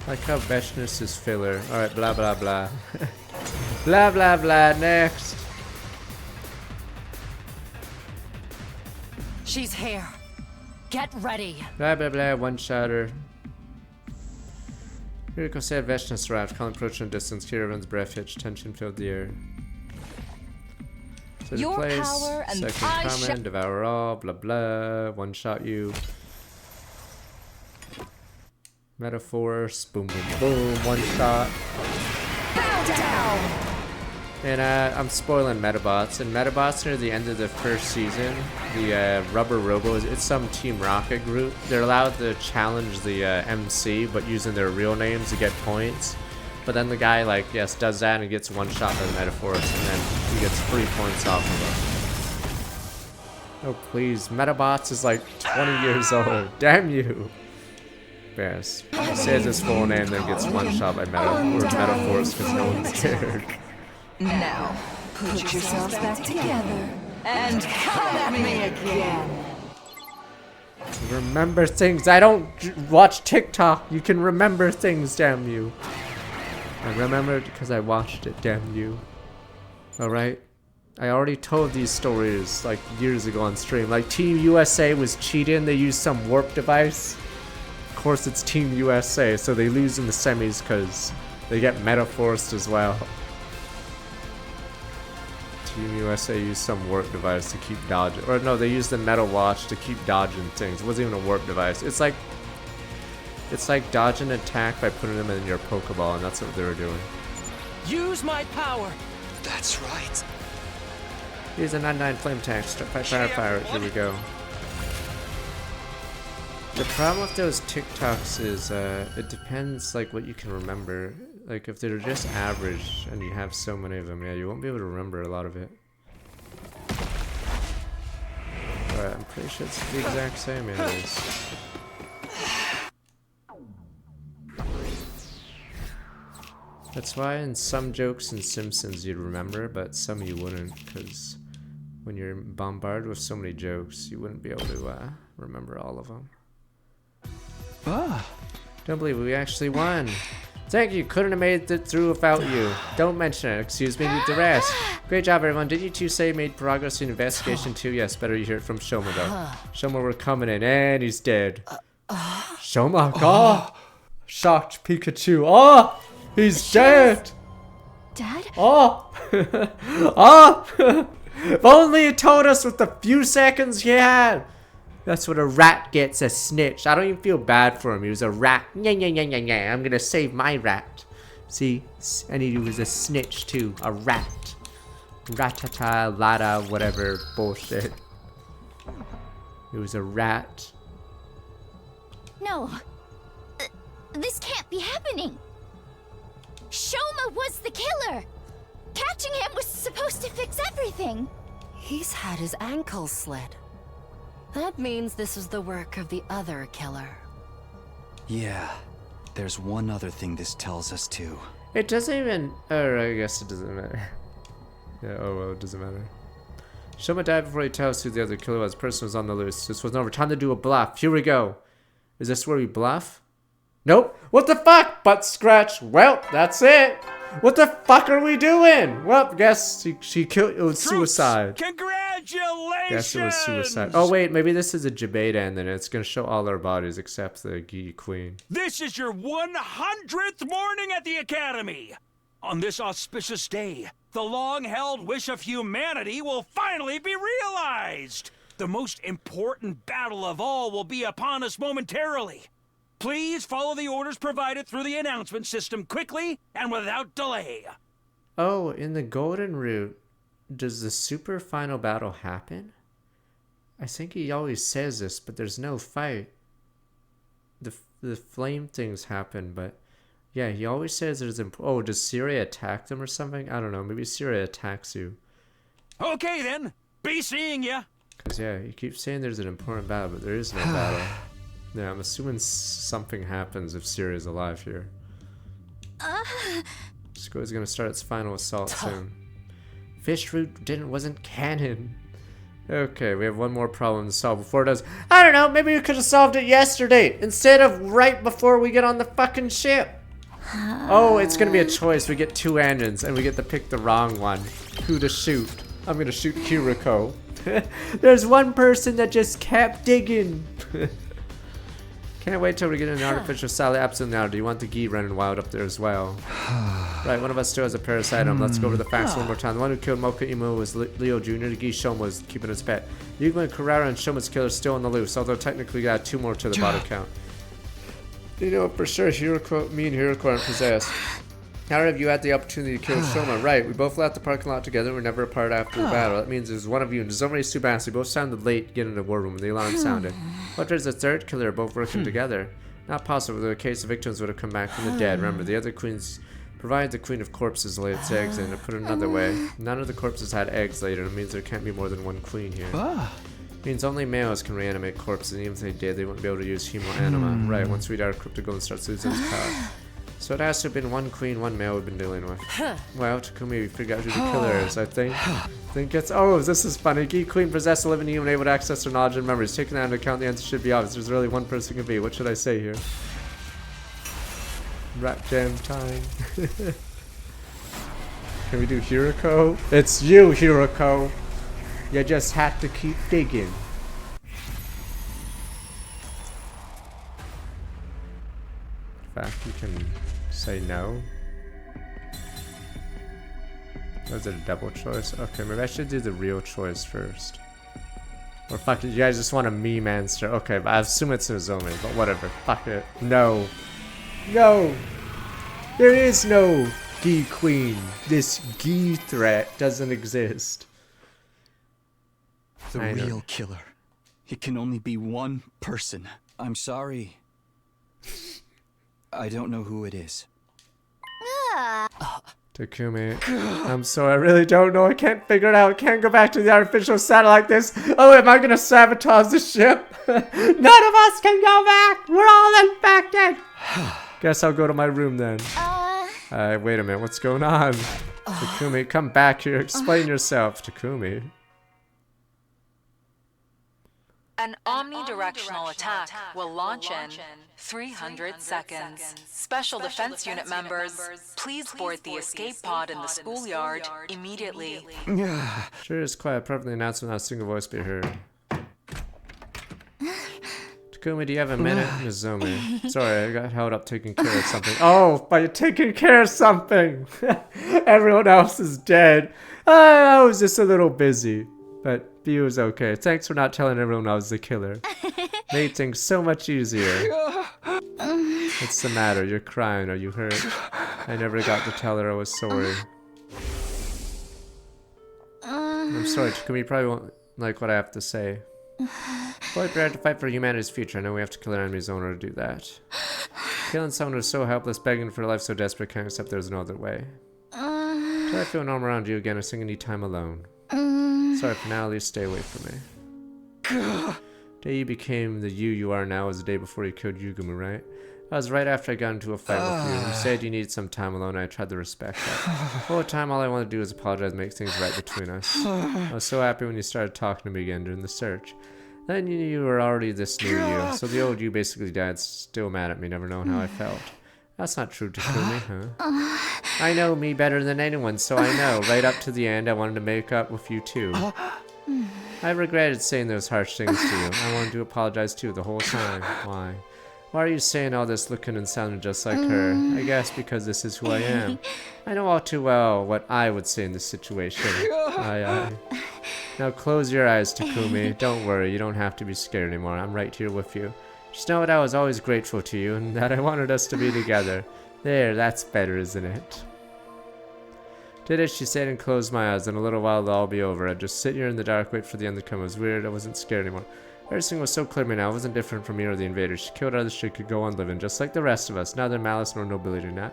Like how Vectionist is filler. Alright, blah blah blah. Blah blah blah, next. She's here. Get ready. Blah blah blah, one-shotter. Miracle said Vectionist arrived. Calling approaching distance. Kiravan's breath hitch. Tension filled the air. So Your place. power and Second I comment. Devour all. Blah blah. One-shot you. Metaforce. Boom boom boom. One shot. Bow down. And I'm spoiling Metabots. And Metabots near the end of the first season, the Rubber Robos, it's some Team Rocket group. They're allowed to challenge the MC, but using their real names to get points. But then the guy, like, yes, does that and gets one shot by the Metaforce, and then he gets 3 points off of him. Oh, please. Metabots is like 20 years old. Damn you. Yes. He says his full name, then gets one shot by Metaforce because no one cared. Now, put yourselves back together and come at me again. Remember things. I don't watch TikTok. You can remember things, damn you. I remembered because I watched it, damn you. Alright? I already told these stories like years ago on stream. Like Team USA was cheating. They used some warp device. Of course it's Team USA, so they lose in the semis because they get Metaforced as well. Team USA used some warp device to keep dodging. Or no, they used the Metal Watch to keep dodging things. It wasn't even a warp device. It's like dodging an attack by putting them in your Pokeball, and that's what they were doing. Use my power. That's right. Here's a 99 flame tank. Fire. Here we go. The problem with those TikToks is it depends like what you can remember. Like, if they're just average and you have so many of them, yeah, you won't be able to remember a lot of it. But I'm pretty sure it's the exact same anyways. That's why in some jokes in Simpsons you'd remember, but some you wouldn't, because when you're bombarded with so many jokes, you wouldn't be able to remember all of them. Ah. Don't believe we actually won. Thank you, couldn't have made it through without you. Don't mention it, excuse me, need to rest. Great job, everyone. Did you two say you made progress in investigation too? Yes, better you hear it from Shoma, though. Shoma, we're coming in, and he's dead. Shoma, oh! Shocked Pikachu. Oh! He's dead! Dad? Oh! Oh! If only you told us with the few seconds he had! That's what a rat gets, a snitch. I don't even feel bad for him. He was a rat. Nya. I'm gonna save my rat. See? And he was a snitch too. A rat. Ratata, lada, whatever bullshit. He was a rat. No. This can't be happening. Shoma was the killer. Catching him was supposed to fix everything. He's had his ankle slit. That means this was the work of the other killer. Yeah. There's one other thing this tells us too. It doesn't even... Oh, I guess it doesn't matter. Yeah, oh well, it doesn't matter. Shoma died before he tells us who the other killer was. The person was on the loose. This was over. Time to do a bluff. Here we go. Is this where we bluff? Nope. What the fuck? Butt scratch. Well, that's it. What the fuck are we doing? Well, guess she killed. It was suicide. Congratulations! Guess it was suicide. Oh wait, maybe this is a Jabeda, and then it's gonna show all our bodies except the Gi Queen. This is your 100th morning at the Academy! On this auspicious day, the long-held wish of humanity will finally be realized! The most important battle of all will be upon us momentarily. Please follow the orders provided through the announcement system quickly and without delay. Oh, in the Golden Route, does the super final battle happen? I think he always says this, but there's no fight. The flame things happen, but yeah, he always says there's oh, does Syria attack them or something? I don't know, maybe Syria attacks you. Okay then, be seeing ya. Cause yeah, he keeps saying there's an important battle, but there is no battle. Yeah, I'm assuming something happens if Syria's alive here. Squid's gonna start its final assault soon. Fish route wasn't canon. Okay, we have one more problem to solve before it does. I don't know, maybe we could have solved it yesterday instead of right before we get on the fucking ship. Oh, it's gonna be a choice. We get two engines and we get to pick the wrong one. Who to shoot? I'm gonna shoot Kiriko. There's one person that just kept digging. Can't wait till we get an artificial salad. Absolutely now. Do you want the Gi running wild up there as well? Right, one of us still has a parasitum. Let's go over the facts one more time. The one who killed Mocha Imo was Leo Jr. The Gi Shoma was keeping his pet. Yugo and Carrera and Shoma's killer still on the loose, although technically we got two more to the body count. You know for sure me and Hiroko aren't possessed. How have you had the opportunity to kill Shoma? Right, we both left the parking lot together. We're never apart after the battle. That means there's one of you and Zomari Subasi. Both sounded late getting to the war room when the alarm sounded. But there's a third killer, both working together. Not possible. The case of victims would have come back from the dead. Remember, the other queens provided the queen of corpses laid its eggs in. To put it another way, none of the corpses had eggs laid, and it means there can't be more than one queen here. It means only males can reanimate corpses, and even if they did, they wouldn't be able to use humo anima. Right, once we die, our Cryptogolem starts losing its power. So it has to have been one queen, one male we've been dealing with. Well, Takumi, we figured out who the killer is, I think it's... Oh, this is funny. Gi Queen possessed a living human able to access her knowledge and memories. Taking that into account, the answer should be obvious. There's really one person can be. What should I say here? Rat jam time. Can we do Hiroko? It's you, Hiroko. You just have to keep digging. In fact, you can say no. Was it a double choice? Okay, maybe I should do the real choice first. Or fuck it, you guys just want a meme answer. Okay, but I assume it's Nozomi, but whatever. Fuck it. No. No! There is no Gi Queen. This Gi threat doesn't exist. The real killer. It can only be one person. I'm sorry. I don't know who it is. Takumi, I'm sorry, I really don't know. I can't figure it out. I can't go back to the artificial satellite like this. Oh, am I gonna sabotage the ship? None of us can go back. We're all infected. Guess I'll go to my room then. Wait a minute. What's going on? Takumi, come back here. Explain yourself, Takumi. An omnidirectional attack will launch in 300 seconds. Special Defense Unit members, please board the escape pod in the schoolyard immediately. Sure is quiet. Perfectly announced without a single voice be heard. Takumi, do you have a minute? Nozomi. Sorry, I got held up taking care of something. Oh, by taking care of something! Everyone else is dead. I was just a little busy. But B was okay. Thanks for not telling everyone I was the killer. Made things so much easier. What's the matter? You're crying. Are you hurt? I never got to tell her I was sorry. I'm sorry, Takumi. You probably won't like what I have to say. Boy, prepared to fight for humanity's future. I know we have to kill our enemies in order to do that. Killing someone who's so helpless, begging for life, so desperate, can't accept there's no other way. Till I feel normal around you again, I think I need time alone. Sorry, for now, at least stay away from me. The day you became the you are now was the day before you killed Yugumu, right? That was right after I got into a fight with you. You said you needed some time alone, and I tried to respect that. All the time, all I wanted to do was apologize and make things right between us. I was so happy when you started talking to me again during the search. Then you knew you were already this new you, so the old you basically died, still mad at me, never knowing how I felt. That's not true, Takumi, huh? I know me better than anyone, so I know. Right up to the end, I wanted to make up with you too. I regretted saying those harsh things to you. I wanted to apologize too the whole time. Why? Why are you saying all this looking and sounding just like her? I guess because this is who I am. I know all too well what I would say in this situation. Aye. Now close your eyes, Takumi. Don't worry, you don't have to be scared anymore. I'm right here with you. Just know that I was always grateful to you and that I wanted us to be together. There, that's better, isn't it? Did it, she said, and closed my eyes. In a little while, it'll all be over. I'd just sit here in the dark, wait for the end to come. It was weird. I wasn't scared anymore. Everything was so clear to me now. I wasn't different from me or the invaders. She killed others. She could go on living, just like the rest of us. Neither malice nor nobility, not.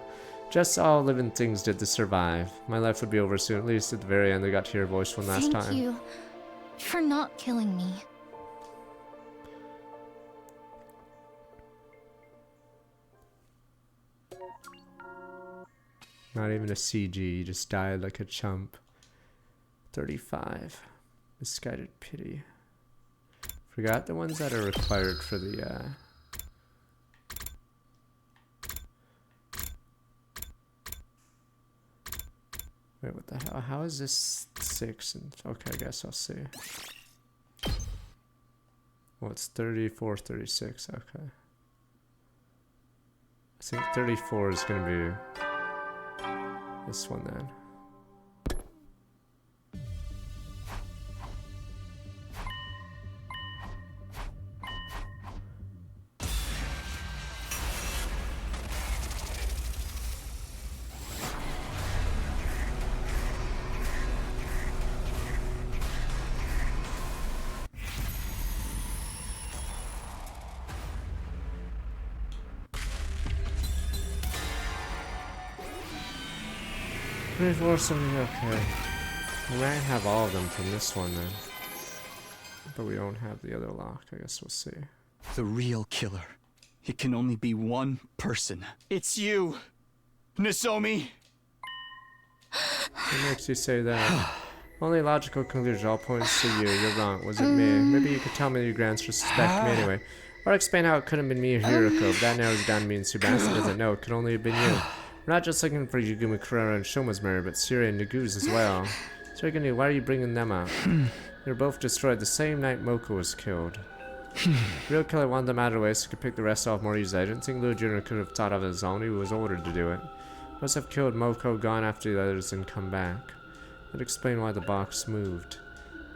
Just all living things did to survive. My life would be over soon. At least at the very end, I got to hear her voice one last time. Thank you for not killing me. Not even a CG, you just died like a chump. 35. Misguided pity. Forgot the ones that are required for the, Wait, what the hell? How is this 6? And okay, I guess I'll see. Well, it's 34, 36, okay. I think 34 is gonna be this one then. Okay. We might have all of them from this one then. But we don't have the other lock. I guess we'll see. The real killer. It can only be one person. It's you, Nozomi. What makes you say that? Only logical conclusion all points to you. You're wrong. Was it me? Maybe you could tell me your grounds for suspecting me anyway. Or explain how it couldn't have been me or Hiroko. But that narrows down to me and Tsubasa doesn't know. It could only have been you. We're not just looking for Yugumu, Kurara, and Shoma's murder, but Siri and Nagu's as well. Soriganu, why are you bringing them up? They were both destroyed the same night Moko was killed. The real killer wanted them out of the way so he could pick the rest off more easily. I didn't think Leo Jr. could have thought of it his own. He was ordered to do it. Must have killed Moko, gone after the others, and come back. That'd explain why the box moved.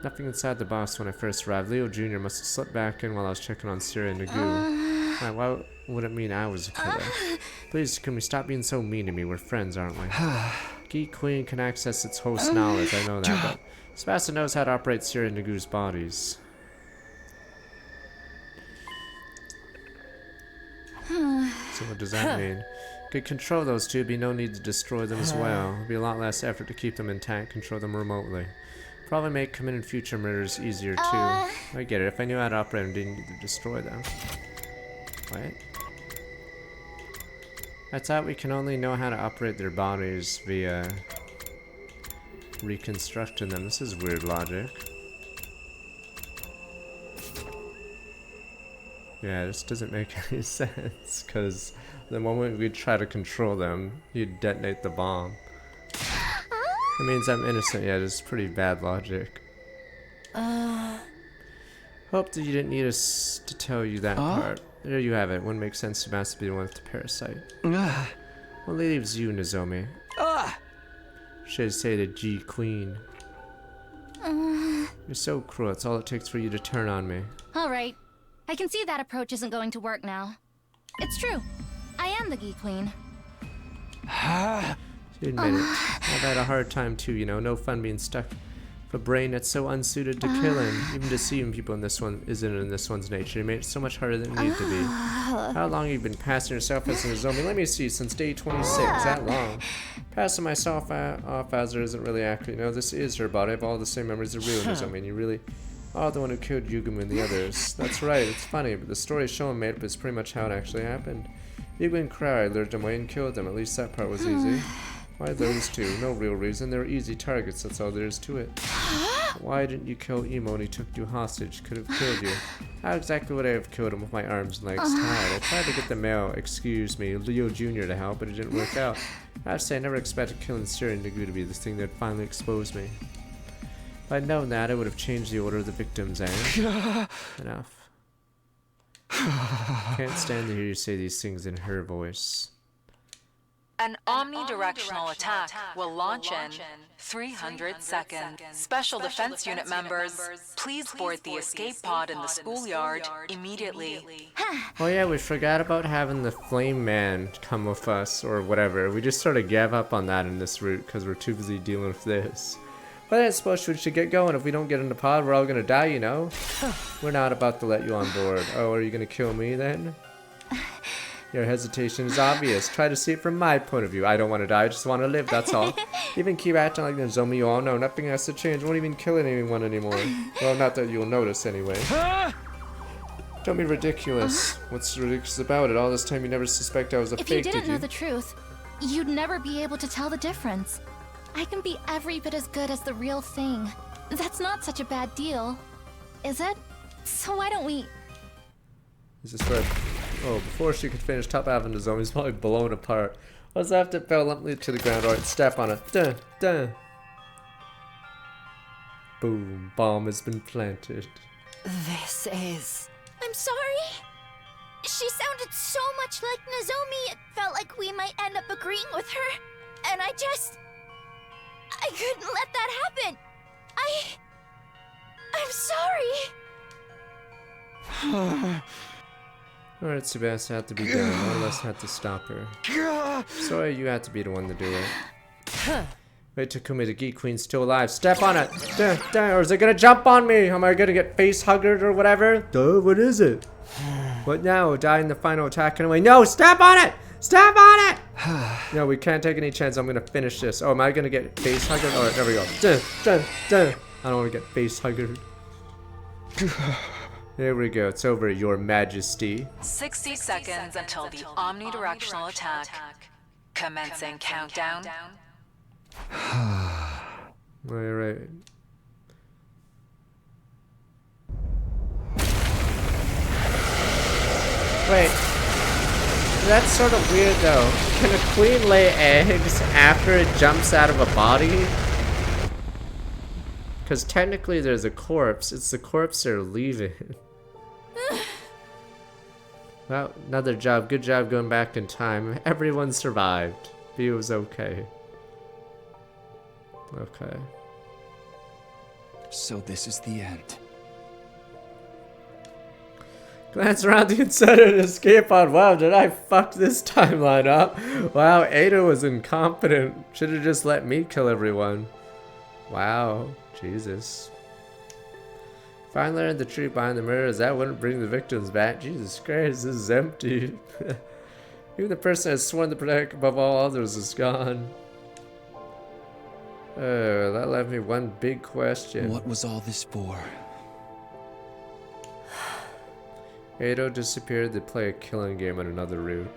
Nothing inside the box when I first arrived. Leo Jr. must have slipped back in while I was checking on Siri and Nagu. Why would it mean I was a killer? Please, can we stop being so mean to me? We're friends, aren't we? Geek Queen can access its host knowledge, I know that, but Tsubasa knows how to operate Siri and Nagu's bodies. So what does that mean? Could control those two, be no need to destroy them as well. It'd be a lot less effort to keep them intact, control them remotely. Probably make committing future murders easier too. I get it. If I knew how to operate them, didn't need to destroy them. What? I thought we can only know how to operate their bodies via reconstructing them. This is weird logic. Yeah, this doesn't make any sense, because the moment we try to control them, you'd detonate the bomb. It means I'm innocent. Yeah, it's pretty bad logic. Hope that you didn't need us to tell you that part. There you have it. Wouldn't make sense to Master be the one with the parasite. Well, leaves you, Nozomi. Should say the G Queen. You're so cruel. It's all it takes for you to turn on me. Alright. I can see that approach isn't going to work now. It's true. I am the Gi Queen. You admit it. I've had a hard time too, you know. No fun being stuck with a brain that's so unsuited to killing. Even deceiving people in this one isn't in this one's nature. You made it so much harder than it needed to be. How long have you been passing yourself as a zombie? Let me see, since day 26. That long. Passing myself off as her isn't really accurate. You know, this is her body. I have all the same memories of real Nozomi, and you really are the one who killed Yugumu and the others. That's right, it's funny, but the story Shoma made up is pretty much how it actually happened. Yugumu cried, lured them away, and killed them. At least that part was easy. Why those two? No real reason. They were easy targets, that's all there is to it. Why didn't you kill Imo when he took you hostage? Could have killed you. How exactly would I have killed him with my arms and legs tied? I tried to get the male, Leo Jr. to help, but it didn't work out. I have to say, I never expected killing Siri and Nagu to be this thing that finally exposed me. If I'd known that, I would have changed the order of the victims, Enough. Can't stand to hear you say these things in her voice. An omnidirectional attack will launch in 300 seconds. Special Defense Unit members, please board the escape pod in the schoolyard immediately. Oh yeah, we forgot about having the Flame Man come with us, or whatever. We just sort of gave up on that in this route because we're too busy dealing with this. But I suppose we should get going. If we don't get in the pod, we're all gonna die, you know? We're not about to let you on board. Oh, are you gonna kill me then? Your hesitation is obvious. Try to see it from my point of view. I don't want to die, I just want to live, that's all. Even keep acting like Nozomi, you all know nothing has to change. Won't even kill anyone anymore. Well, not that you'll notice anyway. Don't be ridiculous. What's ridiculous about it? All this time you never suspect I was a fake, did you? If you didn't know the truth, you'd never be able to tell the difference. I can be every bit as good as the real thing. That's not such a bad deal, is it? So why don't we... This is where... Oh, before she could finish, top half of the zombie's probably blown apart. What's after it fell limply to the ground? Alright, step on it. Dun, dun. Boom. Bomb has been planted. This is... I'm sorry. She sounded so much like Nozomi, it felt like we might end up agreeing with her. And I couldn't let that happen. I'm sorry. Alright, Sebastian had to be done. One of us had to stop her. Sorry, you had to be the one to do it. Wait, Takumi, the Gi Queen's still alive. Step on it! Duh, duh, or is it gonna jump on me? Am I gonna get face hugged or whatever? Duh, what is it? What now? Die in the final attack anyway. No, step on it! Step on it! No, we can't take any chance. I'm gonna finish this. Oh, am I gonna get face hugged? Alright, there we go. Duh, duh, duh. I don't wanna get face hugged. There we go, it's over, Your Majesty. 60 seconds until the omnidirectional attack. Commencing countdown. Alright. Wait. That's sort of weird though. Can a queen lay eggs after it jumps out of a body? Because technically there's a corpse. It's the corpse they're leaving. Well, another job. Good job going back in time. Everyone survived. He was okay. Okay. So this is the end. Glance around the inside of the escape pod. Wow, did I fuck this timeline up? Wow, Ada was incompetent. Should have just let me kill everyone. Wow, Jesus. Finally learned the truth behind the murders. That wouldn't bring the victims back. Jesus Christ, this is empty. Even the person has sworn to protect above all others is gone. That left me one big question. What was all this for? Ado disappeared to play a killing game on another route.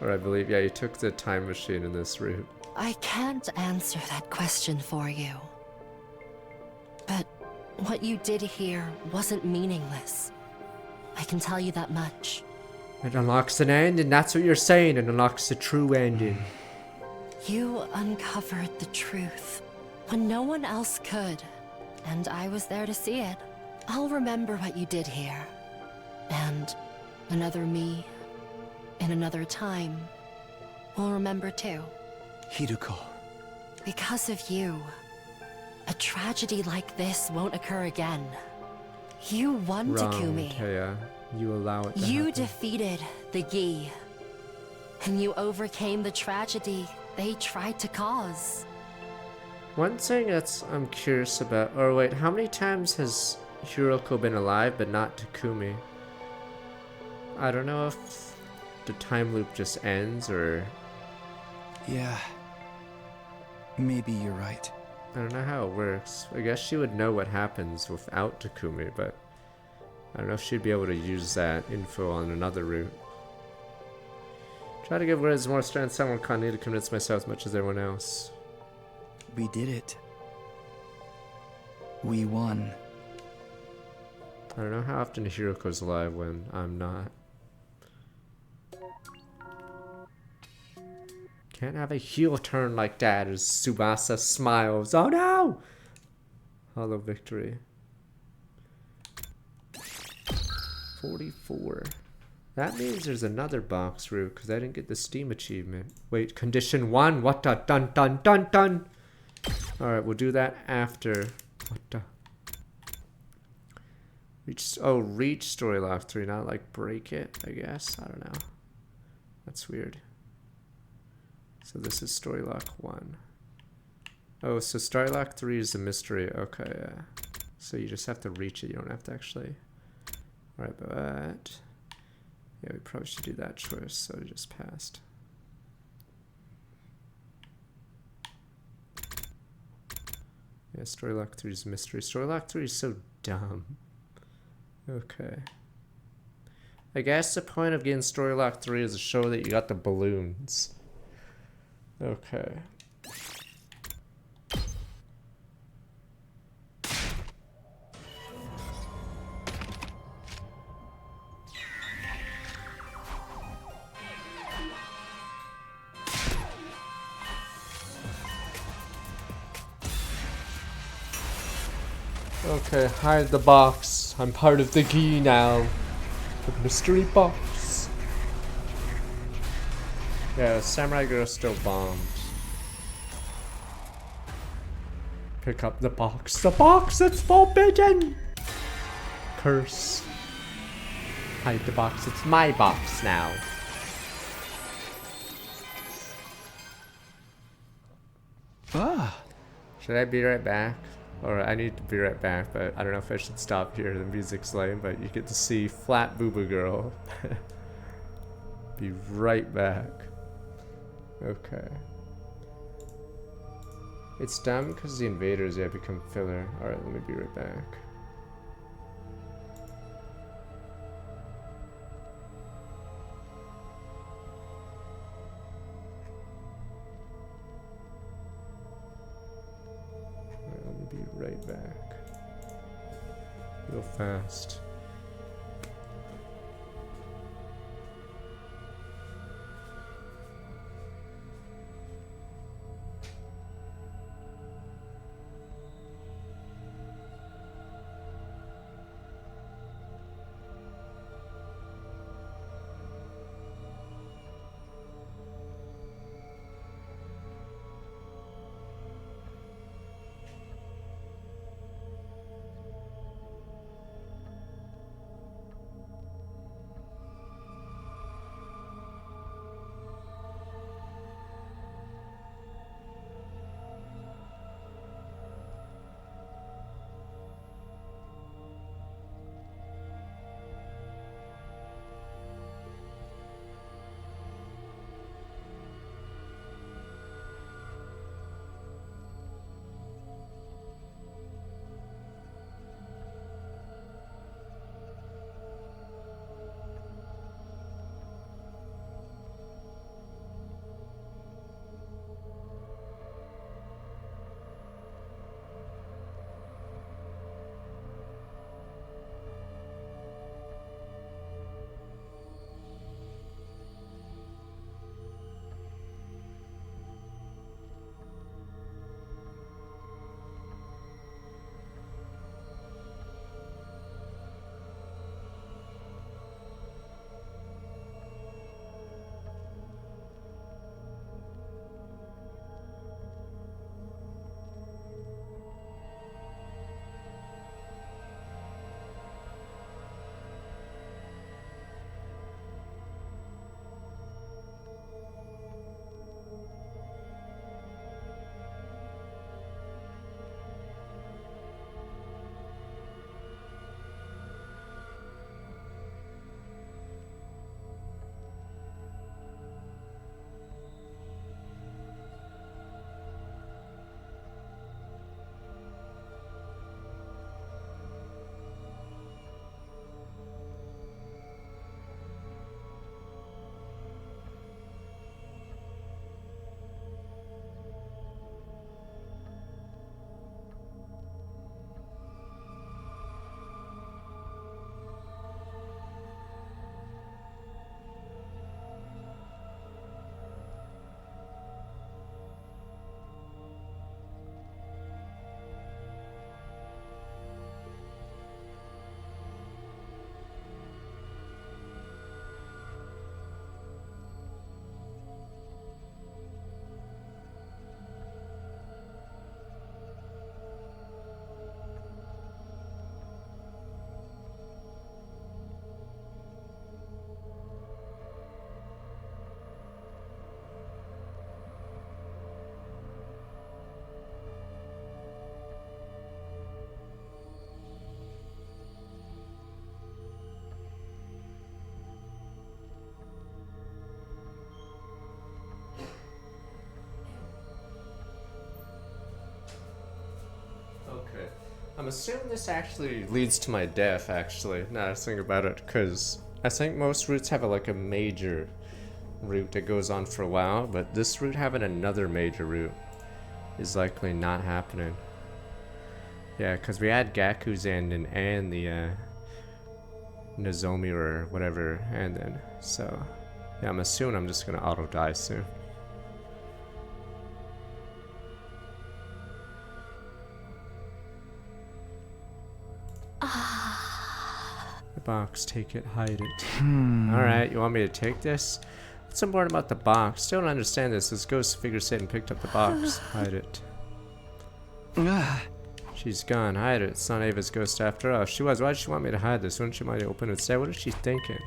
Or I believe, yeah, he took the time machine in this route. I can't answer that question for you. But what you did here wasn't meaningless. I can tell you that much. It unlocks an ending, that's what you're saying. It unlocks the true ending. You uncovered the truth when no one else could, and I was there to see it. I'll remember what you did here. And another me, in another time, will remember too. Hiruko. Because of you, a tragedy like this won't occur again. You won, Takumi. Teya. You allow it to You happen. defeated the Gi, and you overcame the tragedy they tried to cause. One thing that's I'm curious about, or wait, how many times has Hiroko been alive but not Takumi? I don't know if the time loop just ends or... Yeah. Maybe you're right. I don't know how it works. I guess she would know what happens without Takumi, but I don't know if she'd be able to use that info on another route. Try to give words more strength. Someone can't need to convince myself as much as everyone else. We did it. We won. I don't know how often Hiroko's alive when I'm not. Can't have a heel turn like that as Tsubasa smiles. Oh no! Hollow victory. 44. That means there's another box route because I didn't get the Steam achievement. Wait, condition 1? What the dun dun dun dun? Alright, we'll do that after. What the? Reach story lock 3, not like break it, I guess. I don't know. That's weird. So this is story lock 1. Oh, so story lock 3 is the mystery. Okay, yeah. So you just have to reach it. You don't have to actually. Alright, but yeah, we probably should do that choice. So we just passed. Yeah, story lock 3 is mystery. Story lock 3 is so dumb. Okay. I guess the point of getting story lock 3 is to show that you got the balloons. Okay. Okay, hide the box. I'm part of the Gi now. The mystery box. Yeah, Samurai Girl still bombed. Pick up the box. The box that's forbidden! Curse. Hide the box. It's my box now. Ah. Should I be right back? Or I need to be right back, but I don't know if I should stop here. The music's lame, but you get to see Flat Booba Girl. Be right back. Okay. It's dumb because the invaders become filler. Alright, let me be right back. Be right back. Real fast. assuming this actually leads to my death, actually, now I think about it, because I think most routes have like a major route that goes on for a while, but this route having another major route is likely not happening. Yeah, because we had Gaku's ending and the Nozomi or whatever ending, so yeah, I'm assuming I'm just gonna auto die soon. The box, take it, hide it. Alright, you want me to take this? What's important about the box? Still don't understand this. This ghost figure Satan picked up the box. Hide it. She's gone. Hide it. It's not Ava's ghost after all. If she was, why did she want me to hide this? Wouldn't she mind to open it instead? What is she thinking?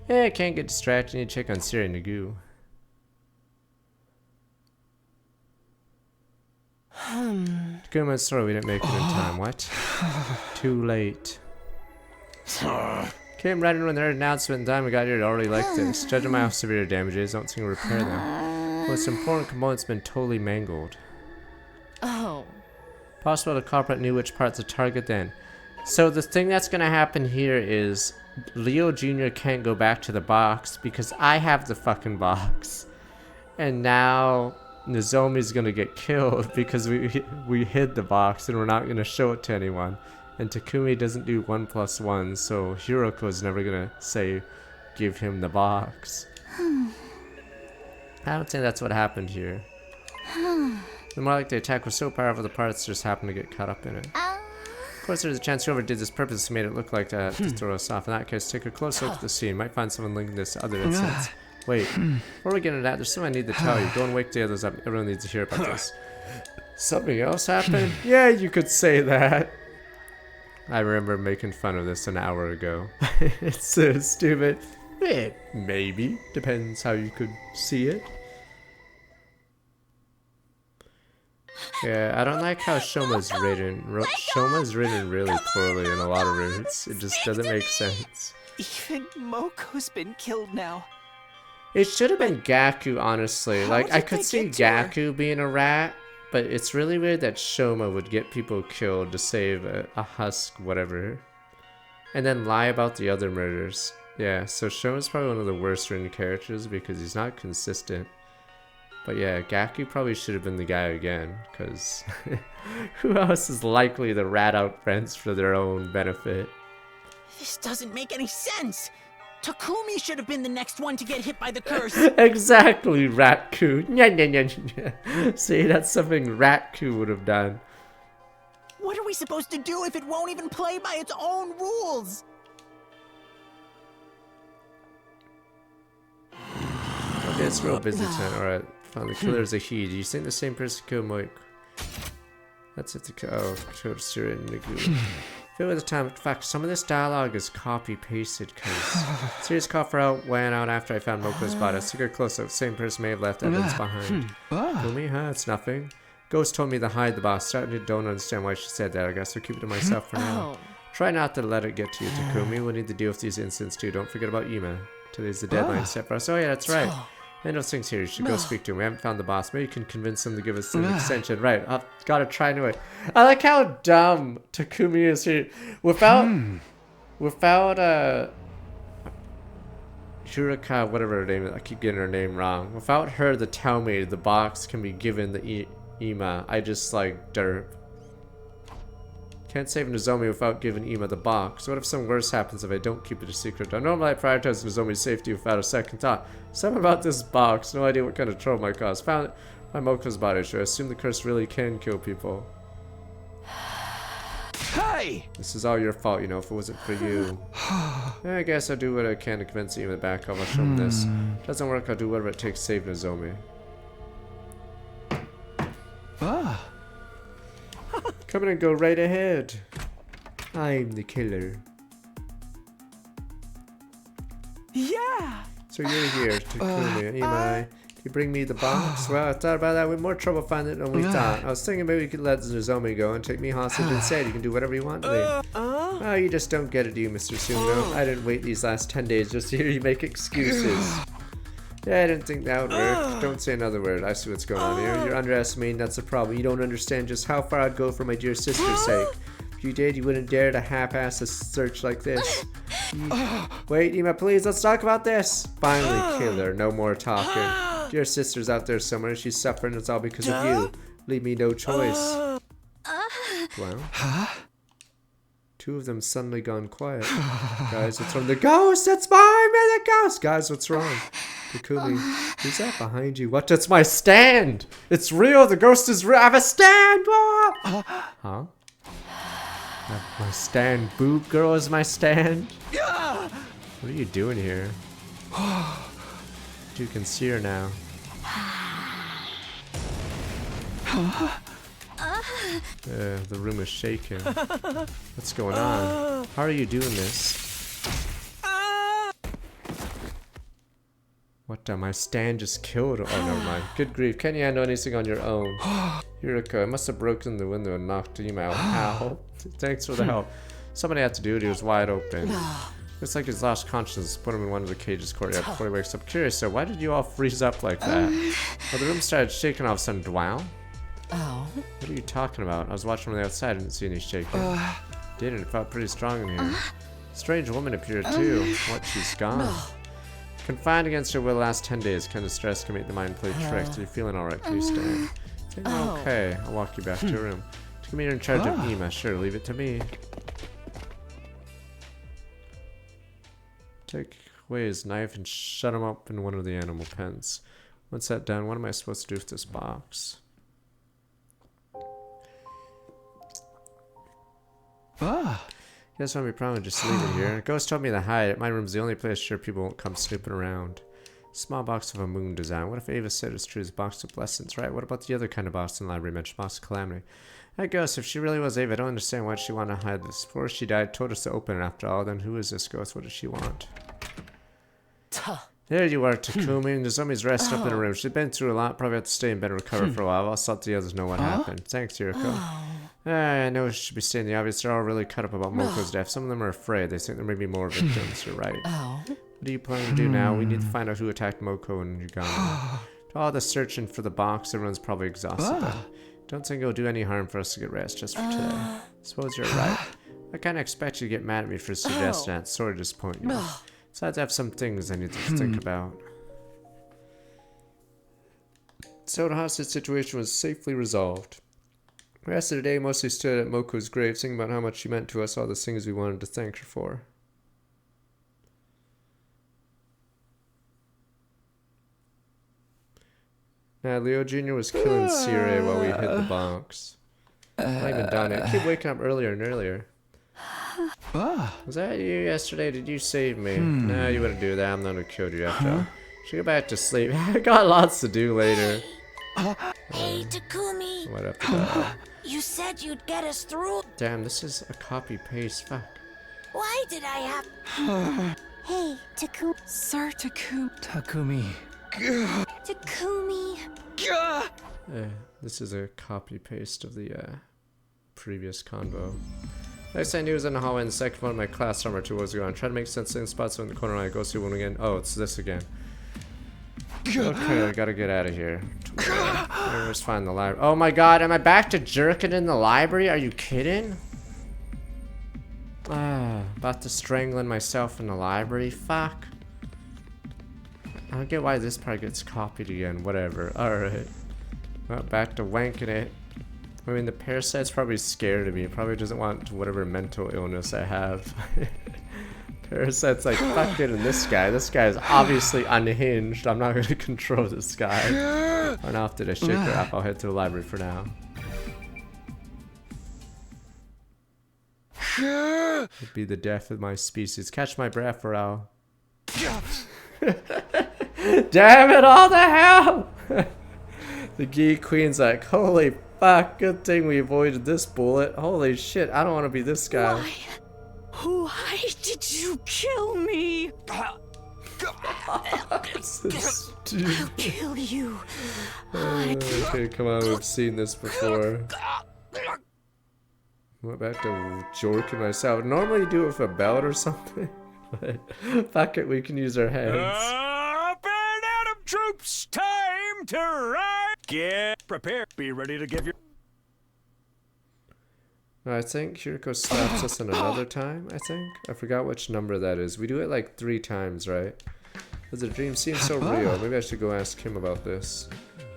Yeah, I can't get distracted. I need to check on Siri and Nagu. Good story, we didn't make it in time. What? Too late. Came right in when their announcement and time we got here already like this. Judging by how severe damage is, don't think we'll repair them. Most important component's been totally mangled. Oh. Possible the culprit knew which part to target then. So the thing that's gonna happen here is Leo Jr. can't go back to the box because I have the fucking box. And now Nozomi's gonna get killed because we hid the box and we're not gonna show it to anyone. And Takumi doesn't do 1+1, so Hiroko's never gonna say, give him the box. I don't think that's what happened here. The more like the attack was so powerful, the parts just happened to get caught up in it. Of course, there's a chance whoever did this purposely made it look like that to throw us off. In that case, take a close look at the scene. Might find someone linking this to other incidents. Wait, before we get into that, there's something I need to tell you. Go and wake the others up. Everyone needs to hear about this. Something else happened? Yeah, you could say that. I remember making fun of this an hour ago. It's so stupid. Maybe. Depends how you could see it. Yeah, I don't like how Shoma's written. Shoma's written really poorly in a lot of routes. It just doesn't make sense. Even Moko's been killed now. It should have been Gaku, honestly. Like, I could see Gaku being a rat, but it's really weird that Shoma would get people killed to save a husk, whatever. And then lie about the other murders. Yeah, so Shoma's probably one of the worst written characters because he's not consistent. But yeah, Gaku probably should have been the guy again, because who else is likely to rat out friends for their own benefit? This doesn't make any sense! Takumi should have been the next one to get hit by the curse! Exactly, Ratku. See, that's something Ratku would have done. What are we supposed to do if it won't even play by its own rules? Okay, it's real busy tonight. Alright, found the killer's a he. Do you think the same person killed Mike? That's it. Oh, killed Siri and Nagu. Feel at the time. In fact, some of this dialogue is copy-pasted because Siri's coffer out went out after I found Moko's body. I took her close up. Same person may have left evidence behind. Kill me? Huh? It's nothing. Ghost told me to hide the box. Starting to don't understand why she said that. I guess I'll keep it to myself for now. Try not to let it get to you, Takumi. We'll need to deal with these incidents too. Don't forget about Ima. Today's the deadline set for us. Oh yeah, that's right. And those things here, you should go speak to him. We haven't found the boss. Maybe you can convince him to give us an extension. Right, I've got to try anyway. I like how dumb Takumi is here. Without Shurika, whatever her name is, I keep getting her name wrong. Without her to tell me the box can be given to Ima, I just like derp. Can't save Nozomi without giving Ima the box. What if something worse happens if I don't keep it a secret? I normally prioritize Nozomi's safety without a second thought. Something about this box, no idea what kind of trouble it might cause. Found it by Moko's body. Should I assume the curse really can kill people? Hey! This is all your fault, you know, if it wasn't for you. I guess I'll do what I can to convince Ima back. I'll show him this. Doesn't work, I'll do whatever it takes to save Nozomi. Come in and go right ahead. I'm the killer. Yeah! So you're here, Takumi. Ima, you bring me the box? Well, I thought about that with more trouble finding it than we thought. I was thinking maybe we could let Nozomi go and take me hostage instead. You can do whatever you want to me. Oh, you just don't get it, do you, Mr. Suno? I didn't wait these last 10 days just to hear you make excuses. Yeah, I didn't think that would work. Don't say another word. I see what's going on here. You're underestimating, that's the problem. You don't understand just how far I'd go for my dear sister's sake. If you did, you wouldn't dare to half-ass a search like this. Wait, Ima, please, let's talk about this. Finally, kill her. No more talking. Your sister's out there somewhere. She's suffering. It's all because of you. Leave me no choice. Well, two of them suddenly gone quiet. Guys, what's wrong? The ghost! That's mine, man! The ghost! Guys, what's wrong? Takumi, who's that behind you? What? That's my stand! It's real! The ghost is real! I have a stand! What? Huh? My stand. Boob girl is my stand? What are you doing here? You can see her now. The room is shaking. What's going on? How are you doing this? What the? My stand just killed her. Oh, never mind. Good grief. Can you handle anything on your own? Yuriko, I must have broken the window and knocked him out. Ow. Thanks for the help. Somebody had to do it. He was wide open. Looks like he's lost consciousness. Put him in one of the cages courtyard before he wakes up. Curious, so why did you all freeze up like that? Well, the room started shaking all of a sudden. Wow. Oh. What are you talking about? I was watching from the outside. I didn't see any shaking. Didn't. It felt pretty strong in here. Strange woman appeared too. What? She's gone. Confined against her will last 10 days. Kind of stress can make the mind play tricks. Are you feeling alright? Please stay. Okay. I'll walk you back to your room. Takumi, you're in charge of Ima. Sure, leave it to me. Take away his knife and shut him up in one of the animal pens. Once that done, what am I supposed to do with this box? You guys want me probably just leave it here. Ghost told me to hide it. My room's the only place sure people won't come snooping around. Small box of a moon design. What if Ava said it's true? It's box of blessings, right? What about the other kind of box in the library mentioned? Box of calamity. That ghost, if she really was Ava, I don't understand why she wanted to hide this. Before she died, told us to open it after all. Then who is this ghost? What does she want? There you are, Takumi. And Nozomi's resting up in her room. She's been through a lot. Probably have to stay in bed and recover for a while. I'll let the others know what happened. Thanks, Yuriko. I know it should be stating the obvious. They're all really cut up about Moko's death. Some of them are afraid. They think there may be more victims. You're right. What do you plan to do now? We need to find out who attacked Moko in Uganda. All the searching for the box. Everyone's probably exhausted. Don't think it'll do any harm for us to get rest just for today. Suppose you're right. I kind of expect you to get mad at me for suggesting that. Sorry to disappoint you. Besides, I have some things I need to think about. So the hostage situation was safely resolved. The rest of the day mostly stood at Moko's grave, thinking about how much she meant to us, all the things we wanted to thank her for. Now, Leo Jr. was killing Sire while we hid the box. I haven't even done it. I keep waking up earlier and earlier. Was that you yesterday? Did you save me? Nah, you wouldn't do that. I'm not gonna kill you after all. Should go back to sleep. I got lots to do later. Hey, Takumi. What after that? You said you'd get us through. Damn, this is a copy-paste. Fuck. Why did I have... Hey, Takumi. Sir Takumi. Takumi. This is a copy-paste of the previous convo. Next I knew was in the hallway in the second one of my class summer 2 was ago. Try to make sense of the spots in the corner and I go see one again. Oh, it's this again. Okay, I gotta get out of here. Let's find the library. Oh my god, am I back to jerking in the library? Are you kidding? About to strangling myself in the library? Fuck. I don't get why this part gets copied again. Whatever. Alright. Well, back to wanking it. I mean, the parasite's probably scared of me. It probably doesn't want whatever mental illness I have. Parasite's like, fuck getting this guy. This guy is obviously unhinged. I'm not going to control this guy. Run off to the shaker app. I'll head to the library for now. It'd be the death of my species. Catch my breath or I'll... Damn it, all the hell! The Geek Queen's like, holy fuck, good thing we avoided this bullet. Holy shit, I don't want to be this guy. Why did you kill me? I'll kill you. Okay, come on, we've seen this before. Went back to jorking myself. Normally do it with a belt or something. But fuck it, we can use our hands. Up and Adam troops, time to ride. Get prepared. Be ready to give your... I think Kiriko slaps us in another time, I think. I forgot which number that is. We do it like 3 times, right? Does the dream seem so real? Maybe I should go ask him about this.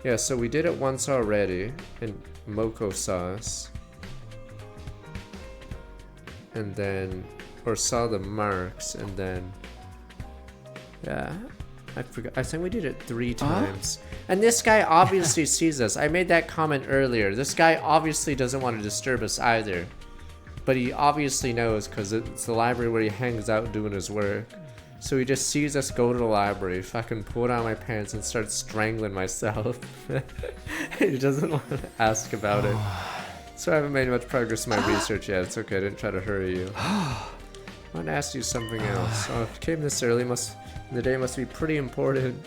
Yeah, so we did it once already, and Moko saw us. And then, or saw the marks, and then, yeah, I forgot. I think we did it 3 times. And this guy obviously sees us. I made that comment earlier. This guy obviously doesn't want to disturb us either. But he obviously knows because it's the library where he hangs out doing his work. So he just sees us go to the library, fucking pull down my pants and start strangling myself. He doesn't want to ask about it. So I haven't made much progress in my research yet. It's okay, I didn't try to hurry you. I want to ask you something else. Oh, if you came this early, the day must be pretty important.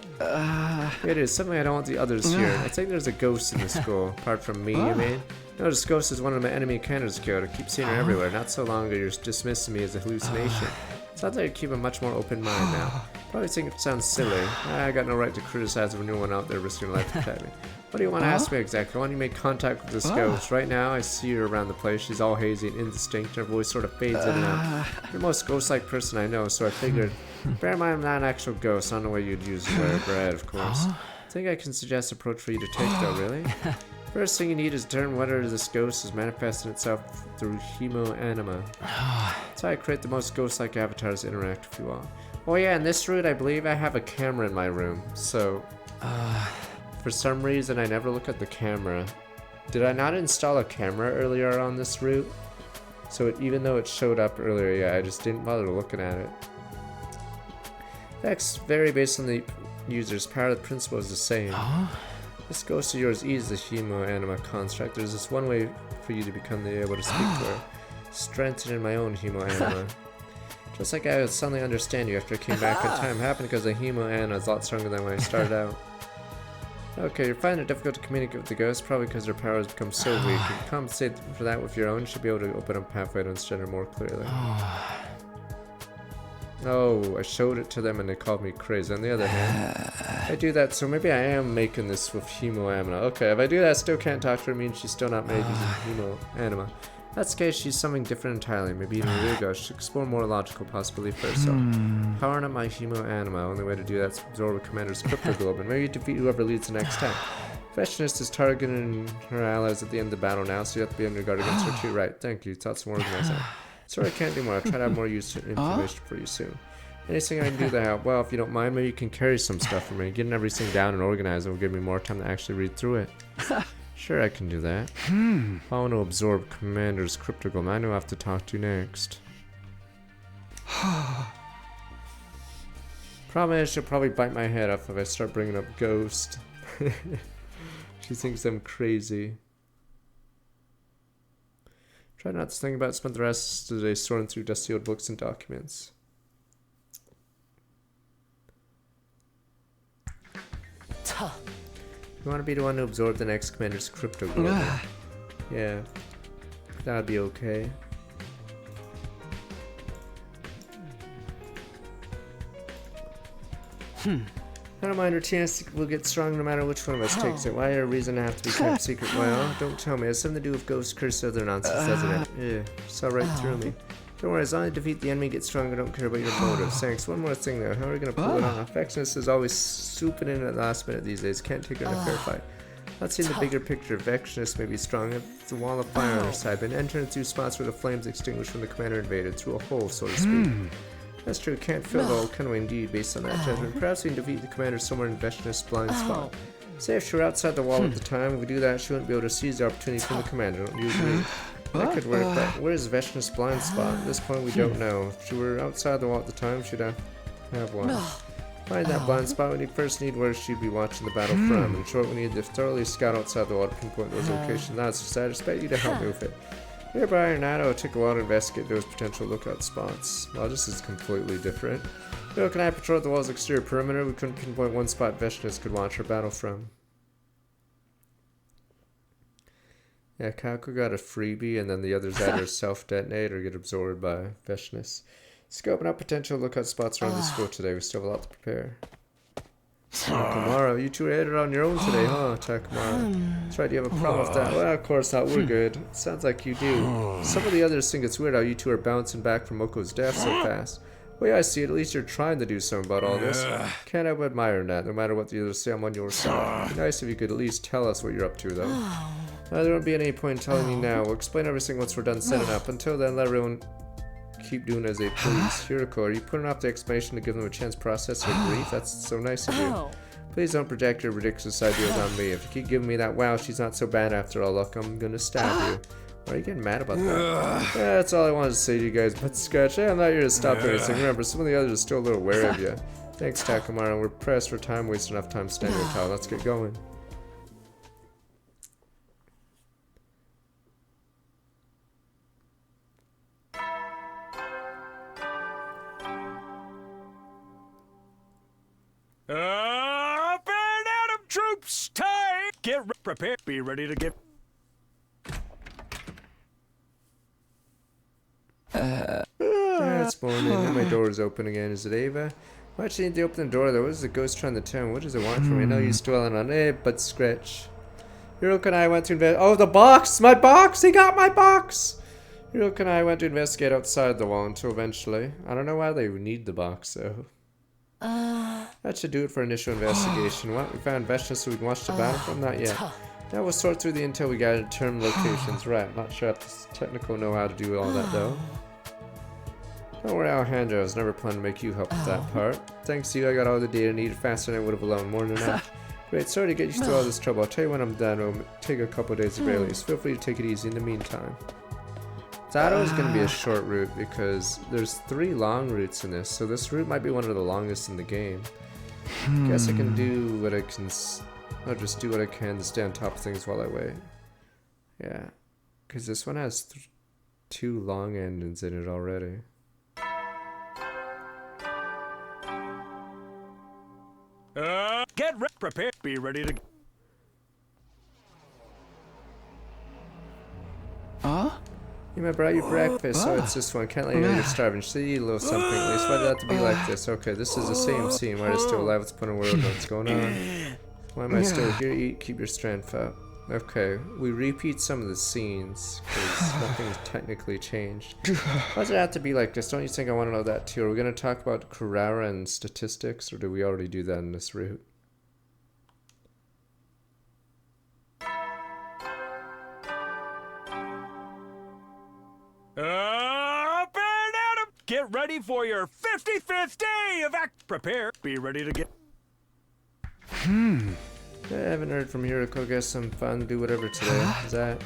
It is, something I don't want the others here. I think there's a ghost in the school, apart from me, you mean? No, this ghost is one of my enemy encounters killed. I keep seeing her everywhere. Not so long ago, you're dismissing me as a hallucination. Sounds like you keep a much more open mind now. Probably think it sounds silly. I got no right to criticize anyone out there risking their life to protect me. What do you want to ask me exactly? Why don't you make contact with this ghost? Right now, I see her around the place. She's all hazy and indistinct. Her voice sort of fades in and out. You're the most ghost-like person I know, so I figured, bear in mind I'm not an actual ghost. I don't know what you'd use to wear bread, of course. I think I can suggest an approach for you to take, though, really? First thing you need is to determine whether this ghost is manifesting itself through hemoanima. That's how I create the most ghost-like avatars to interact with you all. Oh yeah, in this route, I believe I have a camera in my room, so... for some reason, I never look at the camera. Did I not install a camera earlier on this route? So even though it showed up earlier, yeah, I just didn't bother looking at it. Effects vary based on the user's power. The principle is the same. This ghost of yours is the hemoanima construct. There's this one way for you to become able to speak to her. Strengthening my own hemoanima. Just like I would suddenly understand you after I came back in time. It happened because the hemoanima is a lot stronger than when I started out. Okay, you're finding it difficult to communicate with the ghost, probably because their power has become so weak. If you compensate for that with your own, you should be able to open up pathway to understand her more clearly. Oh, I showed it to them and they called me crazy. On the other hand, I do that, so maybe I am making this with hemoanima. Okay, if I do that, I still can't talk to her, it means she's still not made using hemoanima. That's the case, she's something different entirely, maybe even a real ghost. Should explore more logical possibility for herself. Powering up my hemoanima, only way to do that is to absorb a commander's cryptoglobin. Maybe defeat whoever leads the next time. Fashionist is targeting her allies at the end of the battle now, so you have to be on your guard against her too. Right, thank you, thought some more organized. Sorry I can't do more, I'll try to have more useful information for you soon. Anything I can do to help? Well, if you don't mind, maybe you can carry some stuff for me. Getting everything down and organized will give me more time to actually read through it. Sure, I can do that. I want to absorb Commander's cryptoglobin. I know I have to talk to you next. Problem is, she'll probably bite my head off if I start bringing up Ghost. She thinks I'm crazy. Try not to think about it. Spent the rest of the day sorting through dusty old books and documents. You want to be the one to absorb the next commander's cryptoglobin. Yeah, that'd be okay. I don't mind, her chance will get strong no matter which one of us takes it. Why a reason to have to be kept secret? Well, don't tell me. It's something to do with ghost curse or other nonsense, doesn't it? Yeah, saw right through me. Don't worry, as long as I defeat the enemy, get stronger, don't care about your motives. Thanks. One more thing though, how are we gonna pull it off? Vexness is always swooping in at the last minute these days. Can't take it in a fair fight. Not seeing the bigger picture. Vexness may be strong. It's a wall of fire on her side, been entering through spots where the flames extinguished when the commander invaded, through a hole, so to speak. That's true, can't fill the whole canoe indeed based on that judgment. Perhaps we can defeat the commander somewhere in Vexness' blind spot. Say if she were outside the wall at the time, if we do that, she wouldn't be able to seize the opportunity from the commander. Don't use me. That could work, but where's Vexness' blind spot? At this point, we don't know. If she were outside the wall at the time, she'd have one. Find that blind spot, we first need where she'd be watching the battle from. In short, we need to thoroughly scout outside the wall to pinpoint those locations. That's just I expect you to help me with it. Here, Brian and I'll take a while to investigate those potential lookout spots. Well, this is completely different. Bill and I patrolled the wall's exterior perimeter. We couldn't pinpoint one spot Vexness could watch her battle from. Yeah, Kako got a freebie, and then the others either self-detonate or get absorbed by Vexness. Scoping out potential lookout spots around the school today. We still have a lot to prepare. Takamaro, you two ate it on your own today, huh, Takamaro? That's right, you have a problem with that. Well, of course not, we're good. Sounds like you do. Some of the others think it's weird how you two are bouncing back from Moko's death so fast. Well, yeah, I see it. At least you're trying to do something about all this. Can't help but admire that. No matter what the others say, I'm on your side. It'd be nice if you could at least tell us what you're up to, though. There won't be any point in telling me now. We'll explain everything once we're done setting up. Until then, let everyone keep doing as they please. Hiroko, are you putting off the explanation to give them a chance to process their grief? That's so nice of you. Please don't project your ridiculous ideas on me. If you keep giving me that wow, she's not so bad after all, look, I'm gonna stab you. Why are you getting mad about that? Yeah, that's all I wanted to say to you guys, but Sketch, I'm not here to stop anything. Remember, some of the others are still a little wary of you. Thanks, Takamaro. We're pressed for time, wasting enough time standing here, Tal. Let's get going. Up and at 'em, troops! Time! Get prepared. Be ready to get... It's morning. My door's open again. Is it Ava? Why'd she need to open the door though? What is the ghost trying to tell? What does it want from me? I know you're dwelling on it, but Scratch. Hiroko and I went to investigate. Oh, the box! My box! He got my box! Hiroko and I went to investigate outside the wall until eventually. I don't know why they would need the box though. That should do it for initial investigation. What? We found vegetables so we can watch the battle from? Not yet. Now we'll sort through the intel we got to determine locations. Right, not sure if this technical know how to do all that though. Don't worry, Alejandro. I was never planning to make you help with that part. Thanks to you, I got all the data needed faster than I would have alone. More than enough. Great, sorry to get you through all this trouble. I'll tell you when I'm done. It'll take a couple days of release. Feel free to take it easy in the meantime. That is going to be a short route because there's 3 long routes in this, so this route might be one of the longest in the game. Guess I can do what I can. I'll just do what I can to stay on top of things while I wait. Yeah, because this one has 2 long endings in it already. Get prepared. Be ready to... I brought you breakfast, so it's this one. Can't let you know you're starving. Should eat a little something at least. Why did it have to be like this? Okay, this is the same scene. Why are you still alive? Let's put in a word on what's going on. Why am I still here? Eat, keep your strength up. Okay, we repeat some of the scenes because nothing's technically changed. Why does it have to be like this? Don't you think I want to know that too? Are we going to talk about Kurara and statistics, or do we already do that in this route? Up and at 'em! Get ready for your 55th day of Prepare. Be ready to get... I haven't heard from Hiroko. Guess some fun. Do whatever today. Is that...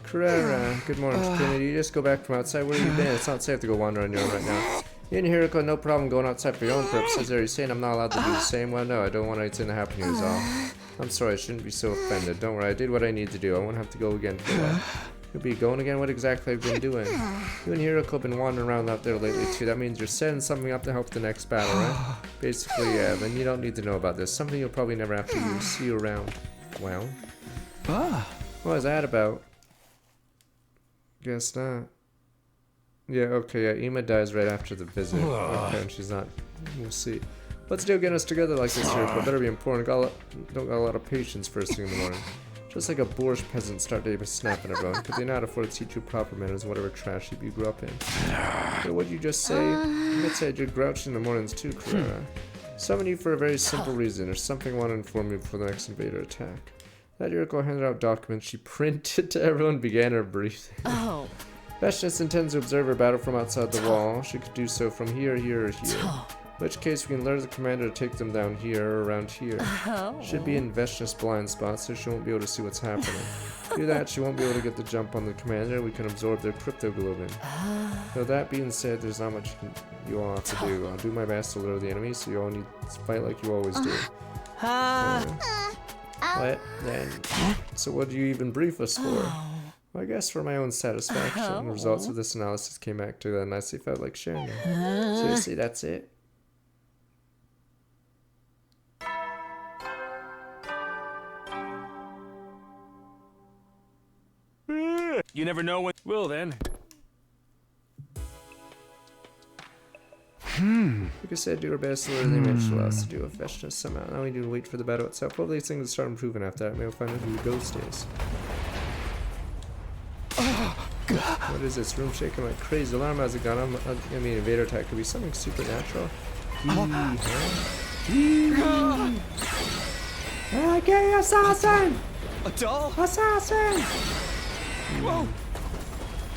Kurara, good morning. Can you just go back from outside? Where have you been? It's not safe to go wander on your own right now. You and Hiroko, no problem going outside for your own purposes. Are you saying I'm not allowed to do the same? Well, no, I don't want anything to happen to you is all. I'm sorry, I shouldn't be so offended. Don't worry, I did what I need to do. I won't have to go again for a while. You'll be going again? What exactly have you been doing? You and Hiroko have been wandering around out there lately too. That means you're setting something up to help the next battle, right? Basically, yeah, then you don't need to know about this. Something you'll probably never have to use. See you around. Well. What was that about? Guess not. Yeah, okay, yeah, Ima dies right after the visit. Okay, and she's not. We'll see. Let's do getting us together like this here, but better be important. Don't got a lot of patience first thing in the morning. Just like a boorish peasant start day by snapping everyone. Could they not afford to teach you proper manners in whatever trash heap you grew up in? So what'd you just say? You might say you're grouchy in the mornings too, Kurara. Summon you for a very simple reason. There's something I want to inform you before the next invader attack. That Hiroko handed out documents she printed to everyone and began her briefing. Vashnis intends to observe her battle from outside the wall. She could do so from here, here, or here. In which case, we can lure the commander to take them down here or around here. Should be in Vashnis' blind spot, so she won't be able to see what's happening. Do that, she won't be able to get the jump on the commander. We can absorb their cryptoglobin. Though that being said, there's not much you all have to do. I'll do my best to lure the enemy, so you all need to fight like you always do. What then? So what do you even brief us for? Well, I guess for my own satisfaction. The results of this analysis came back to that nicely felt like sharing them. Seriously, that's it? You never know when... Well then. Like I said, do our best to learn the image to allow us to do a freshness somehow. Now we need to wait for the battle itself. Hopefully these things will start improving after that. Maybe we'll find out who the ghost is. What is this? Room shaking like crazy. Alarm hasn't gone on. I mean, invader attack could be something supernatural. Okay, assassin! A doll? Assassin! Whoa!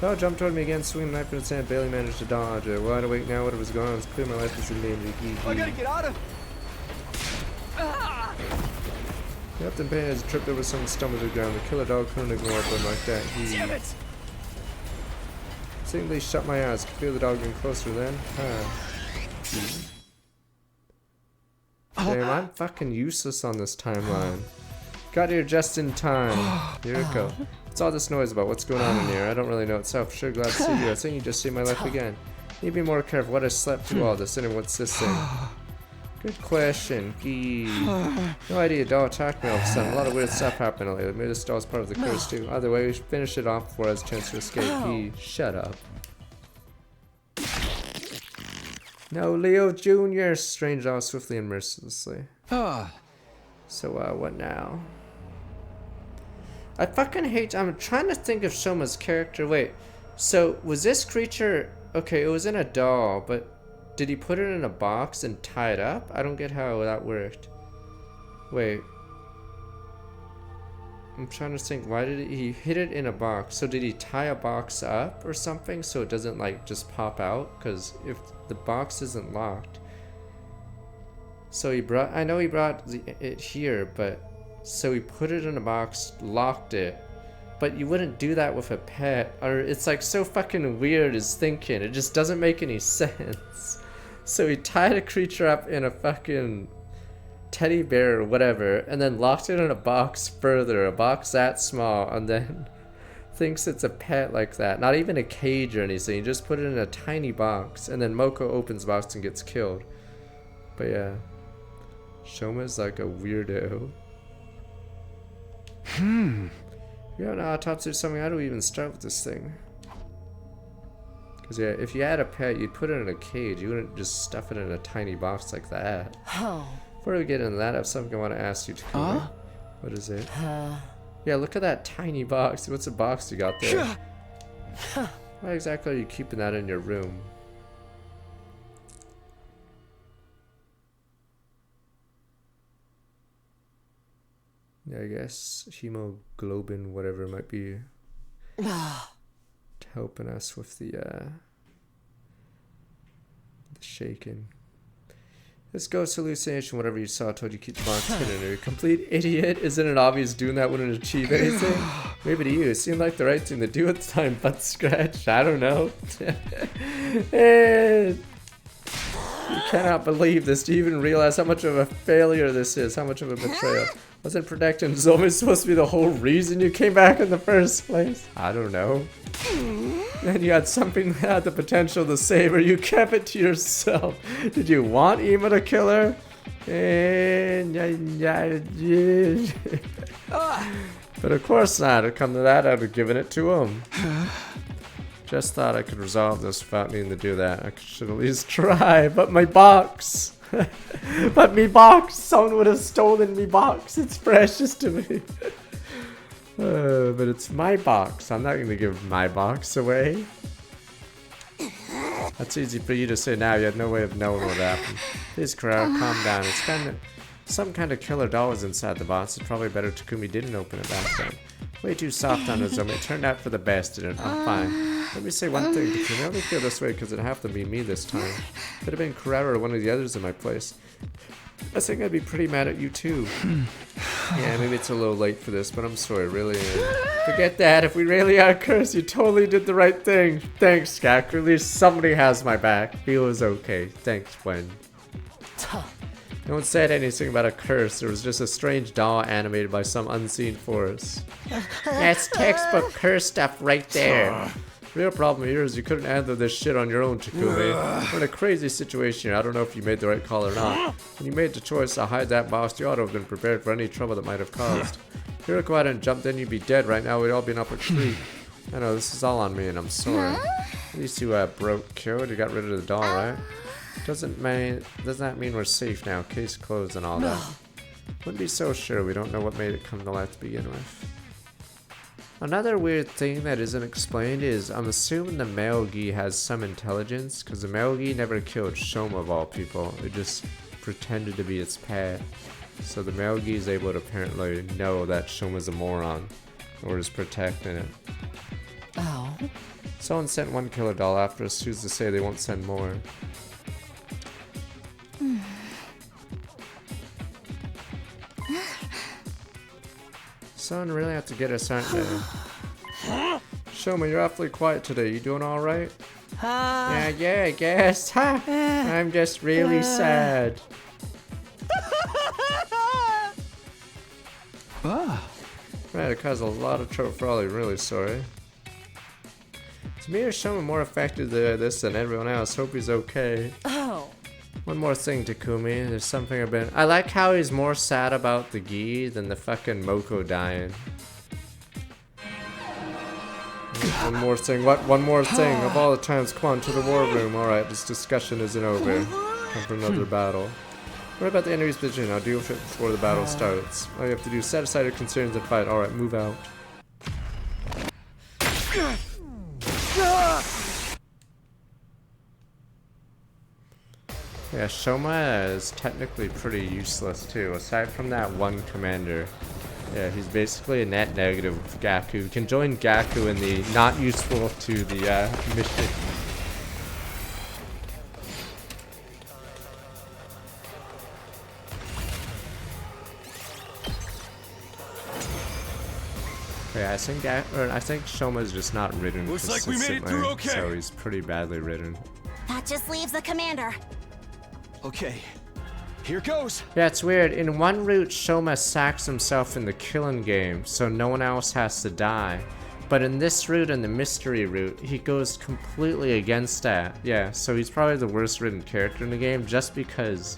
Doll jumped toward me again, swinging the knife in its hand, barely managed to dodge it. Wide awake now, what was going on? It's clear my life is in danger. I gotta get out of. Captain Payne has tripped over some stumbled to the ground. The killer dog couldn't ignore a burn like that. Damn it! Singly shut my eyes. Could feel the dog getting closer then. Damn, I'm fucking useless on this timeline. Got here just in time. Here we go. What's all this noise about? What's going on in here? I don't really know itself. Sure, glad to see you. I think you just saved my life again. Need to be more careful. What I slept through all this. Anyway, what's this thing? Good question. No idea. Doll attacked me all of a sudden. A lot of weird stuff happened lately. Maybe this doll's part of the curse too. Either way, we should finish it off before it has a chance to escape. Shut up. No, Leo Jr. Strange doll swiftly and mercilessly. So, what now? I fucking hate. I'm trying to think of Shoma's character. Wait, so was this creature? Okay, it was in a doll, but did he put it in a box and tie it up? I don't get how that worked. Wait. I'm trying to think. Why did he hit it in a box? So did he tie a box up or something so it doesn't like just pop out? Because if the box isn't locked. So he brought. I know he brought it here, but. So he put it in a box, locked it, but you wouldn't do that with a pet, or it's like so fucking weird his thinking, it just doesn't make any sense. So he tied a creature up in a fucking teddy bear or whatever, and then locked it in a box further, a box that small, and then thinks it's a pet like that. Not even a cage or anything, he just put it in a tiny box, and then Moko opens the box and gets killed. But yeah, Shoma's like a weirdo. We don't know how to top through something. How do we even start with this thing? Because yeah, if you had a pet, you'd put it in a cage. You wouldn't just stuff it in a tiny box like that. Before we get into that, I have something I want to ask you, Takumi. What is it? Yeah, look at that tiny box. What's the box you got there? Why exactly are you keeping that in your room? Yeah, I guess hemoglobin, whatever it might be, helping us with the shaking. This ghost hallucination, whatever you saw, told you keep the box hidden. Are you a complete idiot? Isn't it obvious doing that wouldn't achieve anything? Maybe to you, it seemed like the right thing to do at the time, but scratch, I don't know. You cannot believe this. Do you even realize how much of a failure this is? How much of a betrayal? Wasn't protecting Zomi supposed to be the whole reason you came back in the first place? I don't know. Then you had something that had the potential to save her. You kept it to yourself. Did you want Ima to kill her? But of course not. It'd come to that, I'd have given it to him. Just thought I could resolve this without needing to do that. I should at least try. But my box. But me box. Someone would have stolen me box. It's precious to me. But it's my box. I'm not going to give my box away. That's easy for you to say now. You had no way of knowing what happened. Please, Karara, calm down. It's kind of... Some kind of killer doll was inside the box. It's probably better Takumi didn't open it back then. Way too soft on Nozomi. It turned out for the best, didn't it? I'm fine. Let me say one thing, Takumi. I only feel this way because it'd have to be me this time. Could have been Karara or one of the others in my place. I think I'd be pretty mad at you too. Yeah, maybe it's a little late for this, but I'm sorry, really. Forget that. If we really are cursed, you totally did the right thing. Thanks, Skak. At least somebody has my back. Feels okay. Thanks, Gwen. No one said anything about a curse. There was just a strange doll animated by some unseen force. That's textbook curse stuff right there. The real problem here is you couldn't handle this shit on your own, Takumi. We're in a crazy situation here. I don't know if you made the right call or not. When you made the choice to hide that box, you ought to have been prepared for any trouble that might have caused. If you were to go out and jump, then you'd be dead right now. We'd all be up a tree. I know, this is all on me and I'm sorry. At least you broke Kyo and you got rid of the doll, right? Doesn't that mean we're safe now? Case closed and all that. Wouldn't be so sure. We don't know what made it come to life to begin with. Another weird thing that isn't explained is I'm assuming the male Gi has some intelligence, because the male Gi never killed Shoma of all people. It just pretended to be its pet. So the male Gi is able to apparently know that Shoma's a moron, or is protecting it. Oh. Someone sent one killer doll after us. Who's to say they won't send more? Someone really have to get us, aren't they? Shoma, you're awfully quiet today. You doing all right? Yeah, I guess. Ha! I'm just really sad. Right, it caused a lot of trouble for Ollie. Really sorry. To me, is Shoma more affected by this than everyone else. Hope he's okay. Oh. One more thing, Takumi. There's something I've been. I like how he's more sad about the Gi than the fucking Moko dying. One more thing. What? One more thing. Of all the times, come on to the war room. Alright, this discussion isn't over. Time for another battle. What about the enemy's position? I'll deal with it before the battle starts. All you have to do is set aside your concerns and fight. Alright, move out. Yeah, Shoma is technically pretty useless too, aside from that one commander. Yeah, he's basically a net negative with Gaku. You can join Gaku in the not useful to the mission. Yeah, I think Shoma's just not ridden Looks like we consistently, made it through okay. So he's pretty badly ridden. That just leaves the commander. Okay, here goes. Yeah, it's weird. In one route, Shoma sacks himself in the killing game, so no one else has to die. But in this route, in the mystery route, he goes completely against that. Yeah, so he's probably the worst ridden character in the game just because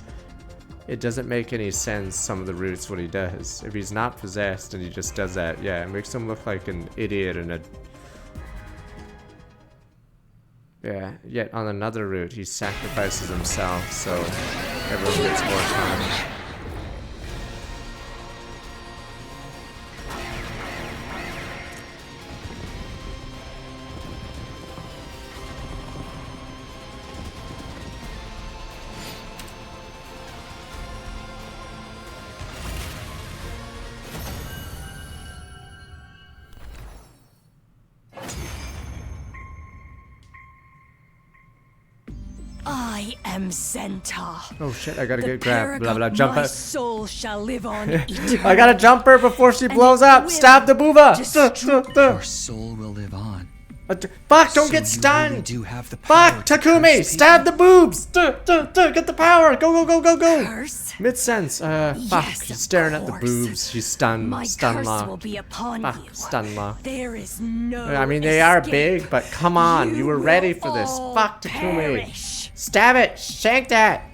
it doesn't make any sense, some of the routes, what he does. If he's not possessed and he just does that, yeah, it makes him look like an idiot and a... Yeah, yet on another route, he sacrifices himself, so everyone gets more time. I am Zenta. Oh shit, I gotta get grabbed. Blah blah, jump My her. soul shall live on eternally. I gotta jump her before she blows up. Stab the booba. Your soul will live on. Fuck, don't get stunned. Fuck, Takumi, stab the boobs. Get the power. Go, go, go, go, go. Curse? Mid-sense. Fuck, she's staring at the boobs. She's stunned. My Stun curse lock. will be upon Fuck, you. stun lock. There is no I mean, they are escape. big, but come on. You were ready for this. Fuck, Takumi. Stab it. Shank that.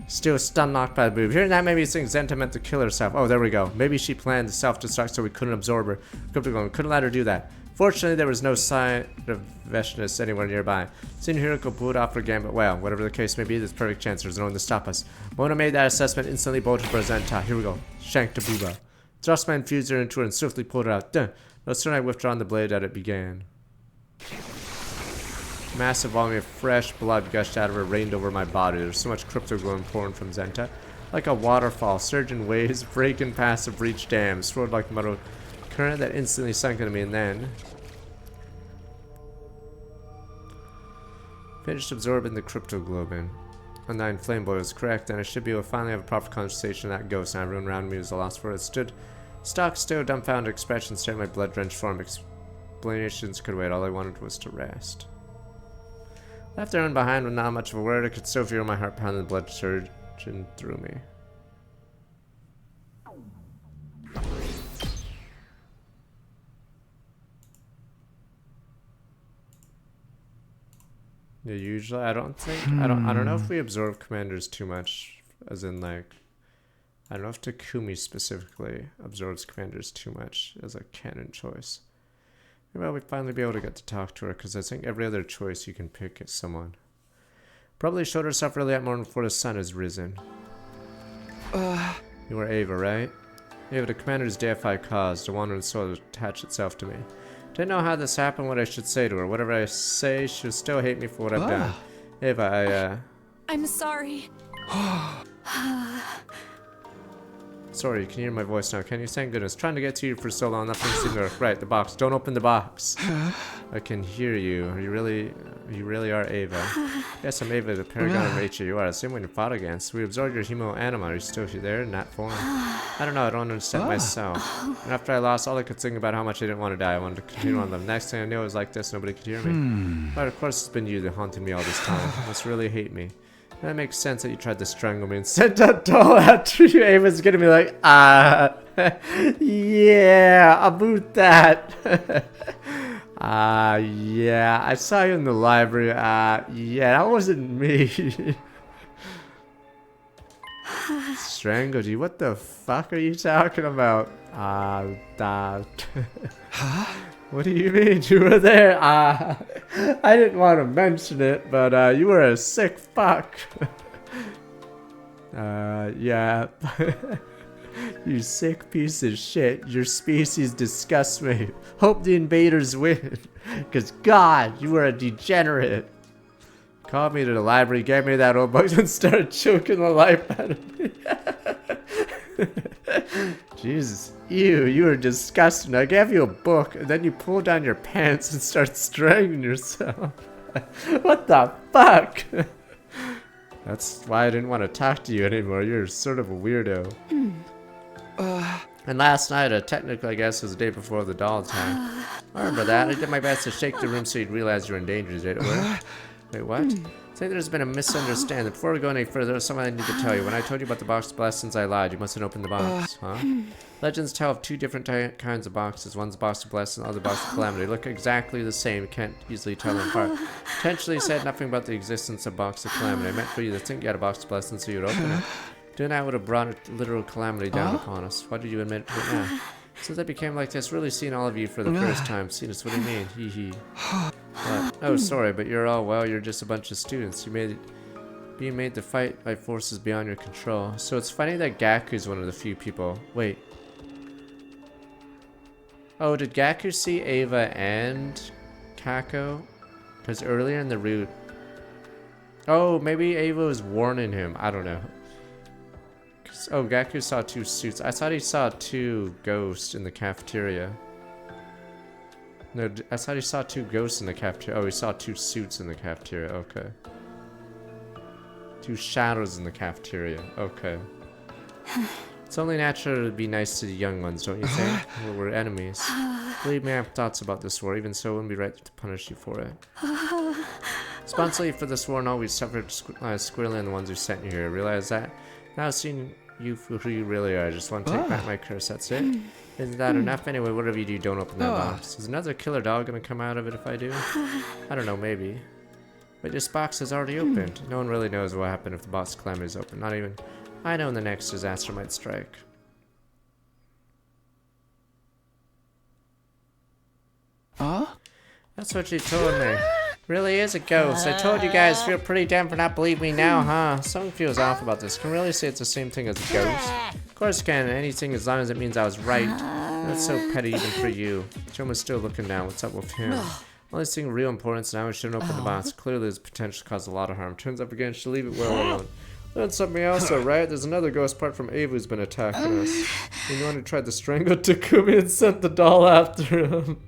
Still stun locked by the boob. Hearing that, maybe think Zenta meant to kill herself. Oh, there we go. Maybe she planned to self-destruct so we couldn't absorb her. Couldn't let her do that. Fortunately, there was no sign of Veshness anywhere nearby. Seeing Hiriko blew it off her gambit well. Whatever the case may be, there's perfect chance there's no one to stop us. Mona made that assessment, instantly bolted for Zenta. Here we go. Shank to Booba. Thrust my infuser into her and swiftly pulled her out. No sooner I withdrawn the blade that it began. Massive volume of fresh blood gushed out of her, rained over my body. There's so much crypto glowing pouring from Zenta. Like a waterfall, surging waves, breaking past the breach dam, swirled like muddled current that instantly sunk into me, and then finished absorbing the cryptoglobin. Undying flame boy was correct, and I should be able to finally have a proper conversation with that ghost. And everyone around me was the lost word. Stood stock still, dumbfounded expression, staring at my blood-drenched form. Explanations could wait. All I wanted was to rest. Left there and behind with not much of a word, I could still feel my heart pounding, the blood surging through me. Yeah, usually I don't know if we absorb commanders too much, as in like, I don't know if Takumi specifically absorbs commanders too much as a canon choice. Maybe we'd finally be able to get to talk to her, because I think every other choice you can pick is someone. Probably showed herself early that morning before the sun has risen. You were Ava, right? Ava, the commander's death I caused, the one who sort of attached itself to me. Didn't know how this happened, what I should say to her. Whatever I say, she'll still hate me for what I've done. Ava, I'm sorry. Sorry, you can hear my voice now, can you? Thank goodness. Trying to get to you for so long, nothing seemed to work. Right, the box. Don't open the box. I can hear you. You really are Ava. Yes, I'm Ava, the paragon of nature. You are the same one you fought against. We absorbed your hemo anima. Are you still there in that form? I don't know, I don't understand myself. And after I lost, all I could think about how much I didn't want to die. I wanted to continue on them. Next thing I knew, it was like this, nobody could hear me. But of course, it's been you that haunted me all this time. You must really hate me. That makes sense that you tried to strangle me and sent that doll after you. Ava's gonna be like, yeah, about that. Yeah, I saw you in the library. Yeah, that wasn't me. Strangled you? What the fuck are you talking about? What do you mean you were there? I didn't want to mention it, but you were a sick fuck. Yeah. You sick piece of shit. Your species disgusts me. Hope the invaders win. Cause God, you were a degenerate. Called me to the library, gave me that old book, and started choking the life out of me. Jesus. Ew, you are disgusting. I gave you a book, and then you pull down your pants and start strangling yourself. What the fuck? That's why I didn't want to talk to you anymore. You're sort of a weirdo. And last night, technically, I guess, was the day before the doll attack. I remember that. I did my best to shake the room so you'd realize you were in danger. Did it work? Wait, what? I think there's been a misunderstanding. Before we go any further, there's something I need to tell you. When I told you about the box of blessings, I lied. You mustn't open the box, huh? Legends tell of two different kinds of boxes. One's a box of blessing, the other box of calamity. They look exactly the same. You can't easily tell them apart. Potentially said nothing about the existence of box of calamity. I meant for you to think you had a box of blessing so you'd open it. Doing that would have brought a literal calamity down upon us. Why did you admit to it now? Since I became like this, really seeing all of you for the first time. Seen us, what do you mean? Hee hee. What? Oh, sorry, but you're all, well, you're just a bunch of students. Being made to fight by forces beyond your control. So it's funny that Gaku's one of the few people. Wait. Oh, did Gaku see Ava and Kako? Because earlier in the route... Oh, maybe Ava was warning him. I don't know. Oh, Gaku saw two suits. I thought he saw two ghosts in the cafeteria. No, I thought he saw two ghosts in the cafeteria. Oh, he saw two suits in the cafeteria. Okay. Two shadows in the cafeteria. Okay. It's only natural to be nice to the young ones, don't you think? Well, we're enemies. Believe me, I have thoughts about this war. Even so, it wouldn't be right to punish you for it. Responsibility for this war and all we suffered squarely on the ones who sent you here. Realize that? Now seeing you for who you really are, I just want to take back my curse, that's it. Isn't that enough? Anyway, whatever you do, don't open that box. Is another killer dog gonna come out of it if I do? I don't know, maybe. But this box is already opened. No one really knows what happened if the box of calamity is open. Not even I know when the next disaster might strike. That's what you told me. Really is a ghost. I told you guys, feel pretty damn for not believing me now, huh? Something feels off about this. Can really say it's the same thing as a ghost? Of course can. Anything as long as it means I was right. That's so petty even for you. Choma's still looking down. What's up with him? Only thing real importance now is shouldn't open the box. Clearly there's potential to cause a lot of harm. Turns up again, she'll leave it well alone. That's something else though, right? There's another ghost apart from Ava who's been attacking us. And the one who tried to strangle Takumi and sent the doll after him.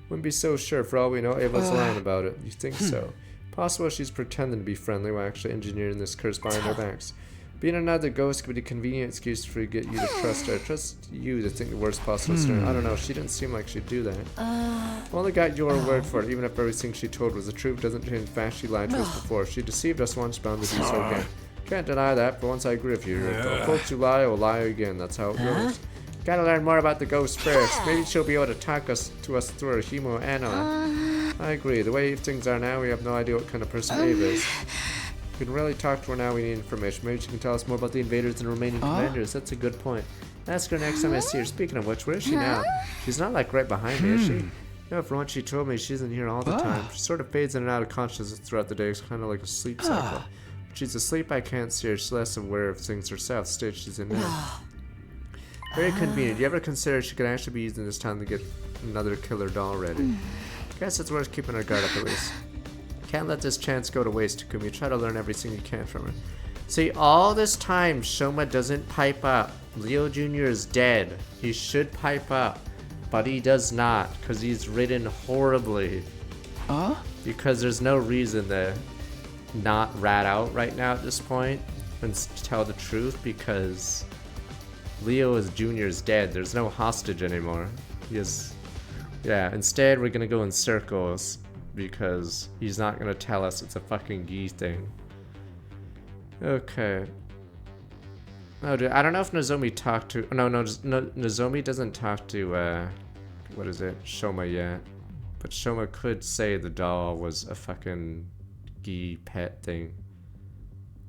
Wouldn't be so sure. For all we know, Ava's lying about it. You think so? Possible she's pretending to be friendly while actually engineering this curse behind our backs. Being another ghost could be a convenient excuse for get you to trust her. Trust you to think the worst possible scenario. I don't know. She didn't seem like she'd do that. Only got your word for it. Even if everything she told was the truth, doesn't change the fact she lied to us before. She deceived us once, bound to do so again. Can't deny that, but once I agree with you. If folks who lie will lie again. That's how it goes. Gotta learn more about the ghost first. Maybe she'll be able to talk to us through her hemo anima. I agree. The way things are now, we have no idea what kind of person Ava is. We can really talk to her now. We need information. Maybe she can tell us more about the invaders and remaining commanders. That's a good point. Ask her next time I see her. Speaking of which, where is she now? She's not like right behind me, is she? Yeah, from what she told me, she isn't here all the time. She sort of fades in and out of consciousness throughout the day. It's kind of like a sleep cycle. When she's asleep, I can't see her. She's less aware of things herself. State she's in now. Very convenient. You ever consider she could actually be using this time to get another killer doll ready? Guess it's worth keeping her guard up at least. Can't let this chance go to waste, Takumi. Try to learn everything you can from her. See, all this time, Shoma doesn't pipe up. Leo Jr. is dead. He should pipe up. But he does not, because he's written horribly. Because there's no reason to not rat out right now at this point and tell the truth, because Leo Jr. is dead. There's no hostage anymore. He is... Yeah, instead we're gonna go in circles because he's not gonna tell us it's a fucking Gi thing. Okay. Oh, dude, I don't know if Nozomi talked to... No, Nozomi doesn't talk to, what is it? Shoma yet. But Shoma could say the doll was a fucking Gi pet thing.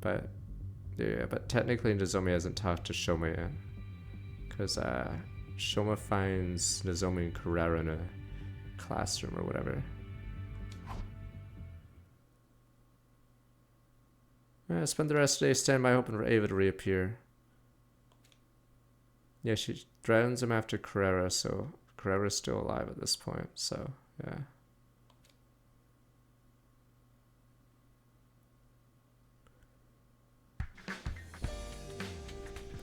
But, yeah, but technically Nozomi hasn't talked to Shoma yet. Because, Shoma finds Nozomi and Carrera in a classroom or whatever. Spend the rest of the day standing by hoping for Ava to reappear. Yeah, she drowns him after Carrera, so Carrera's still alive at this point, so, yeah.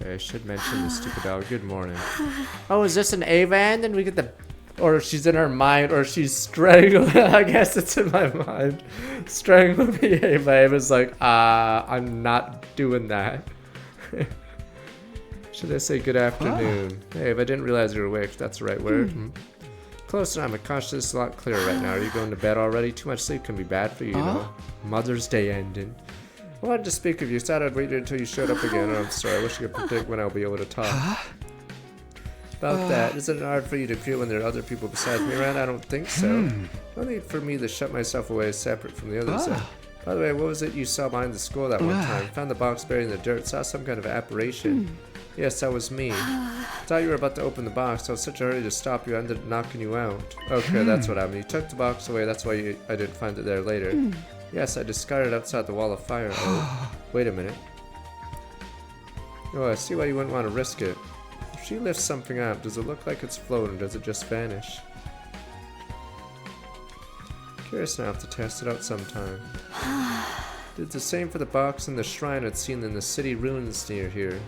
Okay, I should mention the stupid doll. Good morning. Oh, is this an Ava end? And we get the... Or she's in her mind, or she's strangling... I guess it's in my mind. Strangling the Ava. Ava's like, I'm not doing that. Should I say good afternoon? Hey, if I didn't realize you were awake, that's the right word. Close enough. My consciousness is a lot clearer right now. Are you going to bed already? Too much sleep can be bad for you, you know. Mother's Day ending. I wanted to speak of you. Thought I'd wait until you showed up again. Oh, I'm sorry. I wish I could predict when I'll be able to talk. About that, isn't it hard for you to feel when there are other people besides me around? I don't think so. No need for me to shut myself away separate from the others. By the way, what was it you saw behind the school that one time? Found the box buried in the dirt. Saw some kind of apparition. Yes, that was me. Thought you were about to open the box. I was such a hurry to stop you. I ended up knocking you out. Okay, that's what happened. You took the box away. That's why I didn't find it there later. Yes, I discarded it outside the wall of fire. Oh, wait a minute. Oh, I see why you wouldn't want to risk it. If she lifts something up, does it look like it's floating? Does it just vanish? Curious now, I have to test it out sometime. Did the same for the box and the shrine I'd seen in the city ruins near here.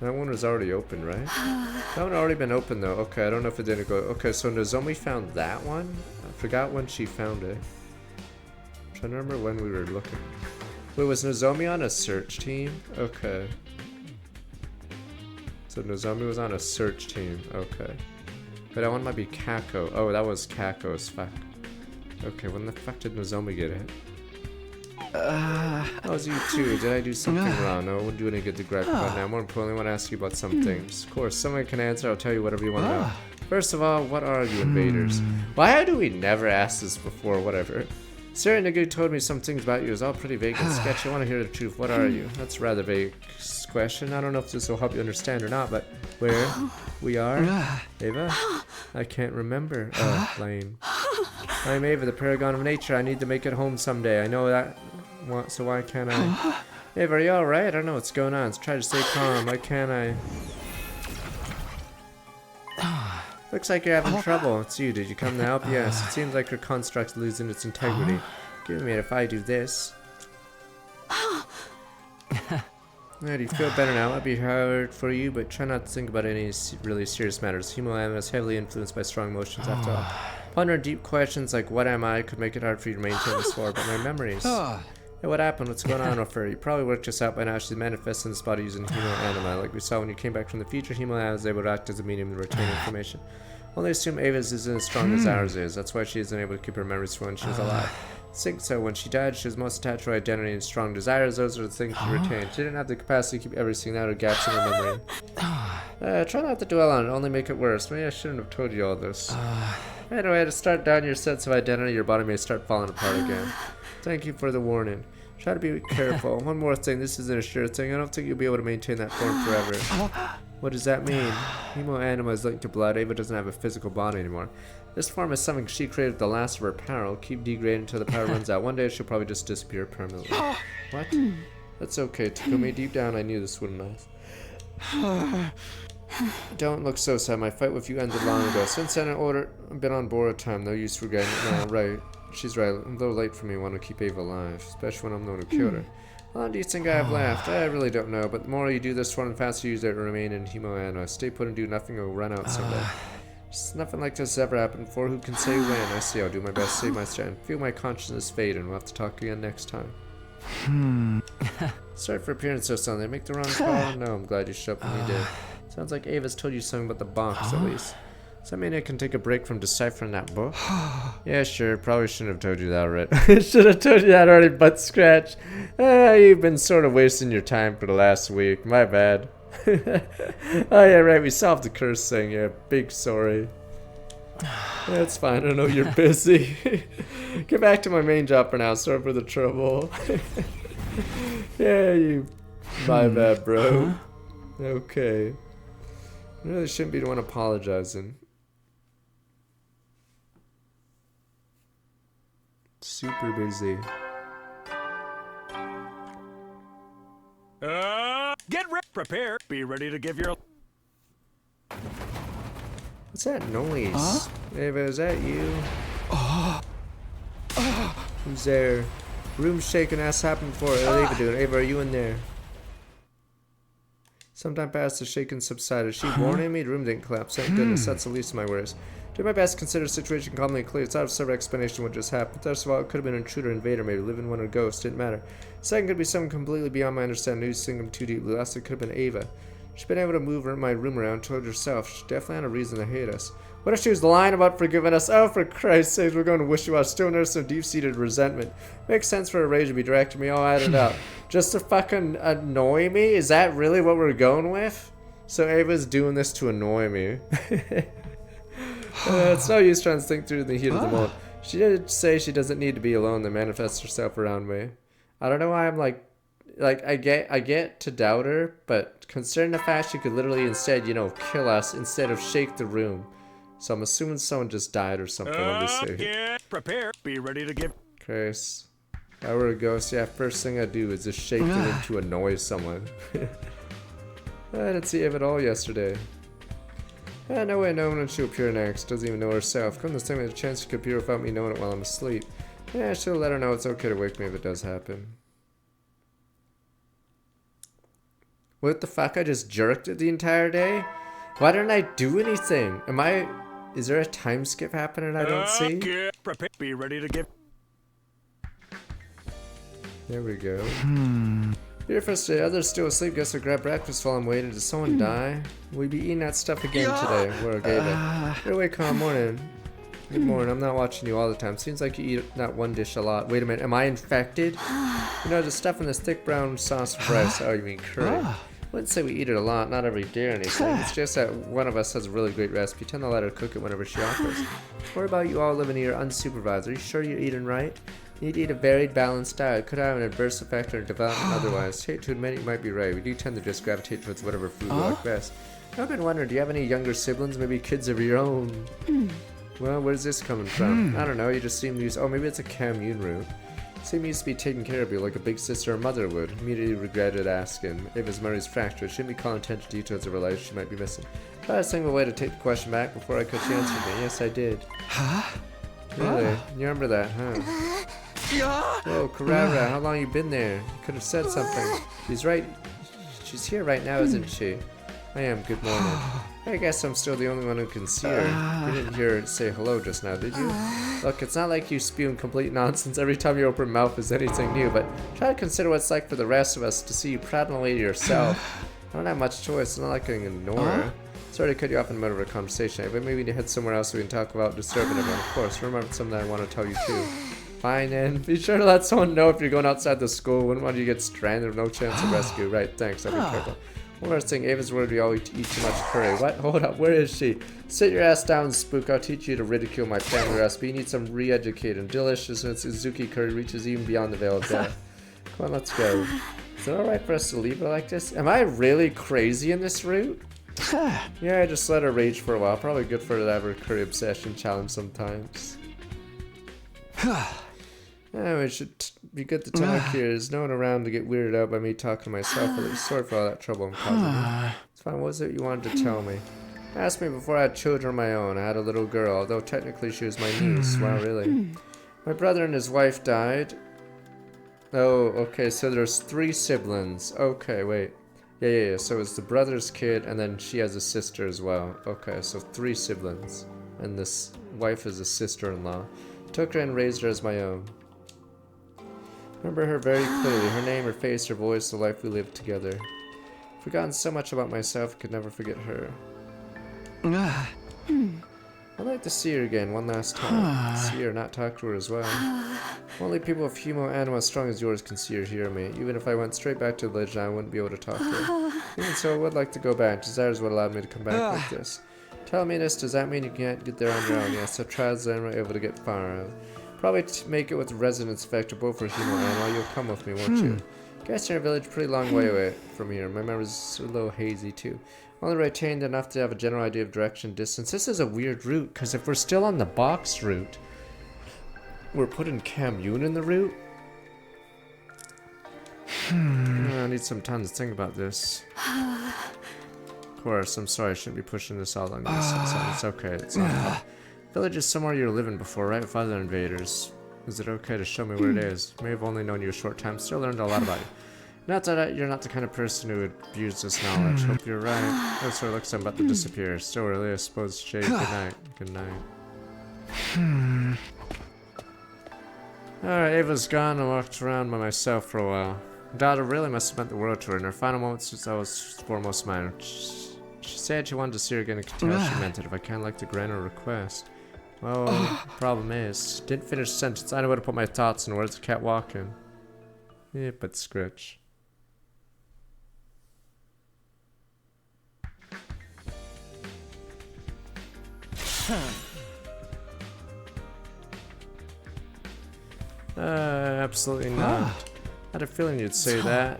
That one was already open, right? That one already been open though. Okay, I don't know if it didn't go. Okay, so Nozomi found that one? I forgot when she found it. I'm trying to remember when we were looking. Wait, was Nozomi on a search team? Okay. So Nozomi was on a search team. Okay. But that one might be Kako. Oh, that was Kako's. Fuck. Okay, when the fuck did Nozomi get it? That was you too. Did I do something wrong? No, I wouldn't do any good to gripe about now. More importantly, I want to ask you about some things. Of course, someone can answer. I'll tell you whatever you want to know. First of all, what are you invaders? Why do we never ask this before? Whatever. Sarah Nagu told me some things about you. It was all pretty vague and sketchy. I want to hear the truth. What are you? That's a rather vague question. I don't know if this will help you understand or not, but where we are? Ava? I can't remember. Lame. I'm Ava, the paragon of nature. I need to make it home someday. I know that. So why can't I? Ava, are you alright? I don't know what's going on. Let's try to stay calm. Why can't I? Looks like you're having trouble. It's you. Did you come to help? Yes. It seems like your construct's losing its integrity. Give me it if I do this. Yeah, do you feel better now? It might be hard for you, but try not to think about any really serious matters. Hemolymph is heavily influenced by strong emotions after all. Pondering deep questions like what am I could make it hard for you to maintain this form, but my memories. Hey, what happened? What's going on with her? You probably worked this out by now. She's manifesting this body using Hemolymph. Like we saw when you came back from the future, Hemolymph was able to act as a medium to retain information. Only assume Ava's isn't as strong as ours is. That's why she isn't able to keep her memories from when she was alive. I think so. When she died, she was most attached to her identity and strong desires. Those are the things she retained. She didn't have the capacity to keep everything out or gaps in her memory. Try not to dwell on it. Only make it worse. Maybe I shouldn't have told you all this. Anyway, to start down your sense of identity, your body may start falling apart again. Thank you for the warning. Try to be careful. One more thing. This isn't a sure thing. I don't think you'll be able to maintain that form forever. What does that mean? Hemo anima is linked to blood. Ava doesn't have a physical body anymore. This form is something she created with the last of her power. It'll keep degrading until the power runs out. One day she'll probably just disappear permanently. What? That's okay, Takumi. Deep down I knew this wouldn't last. Don't look so sad. My fight with you ended long ago. Since then I've been on borrowed time. No use forgetting it now. Right. She's right. I'm a little late for me. I want to keep Ava alive. Especially when I'm the one who killed her. How long do you think I have left? I really don't know. But the more you do this one, the faster you use it to remain in Hemo anima. Stay put and do nothing or run out someday. Nothing like this has ever happened before. Who can say when? I see. I'll do my best to save my strength. Feel my consciousness fade, and we'll have to talk again next time. Sorry for appearing so suddenly. Make the wrong call? No, I'm glad you showed up when you did. Sounds like Ava's told you something about the box, at least. Does that mean I can take a break from deciphering that book? Yeah, sure. Probably shouldn't have told you that already. Should have told you that already, butt scratch. You've been sort of wasting your time for the last week. My bad. Oh yeah, right, we solved the curse thing. Yeah, big sorry. That's fine, I know you're busy. Get back to my main job for now. Sorry for the trouble. Yeah, you. My bad, bro. Okay. I really shouldn't be the one apologizing. Super busy. Get ready, prepare, be ready to give your... What's that noise? Ava, is that you? Who's there? Room shaking, ass happened before. What's Ava doing? Ava, are you in there? Sometime past, the shaking subsided. She warning me? The room didn't collapse. Thank goodness, that's the least of my worries. Do my best to consider the situation calmly and clear. It's out of serve explanation what just happened. First of all, it could have been an intruder, invader, maybe living one or ghost. Didn't matter. Second, could be something completely beyond my understanding. Who's thinking too deeply. Last, it could have been Ava. She's been able to move my room around, told herself. She definitely had a reason to hate us. What if she was lying about forgiving us? Oh, for Christ's sake, we're going to wish-you-well. Still notice some deep-seated resentment. Makes sense for her rage to be directed at me. I'll add it up. Just to fucking annoy me? Is that really what we're going with? So Ava's doing this to annoy me. It's no use trying to think through the heat of the moment. She did say she doesn't need to be alone to manifest herself around me. I don't know why I'm like I get to doubt her, but considering the fact she could literally instead, kill us instead of shake the room. So I'm assuming someone just died or something. Get prepare, be ready to give... Chris, if I were a ghost, yeah, first thing I do is just shake the room to annoy someone. I didn't see Ava at all yesterday. No way knowing when she'll appear next. Doesn't even know herself. Couldn't the same with a chance she could appear without me knowing it while I'm asleep. Yeah, I should let her know it's okay to wake me if it does happen. What the fuck? I just jerked it the entire day? Why didn't I do anything? Is there a time skip happening I don't see? Get prepare, be ready to give... There we go. You're frustrated. Others still asleep. Guess I'll grab breakfast while I'm waiting. Did someone die? We'll be eating that stuff again today. Where gave it. You're awake all morning. Good morning. I'm not watching you all the time. Seems like you eat that one dish a lot. Wait a minute. Am I infected? The stuff in this thick brown sauce of rice. Oh, you mean curry? I wouldn't say we eat it a lot. Not every day or anything. It's just that one of us has a really great recipe. Tend to let her cook it whenever she offers. What about you all living here unsupervised? Are you sure you're eating right? You need to eat a varied, balanced diet. Could have an adverse effect on your development otherwise. Hate to admit it, you might be right. We do tend to just gravitate towards whatever food we like best. I've been wondering, do you have any younger siblings? Maybe kids of your own? Well, where's this coming from? I don't know, you just seem to use... Oh, maybe it's a commune route. Seem used to be taking care of you like a big sister or mother would. Immediately regretted asking. Ava's memory's fractured. Shouldn't be calling attention to details of her life she might be missing. Try a single way to take the question back before I could she answered me. Yes, I did. Really? You remember that, huh? Whoa, Carrara, how long you been there? You could have said something. She's here right now, isn't she? I am, good morning. I guess I'm still the only one who can see her. You didn't hear her say hello just now, did you? Look, it's not like you spewing complete nonsense every time you open your mouth is anything new, but try to consider what it's like for the rest of us to see you prattling away to yourself. I don't have much choice, it's not like I can ignore her. Sorry to cut you off in the middle of a conversation, but maybe we need to head somewhere else so we can talk about disturbing everyone. Of course, remember something I want to tell you too. Fine, and be sure to let someone know if you're going outside the school. Wouldn't want you to get stranded with no chance of rescue. Right, thanks, I'll be careful. One more thing, Ava's worried we all eat too much curry. What? Hold up, where is she? Sit your ass down, Spook. I'll teach you to ridicule my family recipe. You need some re-educating. Deliciousness Suzuki curry reaches even beyond the veil of death. Come on, let's go. Is it alright for us to leave it like this? Am I really crazy in this route? Yeah, I just let her rage for a while. Probably good for her to have her curry obsession challenge sometimes. Yeah, it should be good to talk here. There's no one around to get weirded out by me talking to myself. At least sorry for all that trouble I'm causing you. It's fine. What was it you wanted to tell me? Asked me before I had children of my own. I had a little girl, although technically she was my niece. Wow, really? My brother and his wife died. Oh, okay, so there's 3 siblings. Okay, wait. Yeah. So it's the brother's kid, and then she has a sister as well. Okay, so 3 siblings. And this wife is a sister-in-law. Took her and raised her as my own. Remember her very clearly. Her name, her face, her voice, the life we lived together. Forgotten so much about myself, could never forget her. I'd like to see her again one last time. See her, not talk to her as well. Only people with human animal as strong as yours can see or hear me. Even if I went straight back to the village, I wouldn't be able to talk to her. Even so, I would like to go back. Desire is what allowed me to come back like this. Tell me this, does that mean you can't get there on your own? Yes, I've tried to I'm able to get far. Probably make it with resonance effect both for human and animal. You'll come with me, won't you? Guess you're a village pretty long way away from here. My memory's a little hazy too. Only retained enough to have a general idea of direction and distance. This is a weird route, because if we're still on the box route, we're putting Kamune in the route? I need some time to think about this. Of course, I'm sorry, I shouldn't be pushing this all on this. It's okay, it's not. Village is somewhere you were living before, right? With other invaders. Is it okay to show me where it is? May have only known you a short time, still learned a lot about you. Not that you're not the kind of person who would abuse this knowledge. Hope you're right. That sort of looks like I'm about to disappear. Still early, I suppose. Jay, good night. Good night. Alright, Ava's gone. I walked around by myself for a while. Daughter really must have meant the world to her. In her final moments, that was foremost of mine. She said she wanted to see her again and could tell she meant it if I can't like to grant her request. Well, the problem is, didn't finish the sentence. I know where to put my thoughts in words. Kept walking. Yeah, but Scritch. Absolutely not. I had a feeling you'd say that.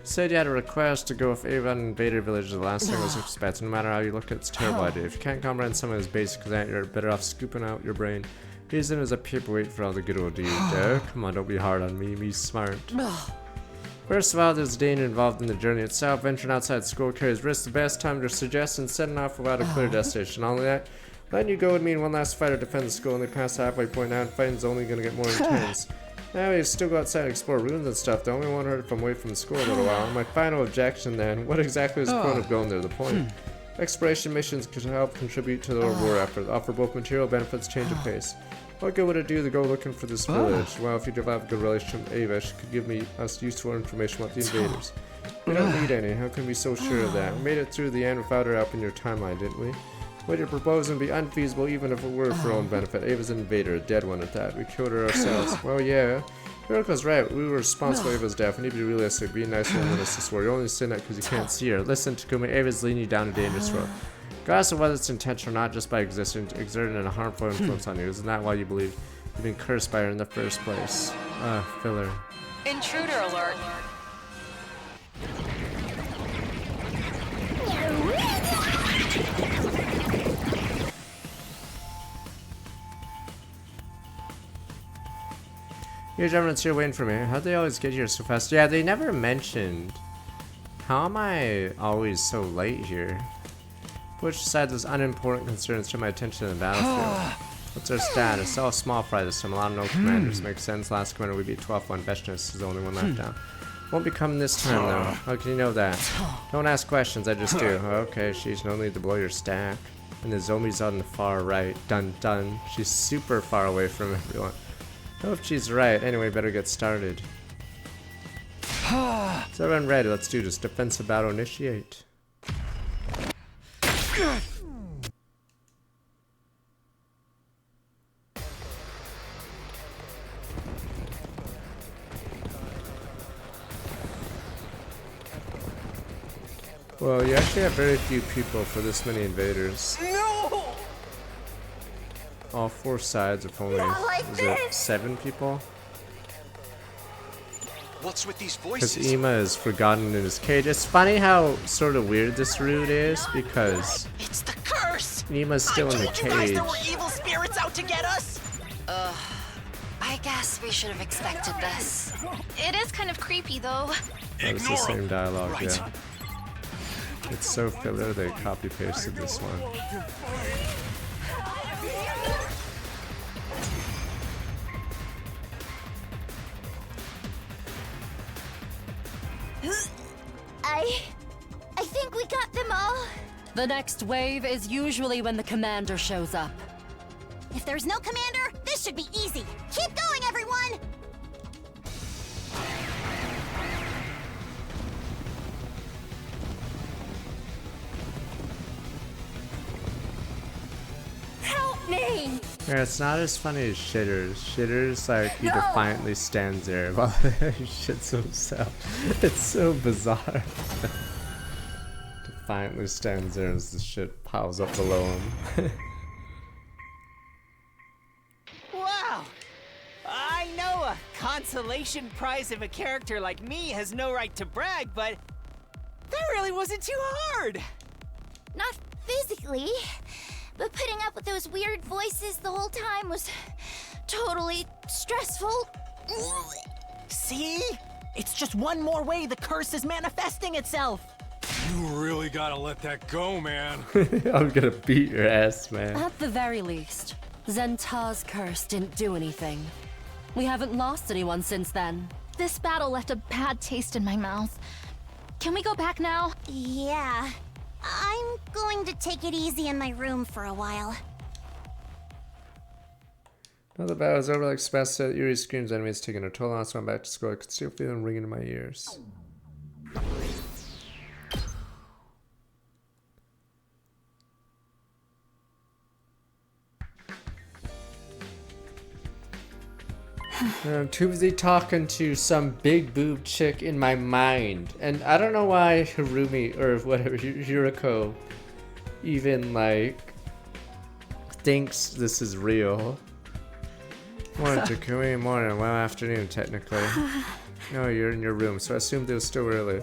Said you had a request to go with Ava and Invader Village. The last thing I was expecting. No matter how you look at it, it's a terrible idea. If you can't comprehend some of his basics, that you're better off scooping out your brain. Using it as a paperweight for all the good old deeds. Come on, don't be hard on me. Be smart. First of all, there's danger involved in the journey itself. Venturing outside school carries risks. The best time to suggest and setting off without a clear destination. Only that, letting you go would mean one last fight to defend the school, and they pass the halfway point now, and fighting's only going to get more intense. Now we still go outside and explore ruins and stuff. The only one heard from away from the school a little while. My final objection then, what exactly is the point of going there? The point? Exploration missions could help contribute to the war effort, offer both material benefits, change of pace. What good would it do to go looking for this village? Well, if you develop a good relationship with Ava, she could give us useful information about the invaders. We don't need any. How can we be so sure of that? We made it through the end without her help in your timeline, didn't we? What you're proposing would be unfeasible even if it were for our own benefit. Ava's an invader, a dead one at that. We killed her ourselves. Well, yeah. Miracle's right. We were responsible for Ava's death. We need to be realistic. Be nice and win us this war. You're only saying that because you can't see her. Listen, Takumi, Ava's leading you down a dangerous road. Regardless of whether it's intentional or not, just by existing, exerting a harmful influence on you. Isn't that why you believe you've been cursed by her in the first place? Filler. Intruder alert. Huge evidence here waiting for me. How'd they always get here so fast? Yeah, they never mentioned. How am I always so late here? Which aside those unimportant concerns to my attention in the battlefield. What's our status? Oh, small fry this time. A lot of no commanders. Makes sense. Last commander we beat 12-1. Vestinus is the only one left down. Won't be coming this time though. How can you know that? Don't ask questions, I just do. Okay, she's no need to blow your stack. And the zombie's on the far right. Dun dun. She's super far away from everyone. I hope she's right. Anyway, better get started. So everyone ready, let's do this. Defensive battle initiate. Well, you actually have very few people for this many invaders. No! All 4 sides of only, is it 7 people? What's with these Because voices? Ima is forgotten in his cage. It's funny how sort of weird this route is because It's the curse! Ima's still in the I told you guys cage. there were evil spirits out to get us! I guess we should have expected this. It is kind of creepy, though. That was the same dialogue, yeah. It's so filler they copy pasted this one. I think we got them all. The next wave is usually when the commander shows up. If there's no commander, this should be easy. Keep going, everyone! Help me! Yeah, it's not as funny as Shitters. Shitters, like, he defiantly stands there while he shits himself. It's so bizarre. Defiantly stands there as the shit piles up below him. Wow! I know a consolation prize of a character like me has no right to brag, but that really wasn't too hard! Not physically, but putting up with those weird voices the whole time was totally stressful. See? It's just one more way the curse is manifesting itself! You really gotta let that go, man. I'm gonna beat your ass, man. At the very least, Zenta's curse didn't do anything. We haven't lost anyone since then. This battle left a bad taste in my mouth. Can we go back now? Yeah. I'm going to take it easy in my room for a while. Now the battle is over, like Sebastian, eerie screams, enemies taking a toll on us. So I'm back to school. I could still feel them ringing in my ears. I'm too busy talking to some big boob chick in my mind. And I don't know why Harumi, or whatever, Yuriko, even, like, thinks this is real. Morning, Takumi. Morning. Well, afternoon, technically. No, you're in your room, so I assumed it was still early.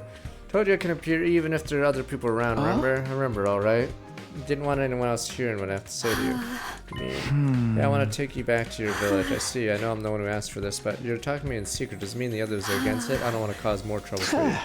Told you I can appear even if there are other people around, remember? I remember, alright? Didn't want anyone else hearing what I have to say to you. Yeah, I want to take you back to your village. I see. I know I'm the one who asked for this, but you're talking to me in secret. Does it mean the others are against it? I don't want to cause more trouble for you.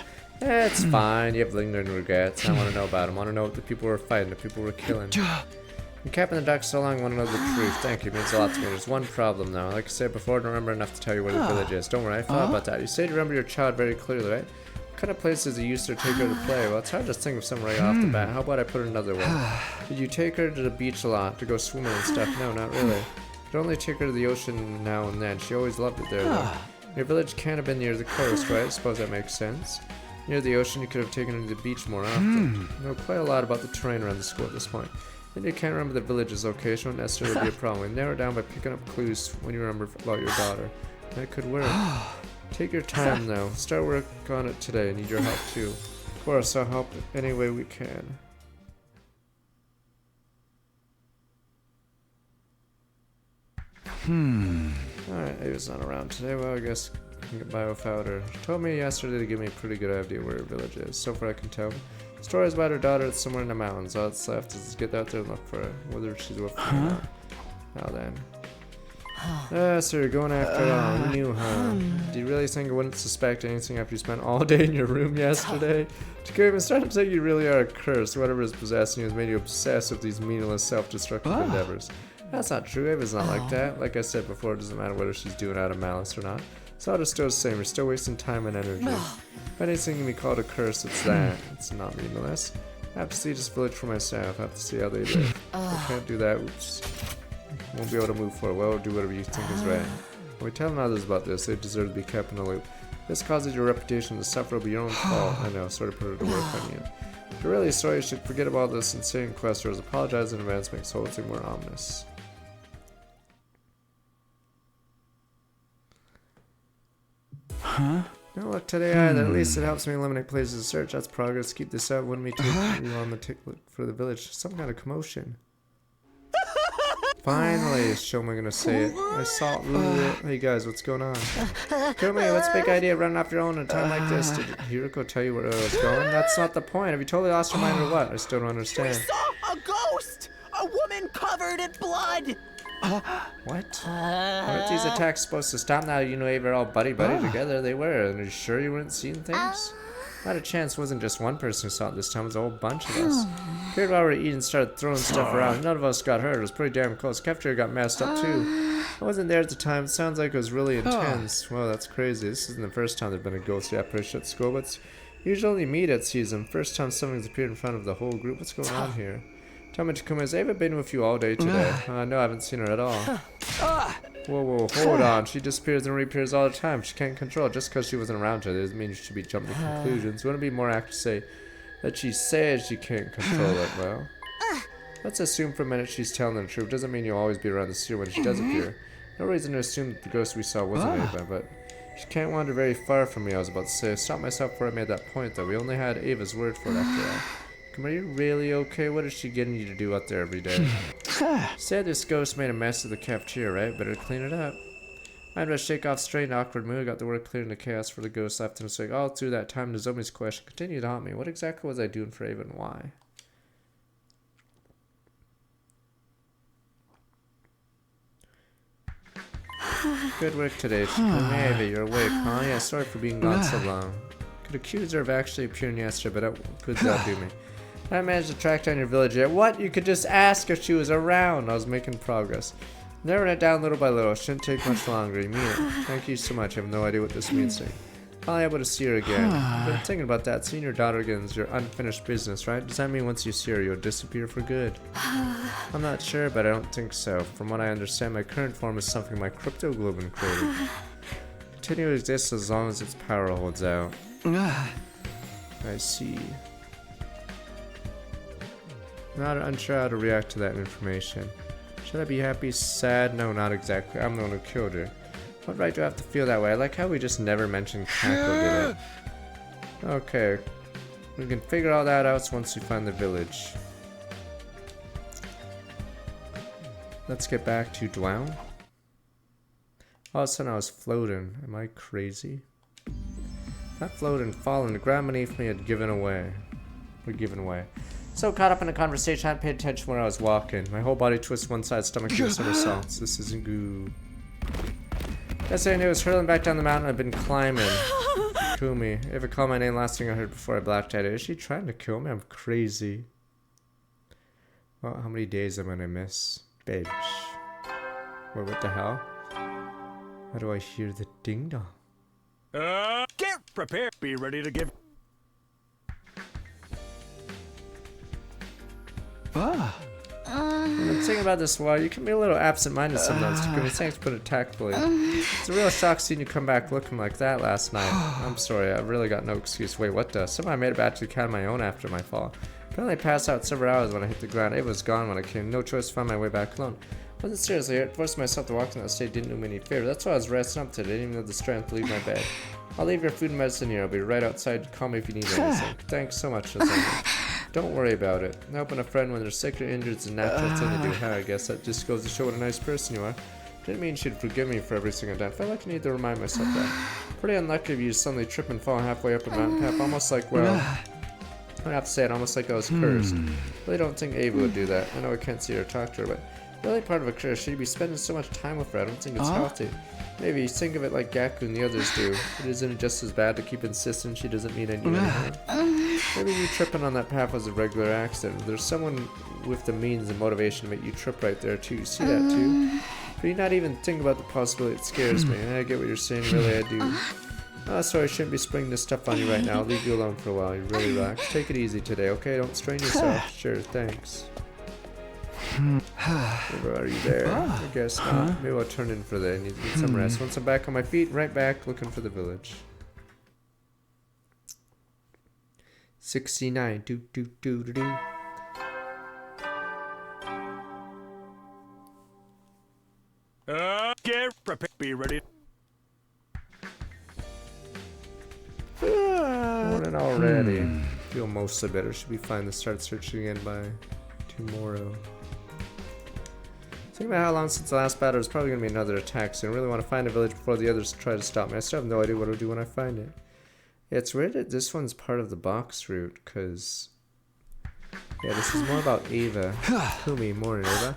Yeah, it's fine. You have lingering regrets. I want to know about them. I want to know what the people were fighting, the people were killing. Been capping the dark so long, I want to know the truth. Thank you. It means a lot to me. There's one problem, though. Like I said before, I don't remember enough to tell you where the village is. Don't worry, I thought about that. You said you remember your child very clearly, right? What kind of places you used to take her to play? Well, it's hard to think of some right off the bat. How about I put it another way? Did you take her to the beach a lot to go swimming and stuff? No, not really. You could only take her to the ocean now and then. She always loved it there, though. Your village can't have been near the coast, right? I suppose that makes sense. Near the ocean, you could have taken her to the beach more often. You know quite a lot about the terrain around the school at this point. Then you can't remember the village's location, won't necessarily be a problem. We narrow it down by picking up clues when you remember about your daughter. That could work. Take your time, though. Start work on it today. I need your help, too. Of course, I'll help any way we can. Alright, he was not around today. Well, I guess I can get by without her. She told me yesterday to give me a pretty good idea where her village is. So far I can tell. Stories about her daughter is somewhere in the mountains. All that's left is to get out there and look for her. Whether she's with me or not. Now then. So you're going after all. Who knew, huh? Do you really think I wouldn't suspect anything after you spent all day in your room yesterday? Takumi, I'm starting to think you really are a curse. Whatever is possessing you has made you obsessed with these meaningless, self-destructive endeavors. That's not true. Ava's not like that. Like I said before, it doesn't matter whether she's doing it out of malice or not. It's all just still the same. You're still wasting time and energy. If anything can be called a curse, it's that. It's not meaningless. I have to see this village for myself. I have to see how they live. I can't do that. Oops. Won't be able to move forward. Well, do whatever you think is right. When we tell others about this, they deserve to be kept in the loop. This causes your reputation to suffer, but your own fault. I know, sort of put it to work on you. If you're really sorry, you should forget about this insane quest, or apologize in advance, makes the whole thing more ominous. Huh? No luck today either. At least it helps me eliminate places to search. That's progress. Keep this up. Wouldn't we take you on the ticket for the village? Some kind of commotion. Finally, Shoma gonna say it. I saw it. Hey guys, what's going on? Kumi, what's the big idea running off your own at a time like this? Did Hiroko tell you where I was going? That's not the point. Have you totally lost your mind or what? I still don't understand. We saw a ghost! A woman covered in blood! What? Aren't these attacks supposed to stop now? You know, they were all buddy-buddy together. They were. And are you sure you weren't seeing things? Not a chance. It wasn't just one person who saw it this time. It was a whole bunch of us. Appeared while we were eating, started throwing stuff around. None of us got hurt. It was pretty damn close. Cafeteria got messed up too. I wasn't there at the time. It sounds like it was really intense. Whoa, that's crazy. This isn't the first time there's been a ghostly apparition at school, but it's usually only me that sees them. First time something's appeared in front of the whole group. What's going on here? Tell me, Takuma, has Ava been with you all day today? No, I haven't seen her at all. Whoa, hold on. She disappears and reappears all the time. She can't control it. Just because she wasn't around her doesn't mean you should be jumping to conclusions. Wouldn't it be more accurate to say that she says she can't control it? Well, let's assume for a minute she's telling the truth. Doesn't mean you'll always be around the sphere when she does appear. No reason to assume that the ghost we saw wasn't Ava, but she can't wander very far from me, I was about to say. I stopped myself before I made that point, though. We only had Ava's word for it after all. Come, are you really okay? What is she getting you to do out there every day? Said this ghost made a mess of the cafeteria, right? Better clean it up. I had to shake off strained, awkward mood. Got the word clearing the chaos for the ghost left in its wake. All through that time, Nozomi's question continued to haunt me. What exactly was I doing for Ava and why? Good work today. Ava, you're awake, huh? Yeah, sorry for being gone so long. Could accuse her of actually appearing yesterday, but that could not do me. I managed to track down your village yet. What? You could just ask if she was around. I was making progress. Narrowing it down little by little. Shouldn't take much longer. You mean it. Thank you so much. I have no idea what this means to me. Finally able to see her again. I've been thinking about that. Seeing your daughter again is your unfinished business, right? Does that mean once you see her, you'll disappear for good? I'm not sure, but I don't think so. From what I understand, my current form is something my crypto globin created. Continue to exist as long as its power holds out. I see. Not unsure how to react to that information. Should I be happy, sad? No, not exactly. I'm the one who killed her. What right do I have to feel that way? I like how we just never mentioned Kako did it. Okay. We can figure all that out once we find the village. Let's get back to Dwown. All of a sudden I was floating. Am I crazy? Not floating, falling. The ground beneath me had given away. We're given away. So caught up in the conversation, I hadn't paid attention when I was walking. My whole body twisted one side, stomach doing somersaults. This isn't good. Yesterday I was hurtling back down the mountain I've been climbing. Kumi. If I call my name, last thing I heard before I blacked out. Is she trying to kill me? I'm crazy. Well, how many days am I gonna miss? Bitch. Wait, what the hell? How do I hear the ding dong? Get prepared. Be ready to give. I'm thinking about this while you can be a little absent-minded sometimes. Thanks, put it tactfully. It's a real shock seeing you come back looking like that last night. I'm sorry, I really got no excuse. Wait, what the? Somehow I made it back to the cat on my own after my fall. Apparently I passed out several hours when I hit the ground. It was gone when I came. No choice to find my way back alone. Wasn't seriously hurt. Forcing myself to walk in that state didn't do me any favor. That's why I was resting up today. I didn't even have the strength to leave my bed. I'll leave your food and medicine here. I'll be right outside. Call me if you need anything. Thanks so much, Nozomi. Don't worry about it. Helping a friend when they're sick or injured is a natural thing to do. I guess that just goes to show what a nice person you are. Didn't mean she'd forgive me for every single time. Felt like I need to remind myself that. Pretty unlucky of you to suddenly trip and fall halfway up a mountain path. Almost like, well, I have to say it, almost like I was cursed. Really don't think Ava would do that. I know I can't see her or talk to her, but really part of a curse. She'd be spending so much time with her. I don't think it's healthy. Maybe think of it like Gaku and the others do. It isn't just as bad to keep insisting she doesn't mean any harm. Maybe you tripping on that path was a regular accident. There's someone with the means and motivation to make you trip right there too. You see that too? But you not even think about the possibility. It scares me. I get what you're saying, really I do. Oh, sorry, I shouldn't be springing this stuff on you right now. I'll leave you alone for a while. You really relax. Take it easy today, okay? Don't strain yourself. Sure, thanks. Are you there? I guess not. Maybe I'll turn in for the day. Need some rest. Once I'm back on my feet, right back looking for the village. 69. Do do do do do. Get prepared. Be ready. Morning already. Feel mostly better. Should be fine to start searching again by tomorrow. Think about how long since the last battle. There's probably gonna be another attack soon. I really want to find a village before the others try to stop me. I still have no idea what I'll do when I find it. Yeah, it's weird that this one's part of the box route, because... Yeah, this is more about Ava. Kumi, morning, Ava.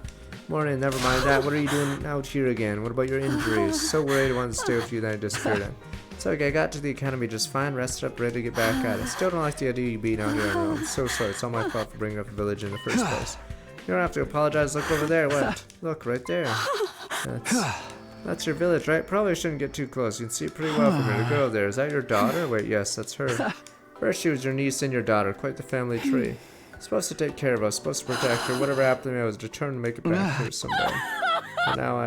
Morning, never mind that. What are you doing out here again? What about your injuries? So worried I wanted to stay with you, then I disappeared. It's okay, I got to the academy just fine, rested up, ready to get back at it. Still don't like the idea of you being out here on your own. So sorry, it's all my fault for bringing up the village in the first place. You don't have to apologize. Look over there. What? Look, right there. That's your village, right? Probably shouldn't get too close. You can see it pretty well from here. The girl there. Is that your daughter? Wait, yes, that's her. First she was your niece and your daughter. Quite the family tree. Supposed to take care of us. Supposed to protect her. Whatever happened to me, I was determined to make it back here someday. And now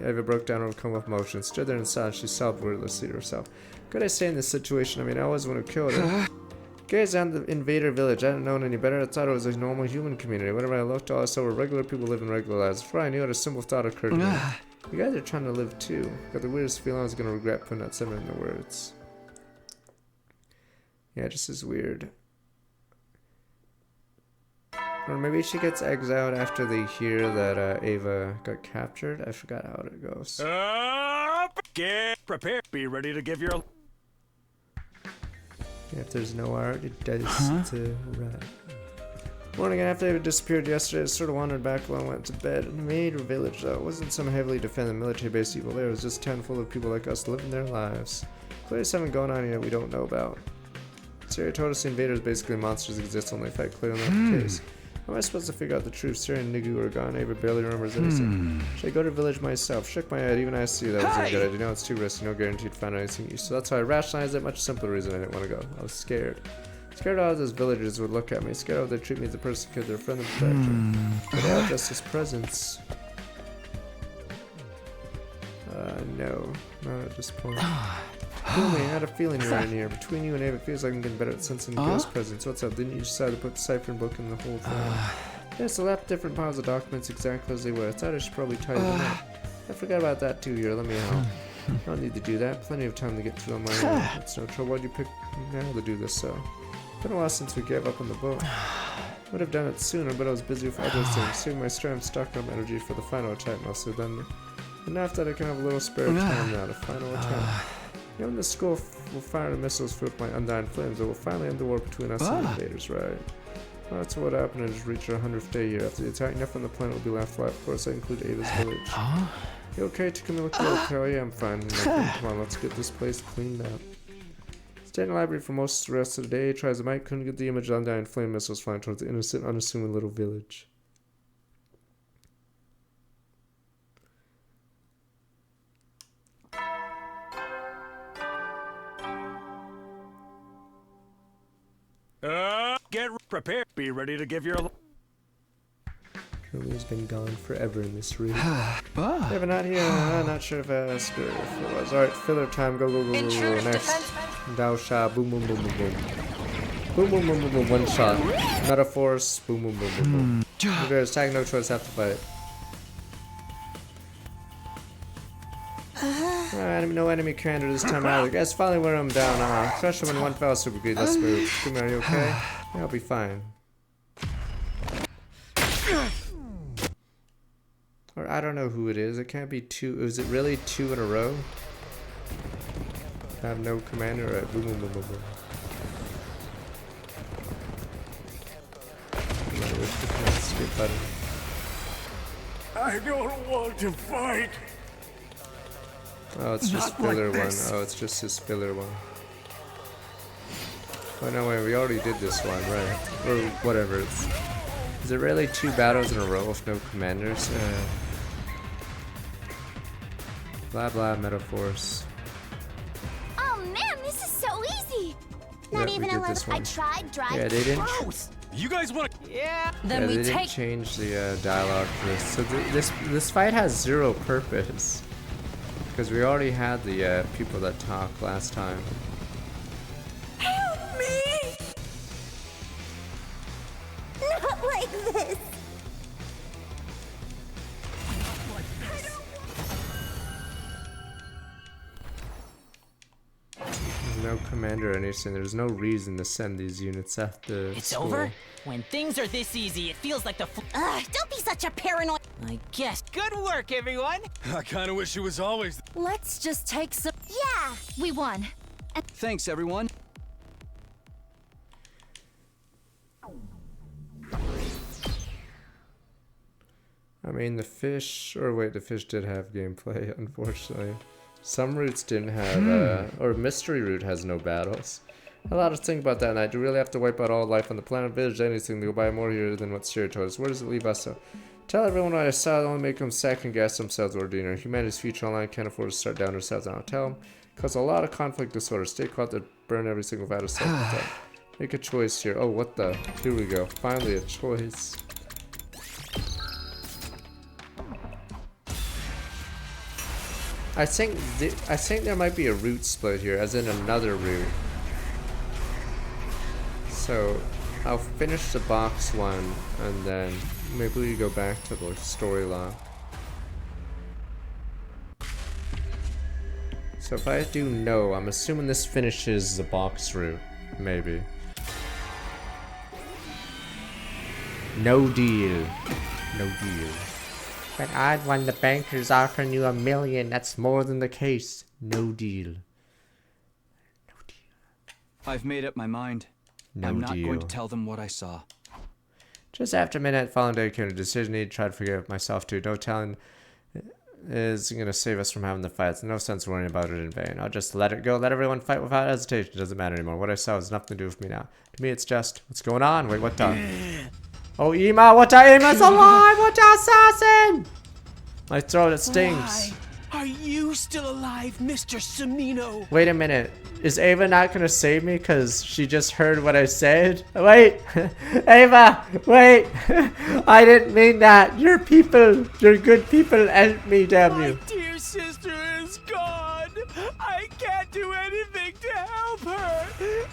Ava broke down, overcome with emotion. Stood there in silence. She sobbed wordlessly to herself. Could I stay in this situation? I mean, I was the one who killed her. Gazed on the invader village. I didn't know any better. I thought it was a normal human community. Whenever I looked, all I saw were regular people living regular lives. Before I knew it, a simple thought occurred to me. You guys are trying to live too. Got the weirdest feeling I was gonna regret putting that seven in the words. Yeah, it just is weird. Or maybe she gets exiled after they hear that Ava got captured. I forgot how it goes. Get prepared. Be ready to give your... Yeah, if there's no art, it does to rat. Morning after Ava disappeared yesterday, I sort of wandered back alone, went to bed. And made a village though. It wasn't some heavily defended military-based evil there. It was just a town full of people like us living their lives. Clearly something going on here we don't know about. Syria told us the invaders basically monsters exist, only if I clearly not the case. How am I supposed to figure out the truth? Syria and Nigu are gone. Ava barely remembers anything. Should I go to the village myself? Shook my head. Even I see that wasn't a good idea. No, it's too risky. No guarantee to find anything useful. So that's why I rationalized it. Much simpler reason I didn't want to go. I was scared. Scared all of those villagers would look at me. Scared how they treat me as a persecutor, their friend and protector. But out just his presence. No. Not at this point. Kumi, I had a feeling you were in here. Between you and Ava, it feels like I'm getting better at sensing ghost presence. What's up? Didn't you decide to put the ciphering book in the whole thing? Yes, I left different piles of documents exactly as they were. I thought I should probably tidy them up. I forgot about that too. Here, let me help. I don't need to do that. Plenty of time to get through on my own. It's no trouble. Why'd you pick now to do this so? Been a while since we gave up on the book. Would have done it sooner, but I was busy with other things. Saving my strength, stocking up energy for the final attack mostly done. Enough that I can have a little spare time now to final attack. Even the school will fire the missiles filled with my undying flames. It will finally end the war between us and the invaders, right? Well, that's what happened. I just reached our 100th day here. After the attack, nothing on the planet will be left alive. Of course, I include Ava's village. You okay? Takumi, look okay. Oh yeah, I'm fine. Come on, let's get this place cleaned up. Stayed in the library for most of the rest of the day. Tries as I might, couldn't get the image of undying flame missiles flying towards the innocent, unassuming little village. Get prepared. Be ready to give your... Kumi's been gone forever in this room. Ava not here. I'm not sure if I asked her if it was. Alright, filler time. Go, go, go, go, go. Next. Dao Sha. Boom, boom, boom, boom, boom. Boom, boom, boom, boom, boom. One shot. Metaphors. Boom, boom, boom, boom, boom. You guys tag, no choice, have to fight. No enemy commander this time either. Guys, finally wear him down. Crush him in one fell super good. Let's move. Kumi, are you okay? Yeah, I'll be fine. Or I don't know who it is. It can't be two. Is it really two in a row? I have no commander. Right. Boom, boom, boom, boom, boom. I don't want to fight. Oh, it's just filler one. Oh, it's just his filler one. Oh no, wait, we already did this one, right? Or whatever. Is it really two battles in a row with no commanders? Blah blah metaphors. Oh man, this is so easy. Not even a little. I tried. Yeah, they didn't. You guys want to? Yeah. Then we didn't change the dialogue for this. So this fight has zero purpose. Because we already had the people that talked last time. Help me! Not like this. no commander or anything. There's no reason to send these units after It's school. over? When things are this easy, it feels like the Ugh, don't be such a paranoid. I guess. Good work, everyone. I kind of wish it was always. Let's just take some. Yeah, we won. Thanks, everyone. I mean, the fish, or wait, the fish did have gameplay, unfortunately. Some routes didn't have, or Mystery Route has no battles. A lot to think about that, and I do really have to wipe out all life on the planet village, anything to go by more here than what Sierra told us. Where does it leave us, though? Tell everyone what I saw, only make them second guess themselves or dinner. Humanity's future online can't afford to start down ourselves, and I'll tell them. Cause a lot of conflict disorder. Stay quiet to burn every single vat of self. Make a choice here. Oh, what the? Here we go. Finally a choice. I think there might be a route split here, as in another route. So I'll finish the box one, and then maybe we go back to the storyline. So if I do no, I'm assuming this finishes the box route, maybe. No deal. No deal. But odd one, the banker's offering you $1 million. That's more than the case. No deal. I've made up my mind. No I'm not deal. going to tell them what I saw. Just after midnight, following day came a decision. Need to try to forgive myself too. No telling is gonna save us from having the fights. No sense worrying about it in vain. I'll just let it go. Let everyone fight without hesitation. It doesn't matter anymore. What I saw has nothing to do with me now. To me, it's just what's going on. Wait, what the? Oh, Ema! What the? Ema's alive! What the assassin? My throat, it stings. Why are you still alive, Mr. Samino? Wait a minute. Is Ava not gonna save me because she just heard what I said? Wait! Ava! Wait! I didn't mean that! You're people! You're good people! Help me, damn you! My dear sister is gone! I can't do anything to help her!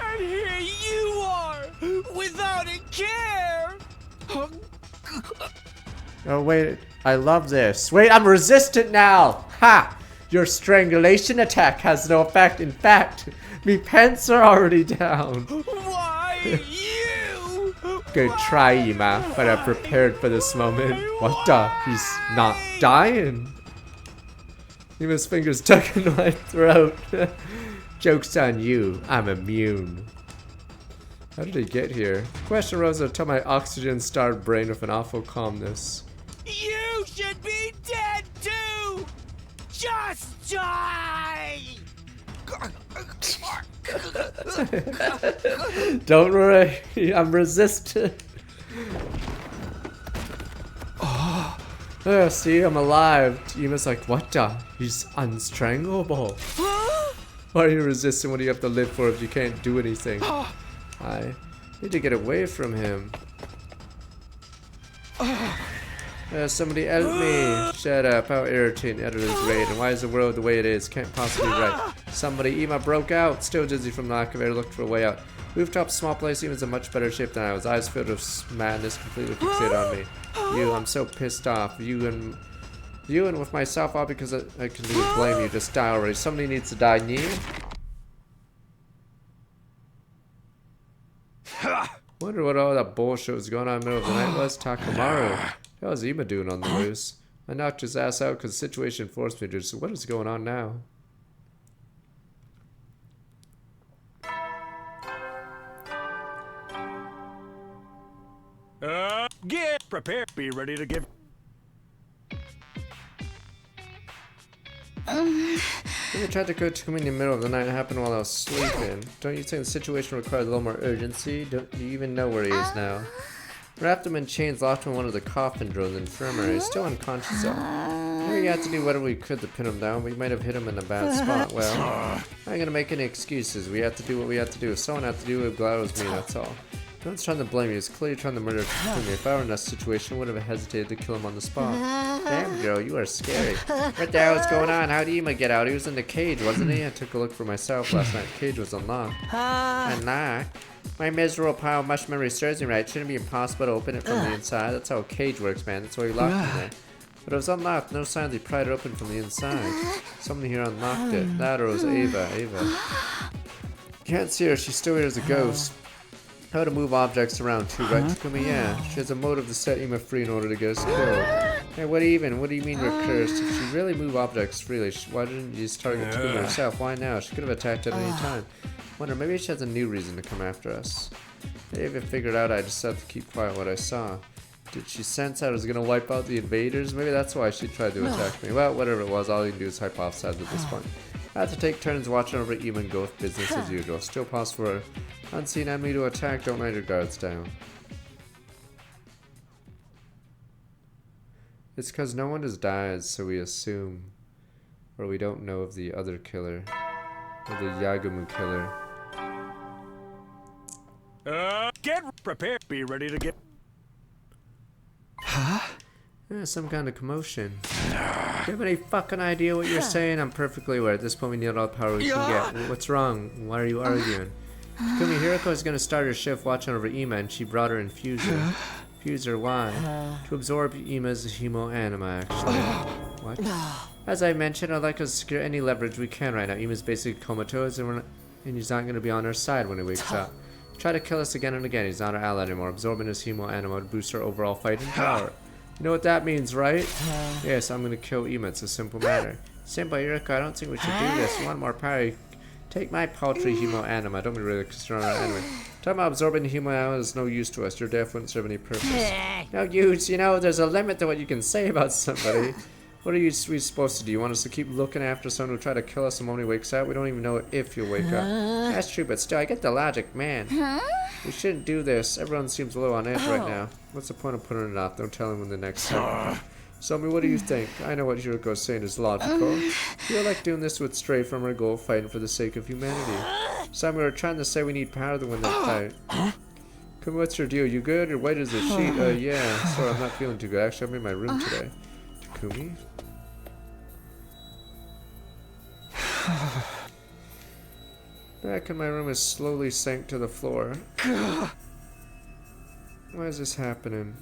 And here you are! Without a care! Oh, wait. I love this. Wait, I'm resistant now! Ha! Your strangulation attack has no effect. In fact, me pants are already down. Why you? Good try, Ema, but I'm prepared for this moment. What the? He's not dying. Ema's fingers stuck in my throat. Joke's on you. I'm immune. How did he get here? Question arose until my oxygen-starved brain with an awful calmness. You should be dead too! Just die! Don't worry, I'm resistant. Oh, see, I'm alive. Ema's like, what the? He's unstrangleable. Why are you resistant? What do you have to live for if you can't do anything? I need to get away from him. Somebody help me. Shut up. How irritating. Editor's raid. And why is the world the way it is? Can't possibly be right. Somebody. Ema broke out. Still dizzy from the lack of air. Looked for a way out. Rooftop, small place. Ema's in much better shape than I was. Eyes filled with madness. Completely fixated on me. You. I'm so pissed off. You and with myself all because I can blame you. Just die already. Somebody needs to die. Neil? Wonder what all that bullshit was going on in the middle of the night was. Takamaru. How was Ema doing on the loose? I knocked his ass out because the situation forced me to. So what is going on now? Get prepared. Be ready to give. When I tried to go to me in the middle of the night, it happened while I was sleeping. Don't you think the situation requires a little more urgency? Don't you even know where he is now? Wrapped him in chains, locked him in one of the coffin drills in the infirmary. He's still unconscious though. We had to do whatever we could to pin him down. We might have hit him in a bad spot. Well, I ain't gonna make any excuses. We had to do what we had to do. If someone had to do it, I'm glad it was me, that's all. No one's trying to blame you. He's clearly trying to murder me. If I were in that situation, I would have hesitated to kill him on the spot. Damn, girl, you are scary. What the hell is going on? How did Ema get out? He was in the cage, wasn't he? I took a look for myself last night. The cage was unlocked. Unlocked? My miserable pile of mush memory serves me right. Shouldn't it be impossible to open it from the inside? That's how a cage works, man. That's why you locked it there. But it was unlocked. No signs he pried it open from the inside. Somebody here unlocked it. That or it was Ava. Can't see her, she's still here as a ghost. How to move objects around too, right, Takumi? Yeah, she has a motive to set Ima free in order to get us killed. Hey, what do you mean we're cursed? If she really move objects freely, why didn't you just target Takumi herself? Why now? She could have attacked at any time. Wonder, maybe she has a new reason to come after us. I even figured out I just had to keep quiet what I saw. Did she sense I was gonna wipe out the invaders? Maybe that's why she tried to attack me. Well, whatever it was, all you can do is hypothesize at this point. I have to take turns watching over Ima and go with business as usual. Still possible for unseen enemy to attack, don't let your guards down. It's because no one has died, so we assume. Or we don't know of the other killer. Or the Yagumu killer. Get prepared. Be ready to get... Huh? Yeah, some kind of commotion. Do you have any fucking idea what you're saying? I'm perfectly aware. At this point, we need all the power we can get. What's wrong? Why are you arguing? Takumi, Hiriko is going to start her shift watching over Ima, and she brought her infuser. Infuser, why? To absorb Ima's hemo anima, actually. What? As I mentioned, I'd like us to secure any leverage we can right now. Ima's basically comatose, and he's not going to be on our side when he wakes up. Try to kill us again and again. He's not our ally anymore. Absorbing his hemo anima would boost our overall fighting power. You know what that means, right? Yes, I'm gonna kill Ima. It's a simple matter. Simple, Hiriko, I don't think we should do this. You want more power? Take my paltry hemo anima. Don't be really concerned about it anyway. Talking about absorbing hemo anima is no use to us. Your death wouldn't serve any purpose. No use, you know, there's a limit to what you can say about somebody. What are we supposed to do? You want us to keep looking after someone who will try to kill us the moment he wakes up? We don't even know if you'll wake up. That's true, but still, I get the logic, man. We shouldn't do this. Everyone seems low on edge right now. What's the point of putting it off? Don't tell him when the next time. Somi, what do you think? I know what Hiriko's saying is logical. You're like doing this would stray from our goal of fighting for the sake of humanity. Somi, we're trying to say we need power to win that fight. Come, what's your deal? You good? You're white as a sheet? Yeah. Sorry, I'm not feeling too good. Actually, I'm in my room today. Takumi? Back in my room is slowly sank to the floor. Why is this happening?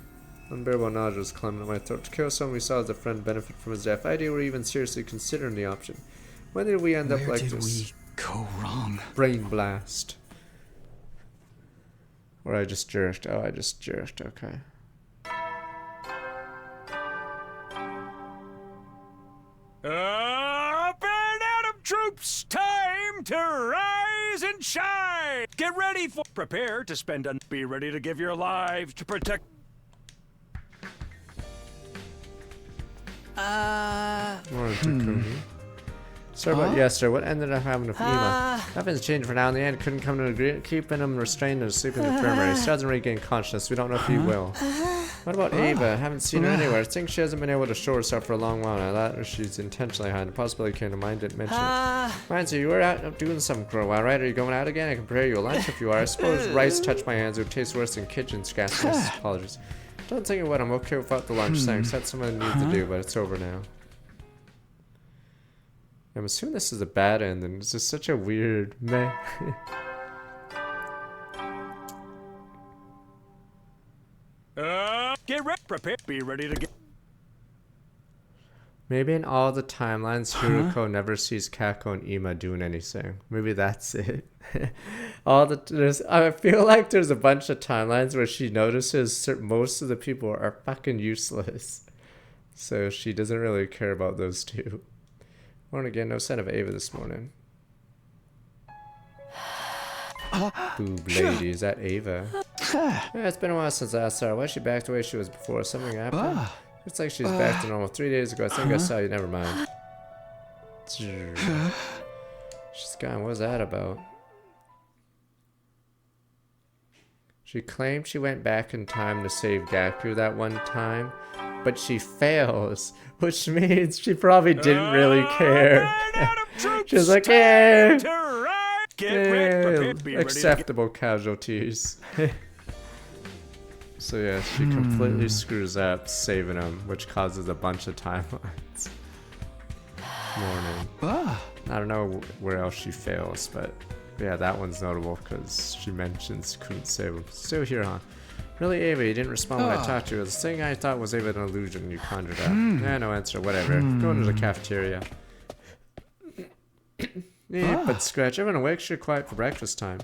Unbearable nausea is climbing at my throat. To kill someone we saw as a friend benefit from his death. Idea we're even seriously considering the option. When did we end up like this? Where did we go wrong? Brain blast. Or I just jerked. Oh, I just jerked. Okay. Up and out of troops! Time to rise and shine! Get ready for... Prepare to spend a... Be ready to give your lives to protect... Sorry about yesterday. What ended up happening with Ima? Nothing's changed for now. In the end, couldn't come to an agreement. Keeping him restrained and asleep in the infirmary. He still hasn't regained consciousness. We don't know if he will. What about Ava? Haven't seen her anywhere. I think she hasn't been able to show herself for a long while now. That or she's intentionally hiding. The possibility came to mind. Didn't mention it. Mind you, were out doing something for a while, right? Are you going out again? I can prepare you a lunch if you are. I suppose rice touched my hands. It would taste worse than kitchen scats. Apologies. Don't think of what. I'm okay without the lunch. Thanks. That's something I need to do, but it's over now. I'm assuming this is a bad ending. It's just such a weird meh. Get ready, prepare, be ready to get... Maybe in all the timelines, Hiriko never sees Kako and Ima doing anything. Maybe that's it. I feel like there's a bunch of timelines where she notices most of the people are fucking useless. So she doesn't really care about those two. Morning again, no sign of Ava this morning. Boob lady, is that Ava? Yeah, it's been a while since I saw her. Why is she back the way she was before? Something happened? Looks like she's back to normal. 3 days ago, I think I saw you. Never mind. She's gone. What was that about? She claimed she went back in time to save Gaku that one time, but she fails, which means she probably didn't really care. She was like, hey, acceptable casualties. So yeah, she completely screws up saving him, which causes a bunch of timelines. Morning. I don't know where else she fails, but yeah, that one's notable because she mentions couldn't save him. Still here, huh? Really, Ava, you didn't respond when I talked to you. The thing I thought was Ava an illusion you conjured up. Yeah, no answer, whatever. Go into the cafeteria. Yeah, but Scratch, everyone awake, sure quiet for breakfast time.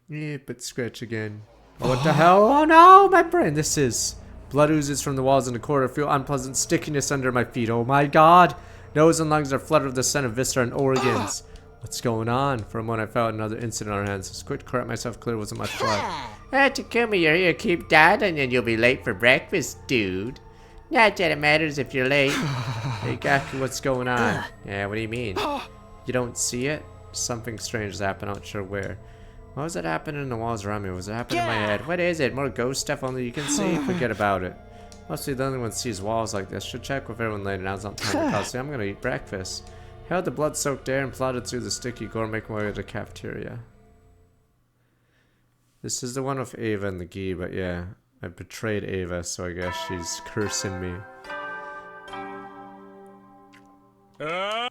Yeah, but Scratch again. Oh, what the hell? Oh no, my brain. This is... Blood oozes from the walls in the corridor. Feel unpleasant stickiness under my feet. Oh my god. Nose and lungs are flooded with the scent of viscera and organs. What's going on? For a moment I felt another incident on our hands. I was quick to correct myself. Clear wasn't much blood. Takumi, you're here. Keep dying and you'll be late for breakfast, dude. Not that it matters if you're late. Hey, Gaku, what's going on? Yeah, what do you mean? You don't see it? Something strange has happened. I'm not sure where. What was that happening in the walls around me? Was it happening in my head? What is it? More ghost stuff only you can see? Forget about it. Mostly the only one sees walls like this. Should check with everyone later. Now's not time to call. See, I'm gonna eat breakfast. Held the blood-soaked air and plodded through the sticky gore, making my way to the cafeteria. This is the one with Ava and the Gi, but yeah. I betrayed Ava, so I guess she's cursing me.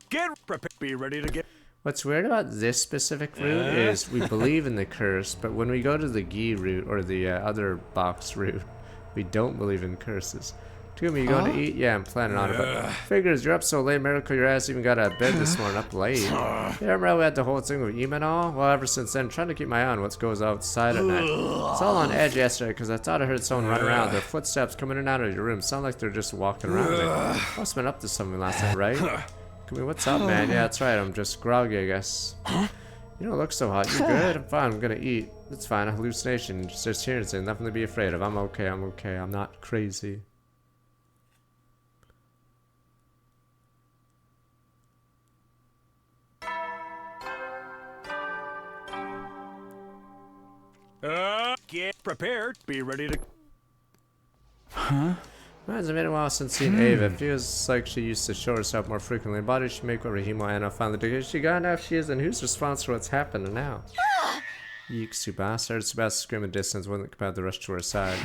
Get prepared. Be ready to get... What's weird about this specific route is we believe in the curse, but when we go to the Gi route, or the other box route, we don't believe in curses. Takumi, you going to eat? Yeah, I'm planning on it, but figures, you're up so late, miracle your ass even got out of bed this morning, up late. Yeah, remember we had the whole thing with Ima and all? Well, ever since then, trying to keep my eye on what goes outside at night. It's all on edge yesterday, because I thought I heard someone run around, their footsteps coming in and out of your room, sound like they're just walking around. I must have been up to something last night, right? What's up, man? Yeah, that's right. I'm just groggy, I guess. You don't look so hot. You good? I'm fine. I'm gonna eat. It's fine. A hallucination. Just hearing things. Nothing to be afraid of. I'm okay. I'm okay. I'm not crazy. Get prepared. Be ready to... Huh? Well, it's been a while since seeing Ava. It feels like she used to show herself more frequently. Body should make what Rahimo Anna finally did. She got enough she is, and who's responsible for what's happening now? Yeek, Tsubasa. I heard Tsubasa scream in distance, wasn't about the rush to her side.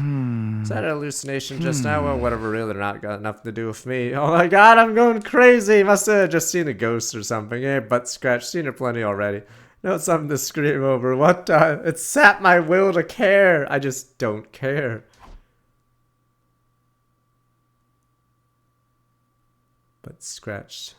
Is that a hallucination just now? Well, whatever, really, they're not got nothing to do with me. Oh my god, I'm going crazy! Must have just seen a ghost or something. Yeah, butt scratch. Seen her plenty already. No, something to scream over. What? It sapped my will to care. I just don't care. But scratched.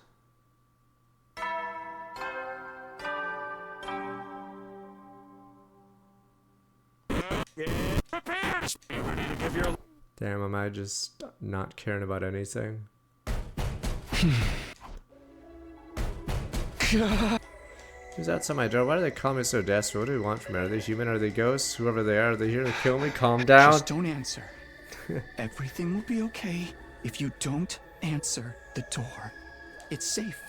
Damn, am I just not caring about anything? Who's outside my door? Why do they call me so desperate? What do they want from me? Are they human? Are they ghosts? Whoever they are they here to kill me? Calm down. Just don't answer. Everything will be okay if you don't answer the door. It's safe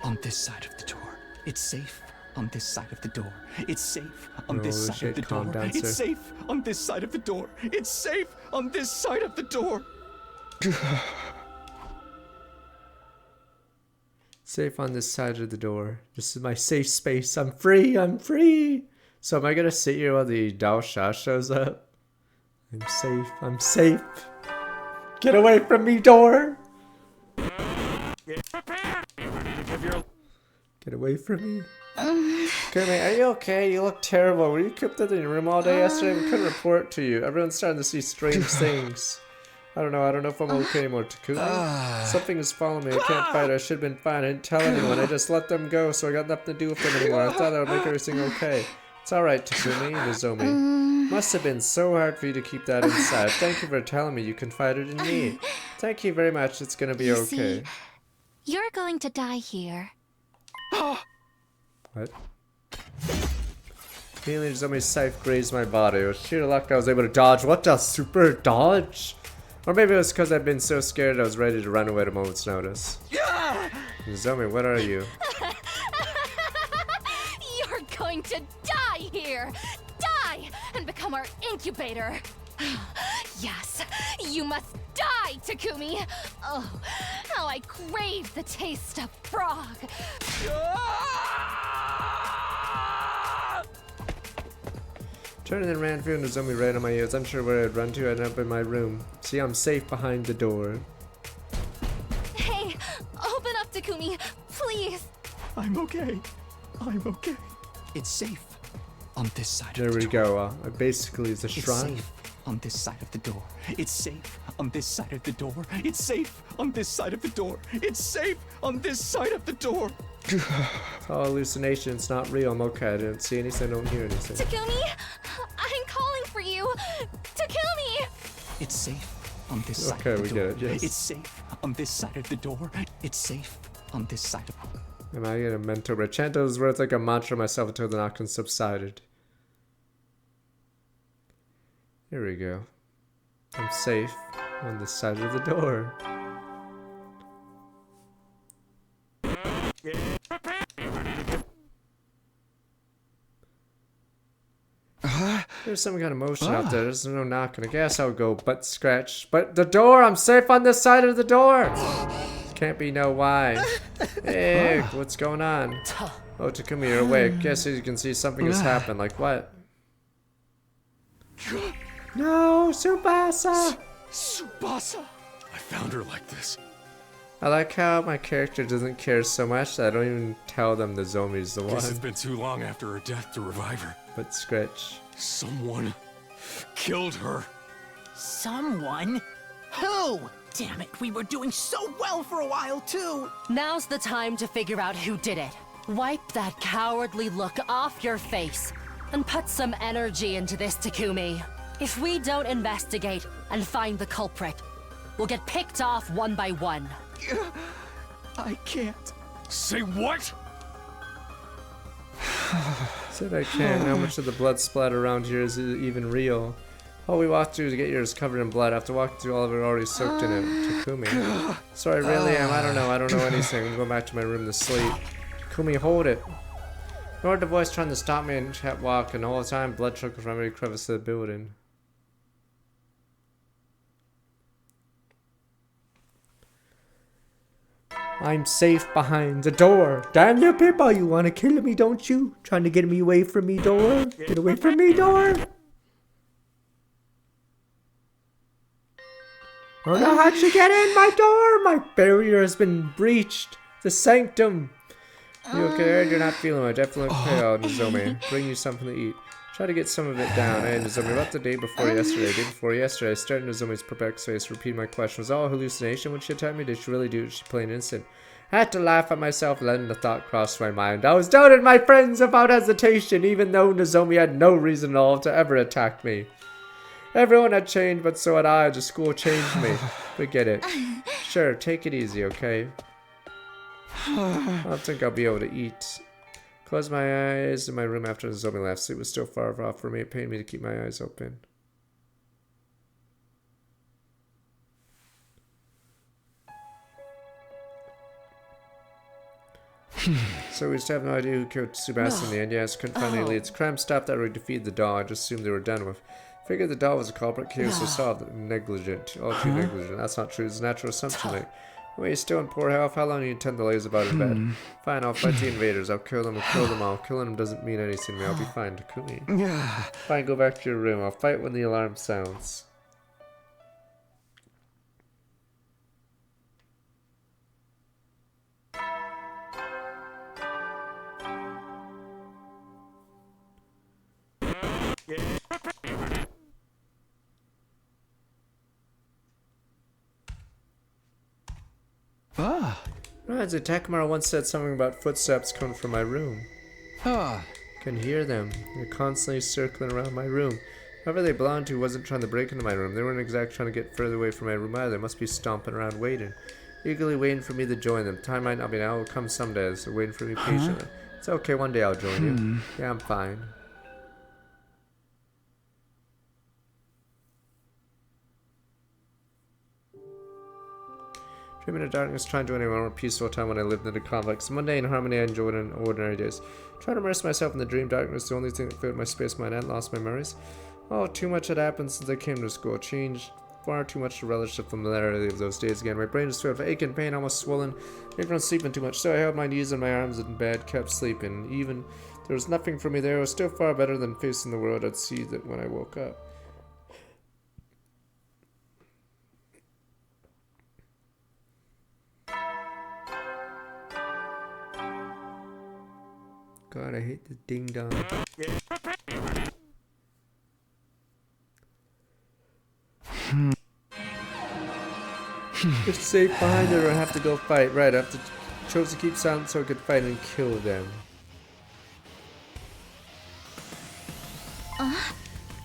on this side of the door. It's safe on this side of the door. It's safe on this side of the door. It's safe on this side of the door. It's safe on this side of the door. Safe on this side of the door. This is my safe space. I'm free. I'm free. So am I gonna sit here while the Dao Sha shows up? I'm safe. I'm safe. Get away from me, door. Get away from me. Kermit, are you okay? You look terrible. Were you cooped up in your room all day yesterday? We couldn't report to you. Everyone's starting to see strange things. I don't know if I'm okay anymore, Takumi. Something is following me. I can't fight. I should have been fine. I didn't tell anyone. I just let them go, so I got nothing to do with them anymore. I thought that would make everything okay. It's alright, Takumi, Nozomi. Must have been so hard for you to keep that inside. Thank you for telling me you confided in me. Thank you very much. It's gonna be okay. See, you're going to die here. What? Feeling Nozomi's scythe grazed my body. With sheer luck I was able to dodge. What a super dodge! Or maybe it was because I'd been so scared I was ready to run away at a moment's notice. Nozomi, what are you? You're going to die here! Die! And become our incubator! Yes, you must die, Takumi! Oh, how I crave the taste of frog! Turned and ran through, and Nozomi ran on my heels. Unsure where I'd run to, I ended up in my room. See, I'm safe behind the door. Hey, open up, Takumi, please! I'm okay. I'm okay. It's safe on this side there of the we door. go. Basically, it's a shrine. It's safe on this side of the door. It's safe on this side of the door. It's safe on this side of the door. It's safe on this side of the door. It's all hallucination. It's not real. I'm okay. I didn't see anything. I don't hear anything. Takumi, I'm calling for you. Takumi. It's safe on this side Okay, of the we door. get it. Yes. It's safe on this side of the door. It's safe on this side of Am I getting a mental break? Chant those words like a mantra myself until the knocking subsided. Here we go. I'm safe on this side of the door. There's some kind of motion out there. There's no knocking. I guess I'll go butt scratch. But the door! I'm safe on this side of the door! Can't be no why. Hey, what's going on? Oh, Takumi, you're awake. Guess as you can see, something has happened. Like what? No, Tsubasa! Tsubasa! I found her like this. I like how my character doesn't care so much that I don't even tell them the Zombie's the one. Guess it's been too long after her death to revive her. But scratch. Someone killed her. Someone? Who? Damn it, we were doing so well for a while, too! Now's the time to figure out who did it. Wipe that cowardly look off your face and put some energy into this, Takumi. If we don't investigate and find the culprit, we'll get picked off one by one. I can't. Say what? Said I can't. How much of the blood splatter around here is even real? All we walked through to get yours covered in blood. After walking through all of it already soaked in it. Takumi. Sorry, I really am. I don't know anything. I'm going back to my room to sleep. Takumi, hold it. Ignored the voice trying to stop me and kept walking. The whole time, blood trickled from every crevice of the building. I'm safe behind the door. Damn you people, you want to kill me, don't you? Trying to get me away from me, door? Get away from me, door! Oh no, how'd you get in my door? My barrier has been breached. The sanctum. You okay? You're not feeling well. Definitely pale, Nozomi. Bring you something to eat. Try to get some of it down. Hey, Nozomi, about the day before yesterday. I stared at Nozomi's perplexed face, repeating my question. Was it all a hallucination when she attacked me? Did she really do it? She plain innocent. I had to laugh at myself, letting the thought cross my mind. I was doubting my friends without hesitation, even though Nozomi had no reason at all to ever attack me. Everyone had changed, but so had I. The school changed me. Forget it. Sure, take it easy, okay? I don't think I'll be able to eat. Closed my eyes in my room after the zombie left. Sleep was still far off for me. It pained me to keep my eyes open. So we just have no idea who killed Tsubasa in the end. Yes, couldn't find any leads. Crime stopped that we defeated the doll. I just assumed they were done with. Figured the doll was a culprit. Chaos was solved. Negligent. All too negligent. That's not true. It's a natural assumption. Like, well, you're still in poor health. How long do you intend to laze about in bed? Fine, I'll fight the invaders. I'll kill them. I'll kill them all. Killing them doesn't mean anything to me. I'll be fine. Takumi. Fine, go back to your room. I'll fight when the alarm sounds. Right, Takemura once said something about footsteps coming from my room. I can hear them. They're constantly circling around my room. Whoever they belonged to wasn't trying to break into my room. They weren't exactly trying to get further away from my room either. They must be stomping around waiting. Eagerly waiting for me to join them. Time might not be now. It will come someday, so waiting for me patiently. It's okay, one day I'll join you. Yeah, I'm fine. Dreaming of darkness, trying to enjoy a more peaceful time when I lived in the complex. One day in harmony I enjoyed in ordinary days. Trying to immerse myself in the dream darkness, the only thing that filled my space mind. I hadn't lost my memories. Oh, too much had happened since I came to school. Changed far too much to relish the familiarity of those days again. My brain was filled with ache and pain, almost swollen. Maybe from sleeping too much, so I held my knees and my arms in bed, kept sleeping. Even there was nothing for me there. It was still far better than facing the world I'd see that when I woke up. God, I hate the ding dong. It's safe behind her. I have to go fight. Right, I have to chose to keep silent so it could fight and kill them.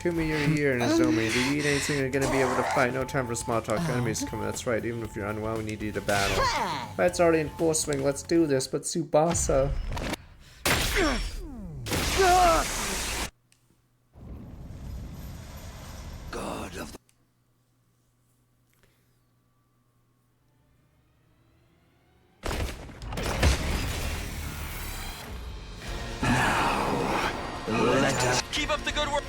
Kumi, you're here, and Nozomi. Do you eat anything? You're gonna be able to fight. No time for small talk. Enemies coming. That's right. Even if you're unwell, we need you to battle. Fight's already in full swing. Let's do this. But Tsubasa. God of the... Now, let us keep up the good work.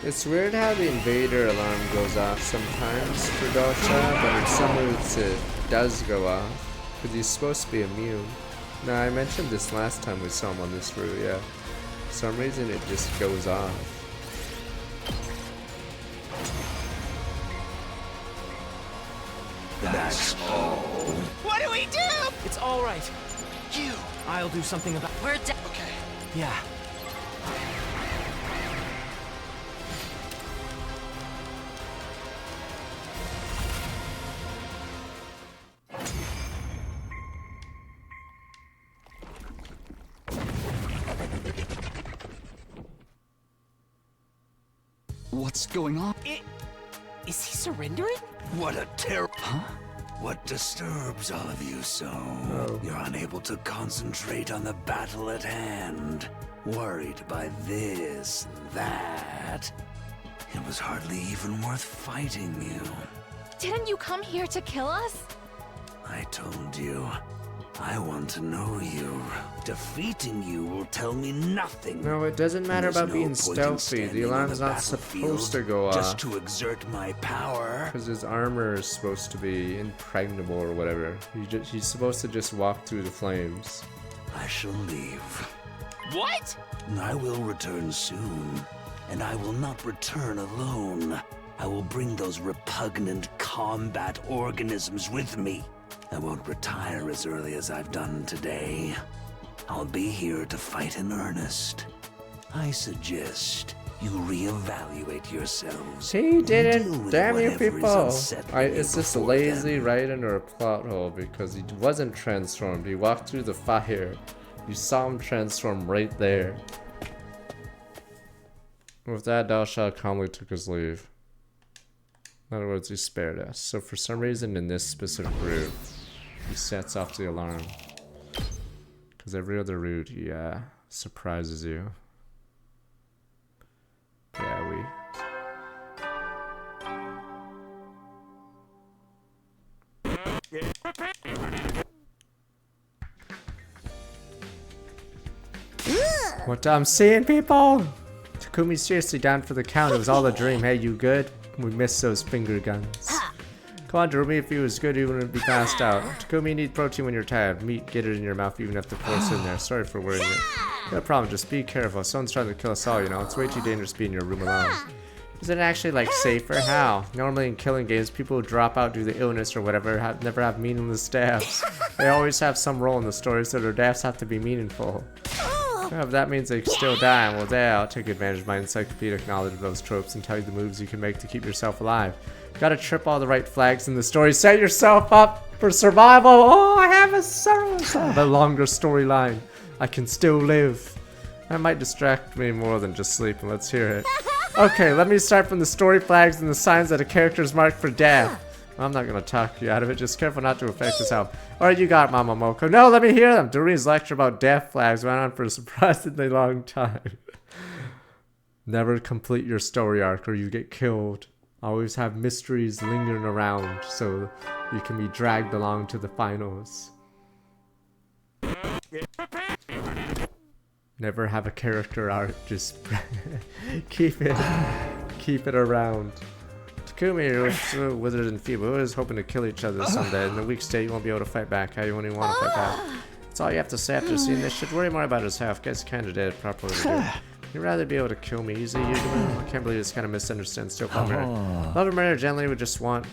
It's weird how the invader alarm goes off sometimes for Dosha, but in some routes it does go off, because he's supposed to be immune. Now, I mentioned this last time we saw him on this route, yeah. For some reason it just goes off. That's all. What do we do? It's all right. I'll do something about. We're dead. Okay. Yeah. What's going on? Is he surrendering? What a terror! Huh? What disturbs all of you so? You're unable to concentrate on the battle at hand. Worried by this and that. It was hardly even worth fighting you. Didn't you come here to kill us? I told you. I want to know you. Defeating you will tell me nothing. No, it doesn't matter about being stealthy. The alarm's not supposed to go off. Just to exert my power. Because his armor is supposed to be impregnable or whatever. He's supposed to just walk through the flames. I shall leave. What? I will return soon. And I will not return alone. I will bring those repugnant combat organisms with me. I won't retire as early as I've done today. I'll be here to fight in earnest. I suggest you reevaluate yourselves. He didn't. Damn you people. It's just lazy writing or a plot hole because he wasn't transformed. He walked through the fire. You saw him transform right there. With that, Dosha calmly took his leave. In other words, he spared us. So for some reason in this specific route, he sets off the alarm. Because every other route, he surprises you. Yeah, What I'm seeing, people? Takumi's seriously down for the count. It was all a dream. Hey, you good? We missed those finger guns. Come on, Jeremy, if he was good, he wouldn't be passed out. Takumi, you need protein when you're tired. Meat, get it in your mouth, even if the force in there. Sorry for worrying you. No problem, just be careful. Someone's trying to kill us all, you know. It's way too dangerous to be in your room alone. Is it actually, like, safer? How? Normally in killing games, people who drop out due to illness or whatever never have meaningless deaths. They always have some role in the story, so their deaths have to be meaningful. Well, if that means they can still die, well, there, I'll take advantage of my encyclopedic knowledge of those tropes and tell you the moves you can make to keep yourself alive. Gotta trip all the right flags in the story. Set yourself up for survival. Oh, I have a longer storyline. I can still live. That might distract me more than just sleeping. Let's hear it. Okay, let me start from the story flags and the signs that a character is marked for death. I'm not gonna talk you out of it. Just careful not to affect yourself. Alright, you got it, Mama Moko. No, let me hear them. Doreen's lecture about death flags went on for a surprisingly long time. Never complete your story arc or you get killed. Always have mysteries lingering around so you can be dragged along to the finals. Never have a character arc, just keep it around. Takumi, withered and feeble, who is hoping to kill each other someday. In a week's day, you won't be able to fight back. How you won't even want to fight back. That's all you have to say after seeing this. Should worry more about his health. Guess candidate properly to do. You'd rather be able to kill me easy, I can't believe this kind of misunderstanding still come here. Love and murder generally would just want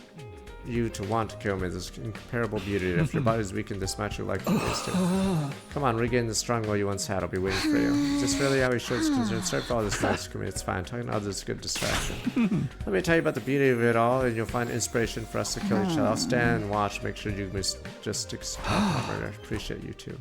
you to want to kill me. There's incomparable beauty. If your body's weakened this much, you'll likely waste it. Come on, regain the strong will you once had. I'll be waiting for you. Is this really how he shows concern? Sorry for all this noise, Kumi. It's fine. Talking to others is a good distraction. Let me tell you about the beauty of it all, and you'll find inspiration for us to kill each other. I'll stand and watch, make sure you miss just stop murder. Appreciate you too.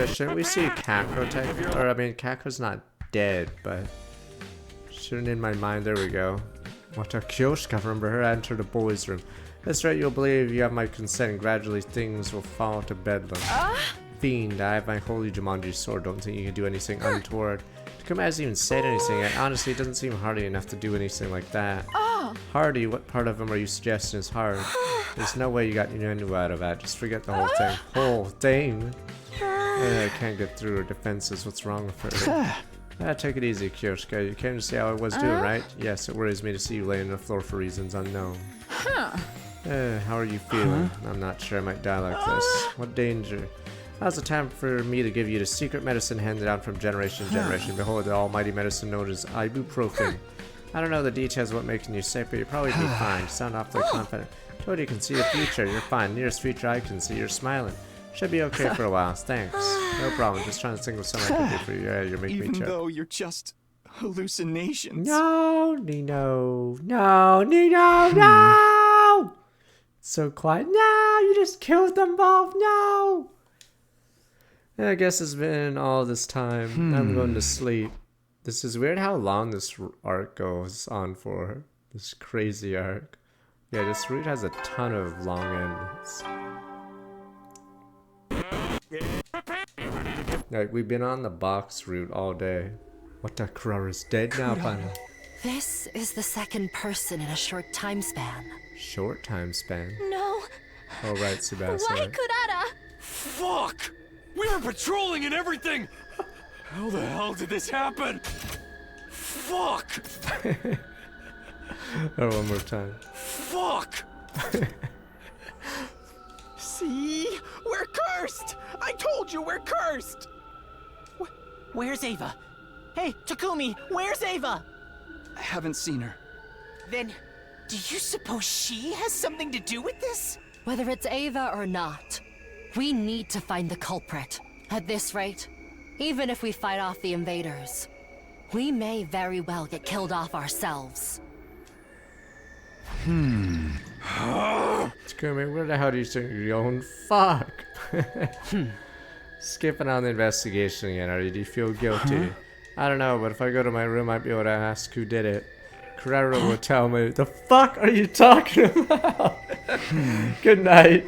Shouldn't we see Kako take? Or I mean, Kako's not dead, but shouldn't in my mind. There we go. What a Kyoshka, remember her? Enter the boys' room. That's right. You'll believe you have my consent. And gradually, things will fall to bedlam. Fiend, I have my holy Jumanji sword. Don't think you can do anything untoward. Takuma hasn't even said anything yet. Honestly, it doesn't seem hardy enough to do anything like that. Hardy? What part of him are you suggesting is hard? There's no way you got innuendo out of that. Just forget the whole thing. Whole thing? I can't get through her defenses. What's wrong with her? Take it easy, Kyoshka. You came to see how I was doing, right? Yes, it worries me to see you laying on the floor for reasons unknown. How are you feeling? I'm not sure I might die like this. What danger? Now's the time for me to give you the secret medicine handed down from generation to generation. Behold, the almighty medicine known as ibuprofen. I don't know the details of what making you sick, but you'll probably be fine. You sound awfully confident. Told you can see the future. You're fine. Nearest future I can see. You're smiling. Should be okay for a while. Thanks. No problem. Just trying to think of something I could do for you. Yeah, you're making me choke. Even though you're just hallucinations. No, Nino. No, Nino, no! It's so quiet. No, you just killed them both. No! Yeah, I guess it's been all this time. I'm going to sleep. This is weird how long this arc goes on for. This crazy arc. Yeah, this route has a ton of long endings. Like, we've been on the box route all day. What the Kurara's dead now, finally. This is the second person in a short time span. Short time span? No. Oh, right, Tsubasa. Why, Kurara? Fuck! We were patrolling and everything! How the hell did this happen? Fuck! Oh, one more time. Fuck! See? We're cursed! I told you we're cursed! Where's Ava? Hey, Takumi, where's Ava? I haven't seen her. Then, do you suppose she has something to do with this? Whether it's Ava or not, we need to find the culprit. At this rate, even if we fight off the invaders, we may very well get killed off ourselves. Takumi, where the hell do you think you're going? Fuck! Skipping on the investigation again, or do you feel guilty? I don't know, but if I go to my room, I might be able to ask who did it. Kurara will tell me. The fuck are you talking about? Good night.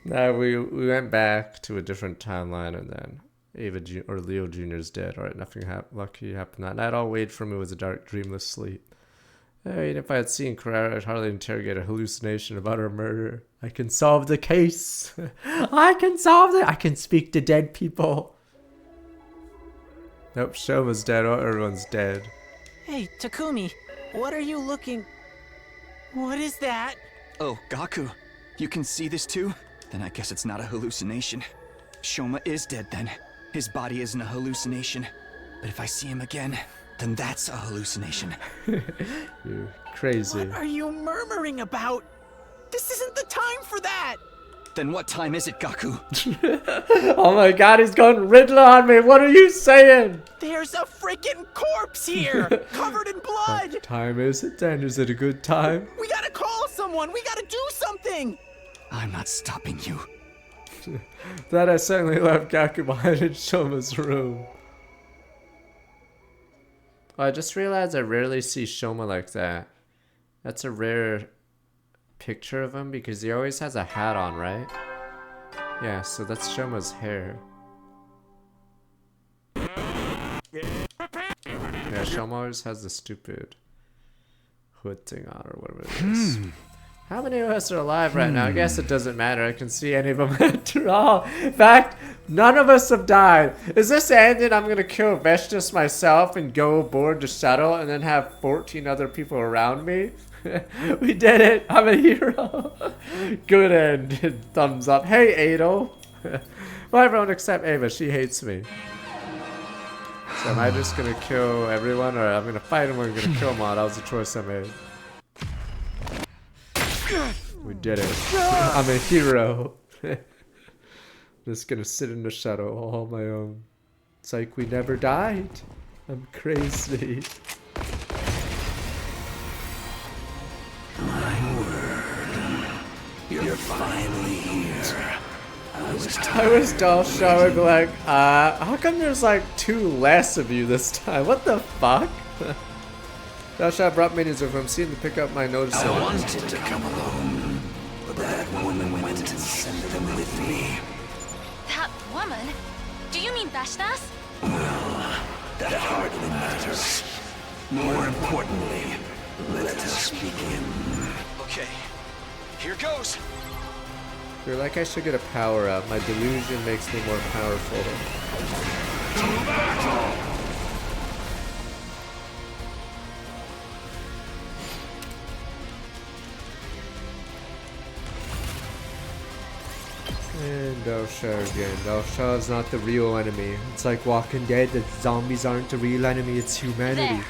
No, we went back to a different timeline, and then Ava or Leo Jr.'s dead. Alright, nothing lucky happened that night. All wait for me was a dark, dreamless sleep. I mean, if I had seen Kurara, I'd hardly interrogate a hallucination about her murder. I can solve the case. I can speak to dead people. Nope, Shoma's dead. Oh, everyone's dead. Hey, Takumi, what are you looking... What is that? Oh, Gaku. You can see this too? Then I guess it's not a hallucination. Shoma is dead then. His body isn't a hallucination. But if I see him again, then that's a hallucination. You're crazy. What are you murmuring about? This isn't the time for that! Then what time is it, Gaku? Oh my god, he's going Riddler on me. What are you saying? There's a freaking corpse here, covered in blood. What time is it then? Is it a good time? We gotta call someone. We gotta do something. I'm not stopping you. That I certainly left Gaku behind in Shoma's room. Oh, I just realized I rarely see Shoma like that. That's a rare picture of him because he always has a hat on, right? Yeah, so that's Shoma's hair. Yeah, Shoma always has the stupid hood thing on or whatever it is. How many of us are alive right now? I guess it doesn't matter. I can see any of them after all. In fact, none of us have died. Is this ending? I'm gonna kill Vestius myself and go aboard the shuttle and then have 14 other people around me? We did it. I'm a hero. Good end. Thumbs up. Hey, Adol. Well, everyone except Ava, she hates me. So am I just gonna kill everyone, or I'm gonna fight him, or I'm gonna kill them all? That was the choice I made. We did it. I'm a hero. Just gonna sit in the shadow all on my own. It's like we never died. I'm crazy. My word. You're finally here. I was dull showing like, how come there's like 2 less of you this time? What the fuck? Dalsha brought minions with him, seemed to pick up my notice. I wanted to come alone, but that woman went and sent them with me. That woman? Do you mean Vashtas? Well, that hardly matters. More importantly, let us begin. Okay, here goes. You're like I should get a power up. My delusion makes me more powerful. To battle! And Dalsha again. Dalsha is not the real enemy. It's like Walking Dead. The zombies aren't the real enemy. It's humanity.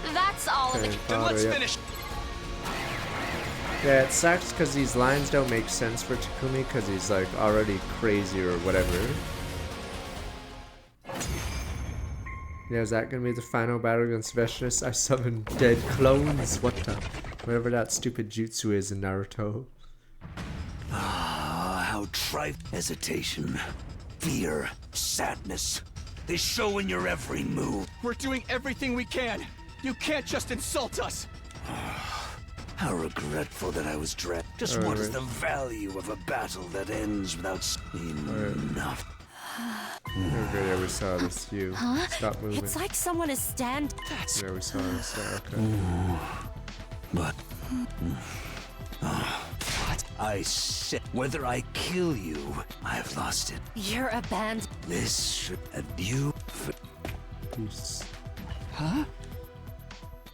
There. That's all of it. Then let's finish. Yeah, it sucks because these lines don't make sense for Takumi because he's like already crazy or whatever. Yeah, is that gonna be the final battle against Vashtas? I summon dead clones. What the? Whatever that stupid jutsu is in Naruto. Ah, how trite. Hesitation, fear, sadness. They show in your every move. We're doing everything we can. You can't just insult us. How regretful that I was dread. Just what is the value of a battle that ends without enough? Okay, yeah, we saw this. You stop moving. It's like someone is stand. Yeah, we saw this. Okay. But what I said, whether I kill you, I have lost it. You're abandoned. This should have you. Huh?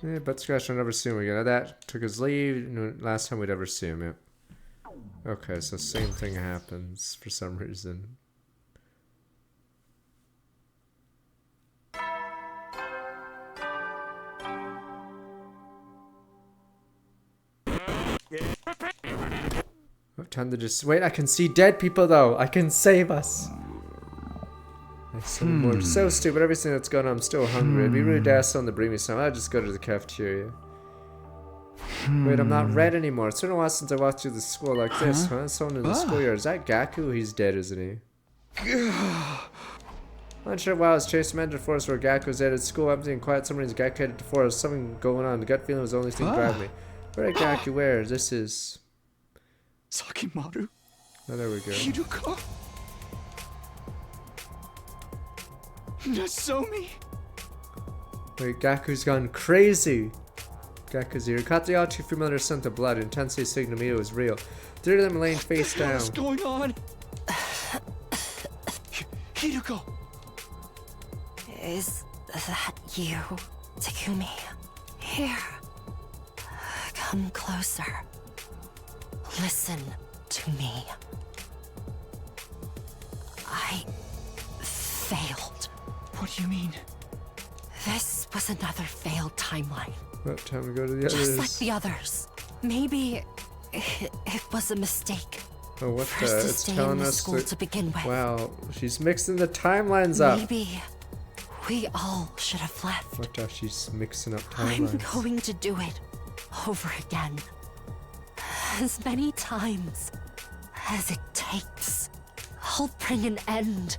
Yeah, but Scratch will never see him again. That took his leave. Last time we'd ever see him. Yep. Okay, so same thing happens for some reason. Oh, time to just wait. I can see dead people though. I can save us. More. So stupid. Everything that's going on, I'm still hungry. It'd be rude to ask someone to bring me some. I'll just go to the cafeteria. Wait, I'm not red anymore. It's been a while since I walked through the school like this, huh? Someone in the schoolyard. Is that Gaku? He's dead, isn't he? I'm not sure why I was chasing men to the forest where Gaku was at school. Empty and quiet. Some reason Gaku headed to the forest. Something going on. The gut feeling was the only thing driving me. Where did Gaku? Where? This is Sakimaru. Oh, there we go. Hiruko. Nozomi. Wait, Gaku's gone crazy. Gaku's here. Caught the all too familiar scent of blood. Intensity signal to me it was real. 3 of them laying face down. What's going on? Hiruko. Is that you, Takumi? Here. Come closer. Listen to me. I failed. What do you mean? This was another failed timeline. What time to go to the others? Just like the others. Maybe it was a mistake. Oh, what First the? to It's stay telling in the us school that, to begin with. Wow, she's mixing the timelines up. Maybe we all should have left. What the? She's mixing up I'm timelines. going to do it over again. As many times as it takes. I'll bring an end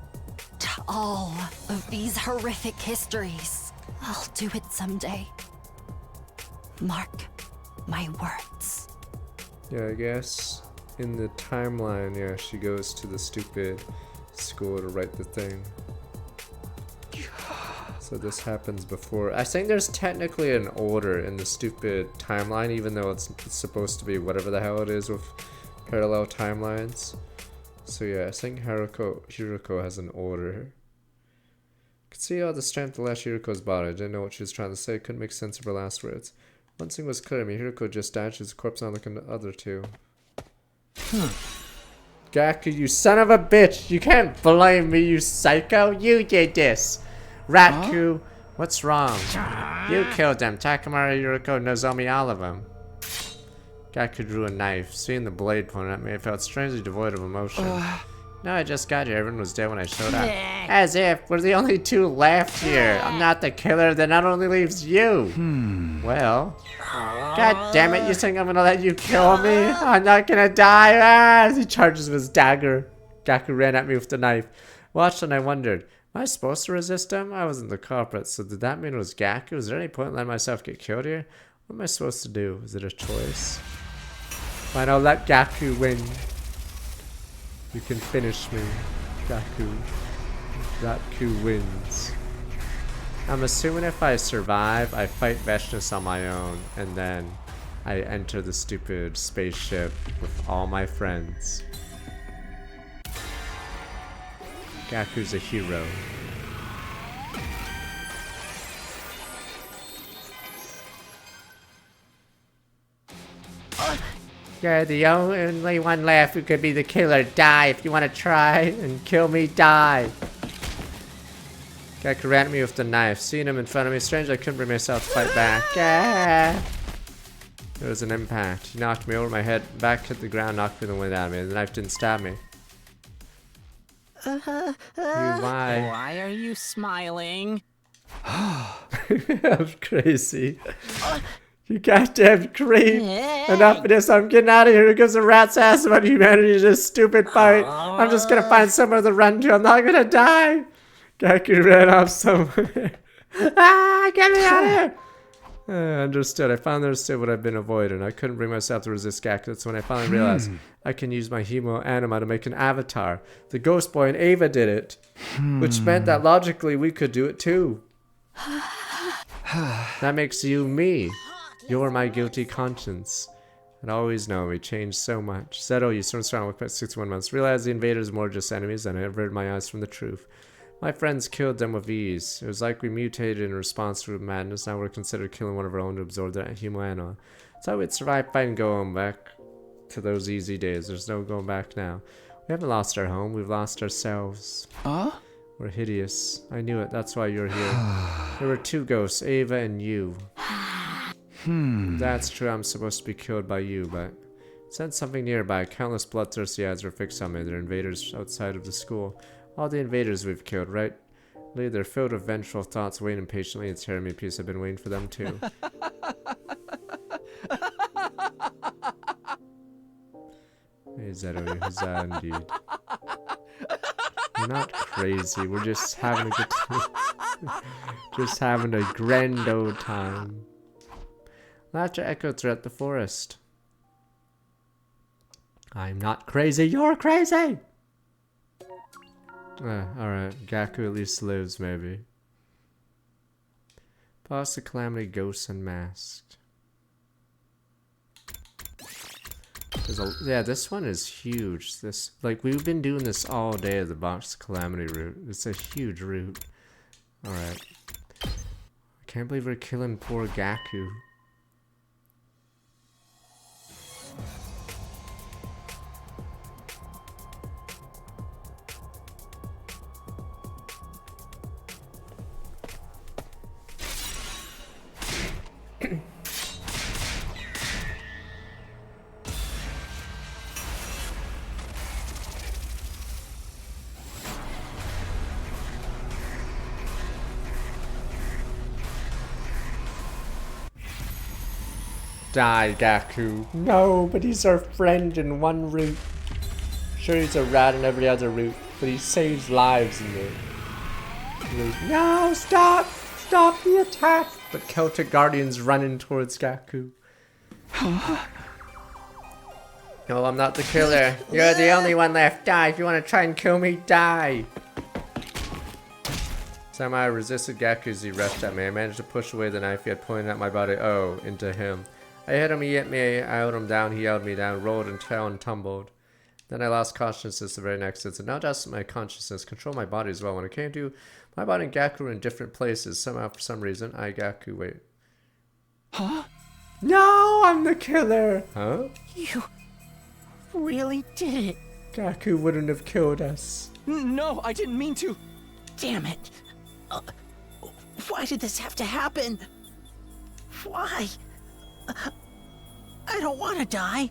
to all of these horrific histories. I'll do it someday. Mark my words. Yeah, I guess in the timeline, yeah, she goes to the stupid school to write the thing. So this happens before. I think there's technically an order in the stupid timeline, even though it's supposed to be whatever the hell it is with parallel timelines. So yeah, I think Hiruko has an order. Could see all the strength of last Hiruko's body. I didn't know what she was trying to say. Couldn't make sense of her last words. One thing was clear to me. Hiruko just died. She's a corpse, not looking at the other two. Gaku, you son of a bitch! You can't blame me, you psycho! You did this! Ratku, what's wrong? You killed them. Takamaru, Yuriko, Nozomi, all of them. Gaku drew a knife. Seeing the blade pointed at me, I felt strangely devoid of emotion. No, I just got here. Everyone was dead when I showed up. As if we're the only two left here. I'm not the killer that not only leaves you. Well, god damn it, you think I'm gonna let you kill me? I'm not gonna die. As he charges with his dagger. Gaku ran at me with the knife. Watched and I wondered, am I supposed to resist him? I wasn't the culprit, so did that mean it was Gaku? Is there any point in letting myself get killed here? What am I supposed to do? Is it a choice? Fine, I'll let Gaku win. You can finish me, Gaku. Gaku wins. I'm assuming if I survive, I fight Veshnus on my own, and then I enter the stupid spaceship with all my friends. Gaku's a hero. You're the only one left who could be the killer. Die if you want to try and kill me. Die. Gaku ran at me with the knife. Seeing him in front of me, strange I couldn't bring myself to fight back. There was an impact. He knocked me over my head, back hit the ground, knocked me the wind out of me. The knife didn't stab me. Why? Why are you smiling? I'm crazy. You goddamn creep. Enough of this. I'm getting out of here. Here goes a rat's ass about humanity. This stupid fight. I'm just gonna find somewhere to run to. I'm not gonna die. Gaku ran off somewhere. Get me out of here. Understood. I finally understood what I've been avoiding. I couldn't bring myself to resist Gaku. That's when I finally realized I can use my Hemo Anima to make an avatar. The Ghost Boy and Ava did it. Which meant that logically we could do it too. That makes you me. You're my guilty conscience. And always know we changed so much. Zeto, you stormed strong with 61 months. Realized the invaders were more just enemies and I averted my eyes from the truth. My friends killed them with ease. It was like we mutated in response to madness. Now we're considered killing one of our own to absorb their human. So we'd survive fighting going back to those easy days. There's no going back now. We haven't lost our home. We've lost ourselves. We're hideous. I knew it. That's why you're here. There were two ghosts, Ava and you. That's true. I'm supposed to be killed by you, but sent something nearby. Countless bloodthirsty eyes were fixed on me. They're invaders outside of the school. All the invaders we've killed, right? They're filled with vengeful thoughts, waiting impatiently and tearing me a piece. I've been waiting for them too. Hey Zeto, huzzah indeed. We're not crazy. We're just having a good just having a grand old time. Laughter echoed throughout the forest. I'm not crazy. You're crazy. Alright, Gaku at least lives, maybe. Past the Calamity, Ghosts Unmasked. Yeah, this one is huge. This, like, we've been doing this all day at the Box Calamity route. It's a huge route. Alright. I can't believe we're killing poor Gaku. Die, Gaku. No, but he's our friend in one route. Sure, he's a rat in every other route, but he saves lives in the route. No, stop! Stop the attack! But Celtic Guardian's running towards Gaku. No, I'm not the killer. You're the only one left. Die. If you want to try and kill me, die. Somehow I resisted Gaku as he rushed at me. I managed to push away the knife he had pointed at my body. Oh, into him. I hit him, he hit me, I held him down, he held me down, rolled and fell and tumbled. Then I lost consciousness the very next instant. Now just my consciousness, control my body as well. When it came to my body and Gaku were in different places. Somehow, for some reason, Gaku, wait. Huh? No, I'm the killer! Huh? You really did it. Gaku wouldn't have killed us. No, I didn't mean to. Damn it. Why did this have to happen? Why? I don't want to die.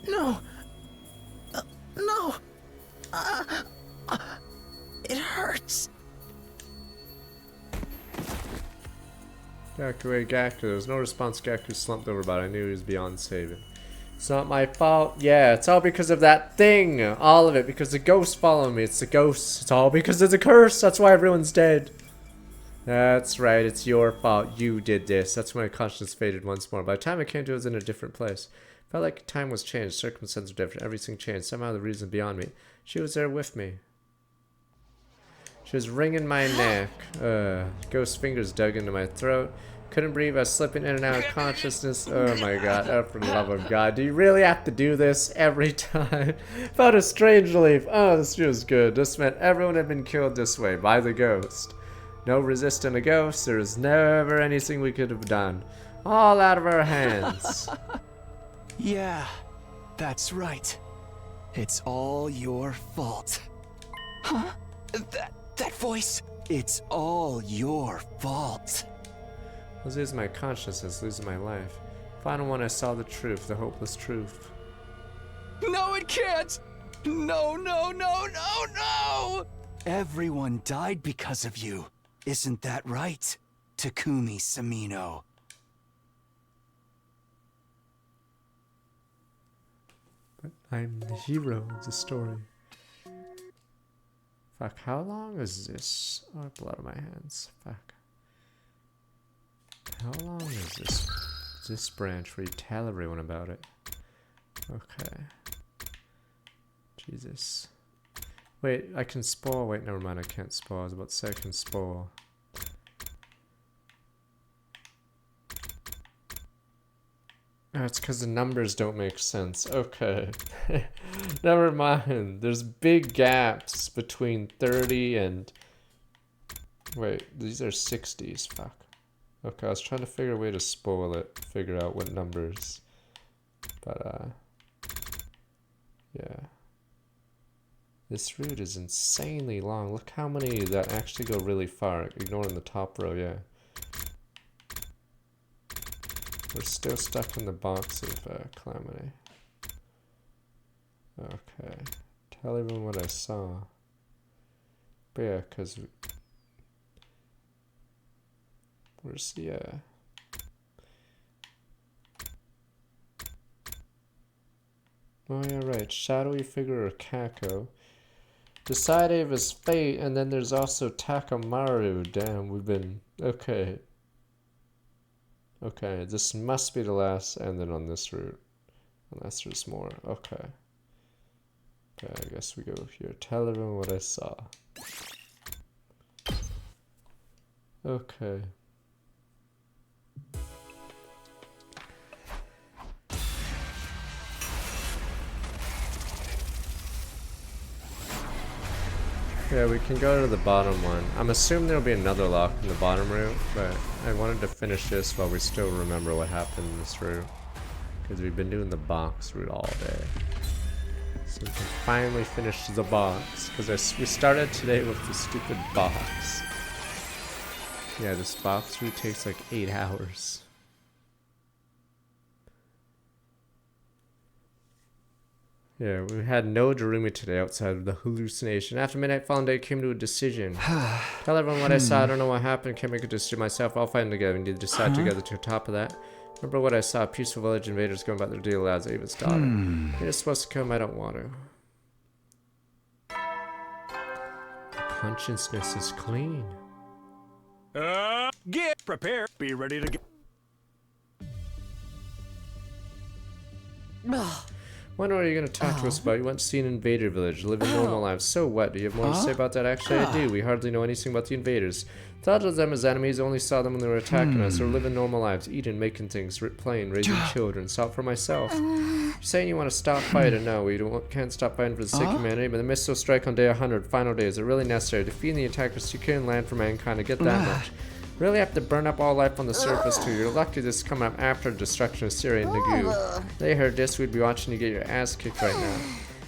No. No. It hurts. Gaku, Gaku. There was no response. Gaku slumped over, but I knew he was beyond saving. It's not my fault. Yeah, it's all because of that thing. All of it, because the ghost followed me. It's the ghost. It's all because of the curse. That's why everyone's dead. That's right. It's your fault. You did this. That's when my conscience faded once more. By the time I came to, it was in a different place. Felt like time was changed. Circumstances were different. Everything changed. Somehow the reason beyond me. She was there with me. She was wringing my neck. Ghost fingers dug into my throat. Couldn't breathe. I was slipping in and out of consciousness. Oh my god. Oh, for the love of God. Do you really have to do this every time? Felt a strange relief. Oh, this feels good. This meant everyone had been killed this way by the ghost. No resisting a ghost. There was never anything we could have done. All out of our hands. Yeah, that's right. It's all your fault. Huh? That voice? It's all your fault. I was losing my consciousness, losing my life. Final one, I saw the truth, the hopeless truth. No, it can't! No, no, no, no, no! Everyone died because of you. Isn't that right, Takumi Samino? But I'm the hero of the story. Fuck, how long is this? Oh, blood on my hands. Fuck. How long is this branch where you tell everyone about it? Okay. Jesus. Wait, I can spoil. Wait, never mind, I can't spoil. I was about to say I can spoil. Oh, it's because the numbers don't make sense. Okay. Never mind. There's big gaps between 30 and... Wait, these are 60s. Fuck. Okay, I was trying to figure a way to spoil it. Figure out what numbers. But, yeah. This route is insanely long. Look how many that actually go really far. Ignoring the top row, yeah. We're still stuck in the box of Calamity. Okay. Tell everyone what I saw. But yeah, because... Where's the, Oh yeah, right. Shadowy figure or Kako. Decide of his fate, and then there's also Takamaru. Damn, we've been... Okay. Okay, this must be the last ending on this route. Unless there's more. Okay. Okay, I guess we go here. Tell everyone what I saw. Okay. Yeah, we can go to the bottom one. I'm assuming there'll be another lock in the bottom route, but I wanted to finish this while we still remember what happened in this route. Because we've been doing the box route all day. So we can finally finish the box. Because we started today with the stupid box. Yeah, this box route takes like 8 hours. Yeah, we had no Darumi today outside of the hallucination. After midnight, fallen day came to a decision. Tell everyone what I saw. I don't know what happened. Can't make a decision myself. I'll find together. We need to decide together to the top of that. Remember what I saw. Peaceful village invaders going about their deal as Ava's daughter. You're supposed to come. I don't want to. Consciousness is clean. Get prepared. Be ready to get. Wonder what you're going to talk to us about. You went to see an invader village, living normal lives. So what? Do you have more to say about that? Actually, I do. We hardly know anything about the invaders. Thought of them as enemies, only saw them when they were attacking us. They were living normal lives, eating, making things, playing, raising children. Saw it for myself. You're saying you want to stop fighting? No, we can't stop fighting for the sake of humanity, but the missile strike on day 100, final day, is it really necessary? Defeating the attackers, securing land for mankind, I get that much. Really have to burn up all life on the surface too. You're lucky this is coming up after the destruction of Syria and Nagoo. They heard this, we'd be watching you get your ass kicked right now.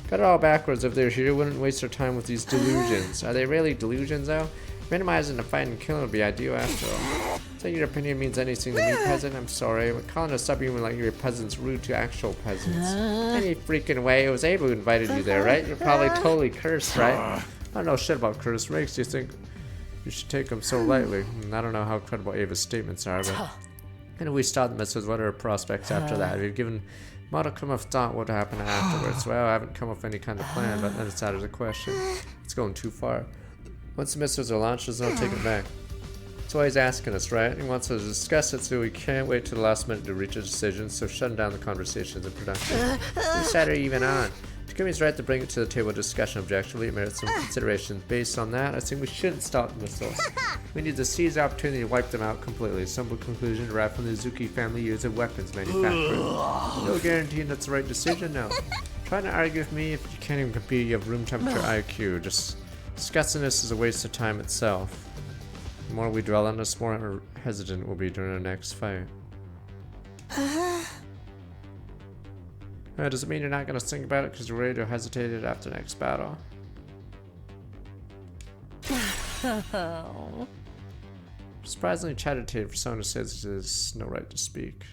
Got it all backwards. If they were here, wouldn't waste their time with these delusions. Are they really delusions, though? Minimizing the fight and killing would be ideal after all. Saying your opinion means anything to me, peasant. I'm sorry, but calling a subhuman like your peasants rude to actual peasants. Any freaking way. It was Abe who invited you there, right? You're probably totally cursed, right? I don't know shit about cursed. What makes you think you should take them so lightly? I don't know how credible Ava's statements are, but... And we start the missiles. What are our prospects after that? We've given modicum of thought what happened afterwards. Well, I haven't come up with any kind of plan, but then it's out of the question. It's going too far. Once the missiles are launched, there's no taking it back. That's why he's asking us, right? He wants us to discuss it, so we can't wait till the last minute to reach a decision, so shutting down the conversations and production. Whose side are you even on? Takumi's right to bring it to the table discussion objectively. It merits some consideration. Based on that, I think we shouldn't stop the missiles. We need to seize the opportunity to wipe them out completely. Simple conclusion derived from the Zuki family use of weapons manufacturing. No guarantee that's the right decision, no. Trying to argue with me if you can't even compete, you have room temperature IQ. Just discussing this is a waste of time itself. The more we dwell on this, the more hesitant we'll be during our next fight. Does it mean you're not going to think about it because you're ready to hesitate it after the next battle? Surprisingly chatted for someone who says there's no right to speak.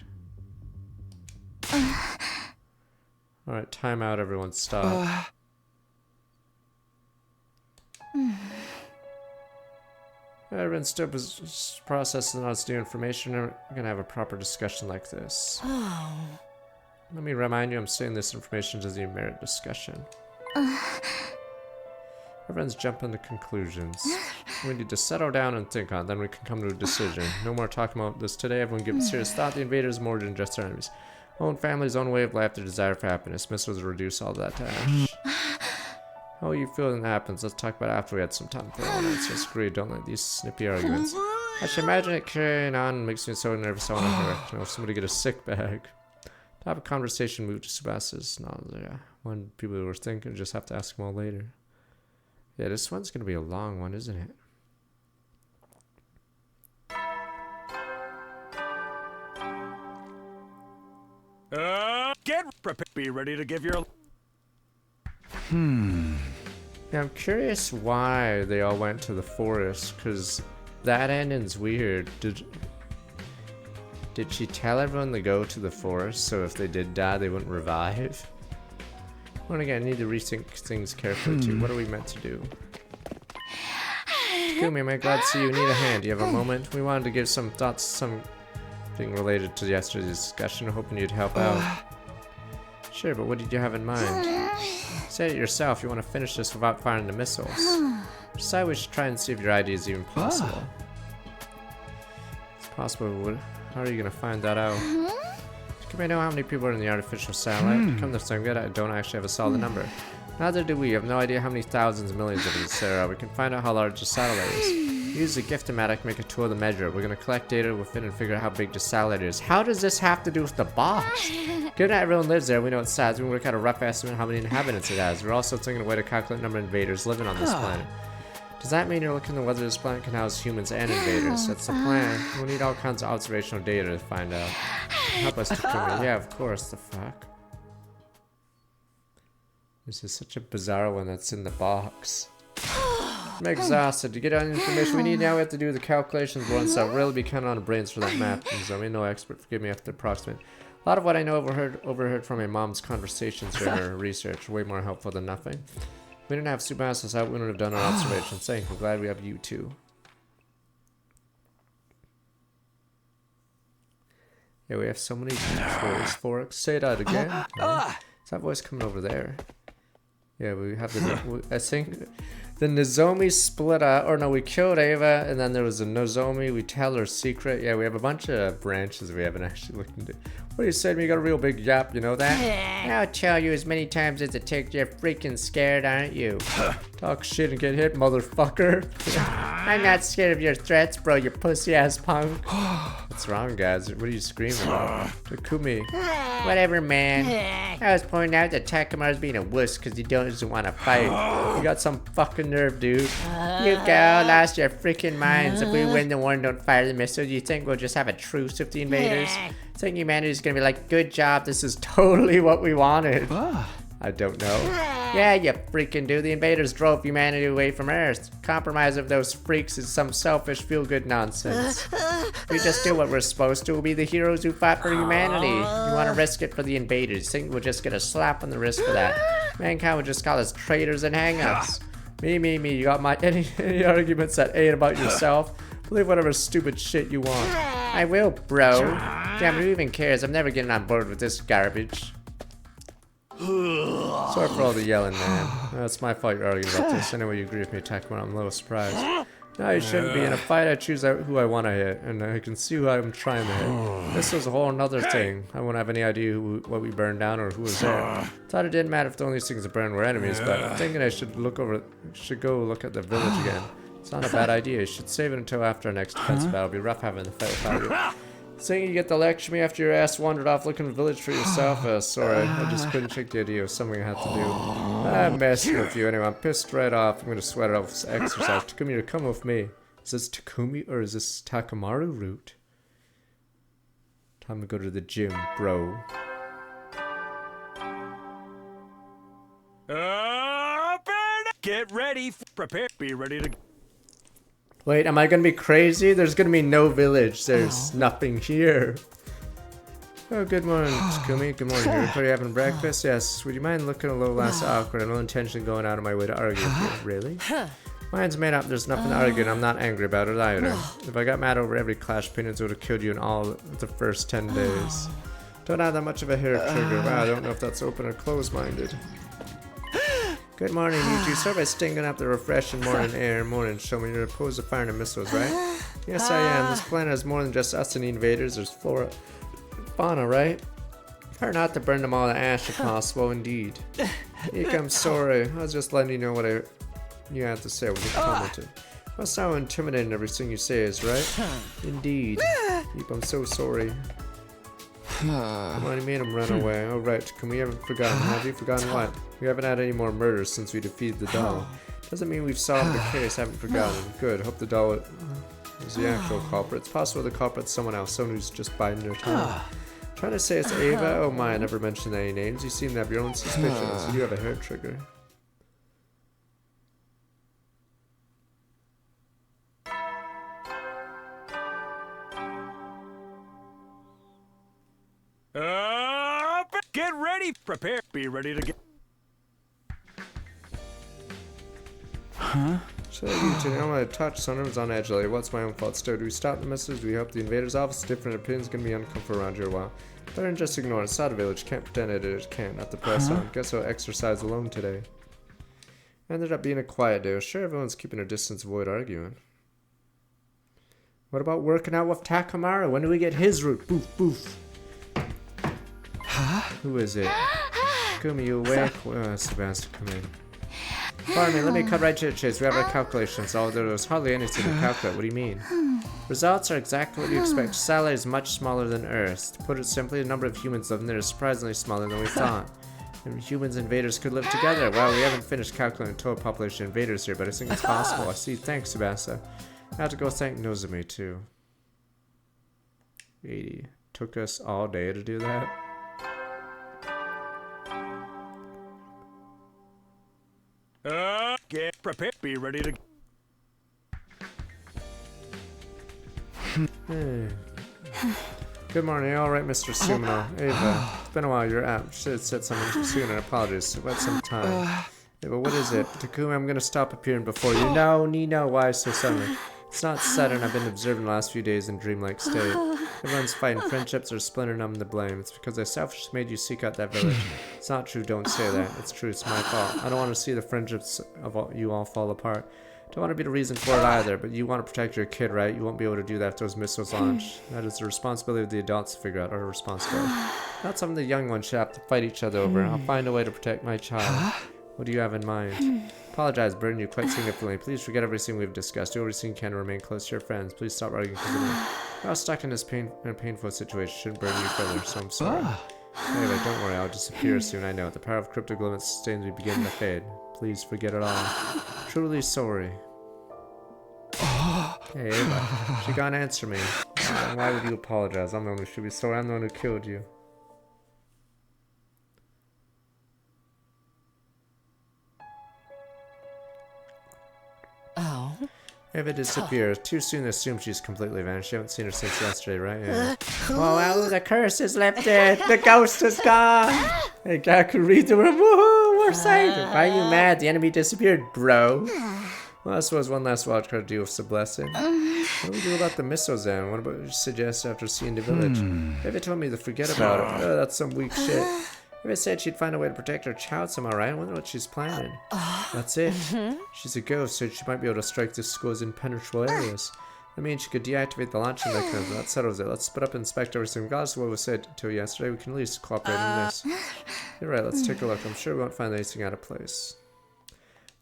Alright, time out, everyone, stop. Everyone's still processing all this new information. We're going to have a proper discussion like this. Let me remind you, I'm saying this information doesn't merit discussion. Everyone's jumping to conclusions. We need to settle down and think on it, then we can come to a decision. No more talking about this today. Everyone give it serious thought. The invaders more than just our enemies. Own family's own way of life, their desire for happiness. Missiles reduce all that to ash. How are you feeling that happens? Let's talk about it after we had some time for one. Let's just agree, don't like these snippy arguments. I should imagine it carrying on makes me so nervous I want to hurt. You know, somebody get a sick bag. Have a conversation moved to Sebastian's nausea. One people who were thinking, just have to ask them all later. Yeah, this one's gonna be a long one, isn't it? Get prepared. Be ready to give your. Yeah, I'm curious why they all went to the forest, because that ending's weird. Did she tell everyone to go to the forest so if they did die they wouldn't revive? Well, again, I need to rethink things carefully too. What are we meant to do? Kumi, am I glad to see you need a hand? Do you have a moment? We wanted to give some thoughts, something related to yesterday's discussion, hoping you'd help out. Sure, but what did you have in mind? Say it yourself, you want to finish this without firing the missiles. Decide we should try and see if your idea is even possible. It's possible, how are you gonna find that out? Can I know how many people are in the artificial satellite? Come to think of it, I don't actually have a solid number. Neither do we. We have no idea how many thousands and millions of these there are. We can find out how large the satellite is. Use the Gift-O-Matic, make a tool to measure it. We're gonna collect data with it and figure out how big the satellite is. How does this have to do with the box? Given that everyone lives there, we know its size. We can work out a rough estimate of how many inhabitants it has. We're also thinking of a way to calculate the number of invaders living on this planet. Does that mean you're looking at whether this planet can house humans and invaders? That's the plan. We'll need all kinds of observational data to find out. Help us, Takumi. Yeah, of course. The fuck? This is such a bizarre one that's in the box. I'm exhausted. To get all the information we need now, we have to do the calculations once. I'll really be counting on the brains for that map. So I'm no expert. Forgive me after approximate. A lot of what I know overheard from my mom's conversations during her research. Way more helpful than nothing. If we didn't have Supermasters out, we wouldn't have done our observations. Saying, I'm glad we have you too. Yeah, we have so many toys for it. Say that again. Is that voice coming over there? Yeah, we have the. I think the Nozomi split up, or no, we killed Ava, and then there was a Nozomi. We tell her secret. Yeah, we have a bunch of branches we haven't actually looked into. What do you say to me? You got a real big yap, you know that? I'll tell you as many times as it takes. You're freaking scared, aren't you? Talk shit and get hit, motherfucker. I'm not scared of your threats, bro, you pussy ass punk. What's wrong, guys? What are you screaming about? Takumi. Whatever, man. I was pointing out that Takamaru's being a wuss because he doesn't want to fight. You got some fucking nerve, dude. You girl lost your freaking minds. If we win the war and don't fire the missiles, you think we'll just have a truce with the invaders? Think humanity's gonna be like, good job, this is totally what we wanted. I don't know. Yeah, you freaking do. The invaders drove humanity away from Earth. Compromise of those freaks is some selfish feel-good nonsense. We just do what we're supposed to. We'll be the heroes who fought for humanity. You want to risk it for the invaders. Think we'll just get a slap on the wrist for that. Mankind would just call us traitors and hang us. Me. You got any arguments that ain't about yourself? Believe whatever stupid shit you want. I will, bro. Damn, who even cares? I'm never getting on board with this garbage. Sorry for all the yelling, man. It's my fault you're arguing about this. Anyway, you agree with me, Takuma. I'm a little surprised. No, you shouldn't be. In a fight, I choose who I want to hit, and I can see who I'm trying to hit. This was a whole another thing. I won't have any idea what we burned down or who was there. Thought it didn't matter if the only things that burned were enemies, but I'm thinking I should go look at the village again. It's not a bad idea. You should save it until after our next defense battle. It'll be rough having the fight without you. Saying you get to lecture me after your ass wandered off looking at the village for yourself? Sorry, I just couldn't shake the idea of something I had to do. I'm messing with you anyway. I'm pissed right off. I'm gonna sweat it off with exercise. Takumi, come with me. Is this Takumi or is this Takamaru route? Time to go to the gym, bro. Get ready. Prepare. Be ready to... Wait, am I gonna be crazy? There's gonna be no village. There's nothing here. Oh, good morning, Takumi. Good morning, Hiriko. Are you having breakfast? Yes. Would you mind looking a little less awkward? I have no intention of going out of my way to argue with you. Really? Mine's made up. There's nothing to argue, and I'm not angry about it either. If I got mad over every clash of opinions, I would have killed you in all the first 10 days. Don't have that much of a hair trigger. Wow, I don't know if that's open or closed-minded. Good morning, you two. Start by stinking up the refreshing morning air. Morning, show me you're opposed to firing missiles, right? Yes, I am. This planet has more than just us and the invaders. There's flora, fauna, right? Try not to burn them all to ash if possible, indeed. Ika, I'm sorry. I was just letting you know what you had to say when you commented. Must sound intimidating everything you say is, right? Indeed. Ika, I'm so sorry. Come on, you made him run away. Oh, right. We haven't forgotten. Have you forgotten what? We haven't had any more murders since we defeated the doll. Doesn't mean we've solved the case. Haven't forgotten. Good. Hope the doll is the actual culprit. It's possible the culprit's someone else. Someone who's just biding their time. Trying to say it's Ava? Oh my, I never mentioned any names. You seem to have your own suspicions. You do have a hair trigger. Get ready. Prepare. Be ready to get... So you two, I don't want to touch. Someone's on edge lately. What's my own fault? Still, do we stop the message? Do we help the invaders' office? Different opinions gonna be uncomfortable around here a while. Better than just ignore it. It's not a village. Can't pretend it can't. Not the press on. Guess I'll exercise alone today. Ended up being a quiet day. Sure, everyone's keeping a distance, avoid arguing. What about working out with Takamaru? When do we get his route? Boof, boof. Who is it? Takumi, you awake? Sebastian, come in. Pardon me, let me cut right to the chase. We have our calculations, although there's hardly anything to calculate. What do you mean? Results are exactly what you expect. Satellite is much smaller than Earth. To put it simply, the number of humans living there is surprisingly smaller than we thought. And humans and invaders could live together. Well, we haven't finished calculating total population of invaders here, but I think it's possible. I see. Thanks, Sebastian. I have to go thank Nozomi, too. 80. Took us all day to do that. Get prepared. Be ready to... Good morning. All right, Mr. Sumino. Ava, it's been a while. You're out. Should have said something sooner. Apologies. About some time. Ava, what is it? Takumi, I'm gonna stop appearing before you. No, Nino, why so suddenly? It's not sudden. I've been observing the last few days in dreamlike state. Everyone's fighting. Friendships are splintering. I'm to blame. It's because I selfishly made you seek out that village. It's not true. Don't say that. It's true. It's my fault. I don't want to see the friendships of you all fall apart. Don't want to be the reason for it either, but you want to protect your kid, right? You won't be able to do that if those missiles launch. That is the responsibility of the adults to figure out our responsibility. Not something the young ones should have to fight each other over. I'll find a way to protect my child. What do you have in mind? Apologize, burden you quite significantly. Please forget everything we've discussed. Do everything you can to remain close to your friends. Please stop arguing. While stuck in this painful situation, shouldn't burden you further, so I'm sorry. Anyway, don't worry, I'll disappear soon, I know. The power of cryptic limits sustains me begin to fade. Please forget it all. Truly sorry. Hey, Ava, she can't answer me. Why would you apologize? I'm the one who should be sorry. I'm the one who killed you. Ava disappears. Too soon to assume she's completely vanished. You haven't seen her since yesterday, right? Yeah. Oh, well, the curse is lifted. The ghost is gone. Hey, Gaku, read the room. Woohoo, we're safe. Why are you mad? The enemy disappeared, bro. Well, I suppose one last wild card deal with the blessing. What do we do about the Miso-zan? What about you suggest after seeing the village? Ava told me to forget about it. Oh, that's some weak shit. Ava said she'd find a way to protect her child somehow, right? I wonder what she's planning. That's it. She's a ghost, so she might be able to strike the school's impenetrable areas. I mean, she could deactivate the launching mechanism. That settles it. Let's split up and inspect everything. Regardless of what was said to you yesterday, we can at least cooperate in this. You're right, let's take a look. I'm sure we won't find anything out of place.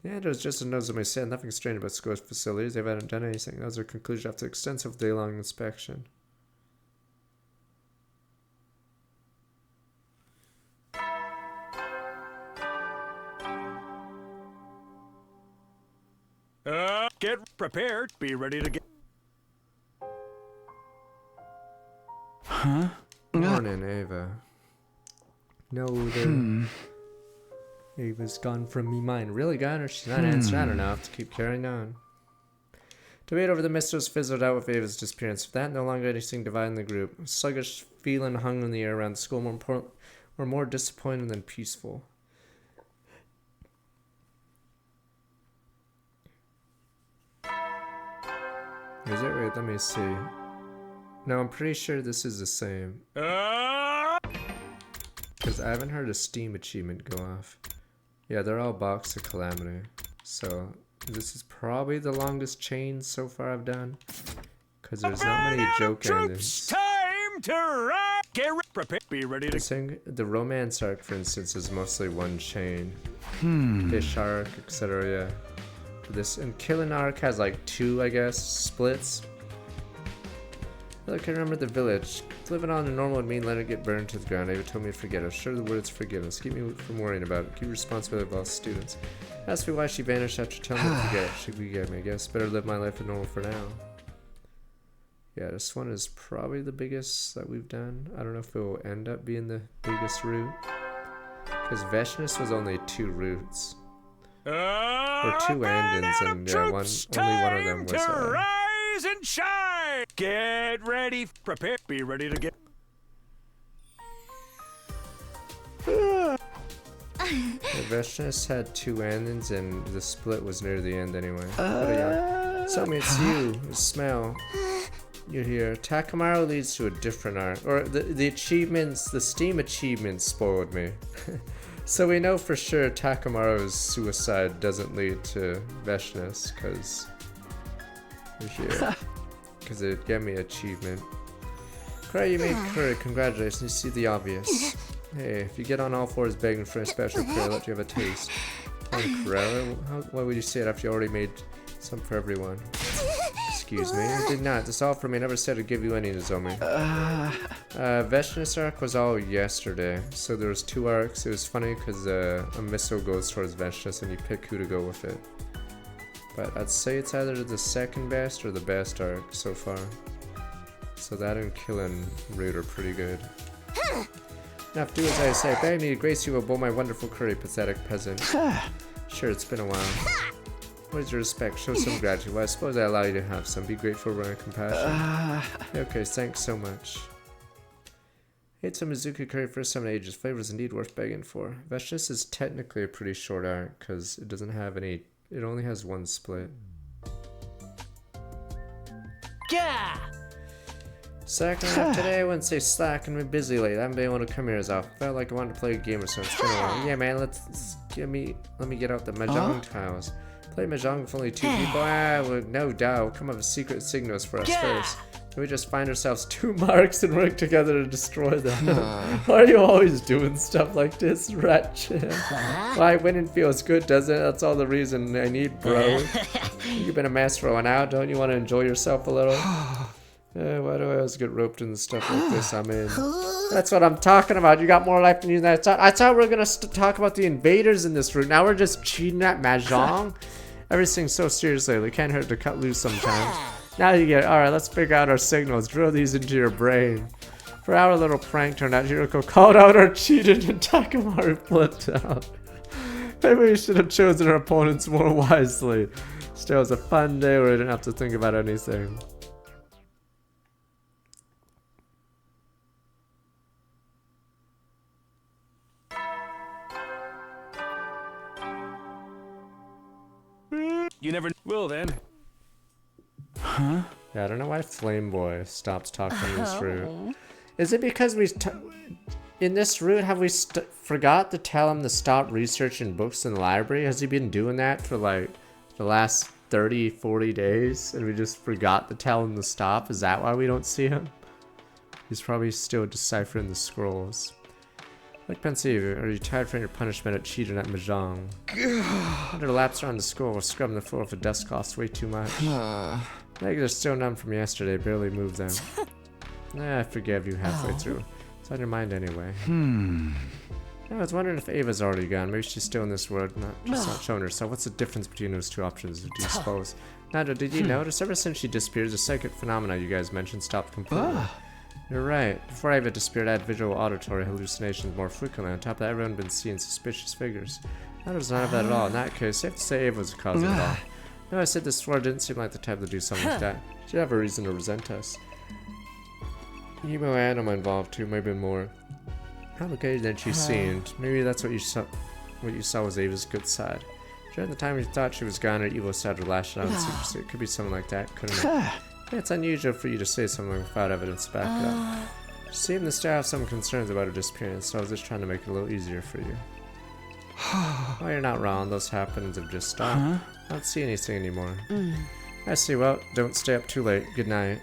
The answer is just as Nozomi said. Nothing strange about school's facilities. They haven't done anything. That was her conclusion after extensive day-long inspection. Get prepared. Be ready to get. Huh? Morning, Ava. No, Ava's gone from me mind. Really gone, or she's not answering? I don't know. I have to keep carrying on. Debate over the Mistos fizzled out with Ava's disappearance. With that, no longer anything dividing the group. A sluggish feeling hung in the air around the school, more disappointing than peaceful. Is it? Wait, let me see. No, I'm pretty sure this is the same. Because I haven't heard a Steam achievement go off. Yeah, they're all Box of Calamity. So, this is probably the longest chain so far I've done. Because there's not many joke endings. Time to ride. Get prepared. Be ready to. The romance arc, for instance, is mostly one chain. Fish arc, etc. Yeah. This and Killing arc has like 2, I guess, splits. Look, I remember the village. Living on the normal would mean letting it get burned to the ground. Ava told me to forget it. Sure, the words forgiveness. Keep me from worrying about it. Keep responsibility of all students. Asked me why she vanished after telling me to forget. She forgave me, I guess. Better live my life as normal for now. Yeah, this one is probably the biggest that we've done. I don't know if it will end up being the biggest route. Because Veshness was only 2 routes. Or 2 endings, and yeah, only one of them was rise and shine. Get ready, prepare, be ready to get. Veshness had 2 endings, and the split was near the end anyway. Tell me it's you. The smell. You're here. Takamaru leads to a different arc, or the achievements. The Steam achievements spoiled me. So we know for sure Takamaru's suicide doesn't lead to Veshness, because it gave me achievement. Cry, you made curry. Congratulations. You see the obvious. Hey, if you get on all fours begging for a special curry, I'll let you have a taste. Why would you say it after you already made some for everyone? Excuse me, I did not. This all for me. I never said I'd give you any, Nozomi. Veshness arc was all yesterday, so there was 2 arcs. It was funny because a missile goes towards Veshness and you pick who to go with it. But I'd say it's either the second best or the best arc so far. So that and Killing route are pretty good. Now, do as I say. Beg me to grace you will bowl my wonderful curry, pathetic peasant. Sure, it's been a while. What is your respect? Show some gratitude. Well, I suppose I allow you to have some. Be grateful, run compassion. Okay, thanks so much. Ate some Mizuki curry first time in ages. Flavor is indeed worth begging for. Veshness is technically a pretty short arc because it doesn't have any. It only has 1 split. Yeah. Second half today, I wouldn't say slack and been busy late. I haven't been able to come here as often. Felt like I wanted to play a game or something. It's been a while. Yeah, man, let me get out the mahjong tiles. Play mahjong with only 2 people? Well, no doubt. Come up with secret signals for us first. Can we just find ourselves 2 marks and work together to destroy them? Why are you always doing stuff like this, Ratchet? Why, winning feels good, doesn't it? That's all the reason I need, bro. You've been a master for 1 hour. Don't you want to enjoy yourself a little? Why do I always get roped into stuff like this? I'm in. That's what I'm talking about. You got more life than you than I thought we were going to talk about the invaders in this route. Now we're just cheating at mahjong. Everything's so serious lately. Can't hurt to cut loose sometimes. Now you get it. Alright, let's figure out our signals. Drill these into your brain. For our little prank turned out, Hiroko called out our cheated and Takamaru flipped out. Maybe we should have chosen our opponents more wisely. Still was a fun day where I didn't have to think about anything. You never will then. Huh? Yeah, I don't know why Flame Boy stops talking on this route. Is it because in this route have we forgot to tell him to stop researching books in the library? Has he been doing that for like the last 30, 40 days and we just forgot to tell him to stop? Is that why we don't see him? He's probably still deciphering the scrolls. Like Pensive, are you tired from your punishment at cheating at Mahjong? Under laps around the school, we're scrubbing the floor with a dust cloth way too much. Legs are still numb from yesterday, barely moved them. I forgave you halfway through. It's on your mind anyway. I was wondering if Ava's already gone. Maybe she's still in this world, not showing herself. What's the difference between those two options, do you suppose? Nada, did you notice? Ever since she disappeared, the psychic phenomena you guys mentioned stopped completely. You're right. Before Ava disappeared, I had visual auditory hallucinations more frequently. On top of that, everyone had been seeing suspicious figures. That was none of that at all. In that case, safe to say Ava was the cause of it all. No, I said this sword didn't seem like the type to do something like that. She'd have a reason to resent us. Emo and Anima involved too, maybe more complicated than she seemed. Maybe that's what you saw was Ava's good side. During the time you thought she was gone, her evil side would lash out. It could be something like that, couldn't it? Yeah, it's unusual for you to say something without evidence to back it up. You seem to still have some concerns about her disappearance, so I was just trying to make it a little easier for you. Well, you're not wrong. Those happenings have just stopped. I don't see anything anymore. I see. Well, don't stay up too late. Good night.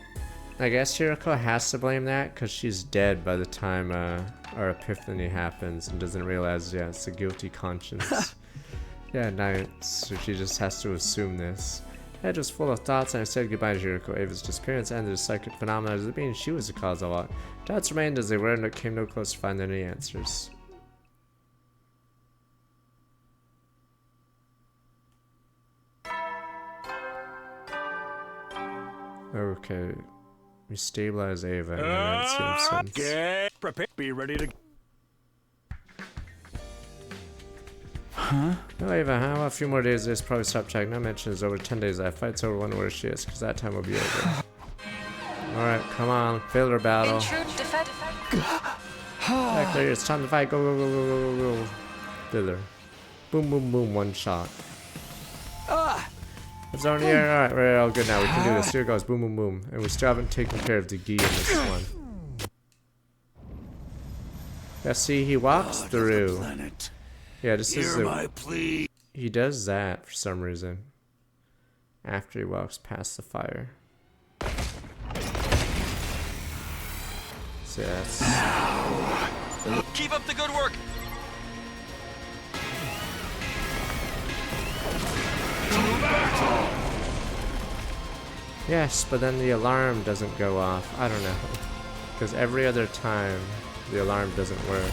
I guess Hiroko has to blame that because she's dead by the time our epiphany happens and doesn't realize, yeah, it's a guilty conscience. Yeah, night. So she just has to assume this. My head was full of thoughts, and I said goodbye to Hiroko. Ava's disappearance ended the psychic phenomena as it being she was the cause of all. Doubts remained as they were, and it came no close to finding any answers. Okay. We stabilize Ava and then Simpsons. Get prepared. Be ready to. No, Ava, huh? Well, a few more days of this, probably stop checking. No mention is over 10 days. I fight's over, wonder where she is, because that time will be over. Alright, come on. Filler battle. Back there, it's time to fight. Go, go, go, go, go, go, go. Filler. Boom, boom, boom, one shot. It's on the air. Alright, we're all good now. We can do this. Here goes. Boom, boom, boom. And we still haven't taken care of the Gi in this one. Yeah, see, he walks through. Yeah, this is he does that for some reason. After he walks past the fire. So that's... Keep up the good work. Yes, but then the alarm doesn't go off. I don't know. Because every other time, the alarm doesn't work.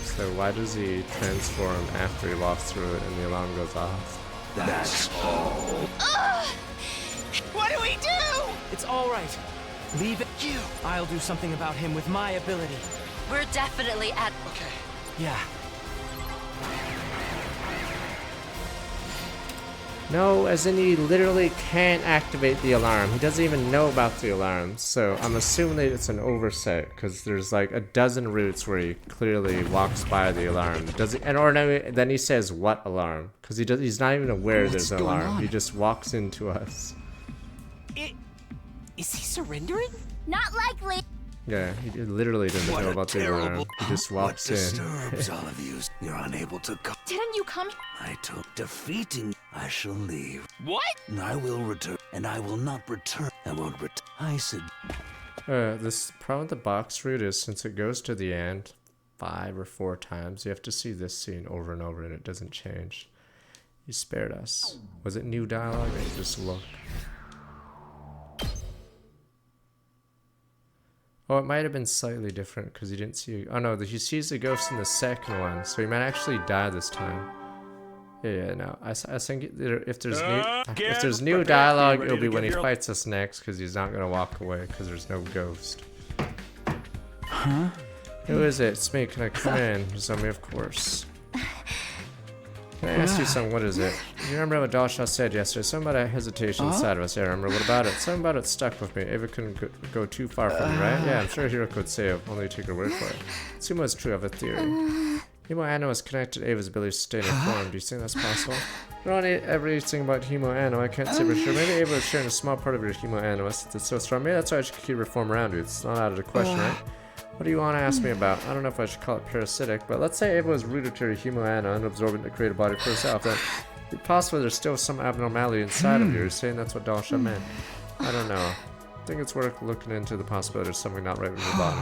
So why does he transform after he walks through it and the alarm goes off? That's all. What do we do? It's all right. Leave it. You. I'll do something about him with my ability. We're definitely at... Okay. Yeah. No, as in he literally can't activate the alarm. He doesn't even know about the alarm. So I'm assuming that it's an oversight because there's like a dozen routes where he clearly walks by the alarm. Does he? And or no, then he says what alarm? Because he's not even aware there's an alarm. He just walks into us. Is he surrendering? Not likely. Yeah, he literally doesn't know about the alarm. He just walks in. Disturbs all of you. You're unable to come. Didn't you come? I took defeating. I shall leave. What? And I will return. And I will not return. I won't return. I said. This problem with the box route is since it goes to the end 5 or 4 times, you have to see this scene over and over and it doesn't change. You spared us. Was it new dialogue or just look? Oh, it might have been slightly different because he didn't see... Oh no, he sees the ghost in the second one, so he might actually die this time. Yeah, no, I think if there's new dialogue, it'll be when he fights us next because he's not gonna walk away because there's no ghost. Huh? Who is it? It's me. Can I come in? Zombie, of course. Can I ask you something? What is it? You remember what Dalsha said yesterday? Something about a hesitation inside of us. Yeah, I remember. What about it? Something about it stuck with me. Ava couldn't go too far from me, right? Yeah, I'm sure Hiroko would say it. Only take her word for it. Sumo is true of a theory. Himo Anno is connected to Ava's ability to stay in her form. Do you think that's possible? I don't know everything about Himo Anno. I can't say for sure. Maybe Ava was sharing a small part of your Himo Anno since it's so strong. Maybe that's why I should keep her form around you. It's not out of the question, right? What do you want to ask me about? I don't know if I should call it parasitic, but let's say Ava was rooted to her Himo Anno and absorbing to create a body for herself. Then it's possible there's still some abnormality inside of you. You're saying that's what Dalsha meant. I don't know. I think it's worth looking into the possibility there's something not right with your body.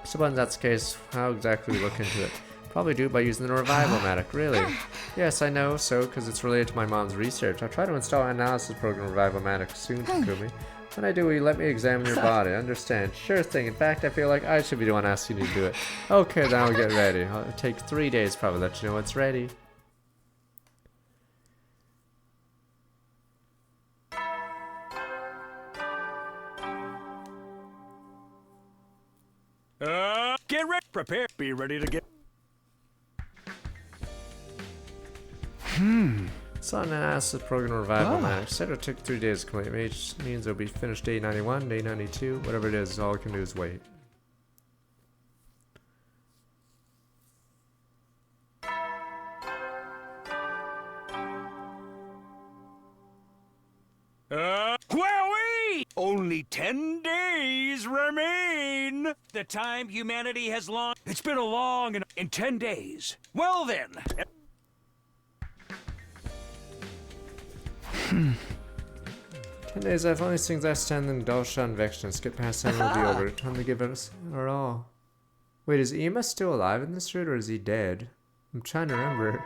So, but in that case, how exactly do we look into it? Probably do it by using the Revival-Matic, really. Yes, I know so, because it's related to my mom's research. I'll try to install an analysis program Revival-Matic soon, Takumi. When I do, will you let me examine your body? I understand. Sure thing. In fact, I feel like I should be the one asking you to do it. Okay, then I'll get ready. It'll take 3 days probably to let you know it's ready. Get ready. Prepare. Be ready to get. It's on an analysis program Revival-Matic. Said it'll take 3 days to complete, which means it'll be finished day 91, day 92, whatever it is, all I can do is wait. Wowee! Only 10 days remain. The time humanity has long. It's been a long and in 10 days. Well then. 10 days left. Only things I stand in Dalsha and Vection. Skip past them, will be over. Time to give us our all. Wait, is Ima still alive in this route or is he dead? I'm trying to remember.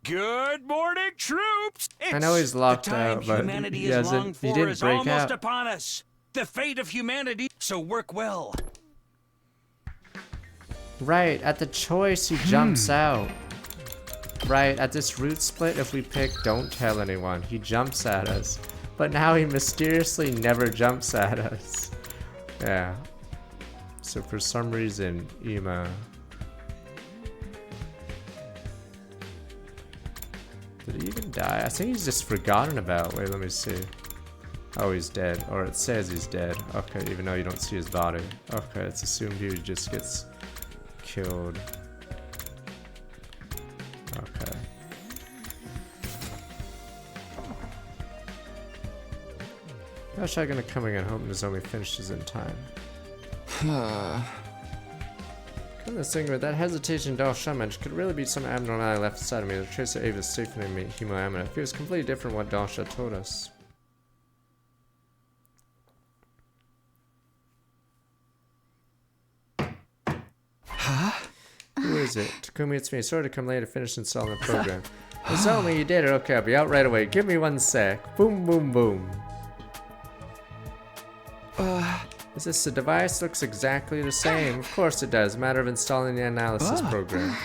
Good morning, troops! I know he's locked out, but humanity he didn't break break almost out. upon us. The fate of humanity. So work well. Right, at the choice he jumps out. Right, at this route split, if we pick don't tell anyone, he jumps at us. But now he mysteriously never jumps at us. Yeah. So for some reason, Ima... Did he even die? I think he's just forgotten about. Wait, let me see. Oh, he's dead. Or it says he's dead. Okay, even though you don't see his body. Okay, it's assumed he just gets killed. Okay. Gosh, I'm gonna come again, hoping Nozomi finishes in time. Come to think of it, that hesitation Dalsha mentioned could really be some abnormality left inside of me. The trace of Ava's safety in me, Himo Anno. It feels completely different from what Dalsha told us. Huh? Who is it? Takumi, it's me. Sorry to come late to finish installing the program. Nozomi, you did it. Okay, I'll be out right away. Give me 1 sec. Boom, boom, boom. Is this the device? Looks exactly the same. Of course it does. Matter of installing the analysis program.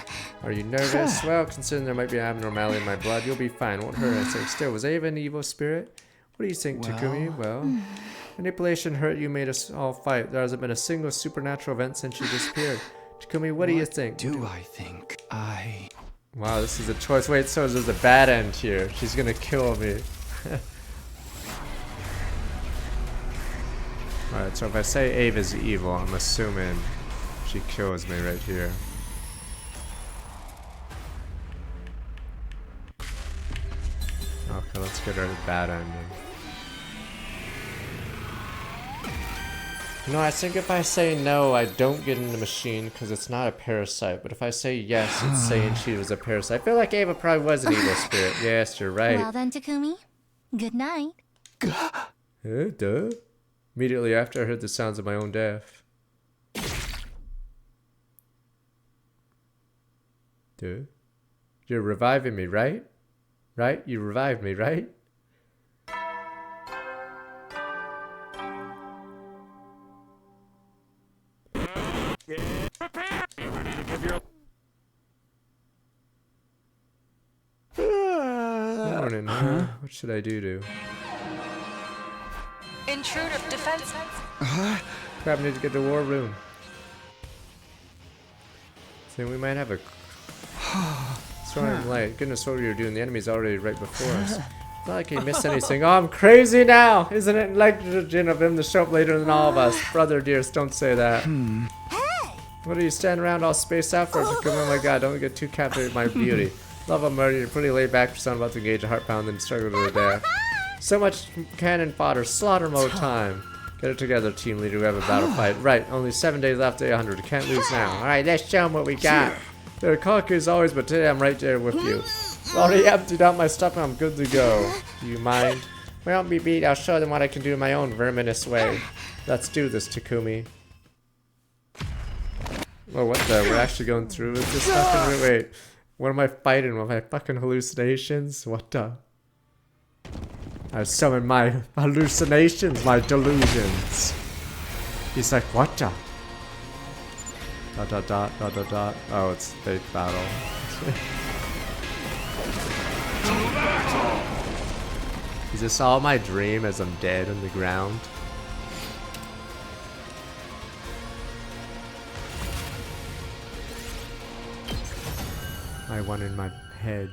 Are you nervous? Well, considering there might be an abnormality in my blood, you'll be fine. Won't hurt. I say still. Was Ava an evil spirit? What do you think, Takumi? Well, manipulation hurt you, made us all fight. There hasn't been a single supernatural event since you disappeared. Takumi, what do you think? Do I think? Wow, this is a choice. Wait, so there's a bad end here. She's gonna kill me. Alright, so if I say Ava's evil, I'm assuming she kills me right here. Okay, let's get her a bad ending. You know, I think if I say no, I don't get in the machine because it's not a parasite. But if I say yes, it's saying she was a parasite. I feel like Ava probably was an evil spirit. Yes, you're right. Well then, Takumi, good night. Duh. Immediately after I heard the sounds of my own death. Dude. You're reviving me, right? Right? You revived me, right? Morning, huh? What should I do? Intruder defense. Crap, I need to get to the war room. Think we might have a storm light. Goodness, what we were doing. The enemy's already right before us. Not like he missed anything. Oh, I'm crazy now. Isn't it negligent of him to show up later than all of us? Brother dearest, don't say that. What are you standing around all spaced out for? Oh my god, don't get too captivated by my beauty. Love of murder, you're pretty laid back for someone about to engage a heart-pound and struggle to the death. So much cannon fodder, slaughter mode time. Get it together, team leader, we have a battle fight. Right, only 7 days left, day 100. Can't lose now. Alright, let's show them what we got. They're cocky as always, but today I'm right there with you. Already emptied out my stuff and I'm good to go. Do you mind? We won't be beat, I'll show them what I can do in my own verminous way. Let's do this, Takumi. Oh, what the? We're actually going through with this fucking... Wait, what am I fighting with? My fucking hallucinations? What the? I summon my hallucinations, my delusions. He's like, what the? Dot dot dot dot dot dot. Oh, it's fake battle. Is this all my dream as I'm dead on the ground? I one in my head.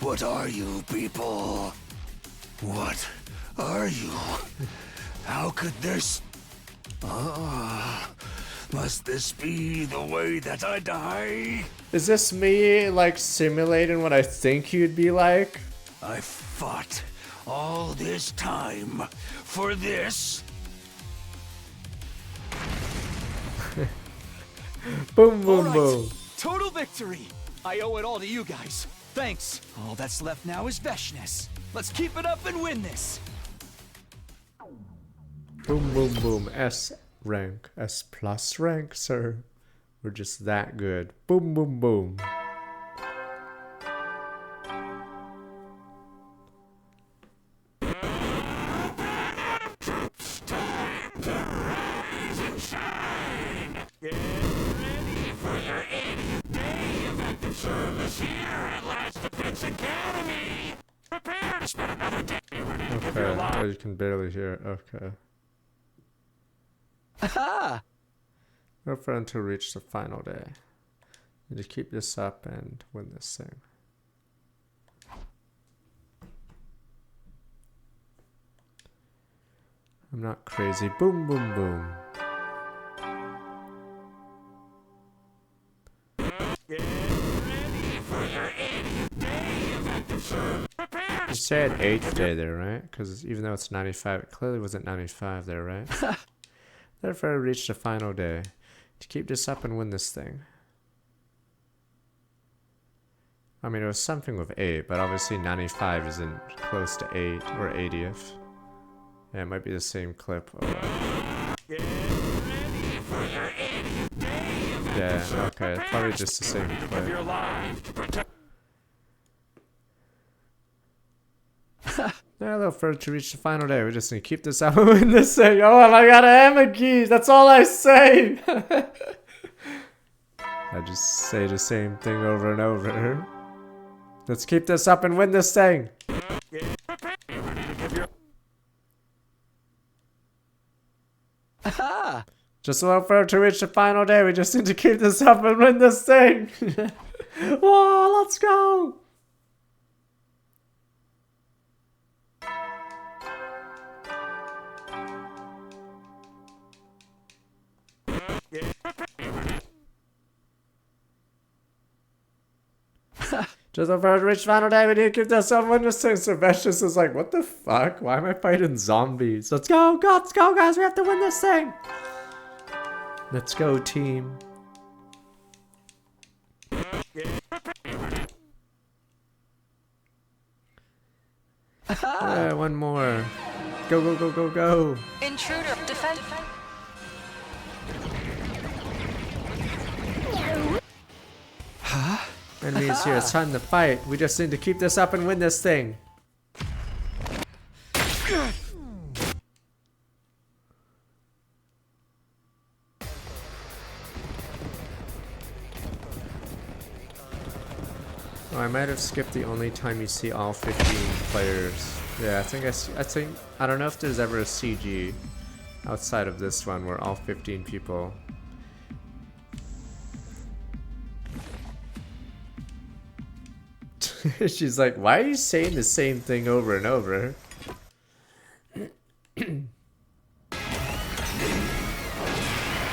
What are you people? What are you? How could this... must this be the way that I die? Is this me, like, simulating what I think you'd be like? I fought all this time for this? Boom, boom, All right. boom. Total victory! I owe it all to you guys. Thanks. All that's left now is Veshness. Let's keep it up and win this. Boom, boom, boom. S rank. S plus rank, sir. We're just that good. Boom, boom, boom. Okay, oh, you can barely hear it. Okay. Aha! No fun to reach the final day. Need to keep this up and win this thing. I'm not crazy. Boom, boom, boom. You said 8th day there, right? Because even though it's 95, it clearly wasn't 95 there, right? Therefore, I reached the final day. To keep this up and win this thing. I mean, it was something with 8, but obviously 95 isn't close to 8 or 80th. Yeah, it might be the same clip. Oh, yeah, okay, probably just the same clip. Yeah, a little further to reach the final day. We just need to keep this up and win this thing. Oh, and I got an hammer keys. That's all I say. I just say the same thing over and over. Let's keep this up and win this thing. Aha! Just a little further to reach the final day. We just need to keep this up and win this thing. Whoa, let's go. Just a further to reach the final day. We need to keep this up and win this thing. So Veshness is like, what the fuck? Why am I fighting zombies? Let's go, let's go, guys. We have to win this thing. Let's go, team. Yeah, one more. Go, go, go, go, go. Intruder, defend. Huh? Enemies here. It's time to fight. We just need to keep this up and win this thing. Oh, I might have skipped the only time you see all 15 players Yeah, I think I don't know if there's ever a CG outside of this one where all 15 people. She's like, why are you saying the same thing over and over?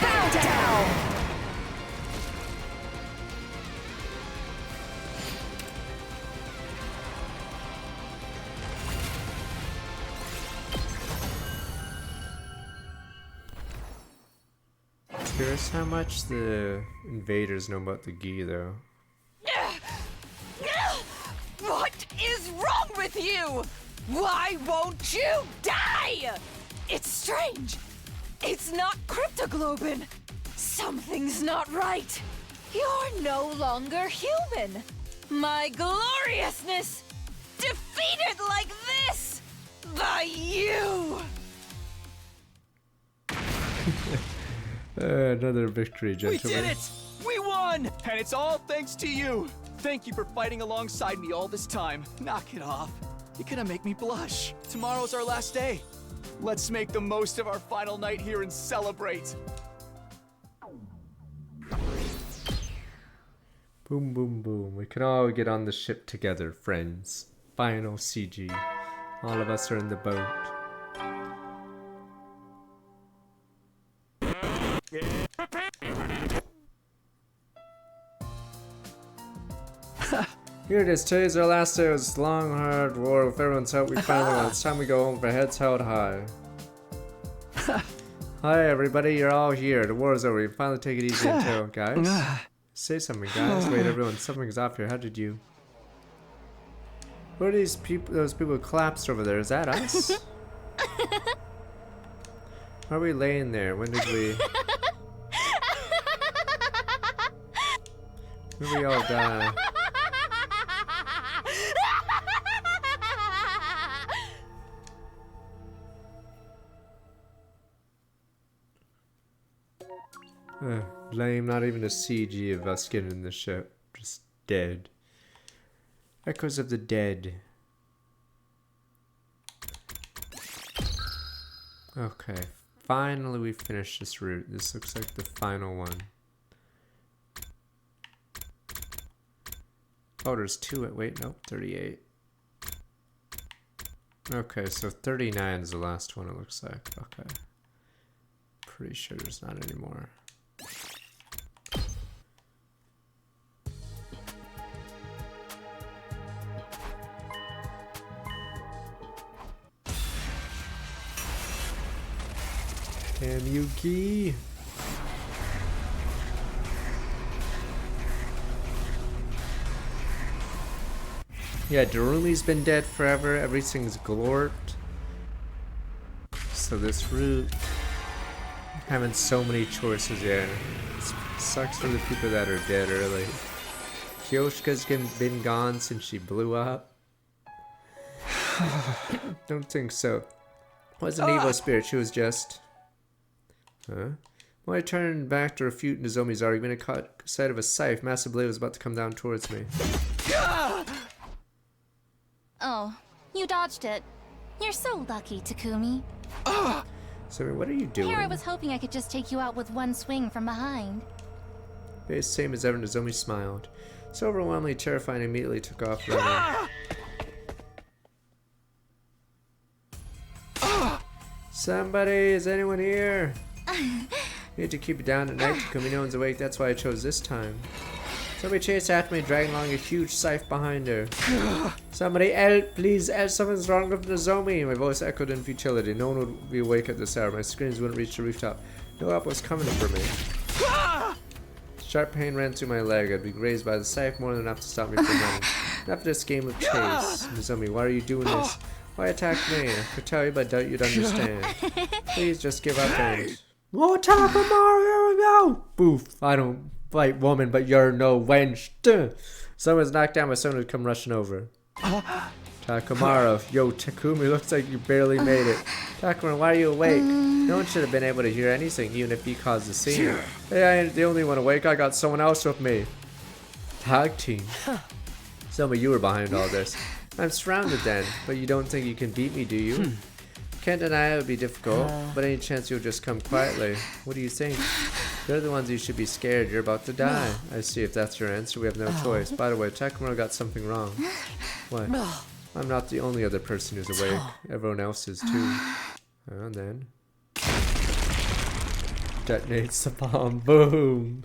Bow down! Curious how much the invaders know about the Gi, though. What is wrong with you? Why won't you die? It's strange. It's not cryptoglobin. Something's not right. You're no longer human. My gloriousness defeated like this by you. Another victory, We gentlemen. did it! We won! And it's all thanks to you! Thank you for fighting alongside me all this time. Knock it off. You're gonna make me blush. Tomorrow's our last day. Let's make the most of our final night here and celebrate. Boom, boom, boom. We can all get on the ship together, friends. Final CG. All of us are in the boat. Here it is. Today's our last day of this long, hard war. With everyone's help, we finally won. It's time we go home with our heads held high. Hi, everybody. You're all here. The war is over. You finally take it easy until, guys. Say something, guys. Wait, everyone. Something's off here. How did you? What are these people? Those people collapsed over there. Is that us? Why are we laying there? When did we? When did we all die? Lame, not even a CG of us getting in the ship. Just dead. Echoes of the dead. Okay, finally we finished this route. This looks like the final one. Oh, there's two. Wait, nope, 38. Okay, so 39 is the last one, it looks like. Okay. Pretty sure there's not any more. Damn you, Gi. Yeah, Darumi's been dead forever. Everything's glorped. So this route, having so many choices, yeah. It sucks for the people that are dead early. Kyoshka's been gone since she blew up. Don't think so. Wasn't an evil spirit, she was just... Huh? When I turned back to refute Nozomi's argument, I caught sight of a scythe. Massive blade was about to come down towards me. Oh, you dodged it. You're so lucky, Takumi. So, what are you doing? Here I was hoping I could just take you out with one swing from behind. Face same as ever, Nozomi smiled. So overwhelmingly terrifying, I immediately took off running. Somebody, is anyone here? You need to keep it down at night, Takumi. No one's awake, that's why I chose this time. Somebody chased after me, dragging along a huge scythe behind her. Somebody help, please help, something's wrong with Nozomi. My voice echoed in futility. No one would be awake at this hour. My screams wouldn't reach the rooftop. No help was coming for me. Sharp pain ran through my leg. I'd be grazed by the scythe more than enough to stop me from running. Enough of this game of chase. Nozomi, why are you doing this? Why attack me? I could tell you, but I doubt you'd understand. Please just give up and... Oh, Takamaru, here we go! Boof, I don't fight woman, but you're no wench. Duh. Someone's knocked down, but someone would come rushing over. Takamaru, yo, Takumi, looks like you barely made it. Takamaru, why are you awake? No one should have been able to hear anything, even if he caused the scene. Hey, I ain't the only one awake, I got someone else with me. Tag team. Some of you were behind all this. I'm surrounded then, but you don't think you can beat me, do you? Can't deny it would be difficult, but any chance you'll just come quietly? What do you think? You're the ones you should be scared. You're about to die. I see. If that's your answer, we have no choice. By the way, Takemura got something wrong. What? I'm not the only other person who's awake. Everyone else is too. And then detonates the bomb. Boom.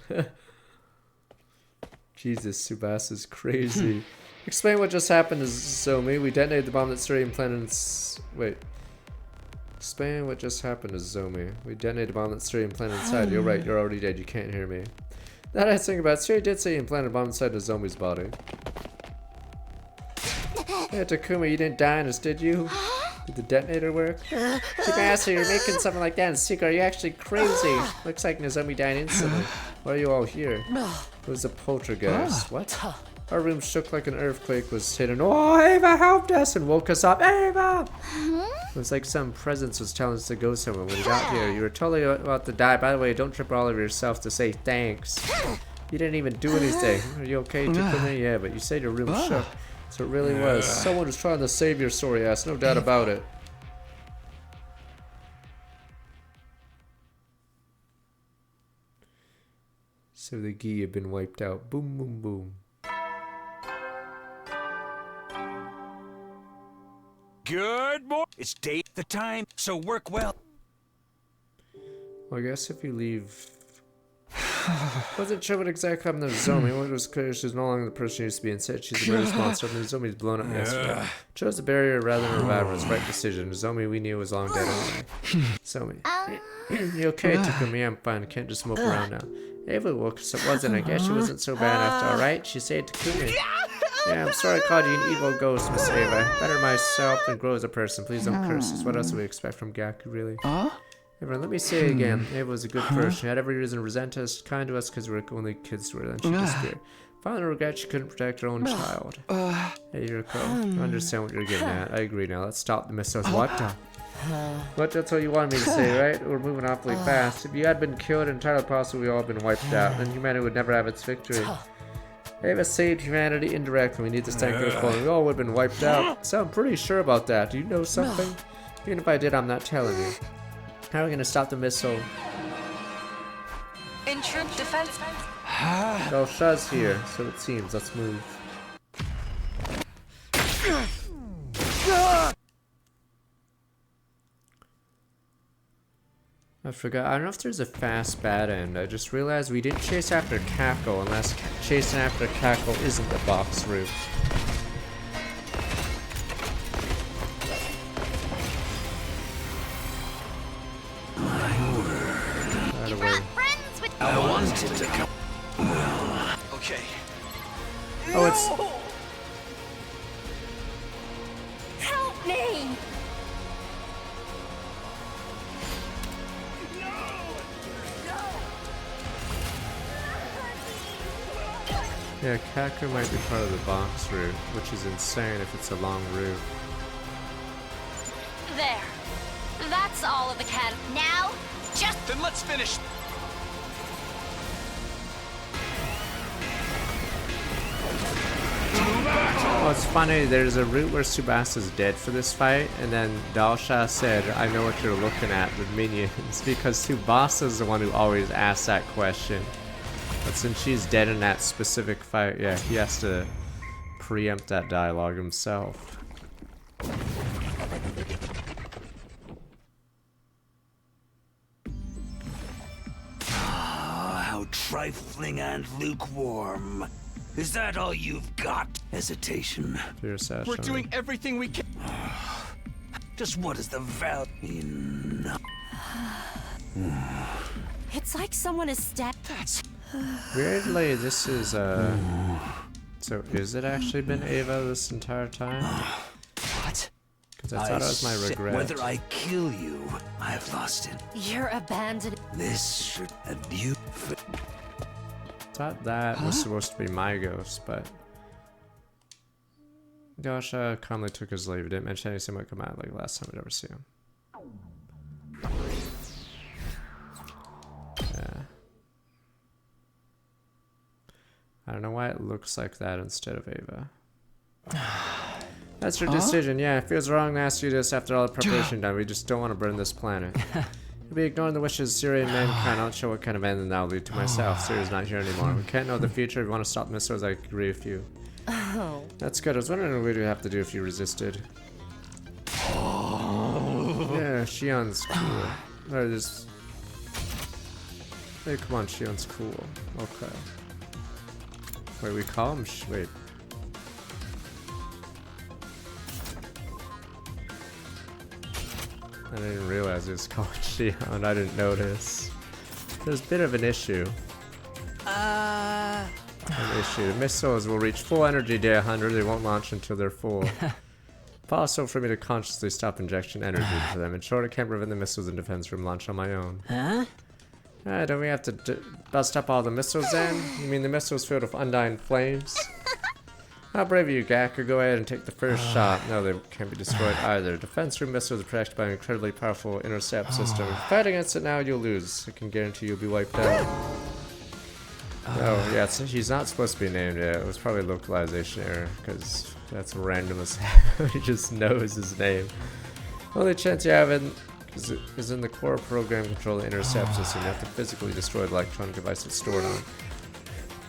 Jesus, Tsubasa crazy. Explain what just happened to Zomi. We detonated the bomb that Tsuri implanted in wait. Explain what just happened to Zomi. We detonated a bomb that Tsuri implanted inside. You're right, you're already dead. You can't hear me. That I think about. Tsuri did say he implanted a bomb inside of Zomi's body. Hey, Takuma, you didn't die in us, did you? Did the detonator work? Tsubasa, you're making something like that in secret. Are you actually crazy? Looks like Nozomi died instantly. Why are you all here? It was a poltergeist. What? Our room shook like an earthquake was hitting. Oh, Ava helped us and woke us up. Ava! It was like some presence was telling us to go somewhere. When we got here, you were totally about to die. By the way, don't trip all over yourself to say thanks. You didn't even do anything. Are you okay, Takuma? Yeah, but you said your room shook. So it really was. Someone was trying to save your sorry ass, no doubt about it. So the gi had been wiped out. Boom, boom, boom. Good boy. It's date the time, so work well. Well, I guess if you leave... Wasn't sure what exactly happened to Nozomi. When it was clear she's no longer the person she used to be instead. She's a British monster. Nozomi's blown up yesterday. Chose the barrier rather than revive her. It's the right decision. Nozomi we knew was long dead anyway. Nozomi. You okay, Takumi? I'm fine. Can't just mope around now. Ava woke us up, wasn't I? Guess she wasn't so bad after all, right? She said Takumi. Yeah, I'm sorry I called you an evil ghost, Miss Ava. Better myself than grow as a person. Please don't curse us. What else do we expect from Gaku, really? Everyone, let me say it again. Ava was a good person. She had every reason to resent us, kind to us because we were only kids to her. Then she disappeared. Finally regret she couldn't protect her own child. Hey, Yuriko, I understand what you're getting at. I agree now. Let's stop the missiles. What the? What? That's what you wanted me to say, right? We're moving awfully fast. If you had been killed, entirely possible we all been wiped out. Then humanity would never have its victory. Ava saved humanity indirectly. We need to thank her for it. We all would have been wiped out. So I'm pretty sure about that. Do you know something? Even if I did, I'm not telling you. How are we gonna stop the missile? In troop defense. Well, Shah's here, so it seems. Let's move. I forgot. I don't know if there's a fast bad end. I just realized we didn't chase after Kako unless chasing after Kako isn't the box route. I wanted to come. Okay. Oh, it's... Help me! Yeah, Kaku might be part of the box route, which is insane if it's a long route. There. That's all of the cat. Now, just... Then let's finish. Oh, it's funny, there's a route where Tsubasa's dead for this fight, and then Dalsha said, I know what you're looking at with minions, because Tsubasa's the one who always asks that question. But since she's dead in that specific fight, yeah, he has to preempt that dialogue himself. Ah, how trifling and lukewarm. Is that all you've got? Hesitation. We're doing everything we can. Just what is the value? It's like someone is stabbed. Weirdly, this is, so is it actually been Ava this entire time? What? Because I thought it was my regret. Whether I kill you, I have lost it. You're abandoned. This should have you. Thought that was supposed to be my ghost, but Dasha calmly took his leave. Didn't mention anything might come out like last time I'd ever see him. Yeah. I don't know why it looks like that instead of Ava. That's your decision. Yeah, it feels wrong to ask you this after all the preparation done. We just don't want to burn this planet. You'll be ignoring the wishes of Syria and mankind. I don't show what kind of ending that'll lead to myself. Syria's not here anymore. We can't know the future. If you want to stop missiles, I agree with you. Oh. That's good. I was wondering what we'd have to do if you resisted. Yeah, Shion's cool. Alright, this. Hey, come on, Shion's cool. Okay. Wait, we call him? Wait. I didn't realize it was called Shion. I didn't notice. There's a bit of an issue. The missiles will reach full energy day 100. They won't launch until they're full. Possible for me to consciously stop injection energy for them. In short, I can't prevent the missiles in defense room launch on my own. Huh? Don't we have to bust up all the missiles then? You mean the missiles filled with undying flames? How brave of you, Gacker. Go ahead and take the first shot. No, they can't be destroyed either. Defense room missiles are protected by an incredibly powerful intercept system. If you fight against it now, you'll lose. I can guarantee you'll be wiped out. Oh, yeah, he's not supposed to be named yet. It was probably a localization error, because that's random as hell. He just knows his name. Only chance you have is in the core program control the intercept system. You have to physically destroy the electronic device it's stored on.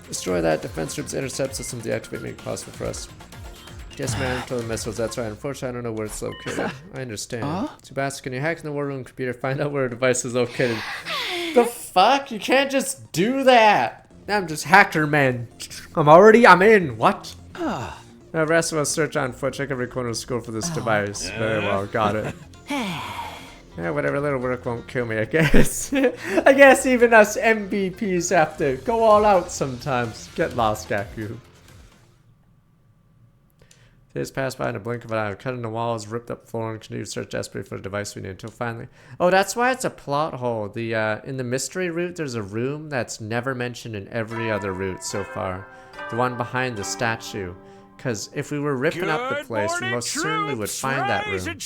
Destroy that defense room's intercept system, deactivate, make it possible for us. Yes, man, control the missiles, that's right. Unfortunately, I don't know where it's located. I understand. Sebastian, can you hack in the war room computer, find out where a device is located? The fuck? You can't just do that! I'm just hacker, man. I'm in. What? The rest of us search on foot, check every corner of the school for this device. Very well, got it. Yeah, whatever, little work won't kill me, I guess. I guess even us MVPs have to go all out sometimes. Get lost, Gaku. Days passed by in a blink of an eye. I've cut in the walls, ripped up the floor, and continued to search desperately for the device we need until finally. Oh, that's why it's a plot hole. The in the mystery route, there's a room that's never mentioned in every other route so far. The one behind the statue. Because if we were ripping up the place, we most certainly would find that room.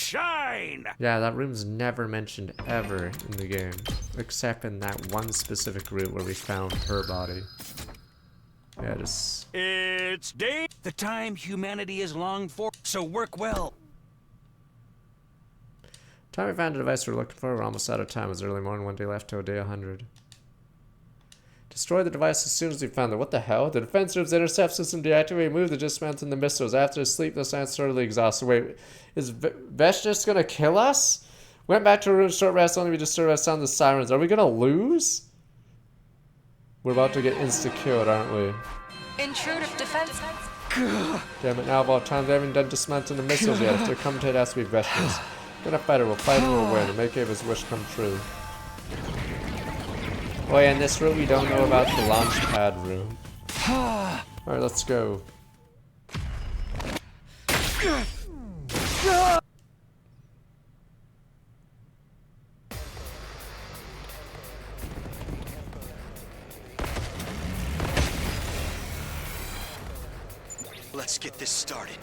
Yeah, that room's never mentioned ever in the game. Except in that one specific route where we found her body. Yeah, just... It's day. The time humanity has longed for, so work well. Time we found the device we're looking for, we're almost out of time. It was early morning, one day left till day 100. Destroy the device as soon as we found it. What the hell? The defense room's intercept system deactivated. Move the dismounting the missiles. After sleep, the science thoroughly exhausted. Wait, is Vesh just gonna kill us? Went back to a room, short rest, only be disturbed by the sound of the sirens. Are we gonna lose? We're about to get insta-killed, aren't we? Intrusive defense. Damn it, now of all time, they haven't done dismantling the missiles yet. If they're coming to it, it has to be Vesh's. We're gonna fight her, we'll fight her, we'll win. Make his wish come true. Oh yeah, in this room we don't know about the launch pad room. Alright, let's go. Let's get this started.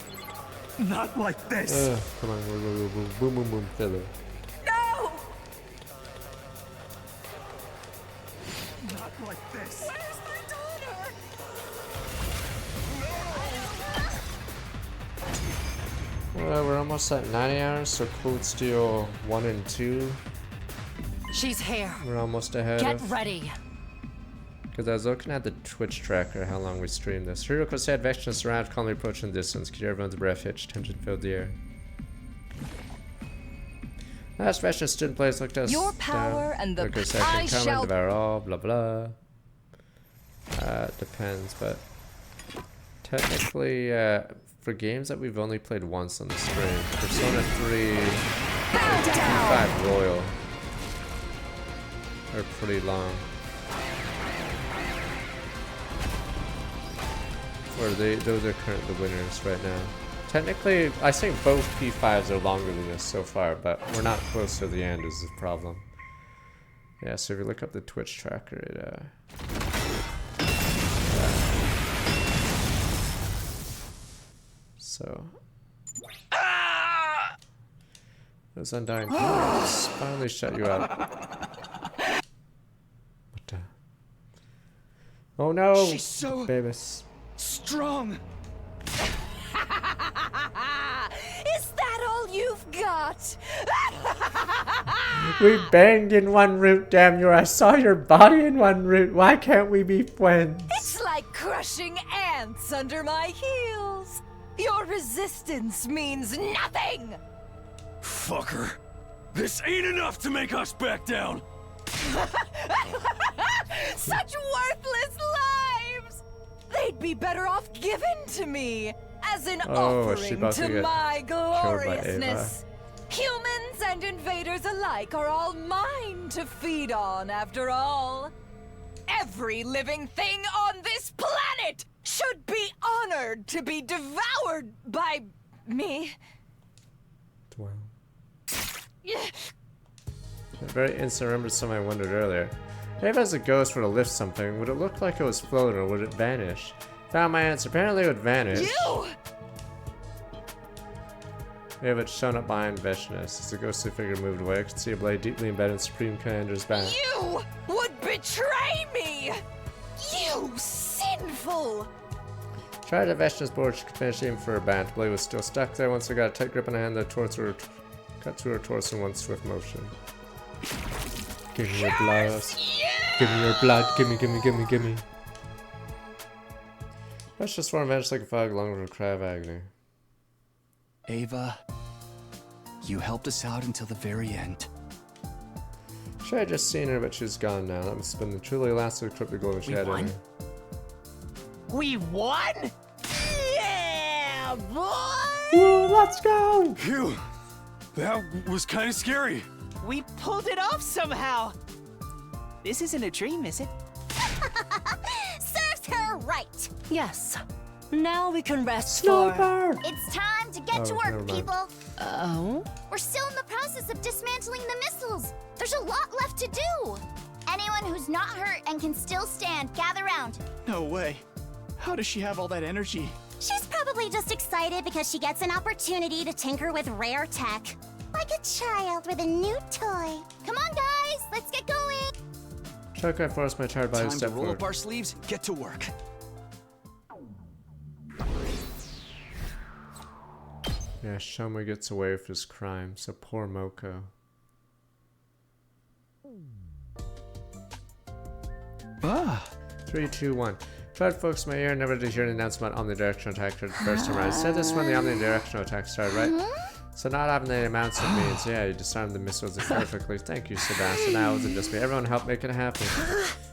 Not like this. Come on, boom, boom, boom, filler. No! Not like this. Where's my daughter? Well, we're almost at 90 hours, so Cold Steel 1 and 2. She's here. We're almost ahead. Get ready. Because I was looking at the Twitch tracker, how long we streamed this. Hiroko said, Vex just arrived, calmly approaching the distance. Could hear everyone's breath hitch, tension filled the air. Last Vex stood in place, looked at us. Your power and the I shall devour all, blah blah. Depends, but technically, for games that we've only played once on the stream, Persona 3 and 5 Royal are pretty long. Or those are currently the winners right now. Technically, I think both P5s are longer than this so far, but we're not close to the end is the problem. Yeah, so if you look up the Twitch tracker, it so those undying powers finally shut you out. What the? Oh no! She's so Babies. strong. right! We banged in one route, damn you. I saw your body in one route. Why can't we be friends? It's like crushing ants under my heels. Your resistance means nothing! Fucker. This ain't enough to make us back down. Such worthless lives! They'd be better off given to me as an offering to my gloriousness. Humans and invaders alike are all mine to feed on, after all. Every living thing on this planet should be honored to be devoured by me. Wow. I very instant remembered something I wondered earlier. If as a ghost were to lift something, would it look like it was floating or would it vanish? Found my answer. Apparently it would vanish. You! If it's shown up behind Veshness. As the ghostly figure moved away, I could see a blade deeply embedded in Supreme Commander's back. You would betray me! You sinful! Tried to Veshness board, she could finish aiming for her bat. The blade was still stuck there. Once I got a tight grip on her hand, the torso cut to her torso in one swift motion. Give me your blood. Give me your blood. Gimme, gimme, gimme, gimme. Veshness form vanished like a fog along with a cry of agony. Ava, you helped us out until the very end. Should I just seen her, but she's gone now. That must have been the truly lasting cryptic glow she had in her. We won? Yeah, boy! Ooh, let's go! Phew! That was kind of scary. We pulled it off somehow. This isn't a dream, is it? Serves her right. Yes. Now we can rest Snowbird! It's time to get to work, people. Oh? We're still in the process of dismantling the missiles. There's a lot left to do. Anyone who's not hurt and can still stand, gather round. No way. How does she have all that energy? She's probably just excited because she gets an opportunity to tinker with rare tech. Like a child with a new toy. Come on, guys, let's get going. Chuck, I forced my tired body to Time step to roll forward. up our sleeves, get to work. Yeah, Shoma gets away with his crime, so poor Moko. Ah. 3, 2, 1. Tried to focus my ear, never did hear an announcement on omnidirectional attack for the first time. I said this when the omnidirectional attack started, right? So not having the announcement means, yeah, you disarmed the missiles perfectly. Thank you, Sebastian. That wasn't just me. Everyone helped make it happen.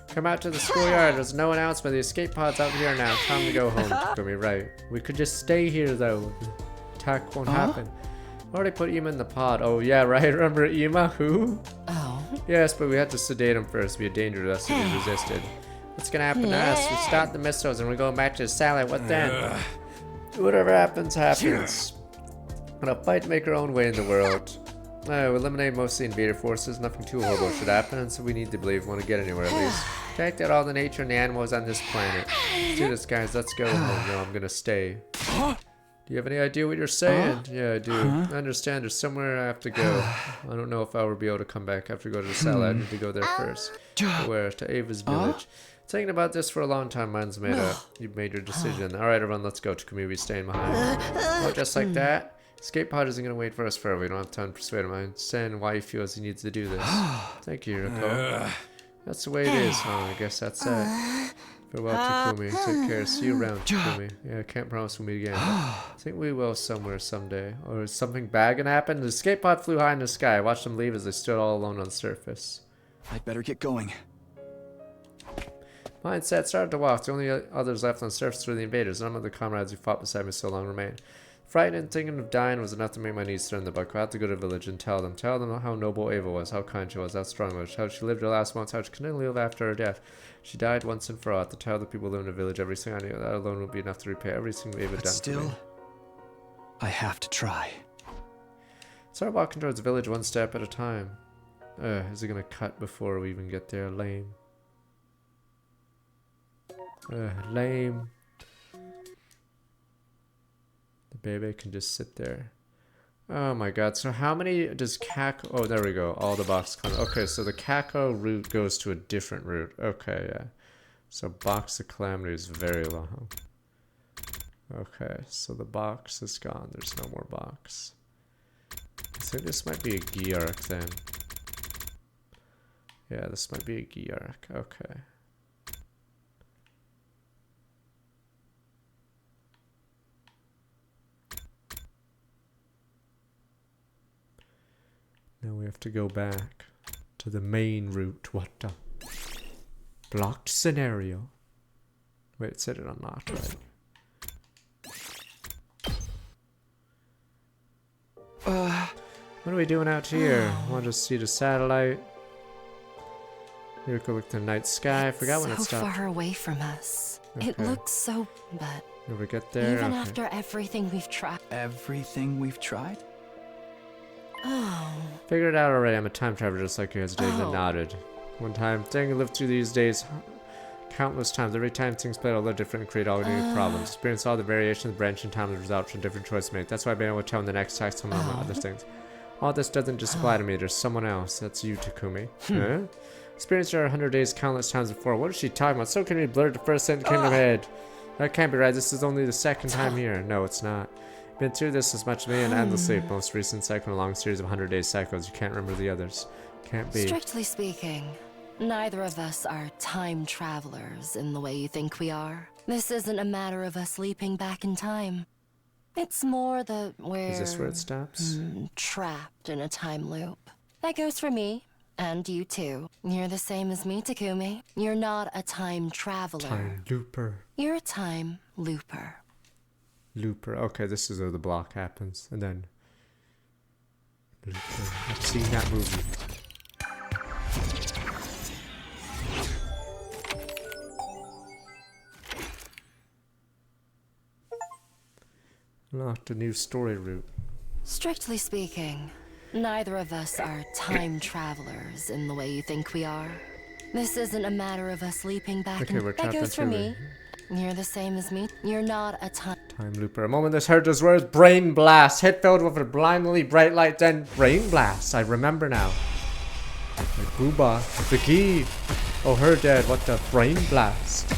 Come out to the schoolyard. There's no announcement. The escape pod's out here now. Time to go home. Takumi, right. We could just stay here, though. Attack won't happen. Already put Ima in the pod. Oh, yeah, right. Remember Ima? Who? Oh. Yes, but we had to sedate him first. Be a danger to us if he resisted. What's gonna happen to us? We start the missiles and we're going back to the satellite. What then? Whatever happens, happens. Gonna fight to make our own way in the world. We eliminate most of the invader forces. Nothing too horrible should happen, and so we need to believe we want to get anywhere at least. Check out all the nature and the animals on this planet. Let's do this, guys. Let's go. Oh no, I'm gonna stay. Do you have any idea what you're saying? Yeah, I do. I understand. There's somewhere I have to go. I don't know if I will be able to come back. I have to go to the satellite. I need to go there first. Where? To Ava's village. Thinking about this for a long time. Mine's made up. You've made your decision. All right, everyone, let's go. Takumi, we staying behind. Oh, just like that. Escape pod isn't gonna wait for us forever. We don't have time to persuade him. I understand why he feels he needs to do this. Thank you, Riko. That's the way it is. Oh, I guess that's it. Farewell, Takumi. Take care. See you around, Takumi. Yeah, I can't promise we'll meet again. I think we will somewhere someday. Or is something bad gonna happen? The escape pod flew high in the sky. I watched them leave as they stood all alone on the surface. I'd better get going. Mindset started to walk. The only others left on the surface were the invaders. None of the comrades who fought beside me so long remained. Frightened and thinking of dying was enough to make my knees turn the buck. I had to go to the village and tell them how noble Ava was, how kind she was, how strong she was, how she lived her last months, how she couldn't live after her death. She died once and for all. I had to tell the people who live in the village everything I knew. That alone would be enough to repay everything Ava done for me. I have to try. Start walking towards the village one step at a time. Is it gonna cut before we even get there? Lame. Lame. The baby can just sit there. Oh my god, so how many does Kako... Oh, there we go. All the box... Okay, so the Kako route goes to a different route. Okay, yeah. So Box of Calamity is very long. Okay, so the box is gone. There's no more box. think this might be a Gi arc then. Yeah, this might be a Gi arc. Okay. Now we have to go back to the main route. What the? Blocked scenario. Wait, it said it unlocked, right? What are we doing out here? Want to see the satellite? Here we go look at the night sky. I forgot when it so stopped. far away from us. Okay. It looks so, but Did we get there? even Okay. after everything we've tried. Everything we've tried? Oh. Figured it out already. I'm a time traveler just like you guys. David nodded. One time, thing I lived through these days countless times. Every time things played a little different and create all new problems. Experience all the variations, branching time, and results from different choices made. That's why I've been able to tell in the next text some of my other things. All this doesn't just apply to me. There's someone else. That's you, Takumi. Huh? Experienced her 100 days countless times before. What is she talking about? So can we blur the first sentence came to my head. That can't be right. This is only the second time here. No, it's not. Been through this as much as me and endlessly. Most recent cycle in a long series of 100 day cycles. You can't remember the others. Can't be. Strictly speaking, neither of us are time travelers in the way you think we are. This isn't a matter of us leaping back in time. It's more that we're... Is this where it stops? Trapped in a time loop. That goes for me. And you too. You're the same as me, Takumi. You're not a time traveler. Time looper. You're a time looper. Looper. Okay, this is where the block happens. And then... Looper. I've seen that movie. Unlocked a new story route. Strictly speaking, neither of us are time travelers in the way you think we are. This isn't a matter of us leaping back Okay, in... we're That trapped goes for into me. You're the same as me. You're not a time... Time looper. A moment this heard those words, brain blast. Hit filled with a blindingly bright light, then brain blast. I remember now. Like Booba, the key. Oh, her dead. What the brain blast? Brain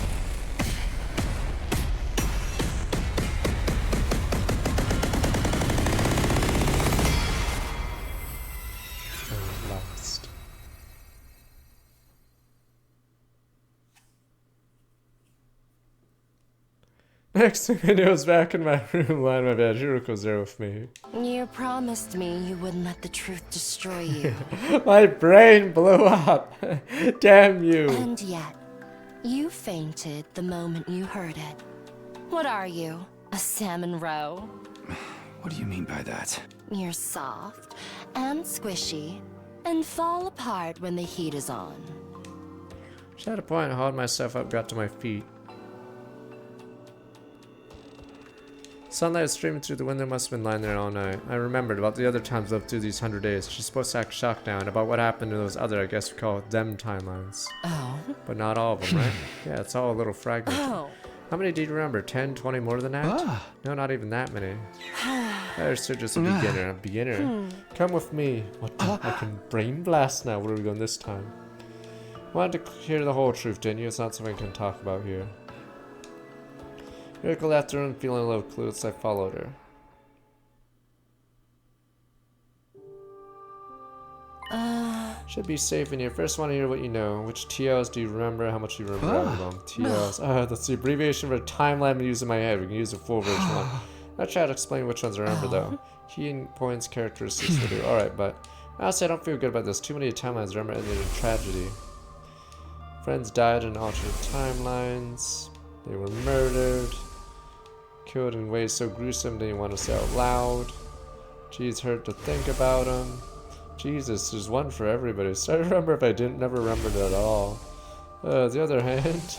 blast. Next thing I knew, I was back in my room, lying in my bed. Hiroko's there with me. You promised me you wouldn't let the truth destroy you. My brain blew up. Damn you. And yet, you fainted the moment you heard it. What are you? A salmon roe? What do you mean by that? You're soft and squishy and fall apart when the heat is on. Just at a point, I hauled myself up, got to my feet. Sunlight was streaming through the window, must have been lying there all night. I remembered about the other times lived through these 100 days. She's supposed to act shocked now, and about what happened to those other, I guess we call it them timelines. Oh. But not all of them, right? Yeah, it's all a little fragmented. Oh. How many do you remember? 10, 20 more than that? Ah. No, not even that many. There's still just a beginner. A beginner. Come with me. What the? I can brain blast now. Where are we going this time? Wanted to hear the whole truth, didn't you? It's not something I can talk about here. Miracle left the room feeling a little clueless. I followed her. Should be safe in here. First, want to hear what you know. Which TLs do you remember? How much do you remember out of them? TLs. That's the abbreviation for timeline I'm using in my head. We can use the full version one. I'll try to explain which ones I remember though. Key points, characteristics will do. Alright, but honestly, I don't feel good about this. Too many timelines I remember ended in tragedy. Friends died in alternate timelines. They were murdered. Killed in ways so gruesome they didn't want to say out loud. Geez, hurt to think about them. Jesus, there's one for everybody. So I remember if I didn't, never remembered it at all. The other hand,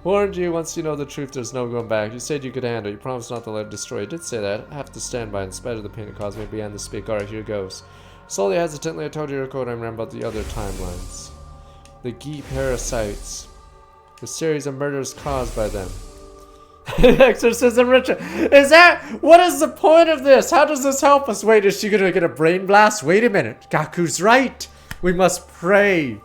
warned you once you know the truth, there's no going back. You said you could handle it. You promised not to let it destroy. You did say that. I have to stand by in spite of the pain it caused me to be on to speak. Alright, here goes. Slowly, hesitantly, I told Hiroko what I remember about the other timelines. The Gi parasites. The series of murders caused by them. Exorcism ritual. Is that... What is the point of this? How does this help us? Wait, is she gonna get a brain blast? Wait a minute. Gaku's right. We must pray.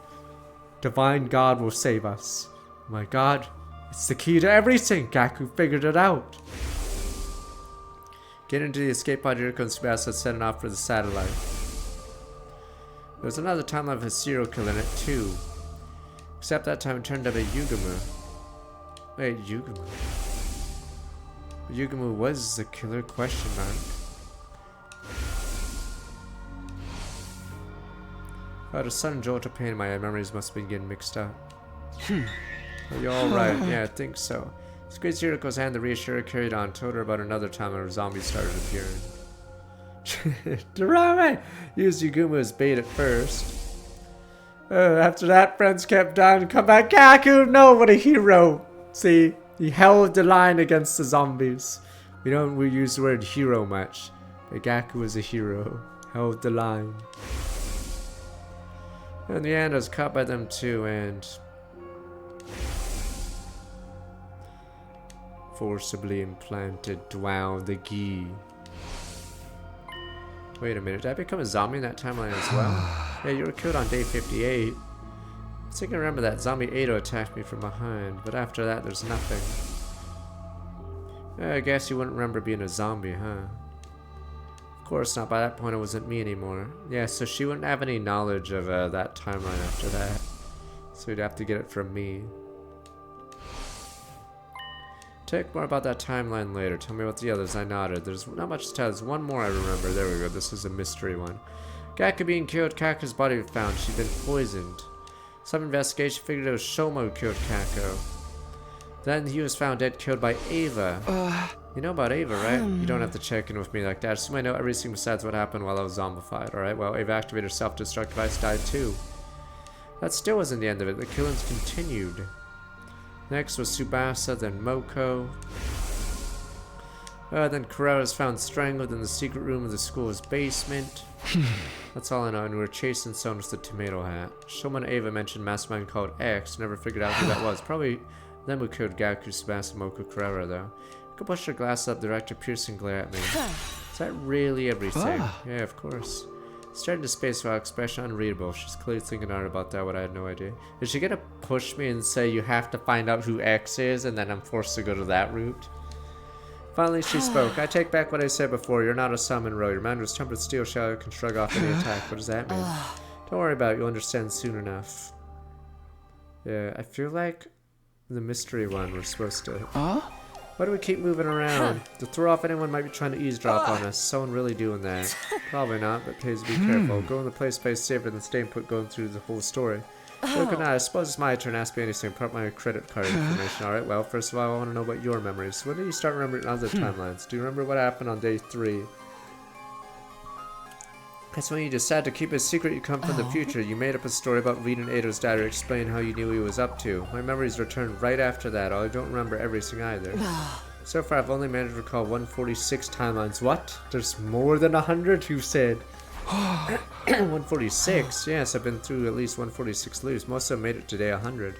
Divine God will save us. My God, it's the key to everything. Gaku figured it out. Get into the escape pod, Yuriko and Tsubasa setting off for the satellite. There's another timeline with a serial killer in it too. Except that time it turned up a Yugumu. Wait, Yugumu? Yugumu was the killer, question mark. Oh, the sudden jolt of pain in my memories must have been getting mixed up. Are you alright? Yeah, I think so. Squeezed Yuriko's hand to reassure her, carried on, told her about another time when zombies started appearing. Dorame used Yugumu as bait at first. After that, friends kept dying. Come back, Gaku! No, what a hero! See, he held the line against the zombies. We don't use the word hero much, but Gaku was a hero. Held the line. In the end, I was caught by them too, and forcibly implanted Dwao the Gi. Wait a minute, did I become a zombie in that timeline as well? Yeah, you were killed on day 58. I think I remember that zombie Ado attacked me from behind, but after that there's nothing. I guess you wouldn't remember being a zombie, huh? Of course not, by that point it wasn't me anymore. Yeah, so she wouldn't have any knowledge of that timeline after that. So you'd have to get it from me. Talk more about that timeline later. Tell me about the others. I nodded. There's not much to tell. There's one more I remember. There we go. This is a mystery one. Gaku being killed. Kaku's body was found. She'd been poisoned. Some investigation figured it was Shoma who killed Kaku. Then he was found dead, killed by Ava. You know about Ava, right? You don't have to check in with me like that. I assume I know everything besides what happened while I was zombified. Alright, well, Ava activated her self-destruct device, died too. That still wasn't the end of it. The killings continued. Next was Tsubasa, then Moko. Then Kurara was found strangled in the secret room of the school's basement. That's all I know, and we were chasing someone with the tomato hat. Shoma and Ava mentioned mastermind called X, never figured out who that was. Probably them who killed Gaku, Tsubasa, Moko, Kurara, though. I could push her glasses up, direct a piercing glare at me. Is that really everything? Yeah, of course. Staring into space without expression, unreadable. She's clearly thinking hard about that, what I had no idea. Is she gonna push me and say you have to find out who X is and then I'm forced to go to that route? Finally she spoke. I take back what I said before. You're not a summon row. Your mind was tempered steel shadow can shrug off any attack. What does that mean? Don't worry about it. You'll understand soon enough. Yeah, I feel like the mystery one we're supposed to... Why do we keep moving around? To throw off anyone might be trying to eavesdrop on us. Someone really doing that. Probably not, but please be careful. Go in the place safer than staying put going through the whole story. Look, I suppose it's my turn. Ask me anything. Put my credit card information. Alright, well, first of all, I want to know about your memories. When did you start remembering other timelines? Do you remember what happened on day 3? That's when you decided to keep a secret. You come from the future. You made up a story about reading Ado's diary, explain how you knew he was up to. My memories returned right after that. I don't remember everything either. So far, I've only managed to recall 146 timelines. What? There's more than 100? You said. 146? Yes, I've been through at least 146 loops. Most of them made it to day 100.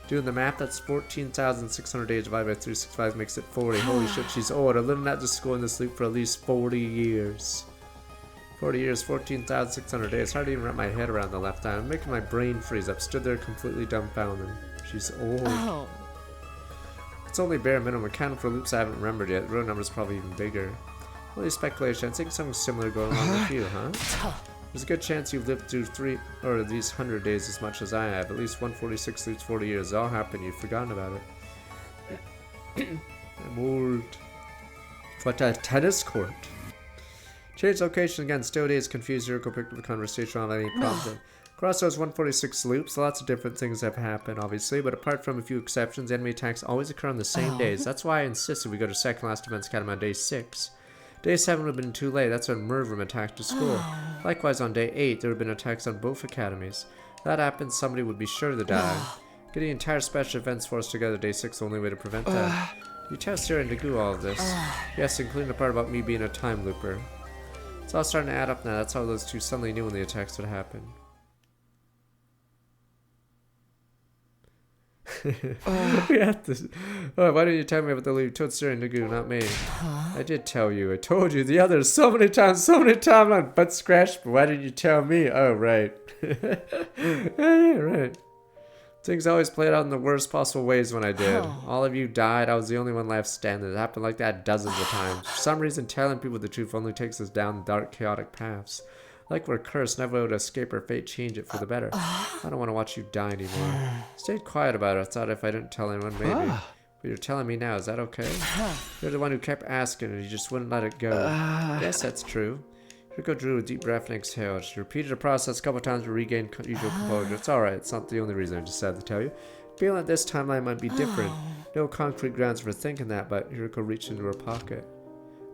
Doing the math, that's 14,600 days divided by 365 makes it 40. Holy shit, she's old. I've lived at this school in this loop for at least 40 years. 40 years, 14,600 days. It's hard to even wrap my head around the left eye. I'm making my brain freeze up. Stood there completely dumbfounded. She's old. It's only bare minimum. Accounting for loops I haven't remembered yet. The real number's probably even bigger. Only speculation. I think something similar going on with you, huh? There's a good chance you've lived through these 100 days as much as I have. At least 146 loops, 40 years. It all happened. You've forgotten about it. I'm old. What a tennis court. Change location again. Still days confused. Yuriko picked up the conversation without any problem. Across those 146 loops, lots of different things have happened, obviously, but apart from a few exceptions, enemy attacks always occur on the same days. That's why I insisted we go to Second Last Defense Academy on day 6. Day 7 would have been too late. That's when Mervrim attacked the school. Likewise, on day 8, there would have been attacks on both academies. If that happened, somebody would be sure to die. Get the entire Special Defense Force together day 6 the only way to prevent that. You tell Sierra and Dagu all of this. Yes, including the part about me being a time looper. It's all starting to add up now. That's how those two suddenly knew when the attacks would happen. We have to. Oh, why didn't you tell me about the lead? You told Sierra and Dagu, not me. I did tell you. I told you the others so many times on butt scratch, but why didn't you tell me? Oh, right. Yeah, right. Things always played out in the worst possible ways when I did. All of you died, I was the only one left standing. It happened like that dozens of times. For some reason, telling people the truth only takes us down dark, chaotic paths. Like we're cursed, never able to escape or fate change it for the better. I don't want to watch you die anymore. Stayed quiet about it. I thought if I didn't tell anyone, maybe. But you're telling me now, is that okay? You're the one who kept asking and you just wouldn't let it go. Yes, that's true. Yuriko drew a deep breath and exhaled. She repeated the process a couple times to regain usual composure. It's alright, it's not the only reason I decided to tell you. Feeling that this timeline might be different. No concrete grounds for thinking that, but Yuriko reached into her pocket.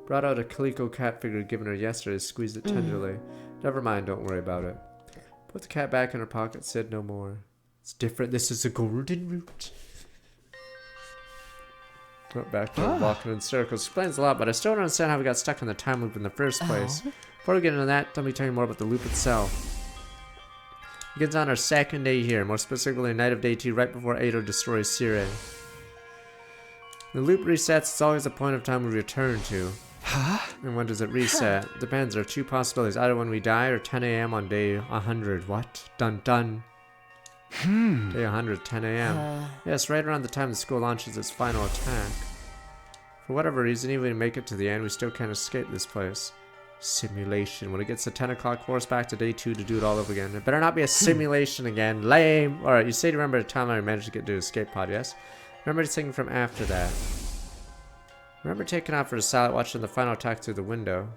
Brought out a calico cat figure given her yesterday, squeezed it tenderly. Never mind, don't worry about it. Put the cat back in her pocket, said no more. It's different, this is a golden route. Went back to walking in circles. Explains a lot, but I still don't understand how we got stuck in the time loop in the first place. Before we get into that, let me tell you more about the loop itself. It begins on our second day here, more specifically night of day 2, right before Ado destroys Sire. The loop resets, it's always a point of time we return to. And when does it reset? Depends, there are two possibilities, either when we die or 10 AM on day 100. What? Dun dun. Day 100, 10 AM. Yes, right around the time the school launches its final attack. For whatever reason, even if we make it to the end, we still can't escape this place. Simulation. When it gets to 10 o'clock, force back to day 2 to do it all over again. It better not be a simulation again. Lame! Alright, you say to remember the time I managed to get to the escape pod, yes? Remember singing from after that. Remember taking off for the salad, watching the final attack through the window.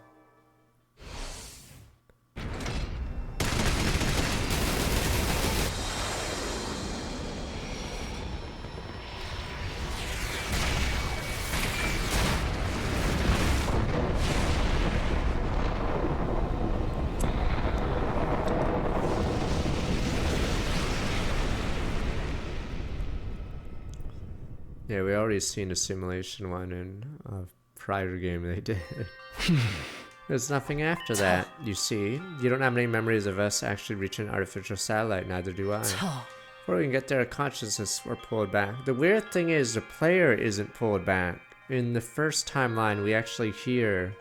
Yeah, we already seen a simulation one in a prior game they did. There's nothing after that, you see. You don't have any memories of us actually reaching an artificial satellite, neither do I. Before we can get there, consciousness were pulled back. The weird thing is, the player isn't pulled back. In the first timeline, we actually hear...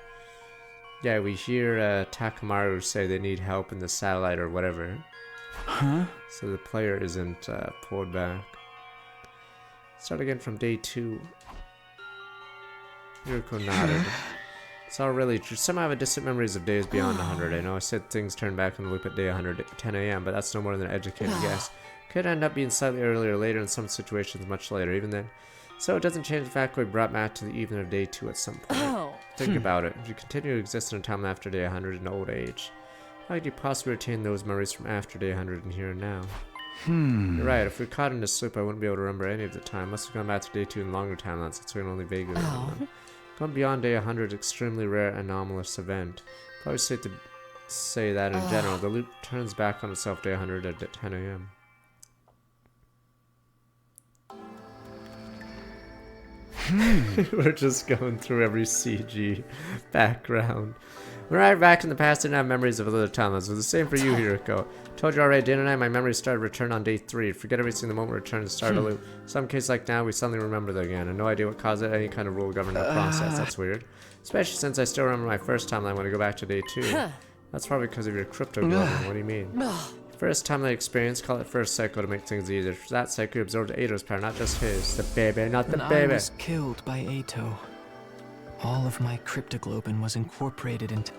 Yeah, we hear Takamaru say they need help in the satellite or whatever. So the player isn't pulled back. Start again from day 2. Yuriko nodded. It's all really true. Some have distant memories of days beyond 100. I know I said things turn back in the loop at day 100 at 10 AM, but that's no more than an educated guess. Could end up being slightly earlier or later, in some situations much later, even then. So it doesn't change the fact we're brought back to the evening of day 2 at some point. Think about it. If you continue to exist in a time after day 100 in old age, how could you possibly retain those memories from after day 100 and here and now? You're right, if we're caught in a sloop, I wouldn't be able to remember any of the time. Unless we've gone back to day 2 in longer timelines, since we can only vaguely remember them. Going beyond day 100 is extremely rare, anomalous event. Probably safe to say that in general. The loop turns back on itself day 100 at 10 AM. We're just going through every CG background. When I arrived back in the past, I didn't have memories of other timelines. It was the same for you, Yuriko. Told you already, didn't I? My memories started to return on day 3. Forget everything the moment we return to start a loop. Some cases like now, we suddenly remember them again. I have no idea what caused it, any kind of rule governing the process. That's weird. Especially since I still remember my first timeline when I go back to day 2. That's probably because of your crypto globin. What do you mean? First timeline experience, call it first cycle to make things easier. For that cycle, you absorbed Aito's power, not just his. The baby, not the baby. I was killed by Aito. All of my cryptoglobin was incorporated into...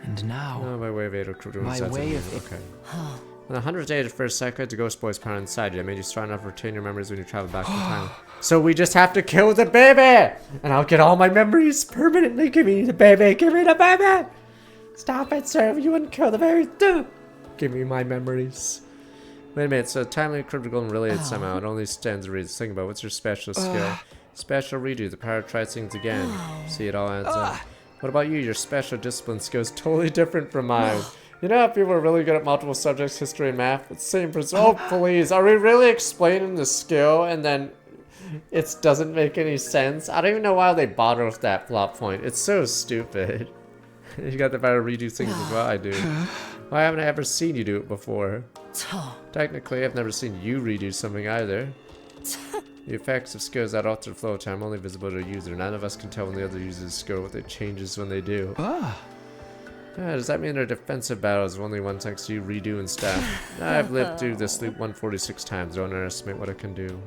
And now... Oh, by way of Aito crypto. By way of... Okay. On the 100th day of the first cycle, the Ghost Boy's power inside you. That made you strong enough to retain your memories when you travel back in time. So we just have to kill the baby! And I'll get all my memories permanently. Give me the baby! Give me the baby! Stop it, sir! You wouldn't kill the baby! Give me my memories. Wait a minute, so timely crypto golden related somehow. It only stands to read. Think about what's your special skill? Special redo, the power to try things again. See, it all adds up. What about you? Your special discipline skill is totally different from mine. You know how people are really good at multiple subjects, history and math? It's the same for... Oh, please. Are we really explaining the skill and then it doesn't make any sense? I don't even know why they bother with that plot point. It's so stupid. You got the power to redo things as well, I do. Why haven't I ever seen you do it before? Technically, I've never seen you redo something either. The effects of skills that alter the flow of time are only visible to a user. None of us can tell when the other uses a skill what it changes when they do. Yeah, Does that mean our defensive battles are only one thanks to you redoing stuff? I've lived through this loop 146 times. Don't underestimate what I can do.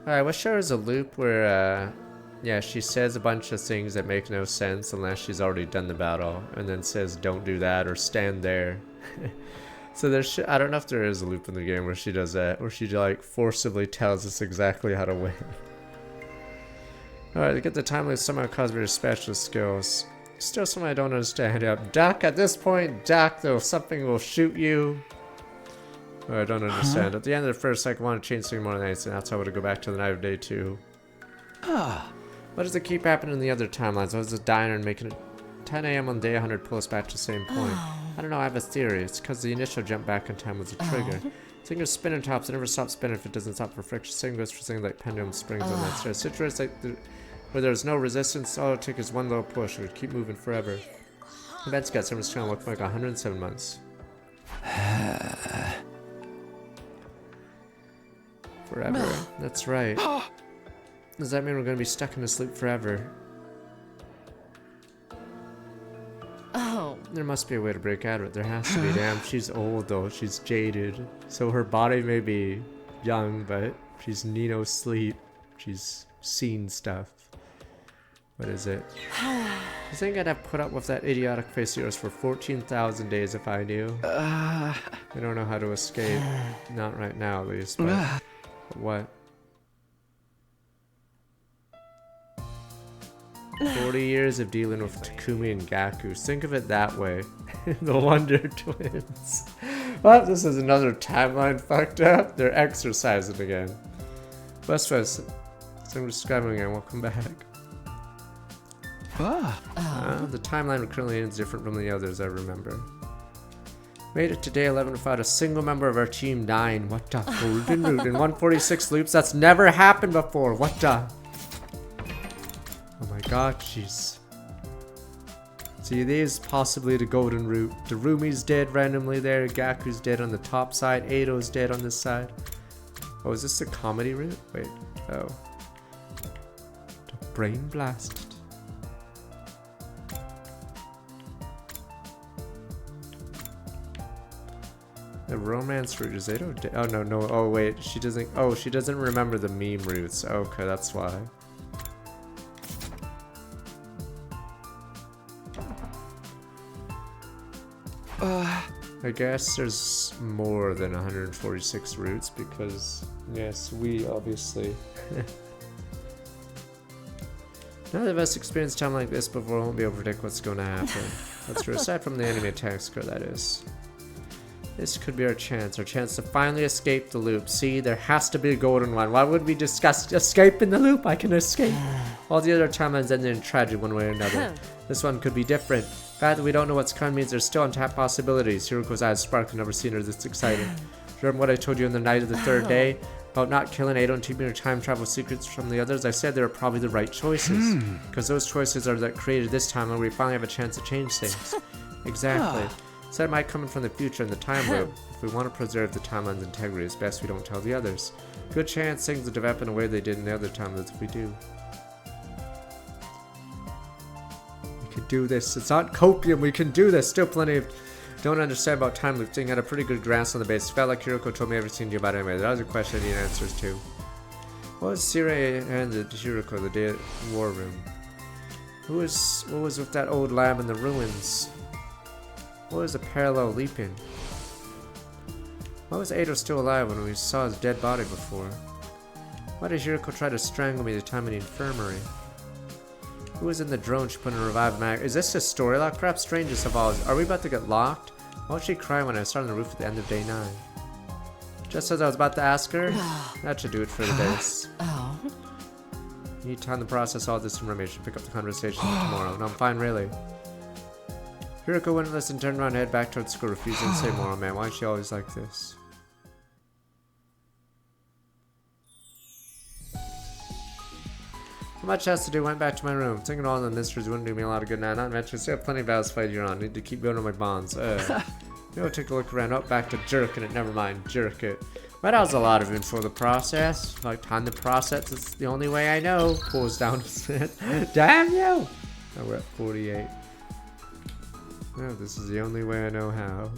Alright, what show is a loop where, yeah, she says a bunch of things that make no sense unless she's already done the battle, and then says don't do that or stand there. So there's, I don't know if there is a loop in the game where she does that, where she like forcibly tells us exactly how to win. Alright, to get the time loop somehow caused me to special skills. Still something I don't understand. Yeah, duck at this point, duck, though something will shoot you. Oh, I don't understand. At the end of the first cycle, I want to change something more than anything. That's how I would go back to the night of day 2. What does it keep happening in the other timelines? I was just dying and making it 10 a.m. on day 100 pull us back to the same point. I don't know, I have a theory. It's because the initial jump back in time was a trigger. Thing of spinning tops, it never stops spinning if it doesn't stop for friction. Same goes for things like pendulum springs on that stair. Situations like where there's no resistance, all it takes is one little push. It would keep moving forever. Events got someone's trying to look for like 107 months. Forever. That's right. Does that mean we're gonna be stuck in a sleep forever? Oh. There must be a way to break out of it. There has to be. Damn, she's old though. She's jaded. So her body may be young, but she's Nino sleep. She's seen stuff. What is it? I think I'd have put up with that idiotic face of yours for 14,000 days if I knew. I don't know how to escape. Not right now, at least. But what? 40 years of dealing with Takumi and Gaku. Think of it that way. The Wonder Twins. Well, this is another timeline fucked up. They're exercising again. Best friends, I'm describing again. Welcome back. The timeline currently is different from the others, I remember. Made it to day 11 without a single member of our team dying. What the? Golden Root in 146 loops? That's never happened before. What the? Oh my god, jeez. See, these possibly the Golden Root. The Rumi's dead randomly there. Gaku's dead on the top side. Eido's dead on this side. Oh, is this the comedy route? Wait. Oh. The Brain Blast. The romance route is Eido dead? Oh no, oh wait, she doesn't. Oh, she doesn't remember the meme routes. Okay, that's why. I guess there's more than 146 routes because, yes, we obviously. None of us experienced time like this before. Won't be able to predict what's going to happen. That's true. Aside from the enemy attack score, that is. This could be our chance to finally escape the loop. See, there has to be a golden one. Why would we discuss escaping the loop? I can escape. All the other timelines ended in tragedy one way or another. This one could be different. The fact that we don't know what's coming means there's still untapped possibilities. Hiroko's eyes spark. I've never seen her this excited. Remember what I told you on the night of the third day? About not killing Eido and keeping her time travel secrets from the others? I said they were probably the right choices. Because those choices are that created this time when we finally have a chance to change things. Exactly. Said it might come from the future in the time loop. If we want to preserve the timeline's integrity, it's best we don't tell the others. Good chance things will develop in a way they did in the other time loops if we do. We can do this. It's not copium. We can do this. Still plenty of... Don't understand about time loop thing. Had a pretty good grasp on the base. Felt like Hiroko told me everything you about anyway. That was a question I need answers to. What was Sirei handed to Hiroko the day at War Room? What was with that old lab in the ruins? What was the parallel leaping? Why was Eido still alive when we saw his dead body before? Why did Hiroko try to strangle me the time in the infirmary? Who was in the drone she put in a revived mag? Is this a story lock? Perhaps strangest of all. Are we about to get locked? Why would she cry when I started on the roof at the end of day 9? Just as I was about to ask her? That should do it for the base. You need time to process all this information. Pick up the conversation tomorrow. No, I'm fine, really. Hiroko wouldn't listen, turned around and head back towards school, refusing to say more. Oh man, why is she always like this? Not much has to do, went back to my room. Thinking all the mysteries wouldn't do me a lot of good now. Not mentioned, still have plenty of battles to fight here on. Need to keep building my bonds. Take a look around. Oh, back to jerking it. Never mind, jerk it. But that was a lot of info to process. Like, time to process is the only way I know. Pulls down his head. Damn you! Oh, we're at 48. No, this is the only way I know how.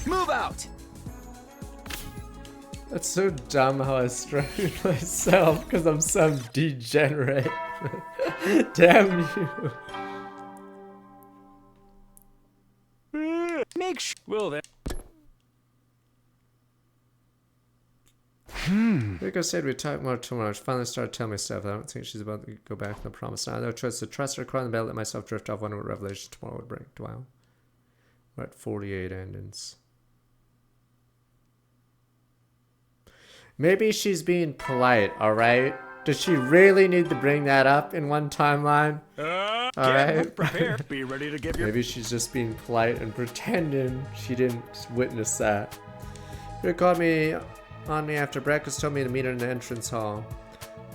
Move out! That's so dumb how I structured myself because I'm some degenerate. Damn you. Make sure. Will then. Rico said we talk more tomorrow. She finally started telling me stuff. I don't think she's about to go back to the promise. Now, no choice to trust her, cry on the bed, let myself drift off, wonder what revelation tomorrow would bring. Wow. We're at 48 endings. Maybe she's being polite, alright? Does she really need to bring that up in one timeline? Alright? Prepare. Be ready to give your. Maybe she's just being polite and pretending she didn't witness that. She called me on me after breakfast, told me to meet her in the entrance hall.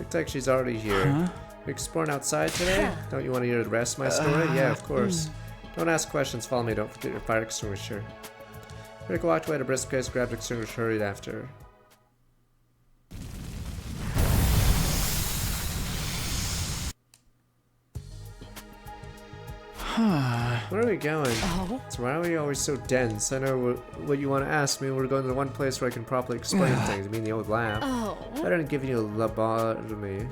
Looks like she's already here. Huh? We exploring outside today? Don't you want to hear the rest of my story? Yeah, of course. Don't ask questions, follow me, don't forget your fire extinguisher. Rick walked away at a brisk pace, grabbed the extinguisher, hurried after her. Where are we going? Oh. So why are we always so dense? I know what you want to ask me. We're going to the one place where I can properly explain things. I mean the old lab. Oh. Better than giving you a lobotomy.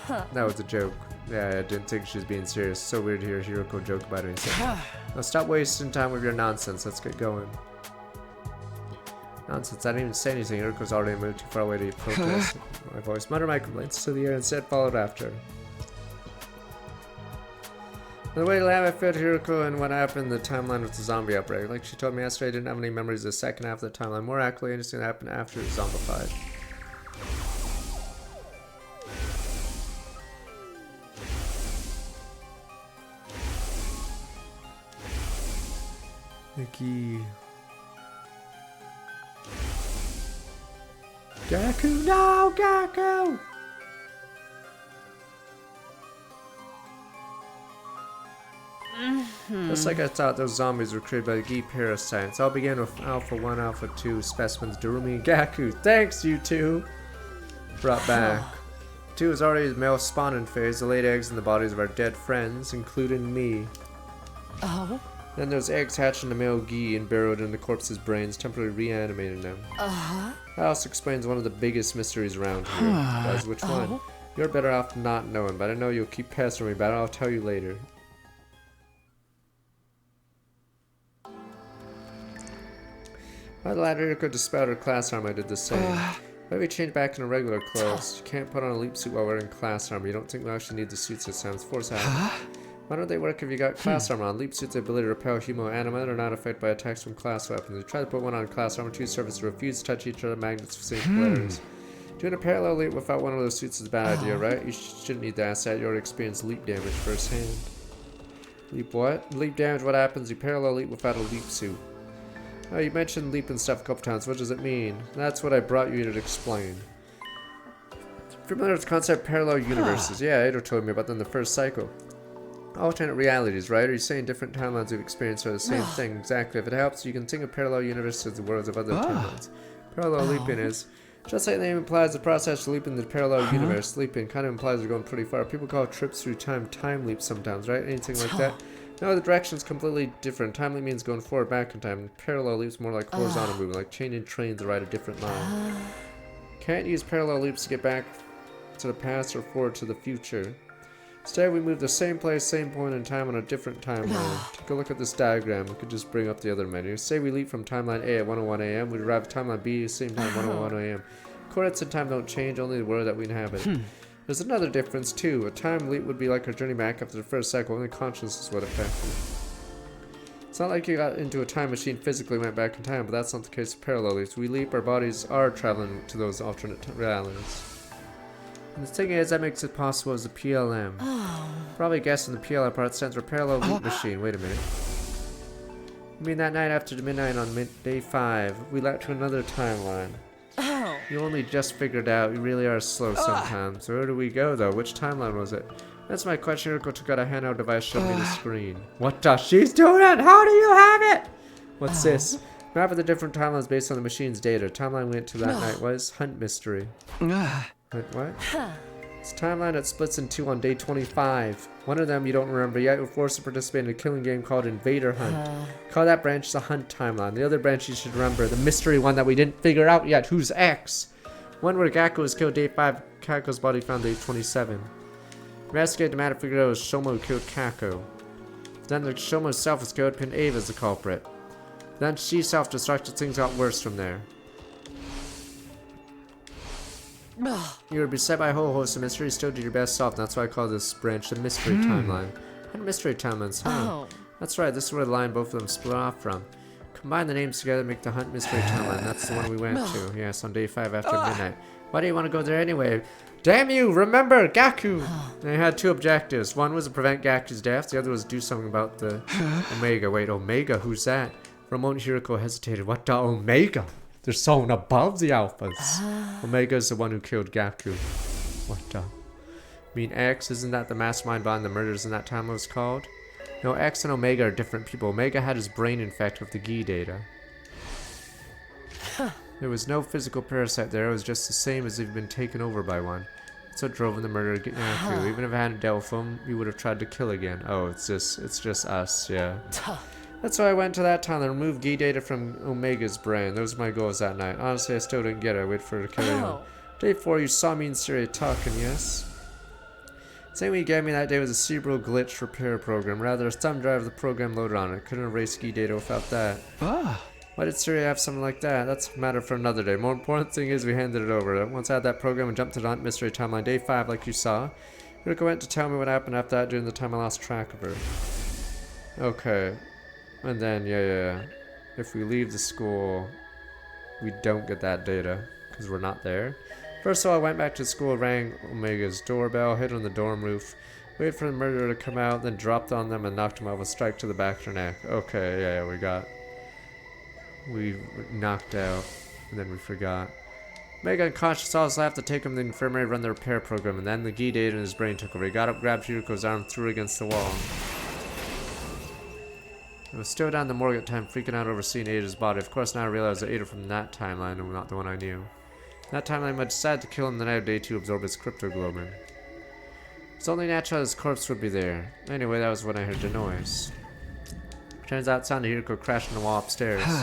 That was a joke. Yeah, I didn't think she was being serious. So weird to hear Hiroko joke about anything. Now stop wasting time with your nonsense. Let's get going. Nonsense. I didn't even say anything. Hiroko's already moved too far away to protest. My voice muttered my complaints to the air and instead followed after. On the way to the lab, I filled Hiroko and what happened in the timeline with the zombie outbreak. Like she told me yesterday, I didn't have any memories of the second half of the timeline. More accurately, anything that happened after it was zombified. Nikki. Gaku, no, Gaku! Just like I thought, those zombies were created by the Gi parasites. All began with Alpha 1, Alpha 2 specimens, Darumi and Gaku. Thanks, you two! Brought back. 2 is already the male spawning phase. The laid eggs in the bodies of our dead friends, including me. Oh? Then those eggs hatched into male Gi and burrowed into corpses' brains, temporarily reanimating them. Uh-huh. That also explains one of the biggest mysteries around here. Guys, which one? You're better off not knowing, but I know you'll keep pestering me about it. I'll tell you later. By the ladder, Hiroko dispelled her class armor. I did the same. Why we change back into regular clothes? You can't put on a leap suit while wearing class armor. You don't think we actually need the suits this time? Force out. Why don't they work if you got class armor on? Leap suits' ability to repel humo anima and are not affected by attacks from class weapons. You try to put one on class armor, 2 surfaces refuse to touch each other, magnets for same polarities. Doing a parallel leap without one of those suits is a bad idea, right? You shouldn't need to ask that. You already experienced leap damage firsthand. Leap what? Leap damage, what happens? You parallel leap without a leap suit. Oh, you mentioned leap and stuff a couple times. What does it mean? That's what I brought you here to explain. Familiar with the concept of parallel universes? Yeah, Edo told me about them in the first cycle. Alternate realities, right? Are you saying different timelines we've experienced are the same thing? Exactly. If it helps, you can think of parallel universes as the worlds of other timelines. Parallel leaping is, just like the name implies, the process to leap in the parallel universe. Leaping kind of implies we're going pretty far. People call trips through time leaps sometimes, right? Anything like that? No, the direction's completely different. Time leap means going forward, back in time. Parallel leaps more like horizontal movement, like changing trains to ride a different line. Can't use parallel leaps to get back to the past or forward to the future. Instead, we move the same place, same point in time on a different timeline. Take a look at this diagram. We could just bring up the other menu. Say we leap from timeline A at 1:01 a.m. We arrive at timeline B at the same time, 1:01 a.m. Coordinates and time don't change, only the world that we inhabit. There's another difference too. A time leap would be like our journey back after the first cycle. Only consciousness is what affected it. It's not like you got into a time machine physically went back in time, but that's not the case with parallel leaps. We leap, our bodies are traveling to those alternate realities. And the thing is, that makes it possible as the PLM. Probably guessing the PLM part stands for parallel leap machine. Wait a minute. I mean that night after midnight on day 5, we leapt to another timeline. Oh. You only just figured out you really are slow sometimes. Where do we go though? Which timeline was it? That's my question. Yuriko took out a handheld device, showed me the screen. What the? She's doing it! How do you have it? What's this? Map of the different timelines based on the machine's data. Timeline we went to that night was Hunt Mystery. What? It's a timeline that splits in 2 on day 25. One of them you don't remember yet. You're forced to participate in a killing game called Invader Hunt. Call that branch the Hunt timeline. The other branch you should remember, the mystery one that we didn't figure out yet. Who's X? One where Gaku was killed day 5. Kako's body found day 27. Investigate the matter, figured out it was Shoma who killed Kako. Then the Shoma herself was killed, pinned Ava as the culprit. Then she self-destructed, things got worse from there. You were beset by a whole host of mysteries, still did your best self, and that's why I call this branch the mystery timeline. And mystery timelines, huh? That's right, this is where the line both of them split off from. Combine the names together, make the Hunt mystery timeline. That's the one we went to. Yes, on day 5 after midnight. Why do you want to go there anyway? Damn you! Remember, Gaku! They had 2 objectives. One was to prevent Gaku's death. The other was to do something about the Omega. Wait, Omega? Who's that? For a moment, Yuriko hesitated. What the Omega? There's someone above the Alphas. Omega's the one who killed Gaku. What the? I mean, X, isn't that the mastermind behind the murders in that time it was called? No, X and Omega are different people. Omega had his brain infected with the Gi data. There was no physical parasite there. It was just the same as if he'd been taken over by one. That's what drove in the murder of Gaku. Even if I hadn't dealt with him, we would have tried to kill again. Oh, it's just us, yeah. That's why I went to that town and removed Gi data from Omega's brain. Those were my goals that night. Honestly, I still didn't get it. I waited for her to carry on. Day 4, you saw me and Siri talking, yes? The thing you gave me that day was a cerebral glitch repair program. Rather, a thumb drive with the program loaded on it. Couldn't erase Gi data without that. Why did Siri have something like that? That's a matter for another day. More important thing is we handed it over. Once I had that program and jumped to the Hunt Mystery timeline, day 5, like you saw. Yuriko went to tell me what happened after that during the time I lost track of her. Okay. And then, yeah. If we leave the school, we don't get that data, because we're not there. First of all, I went back to school, rang Omega's doorbell, hid on the dorm roof, waited for the murderer to come out, then dropped on them and knocked him out with a strike to the back of their neck. Okay, yeah, we knocked out, and then we forgot. Omega unconscious, also have to take him to the infirmary, run the repair program, and then the Gi data in his brain took over. He got up, grabbed Yuriko's arm, threw it against the wall. I was still down the morgue at the time, freaking out over seeing Ada's body. Of course, now I realize that Ada from that timeline and not the one I knew. That timeline, I decided to kill him the night of day 2 to absorb his cryptoglobin. It's only natural his corpse would be there. Anyway, that was when I heard the noise. Turns out it sounded Yuriko crashing the wall upstairs. When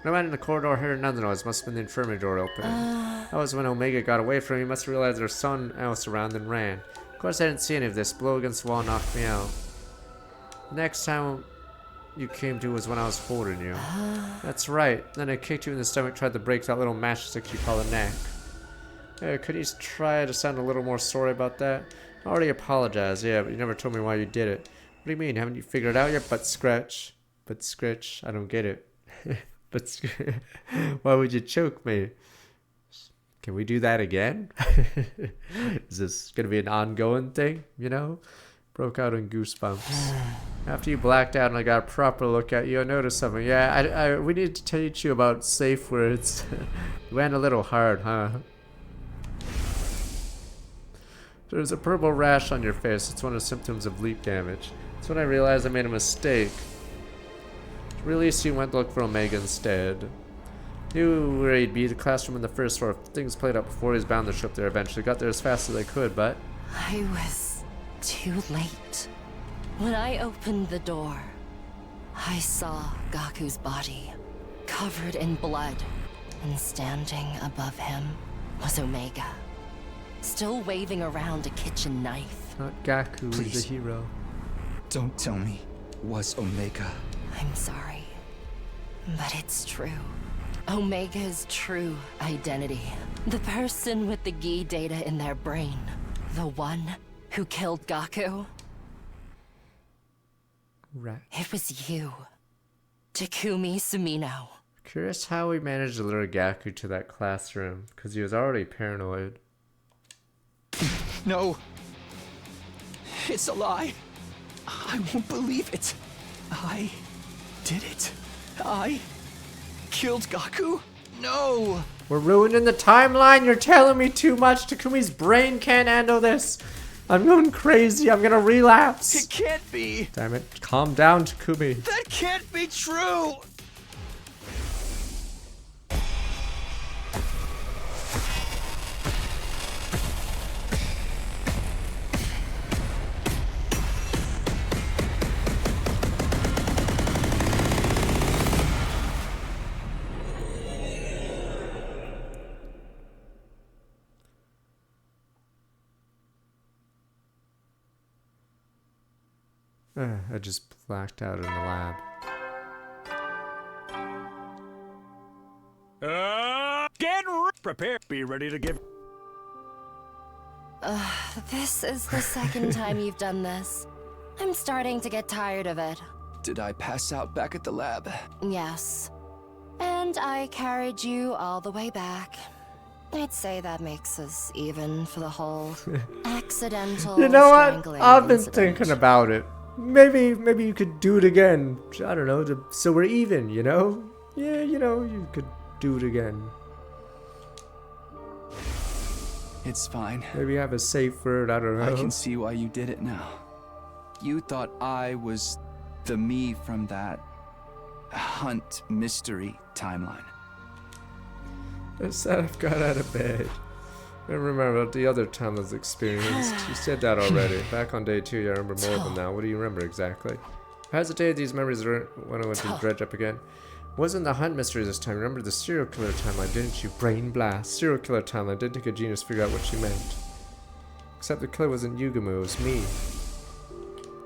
I went in the corridor, I heard another noise. Must have been the infirmary door opening. That was when Omega got away from me. He must have realized there was someone else around and ran. Of course, I didn't see any of this. Blow against the wall knocked me out. Next time you came to was when I was holding you. That's right. Then I kicked you in the stomach, tried to break that little matchstick you call a neck. Hey, could you try to sound a little more sorry about that? I already apologized, yeah, but you never told me why you did it. What do you mean? Haven't you figured it out yet? But Scratch. I don't get it. Why would you choke me? Can we do that again? Is this gonna be an ongoing thing, you know? Broke out in goosebumps. After you blacked out and I got a proper look at you, I noticed something. Yeah, we need to teach you about safe words. You went a little hard, huh? There's a purple rash on your face. It's one of the symptoms of leap damage. That's when I realized I made a mistake. To release you, went to look for Omega instead. Knew where he'd be, the classroom on the first floor. Things played out before he was bound to show up there eventually. Got there as fast as I could, but... I was too late. When I opened the door, I saw Gaku's body, covered in blood, and standing above him was Omega, still waving around a kitchen knife. Not Gaku, Please. He's the hero. Don't tell me. Was Omega? I'm sorry, but it's true. Omega's true identity. The person with the Gi data in their brain. The one who killed Gaku. Right. It was you. Takumi Sumino. Curious how we managed to lure Gaku to that classroom, because he was already paranoid. No. It's a lie. I won't believe it. I did it. I killed Gaku? No! We're ruining the timeline. You're telling me too much. Takumi's brain can't handle this. I'm going crazy. I'm gonna relapse. It can't be. Damn it. Calm down, Takumi. That can't be true. I just blacked out in the lab. Prepare. Be ready to give. This is the second time you've done this. I'm starting to get tired of it. Did I pass out back at the lab? Yes. And I carried you all the way back. I'd say that makes us even for the whole accidental You know what? strangling I've been incident. thinking about it. Maybe you could do it again. I don't know, so we're even, you know? Yeah, you know, you could do it again. It's fine. Maybe have a safe word, I don't know. I can see why you did it now. You thought I was the me from that Hunt mystery timeline. I said I've got out of bed. I remember the other time I was experienced. You said that already. Back on day 2, I remember more of them now. What do you remember exactly? I hesitated these memories when I went to dredge up again. Wasn't the Hunt mystery this time? Remember the serial killer timeline, didn't you? Brain blast. Serial killer timeline. Didn't take a genius to figure out what she meant. Except the killer wasn't Yugumu, it was me.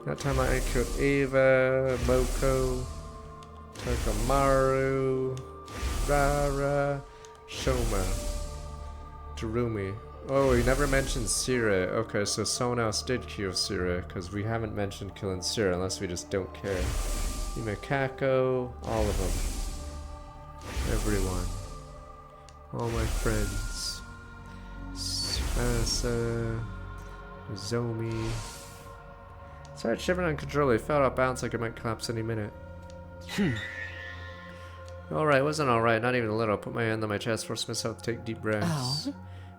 That time I killed Ava, Moko, Takamaru, Rara, Shoma, Terumi. Oh, he never mentioned Sira. Okay, so someone else did kill Sira, because we haven't mentioned killing Sira unless we just don't care. Imakako, all of them. Everyone. All my friends. Spasa, Zomi. Started shivering uncontrollably. Felt out bounce like it might collapse any minute. Alright, wasn't alright, not even a little. Put my hand on my chest, forced myself to take deep breaths. Oh.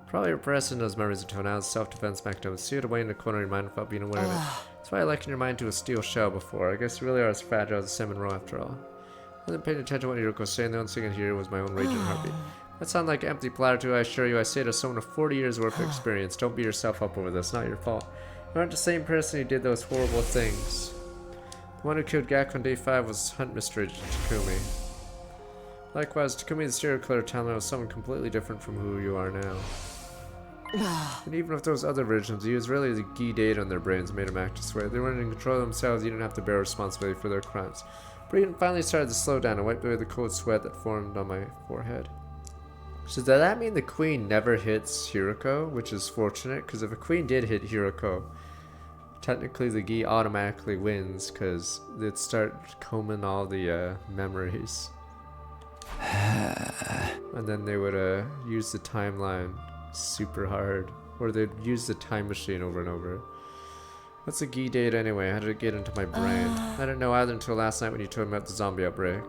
Probably repressing those memories until now. Self-defense mechanism. See it away in the corner of your mind without being aware of it. That's why I likened your mind to a steel shell before. I guess you really are as fragile as a salmon roe after all. I wasn't paying attention to what Hiroko was saying. The only thing I could hear was my own raging heartbeat. That sounded like an empty platitude, I assure you. I say it as someone with 40 years worth of experience. Don't beat yourself up over this. Not your fault. You aren't the same person who did those horrible things. The one who killed Gaku on day 5 was Hunt Mystery Takumi. Likewise, Takumi the serial killer timeline was someone completely different from who you are now. And even with those other versions, he was really the key data on their brains made them act this way. They weren't in control of themselves, you didn't have to bear responsibility for their crimes. Breathing finally started to slow down and wiped away the cold sweat that formed on my forehead. So does that mean the queen never hits Hiroko? Which is fortunate, because if a queen did hit Hiroko, technically the Gi automatically wins, because they'd start combing all the memories. And then they would use the timeline super hard, or they'd use the time machine over and over. What's a Gi date anyway? How did it get into my brain? I didn't know either until last night when you told me about the zombie outbreak.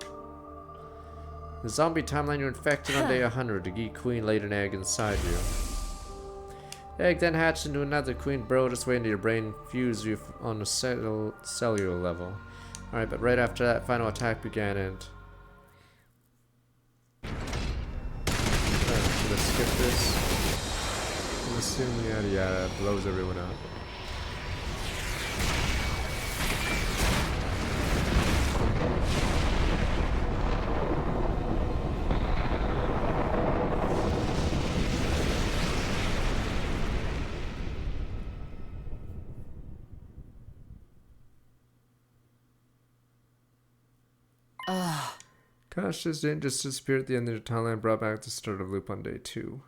The zombie timeline, you were infected on day 100. The Gi queen laid an egg inside you. The egg then hatched into another queen, burrowed its way into your brain, fused you on a cellular level. Alright, but right after that, final attack began and... should I skip this? I'm assuming yada yada blows everyone up. Gosh, this didn't just disappear at the end of the timeline, brought back the start of loop on day 2.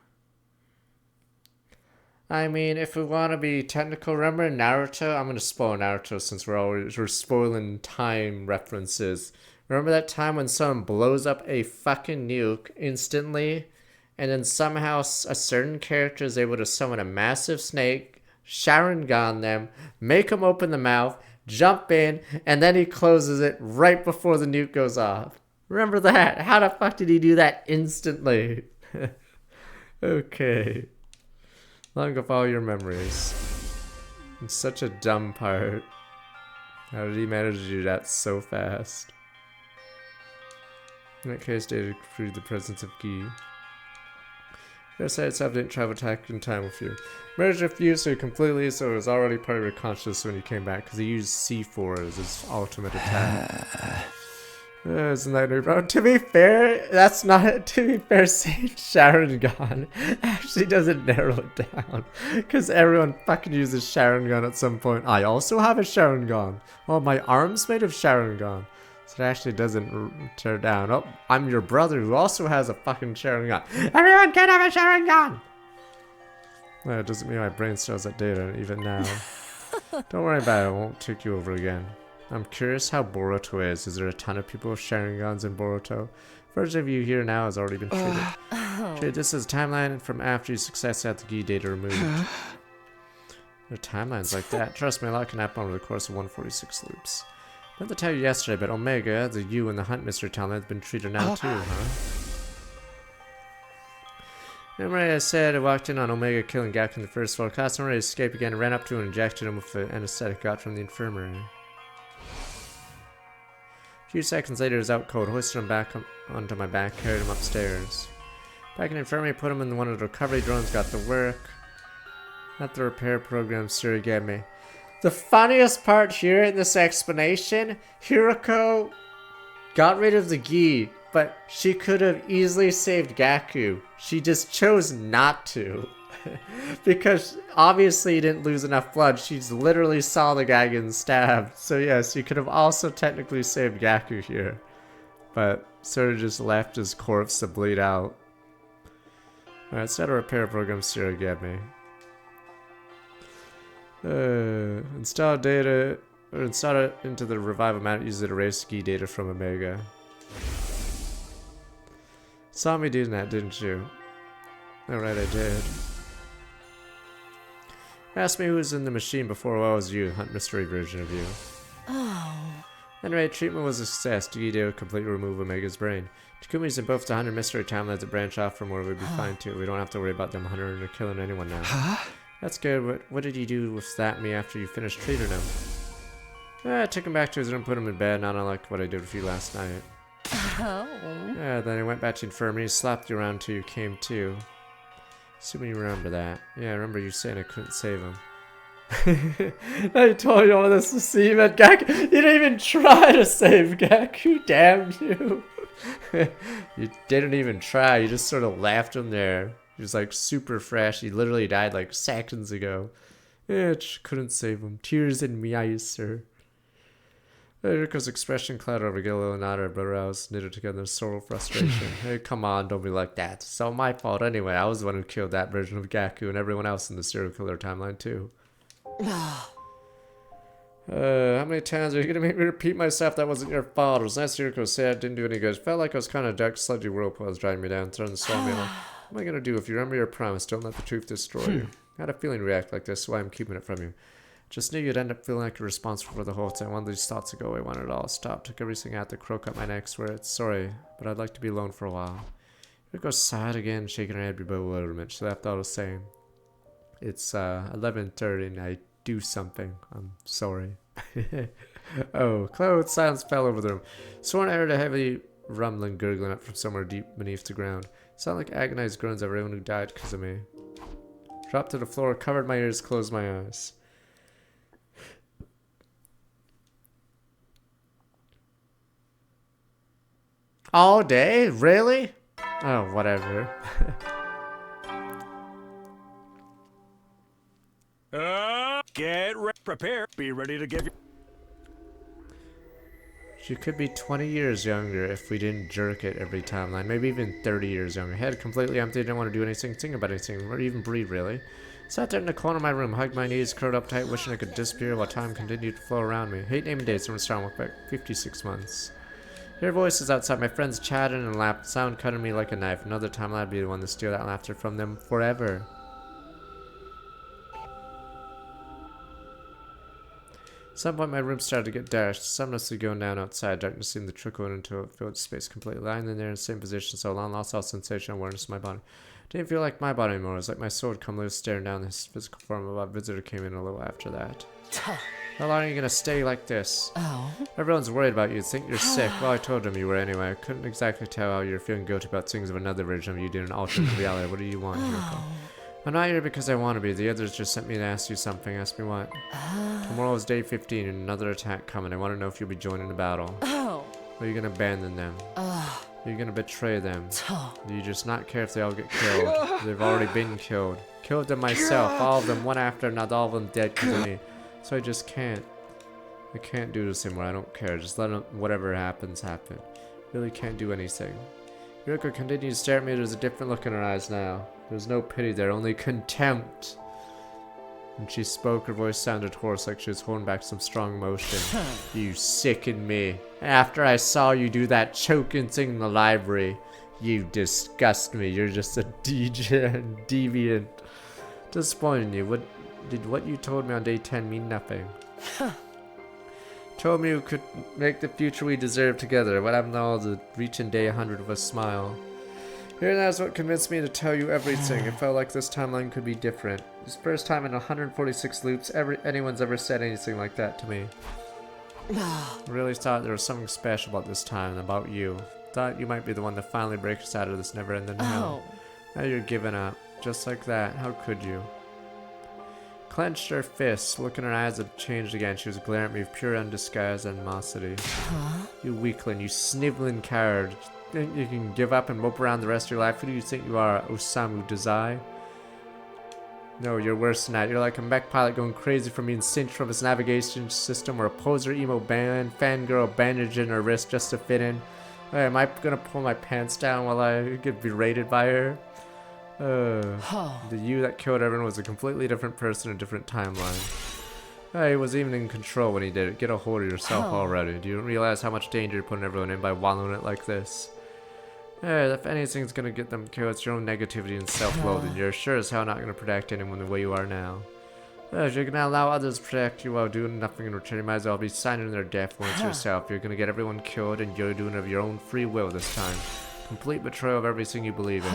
I mean, if we want to be technical, remember Naruto? I'm going to spoil Naruto since we're spoiling time references. Remember that time when someone blows up a fucking nuke instantly, and then somehow a certain character is able to summon a massive snake, Sharingan them, make them open the mouth, jump in, and then he closes it right before the nuke goes off. Remember that? How the fuck did he do that instantly? Okay. Long of all your memories. It's such a dumb part. How did he manage to do that so fast? In that case, data proved the presence of Guy. Parasite itself didn't travel back in time with you. Merge refused you completely, so it was already part of your consciousness when you came back, because he used C4 as his ultimate attack. Isn't that new, bro? To be fair, that's not. To be fair, saying Sharingan actually doesn't narrow it down, because everyone fucking uses Sharingan at some point. I also have a Sharingan. Well, my arm's made of Sharingan, so it actually doesn't tear down. Oh, I'm your brother who also has a fucking Sharingan. Everyone can have a Sharingan. Well, it doesn't mean my brain still has that data even now. Don't worry about it. I won't take you over again. I'm curious how Boruto is. Is there a ton of people with Sharingans in Boruto? Version of you here now has already been treated. Okay, this is timeline from after your success at the Gi data removed. There are timelines like that. Trust me, a lot can happen over the course of 146 loops. I meant to tell you yesterday, but Omega, the you and the Hunt mystery timeline has been treated now too, huh? Remember I said I walked in on Omega killing Gak in the first floor class, and ready to escape again, and ran up to him and injected him with the anesthetic got from the infirmary. A few seconds later, he was out cold, hoisted him back onto my back, carried him upstairs. Back in the infirmary, put him in one of the recovery drones, got to work. Not the repair program Siri gave me. The funniest part here in this explanation, Hiroko got rid of the Gi, but she could have easily saved Gaku. She just chose not to. Because obviously he didn't lose enough blood. She literally saw the guy getting stabbed. So yes, you could have also technically saved Gaku here. But sort of just left his corpse to bleed out. Alright, set a repair program Sierra gave me. Install data, or install it into the revival mount, use it to erase key data from Omega. Saw me doing that, didn't you? Alright, I did. Ask me who was in the machine before I was you, Hunt mystery version of you. Oh. Anyway, treatment was a success. Did completely remove Omega's brain. Takumi's in both the Hunter mystery timelines that branch off from where we'd be fine too. We don't have to worry about them hunting or killing anyone now. Huh? That's good. What did you do with that me after you finished treating him? I took him back to his room, put him in bed, not unlike what I did with you last night. Oh. Yeah, then I went back to the infirmary, slapped you around till you came to. Assuming you remember that. Yeah, I remember you saying I couldn't save him. I told you all this to see him at Gaku. You didn't even try to save Gaku, damn you. You didn't even try, you just sort of left him there. He was like super fresh, he literally died like seconds ago. Yeah, couldn't save him. Tears in my eyes, sir. Eriko's expression clouded over Gillo and Otter, but I was knitted together in sorrow frustration. Hey, come on, don't be like that. It's all my fault anyway. I was the one who killed that version of Gaku and everyone else in the serial killer timeline too. How many times are you gonna make me repeat myself? That wasn't your fault. It was nice Eriko said it didn't do any good. It felt like I was kind of dark, sludgy whirlpool was driving me down, throwing the storm me along. What am I gonna do? If you remember your promise, don't let the truth destroy you. I had a feeling you react like this, so why I'm keeping it from you. Just knew you'd end up feeling like you're responsible for the whole time. One of these thoughts ago, I wanted it all stopped. Took everything out to croak up my neck, swear it's sorry, but I'd like to be alone for a while. Eriko sighed again, shaking her head with bewilderment. She left all the same. It's 11:30 and I do something. I'm sorry. Oh, clothes. Silence fell over the room. Sworn I heard a heavy rumbling, gurgling up from somewhere deep beneath the ground. Sounded like agonized groans of everyone who died because of me. Dropped to the floor, covered my ears, closed my eyes. All day? Really? Oh, whatever. Get ready, prepare, be ready to give you. She could be 20 years younger if we didn't jerk it every timeline. Maybe even 30 years younger. Head completely empty, didn't want to do anything, think about anything, or even breathe, really. Sat there in the corner of my room, hugged my knees, curled up tight, wishing I could disappear while time continued to flow around me. Hate naming dates, and starting with back 56 months. Hear voices outside, my friends chatting and laughing, sound cutting me like a knife. Another time I'd be the one to steal that laughter from them forever. At some point, my room started to get dark. The sun must be going down outside. Darkness seemed to trickle into a filled space completely. Lying in there in the same position so long, lost all sensation and awareness of my body. Didn't feel like my body anymore. It was like my soul had come loose, staring down this physical form of a visitor came in a little after that. How long are you gonna stay like this? Oh. Everyone's worried about you. Think you're sick. Well, I told them you were anyway. I couldn't exactly tell how you're feeling guilty about things of another version of you doing an alternate reality. What do you want, Hiroko? I'm not here because I want to be. The others just sent me to ask you something. Ask me what? Tomorrow is day 15 and another attack coming. I want to know if you'll be joining the battle. Oh. Or are you gonna abandon them? Are you gonna betray them? Do you just not care if they all get killed? They've already been killed. Killed them myself. All of them, one after another. All of them dead because of me. So I just can't. I can't do this anymore. I don't care. Just let them, whatever happens, happen. Really can't do anything. Hiroko continued to stare at me. There's a different look in her eyes now. There's no pity there, only contempt. When she spoke, her voice sounded hoarse, like she was holding back some strong emotion. You sicken me. After I saw you do that choking thing in the library, you disgust me. You're just a deviant. Disappointing you. What you told me on day 10 mean nothing? Told me you could make the future we deserve together. What happened to all the reaching day 100 with a smile? Here and that's what convinced me to tell you everything. It felt like this timeline could be different. It's the first time in 146 loops anyone's ever said anything like that to me. I really thought there was something special about this time and about you. Thought you might be the one to finally break us out of this never-ending hell. Now you're giving up. Just like that. How could you? Clenched her fists. Look in her eyes had changed again. She was glaring at me with pure undisguised animosity. You weakling, you sniveling coward. Think you can give up and mope around the rest of your life? Who do you think you are, Osamu Dazai? No, you're worse than that. You're like a mech pilot going crazy from being cinched from his navigation system, or a poser emo fangirl bandaging her wrist just to fit in. Hey, am I gonna pull my pants down while I get berated by her? The you that killed everyone was a completely different person, a different timeline. He was even in control when he did it. Get a hold of yourself already. Do you realize how much danger you're putting everyone in by wallowing it like this? If anything's gonna get them killed, it's your own negativity and self-loathing. You're sure as hell not gonna protect anyone the way you are now. If you're gonna allow others to protect you while doing nothing in return, you might as well be signing their death warrants yourself. You're gonna get everyone killed and you're doing it of your own free will this time. Complete betrayal of everything you believe in.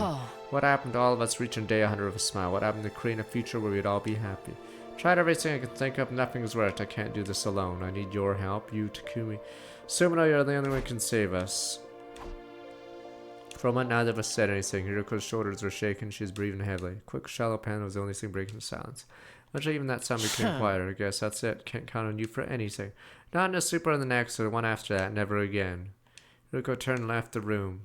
What happened to all of us reaching day 100 with a smile? What happened to creating a future where we'd all be happy? Tried everything I could think of, nothing's worked. I can't do this alone. I need your help, you, Takumi. Sumino, you're the only one who can save us. For a moment, neither of us said anything. Hiroko's shoulders were shaking, she was breathing heavily. Quick, shallow pan was the only thing breaking the silence. Eventually, even that sound became quieter. I guess that's it. Can't count on you for anything. Not in a super or the next, or the one after that. Never again. Hiroko turned and left the room.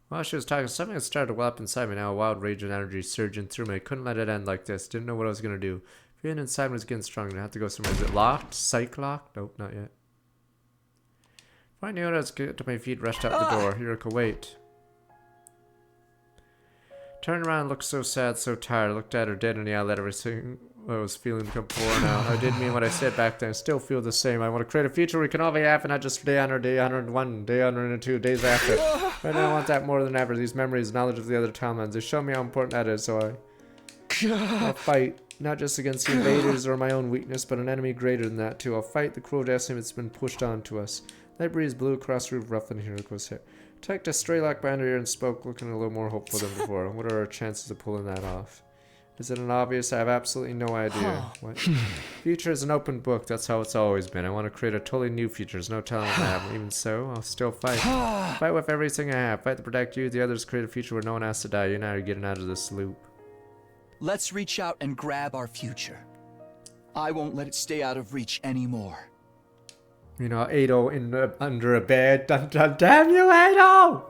While she was talking, something had started to well up inside me. Now a wild rage and energy surging through me. I couldn't let it end like this. Didn't know what I was going to do. Feeling inside me was getting stronger. I have to go somewhere. Is it locked? Psych locked? Nope, not yet. Before I knew it, I was getting to my feet, rushed out the door. Hiroko, wait. Turned around, looked so sad, so tired. I looked at her dead in the eye, let everything I was feeling come pouring out. I didn't mean what I said back then. I still feel the same. I want to create a future we can all be happy, not just day 100, day 101, day 102, days after. But I want that more than ever. These memories, knowledge of the other timelines, they show me how important that is, so I'll fight. Not just against the invaders or my own weakness, but an enemy greater than that too. I'll fight the cruel destiny that's been pushed onto us. Light breeze blew across the roof, ruffling Hiroko's hair. Tucked a stray lock behind her ear and spoke, looking a little more hopeful than before. What are our chances of pulling that off? Is it an obvious? I have absolutely no idea. What? Future is an open book. That's how it's always been. I want to create a totally new future. There's no telling what happen. Even so, I'll still fight. Fight with everything I have. Fight to protect you. The others create a future where no one has to die. You and I are getting out of this loop. Let's reach out and grab our future. I won't let it stay out of reach anymore. You know, Ado under a bed. Dun, dun, damn you, Ado!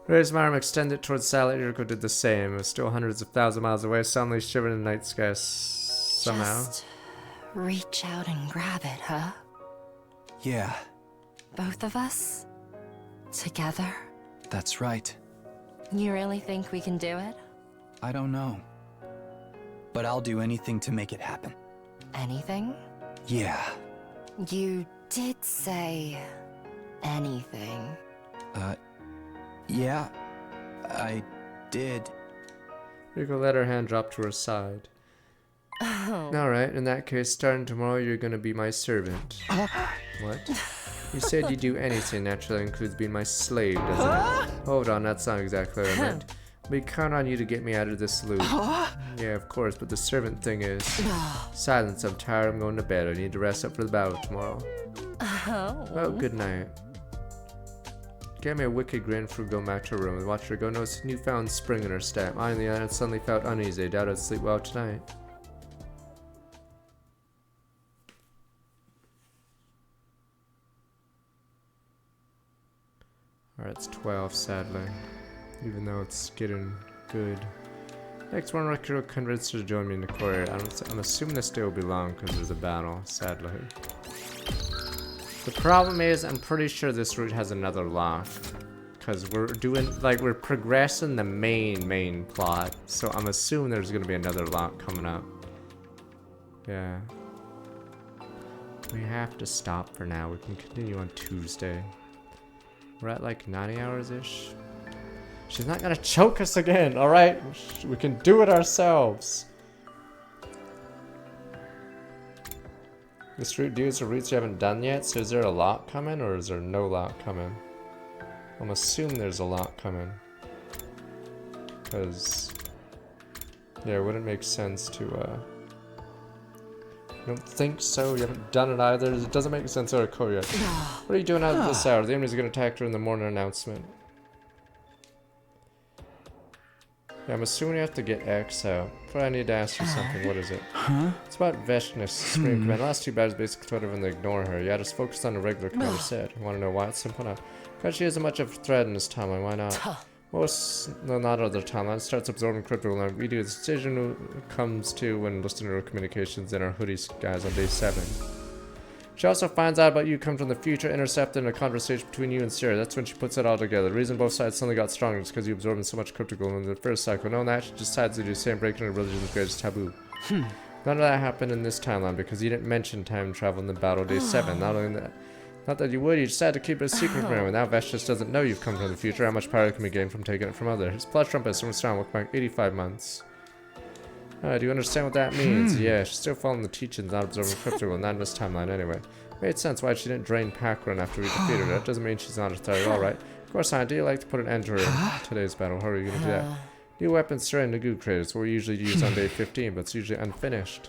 Raised my arm, extended towards Salad. Hiroko did the same. It was still hundreds of thousands of miles away, suddenly shivering in the night sky somehow. Just reach out and grab it, huh? Yeah. Both of us? Together? That's right. You really think we can do it? I don't know. But I'll do anything to make it happen. Anything? Yeah. You did say anything. Yeah. I did. Hiroko let her hand drop to her side. Alright, in that case, starting tomorrow, you're gonna be my servant. What? You said you'd do anything, naturally includes being my slave, doesn't it? Hold on, that's not exactly what I meant. We count on you to get me out of this loop. Yeah, of course, but the servant thing is... Silence, I'm tired, I'm going to bed. I need to rest up for the battle tomorrow. Oh, good night. Gave me a wicked grin for going back to her room and watched her go notice a newfound spring in her step. I, on the other hand, suddenly felt uneasy. I doubt I'd sleep well tonight. Alright, it's 12, sadly. Even though it's getting good. Next one, Riker convinced her to join me in the courtyard. I'm assuming this day will be long because there's a battle, sadly. The problem is, I'm pretty sure this route has another lock. Because we're doing, like, we're progressing the main plot. So I'm assuming there's going to be another lock coming up. Yeah. We have to stop for now. We can continue on Tuesday. We're at like 90 hours-ish. She's not gonna choke us again, alright? We can do it ourselves. This route deals with routes you haven't done yet, so is there a lock coming or is there no lock coming? I'm assuming there's a lock coming. Because... yeah, it wouldn't make sense to, I don't think so. You haven't done it either. It doesn't make sense out of courtyard. What are you doing out of this hour? The enemy's gonna attack her in the morning announcement. Yeah, I'm assuming you have to get X out. But I need to ask you something. What is it? Huh? It's about Veshness, Supreme Command. The last two battles basically told everyone to ignore her. Yeah, just focus on the regular commander said. You want to know why? It's simple enough. Because she isn't much of a threat in this timeline. Why not? Most, no, not other timelines, starts absorbing crypto and we do. The decision comes to when listening to her communications in our hoodies guys on day 7. She also finds out about you come from the future, intercepting a conversation between you and Sarah. That's when she puts it all together. The reason both sides suddenly got stronger is because you absorbed so much cryptical in the first cycle. Knowing that, she decides to do the same, breaking her religion's greatest taboo. None of that happened in this timeline because you didn't mention time travel in the battle day 7. Not only that, not that you would, you decided to keep it a secret from everyone. Now Vesh just doesn't know you've come from the future. How much power can be gained from taking it from others? Plus Trumpet from Storm look back 85 months. Do you understand what that means? Yeah, she's still following the teachings, not absorbing crypto, not in this timeline anyway. Made sense why she didn't drain Pac-Run after we defeated her. That doesn't mean she's not a threat at all, right? Of course not. Do you like to put an end to her today's battle? How are you gonna do that? New weapons straight in the goo crate. It's what we usually use on day 15, but it's usually unfinished.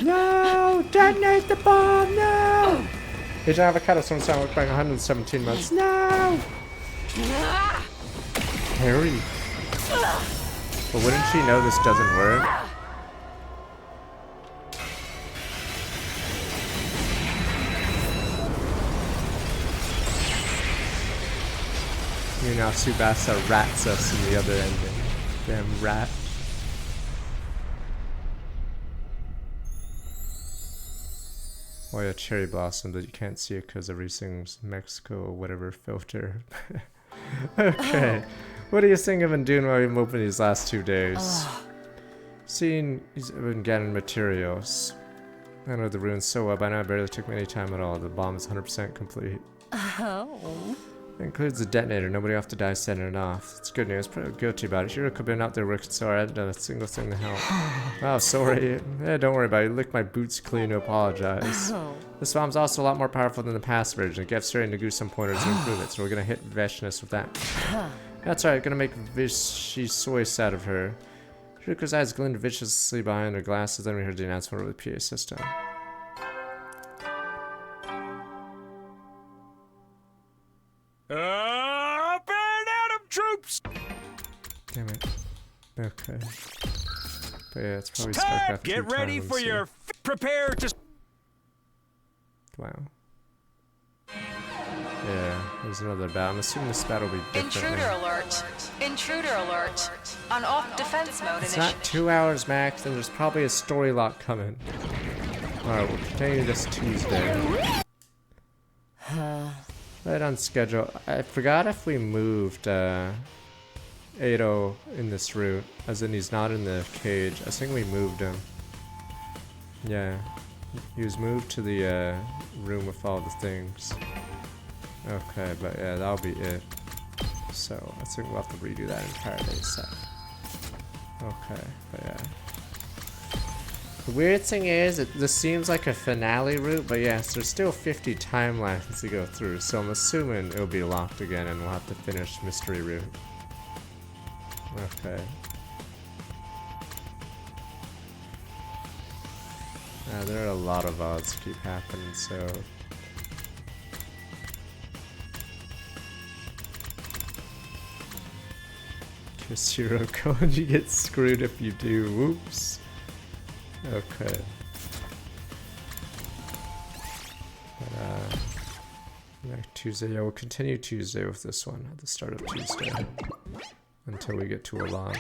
No! Detonate the bomb! No! Agent Avocado Storm Sound looked back 117 months. No! Harry. But wouldn't she know this doesn't work? You know, Tsubasa rats us in the other ending. Damn rat. Oh yeah, Cherry Blossom, but you can't see it because everything's Mexico or whatever filter. Okay, what are you thinking of doing while you've been open these last 2 days? Seeing he's been getting materials. I know the ruins so well, by now it barely took me any time at all. The bomb is 100% complete. Oh. It includes the detonator. Nobody will have to die setting it off. It's good news. Pretty guilty about it. Should have been out there working so hard. I haven't done a single thing to help. Oh, sorry. Don't worry about it. You licked my boots clean to apologize. This bomb's also a lot more powerful than the past version. It gets straight into some pointers to improve it, so we're gonna hit Veshness with that. That's right. Gonna make Vishisoi out of her. Shrika's eyes gleamed viciously behind her glasses. Then we heard the announcement over the PA system. Up and Adam troops! Damn it. Okay. But yeah, it's probably Time! StarCraft 2 Get ready time, for so- your prepare to. Wow. Yeah, there's another battle. I'm assuming this battle will be different. Intruder now. alert. Intruder alert. On off defense mode It's initiative. not 2 hours max, and there's probably a story lock coming. Alright, we'll continue this Tuesday. Right on schedule. I forgot if we moved Ado in this route, as in he's not in the cage. I think we moved him. Yeah, he was moved to the room with all the things. Okay, but yeah, that'll be it. So I think we'll have to redo that entire day set. Okay, but yeah. The weird thing is, this seems like a finale route, but yes, there's still 50 timelines to go through, so I'm assuming it'll be locked again and we'll have to finish mystery route. Okay. There are a lot of odds keep happening, so... Kiss Hiroko, you get screwed if you do. Whoops. Okay. Next Tuesday, yeah, we'll continue Tuesday with this one at the start of Tuesday until we get to a lock.